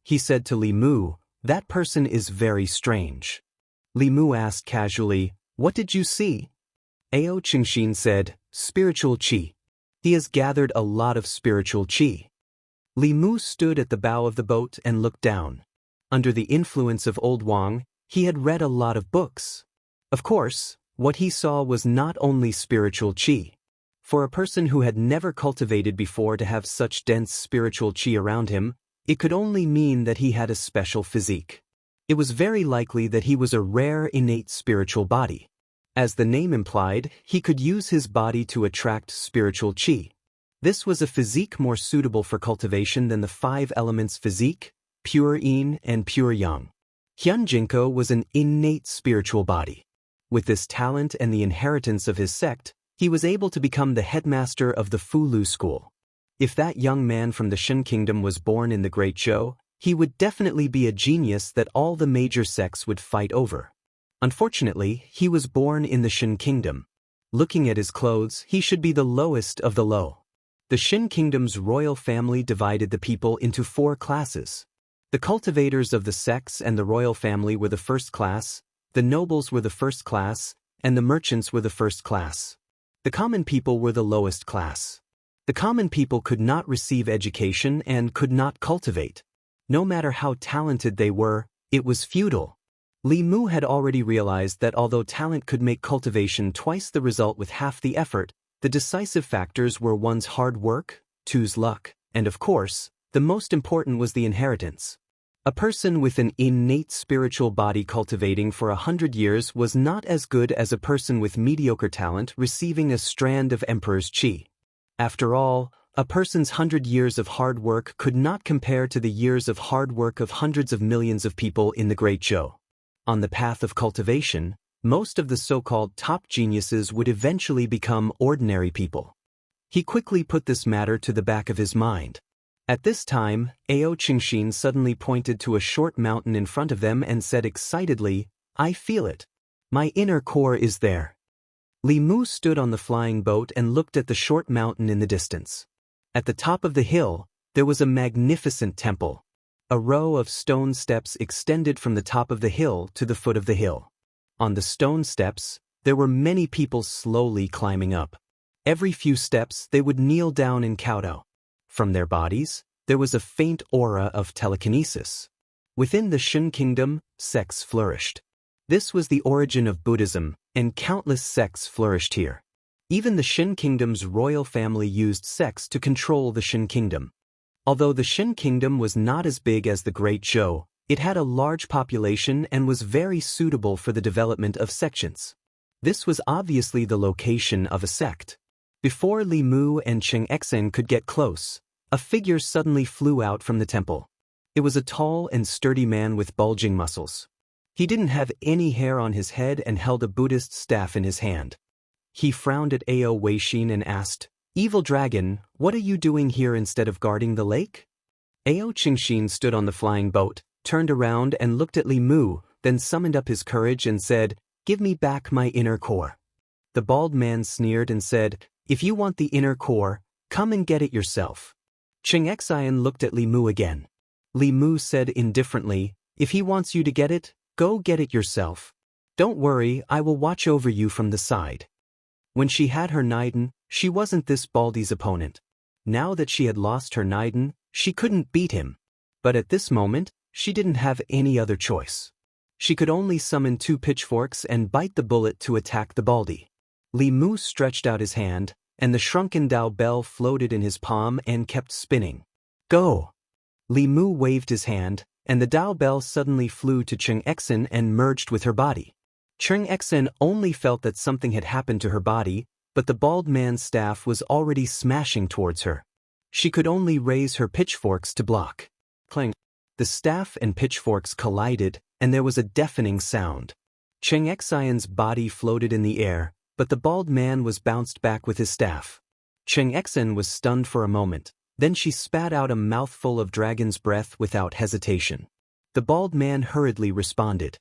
He said to Li Mu, "That person is very strange." Li Mu asked casually, "What did you see?" Ao Qingxin said, "Spiritual qi. He has gathered a lot of spiritual qi." Li Mu stood at the bow of the boat and looked down. Under the influence of Old Wang, he had read a lot of books. Of course, what he saw was not only spiritual qi. For a person who had never cultivated before to have such dense spiritual qi around him, it could only mean that he had a special physique. It was very likely that he was a rare innate spiritual body. As the name implied, he could use his body to attract spiritual qi. This was a physique more suitable for cultivation than the 5 elements physique, pure yin and pure yang. Hyunjinko was an innate spiritual body. With this talent and the inheritance of his sect, he was able to become the headmaster of the Fulu school. If that young man from the Shin kingdom was born in the Great Zhou, he would definitely be a genius that all the major sects would fight over. Unfortunately, he was born in the Shin kingdom. Looking at his clothes, he should be the lowest of the low. The Shin kingdom's royal family divided the people into 4 classes. The cultivators of the sects and the royal family were the first class, the nobles were the first class, and the merchants were the first class. The common people were the lowest class. The common people could not receive education and could not cultivate. No matter how talented they were, it was futile. Li Mu had already realized that although talent could make cultivation twice the result with half the effort, the decisive factors were one's hard work, two's luck, and of course, the most important was the inheritance. A person with an innate spiritual body cultivating for 100 years was not as good as a person with mediocre talent receiving a strand of emperor's qi. After all, a person's 100 years of hard work could not compare to the years of hard work of hundreds of millions of people in the Great Zhou. On the path of cultivation, most of the so-called top geniuses would eventually become ordinary people. He quickly put this matter to the back of his mind. At this time, Ao Qingxin suddenly pointed to a short mountain in front of them and said excitedly, "I feel it. My inner core is there." Li Mu stood on the flying boat and looked at the short mountain in the distance. At the top of the hill, there was a magnificent temple. A row of stone steps extended from the top of the hill to the foot of the hill. On the stone steps, there were many people slowly climbing up. Every few steps, they would kneel down in kowtow. From their bodies, there was a faint aura of telekinesis. Within the Shin kingdom, sects flourished. This was the origin of Buddhism, and countless sects flourished here. Even the Shin kingdom's royal family used sects to control the Shin kingdom. Although the Shin kingdom was not as big as the Great Zhou, it had a large population and was very suitable for the development of sections. This was obviously the location of a sect. Before Li Mu and Cheng-Xan could get close, a figure suddenly flew out from the temple. It was a tall and sturdy man with bulging muscles. He didn't have any hair on his head and held a Buddhist staff in his hand. He frowned at Ao Weixin and asked, "Evil dragon, what are you doing here instead of guarding the lake?" Ao Qingxin stood on the flying boat, turned around and looked at Li Mu, then summoned up his courage and said, "Give me back my inner core." The bald man sneered and said, "If you want the inner core, come and get it yourself." Cheng-Xan looked at Li Mu again. Li Mu said indifferently, "If he wants you to get it, go get it yourself. Don't worry, I will watch over you from the side." When she had her Naiden, she wasn't this baldy's opponent. Now that she had lost her Naiden, she couldn't beat him. But at this moment, she didn't have any other choice. She could only summon 2 pitchforks and bite the bullet to attack the Baldy. Li Mu stretched out his hand, and the shrunken Dao bell floated in his palm and kept spinning. Go! Li Mu waved his hand, and the Dao bell suddenly flew to Cheng Exen and merged with her body. Cheng Exen only felt that something had happened to her body, but the bald man's staff was already smashing towards her. She could only raise her pitchforks to block. Clang! The staff and pitchforks collided, and there was a deafening sound. Cheng Exen's body floated in the air, but the bald man was bounced back with his staff. Cheng Exen was stunned for a moment, then she spat out a mouthful of dragon's breath without hesitation. The bald man hurriedly responded.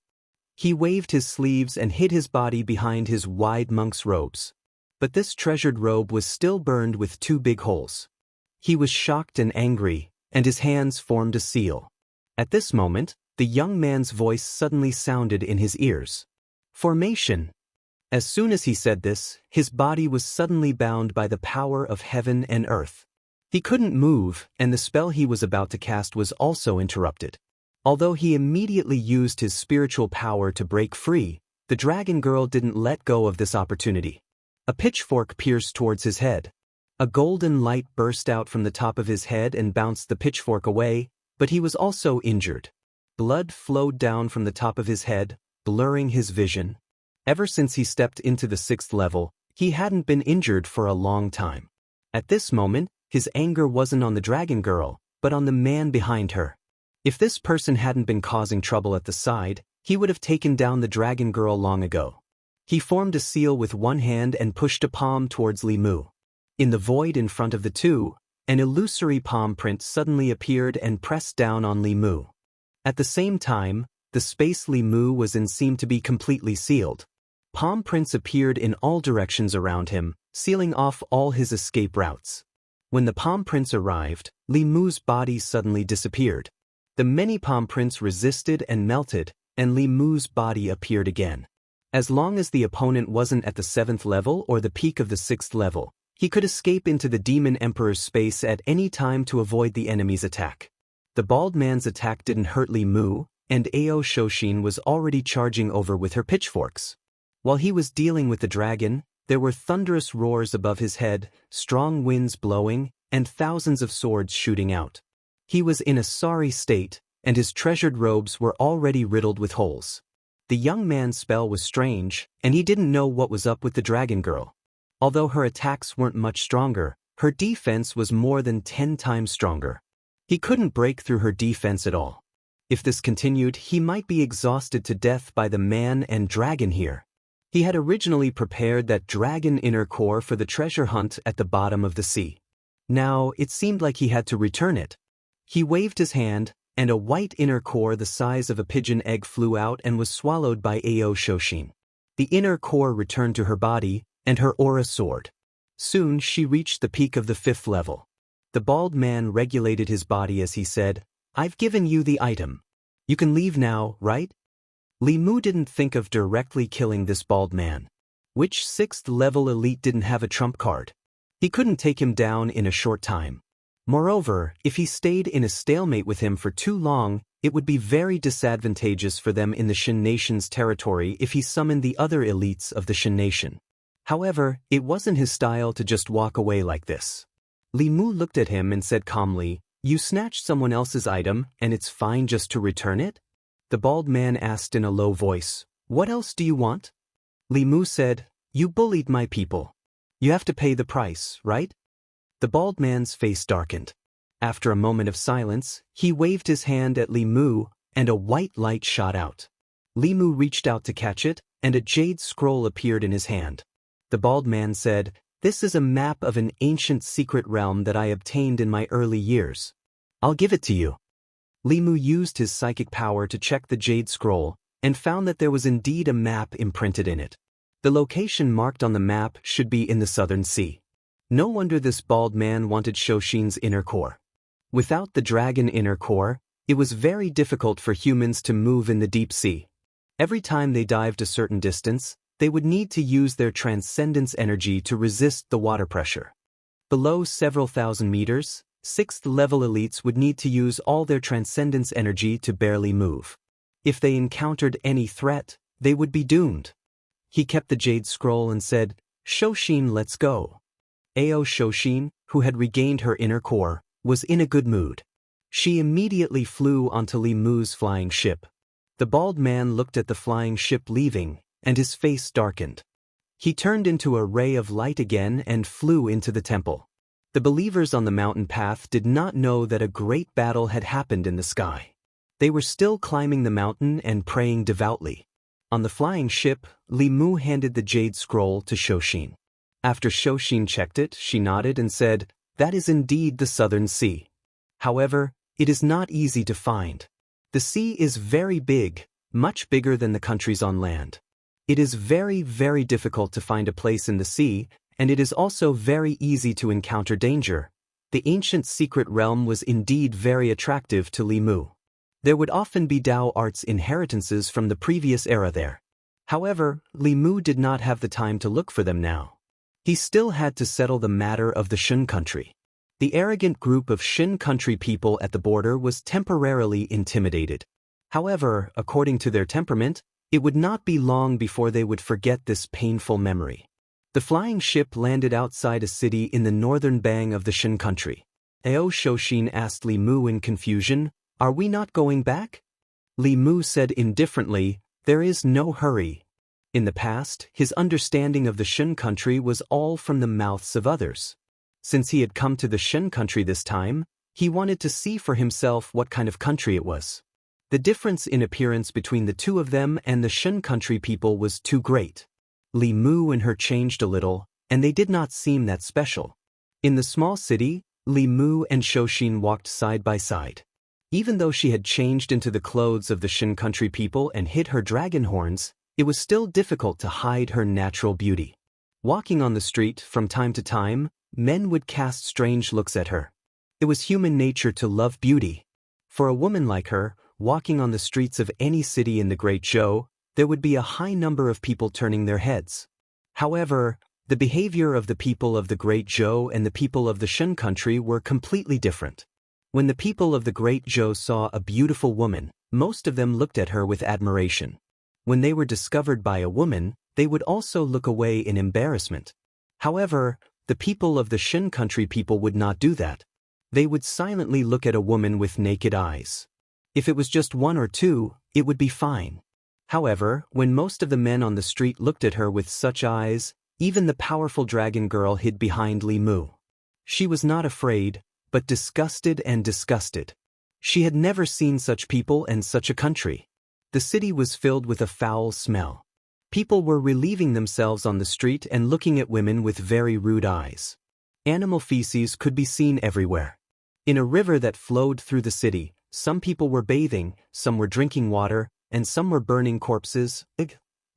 He waved his sleeves and hid his body behind his wide monk's robes. But this treasured robe was still burned with 2 big holes. He was shocked and angry, and his hands formed a seal. At this moment, the young man's voice suddenly sounded in his ears. Formation! As soon as he said this, his body was suddenly bound by the power of heaven and earth. He couldn't move, and the spell he was about to cast was also interrupted. Although he immediately used his spiritual power to break free, the dragon girl didn't let go of this opportunity. A pitchfork pierced towards his head. A golden light burst out from the top of his head and bounced the pitchfork away, but he was also injured. Blood flowed down from the top of his head, blurring his vision. Ever since he stepped into the 6th level, he hadn't been injured for a long time. At this moment, his anger wasn't on the dragon girl, but on the man behind her. If this person hadn't been causing trouble at the side, he would have taken down the dragon girl long ago. He formed a seal with one hand and pushed a palm towards Li Mu. In the void in front of the two, an illusory palm print suddenly appeared and pressed down on Li Mu. At the same time, the space Li Mu was in seemed to be completely sealed. Palm prints appeared in all directions around him, sealing off all his escape routes. When the palm prints arrived, Li Mu's body suddenly disappeared. The many palm prints resisted and melted, and Li Mu's body appeared again. As long as the opponent wasn't at the 7th level or the peak of the 6th level, he could escape into the Demon Emperor's space at any time to avoid the enemy's attack. The bald man's attack didn't hurt Li Mu, and Ao Shoshin was already charging over with her pitchforks. While he was dealing with the dragon, there were thunderous roars above his head, strong winds blowing, and thousands of swords shooting out. He was in a sorry state, and his treasured robes were already riddled with holes. The young man's spell was strange, and he didn't know what was up with the dragon girl. Although her attacks weren't much stronger, her defense was more than 10 times stronger. He couldn't break through her defense at all. If this continued, he might be exhausted to death by the man and dragon here. He had originally prepared that dragon inner core for the treasure hunt at the bottom of the sea. Now, it seemed like he had to return it. He waved his hand, and a white inner core the size of a pigeon egg flew out and was swallowed by Ao Shoshin. The inner core returned to her body, and her aura soared. Soon she reached the peak of the 5th level. The bald man regulated his body as he said, "I've given you the item. You can leave now, right?" Li Mu didn't think of directly killing this bald man. Which 6th level elite didn't have a trump card? He couldn't take him down in a short time. Moreover, if he stayed in a stalemate with him for too long, it would be very disadvantageous for them in the Shin Nation's territory if he summoned the other elites of the Shin Nation. However, it wasn't his style to just walk away like this. Li Mu looked at him and said calmly, "You snatched someone else's item, and it's fine just to return it?" The bald man asked in a low voice, "What else do you want?" Li Mu said, "You bullied my people. You have to pay the price, right?" The bald man's face darkened. After a moment of silence, he waved his hand at Li Mu, and a white light shot out. Li Mu reached out to catch it, and a jade scroll appeared in his hand. The bald man said, "This is a map of an ancient secret realm that I obtained in my early years. I'll give it to you." Li Mu used his psychic power to check the jade scroll, and found that there was indeed a map imprinted in it. The location marked on the map should be in the Southern Sea. No wonder this bald man wanted Shoshin's inner core. Without the dragon inner core, it was very difficult for humans to move in the deep sea. Every time they dived a certain distance, they would need to use their transcendence energy to resist the water pressure. Below several thousand meters, 6th-level elites would need to use all their transcendence energy to barely move. If they encountered any threat, they would be doomed. He kept the jade scroll and said, "Shoshin, let's go." Ao Shoshin, who had regained her inner core, was in a good mood. She immediately flew onto Li Mu's flying ship. The bald man looked at the flying ship leaving, and his face darkened. He turned into a ray of light again and flew into the temple. The believers on the mountain path did not know that a great battle had happened in the sky. They were still climbing the mountain and praying devoutly. On the flying ship, Li Mu handed the jade scroll to Shoshin. After Shoshin checked it, she nodded and said, "That is indeed the Southern Sea. However, it is not easy to find. The sea is very big, much bigger than the countries on land. It is very, very difficult to find a place in the sea, and it is also very easy to encounter danger." The ancient secret realm was indeed very attractive to Li Mu. There would often be Dao arts inheritances from the previous era there. However, Li Mu did not have the time to look for them now. He still had to settle the matter of the Shun country. The arrogant group of Shun country people at the border was temporarily intimidated. However, according to their temperament, it would not be long before they would forget this painful memory. The flying ship landed outside a city in the northern bang of the Shun country. Ao Shoshin asked Li Mu in confusion, "Are we not going back?" Li Mu said indifferently, "There is no hurry." In the past, his understanding of the Shun country was all from the mouths of others. Since he had come to the Shun country this time, he wanted to see for himself what kind of country it was. The difference in appearance between the two of them and the Shun country people was too great. Li Mu and her changed a little, and they did not seem that special. In the small city, Li Mu and Shoshin walked side by side. Even though she had changed into the clothes of the Shun country people and hid her dragon horns, it was still difficult to hide her natural beauty. Walking on the street, from time to time, men would cast strange looks at her. It was human nature to love beauty. For a woman like her, walking on the streets of any city in the Great Zhou, there would be a high number of people turning their heads. However, the behavior of the people of the Great Zhou and the people of the Shun country were completely different. When the people of the Great Zhou saw a beautiful woman, most of them looked at her with admiration. When they were discovered by a woman, they would also look away in embarrassment. However, the people of the Shun country people would not do that. They would silently look at a woman with naked eyes. If it was just one or two, it would be fine. However, when most of the men on the street looked at her with such eyes, even the powerful dragon girl hid behind Li Mu. She was not afraid, but disgusted and disgusted. She had never seen such people and such a country. The city was filled with a foul smell. People were relieving themselves on the street and looking at women with very rude eyes. Animal feces could be seen everywhere. In a river that flowed through the city, some people were bathing, some were drinking water, and some were burning corpses.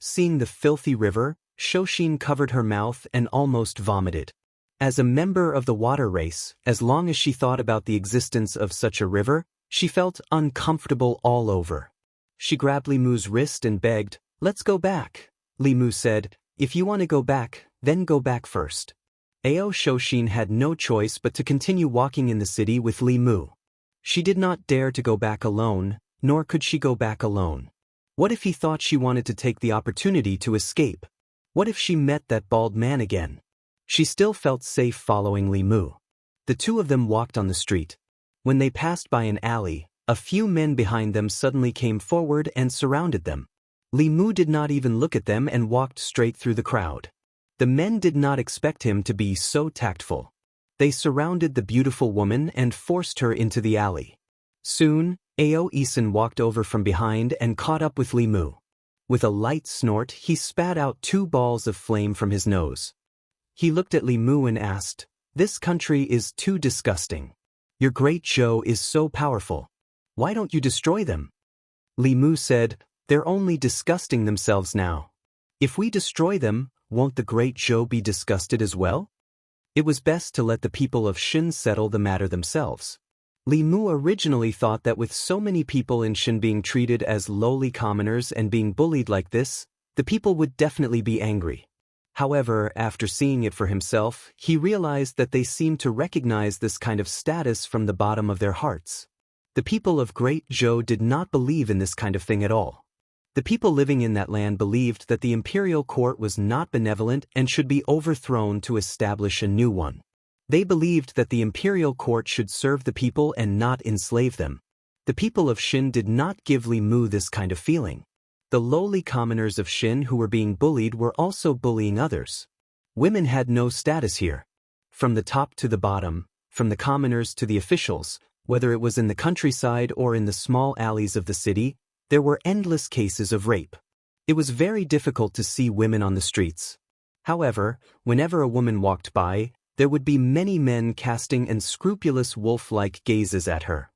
Seeing the filthy river, Shoshin covered her mouth and almost vomited. As a member of the water race, as long as she thought about the existence of such a river, she felt uncomfortable all over. She grabbed Li Mu's wrist and begged, "Let's go back." Li Mu said, "If you want to go back, then go back first." Ao Shoshin had no choice but to continue walking in the city with Li Mu. She did not dare to go back alone, nor could she go back alone. What if he thought she wanted to take the opportunity to escape? What if she met that bald man again? She still felt safe following Li Mu. The two of them walked on the street. When they passed by an alley, a few men behind them suddenly came forward and surrounded them. Li Mu did not even look at them and walked straight through the crowd. The men did not expect him to be so tactful. They surrounded the beautiful woman and forced her into the alley. Soon, Ao Isin walked over from behind and caught up with Li Mu. With a light snort, he spat out 2 balls of flame from his nose. He looked at Li Mu and asked, "This country is too disgusting. Your Great Zhou is so powerful. Why don't you destroy them?" Li Mu said, "They're only disgusting themselves now. If we destroy them, won't the Great Zhou be disgusted as well?" It was best to let the people of Shin settle the matter themselves. Li Mu originally thought that with so many people in Shin being treated as lowly commoners and being bullied like this, the people would definitely be angry. However, after seeing it for himself, he realized that they seemed to recognize this kind of status from the bottom of their hearts. The people of Great Zhou did not believe in this kind of thing at all. The people living in that land believed that the imperial court was not benevolent and should be overthrown to establish a new one. They believed that the imperial court should serve the people and not enslave them. The people of Xin did not give Li Mu this kind of feeling. The lowly commoners of Xin who were being bullied were also bullying others. Women had no status here. From the top to the bottom, from the commoners to the officials, whether it was in the countryside or in the small alleys of the city, there were endless cases of rape. It was very difficult to see women on the streets. However, whenever a woman walked by, there would be many men casting unscrupulous wolf-like gazes at her.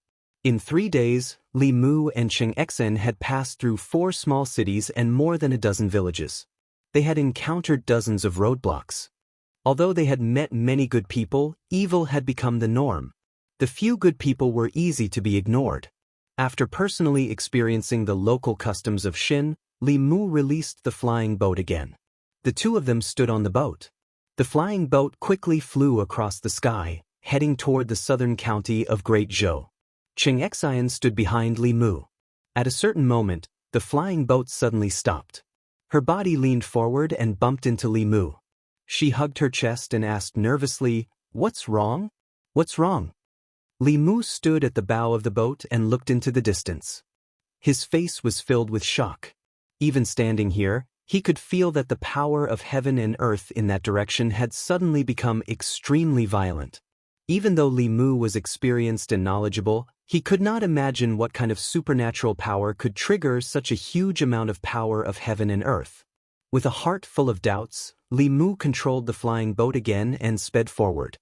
In 3 days, Li Mu and Cheng Exen had passed through 4 small cities and more than a dozen villages. They had encountered dozens of roadblocks. Although they had met many good people, evil had become the norm. The few good people were easy to be ignored. After personally experiencing the local customs of Xin, Li Mu released the flying boat again. The two of them stood on the boat. The flying boat quickly flew across the sky, heading toward the southern county of Great Zhou. Cheng Exen stood behind Li Mu. At a certain moment, the flying boat suddenly stopped. Her body leaned forward and bumped into Li Mu. She hugged her chest and asked nervously, "What's wrong? What's wrong?" Li Mu stood at the bow of the boat and looked into the distance. His face was filled with shock. Even standing here, he could feel that the power of heaven and earth in that direction had suddenly become extremely violent. Even though Li Mu was experienced and knowledgeable, he could not imagine what kind of supernatural power could trigger such a huge amount of power of heaven and earth. With a heart full of doubts, Li Mu controlled the flying boat again and sped forward.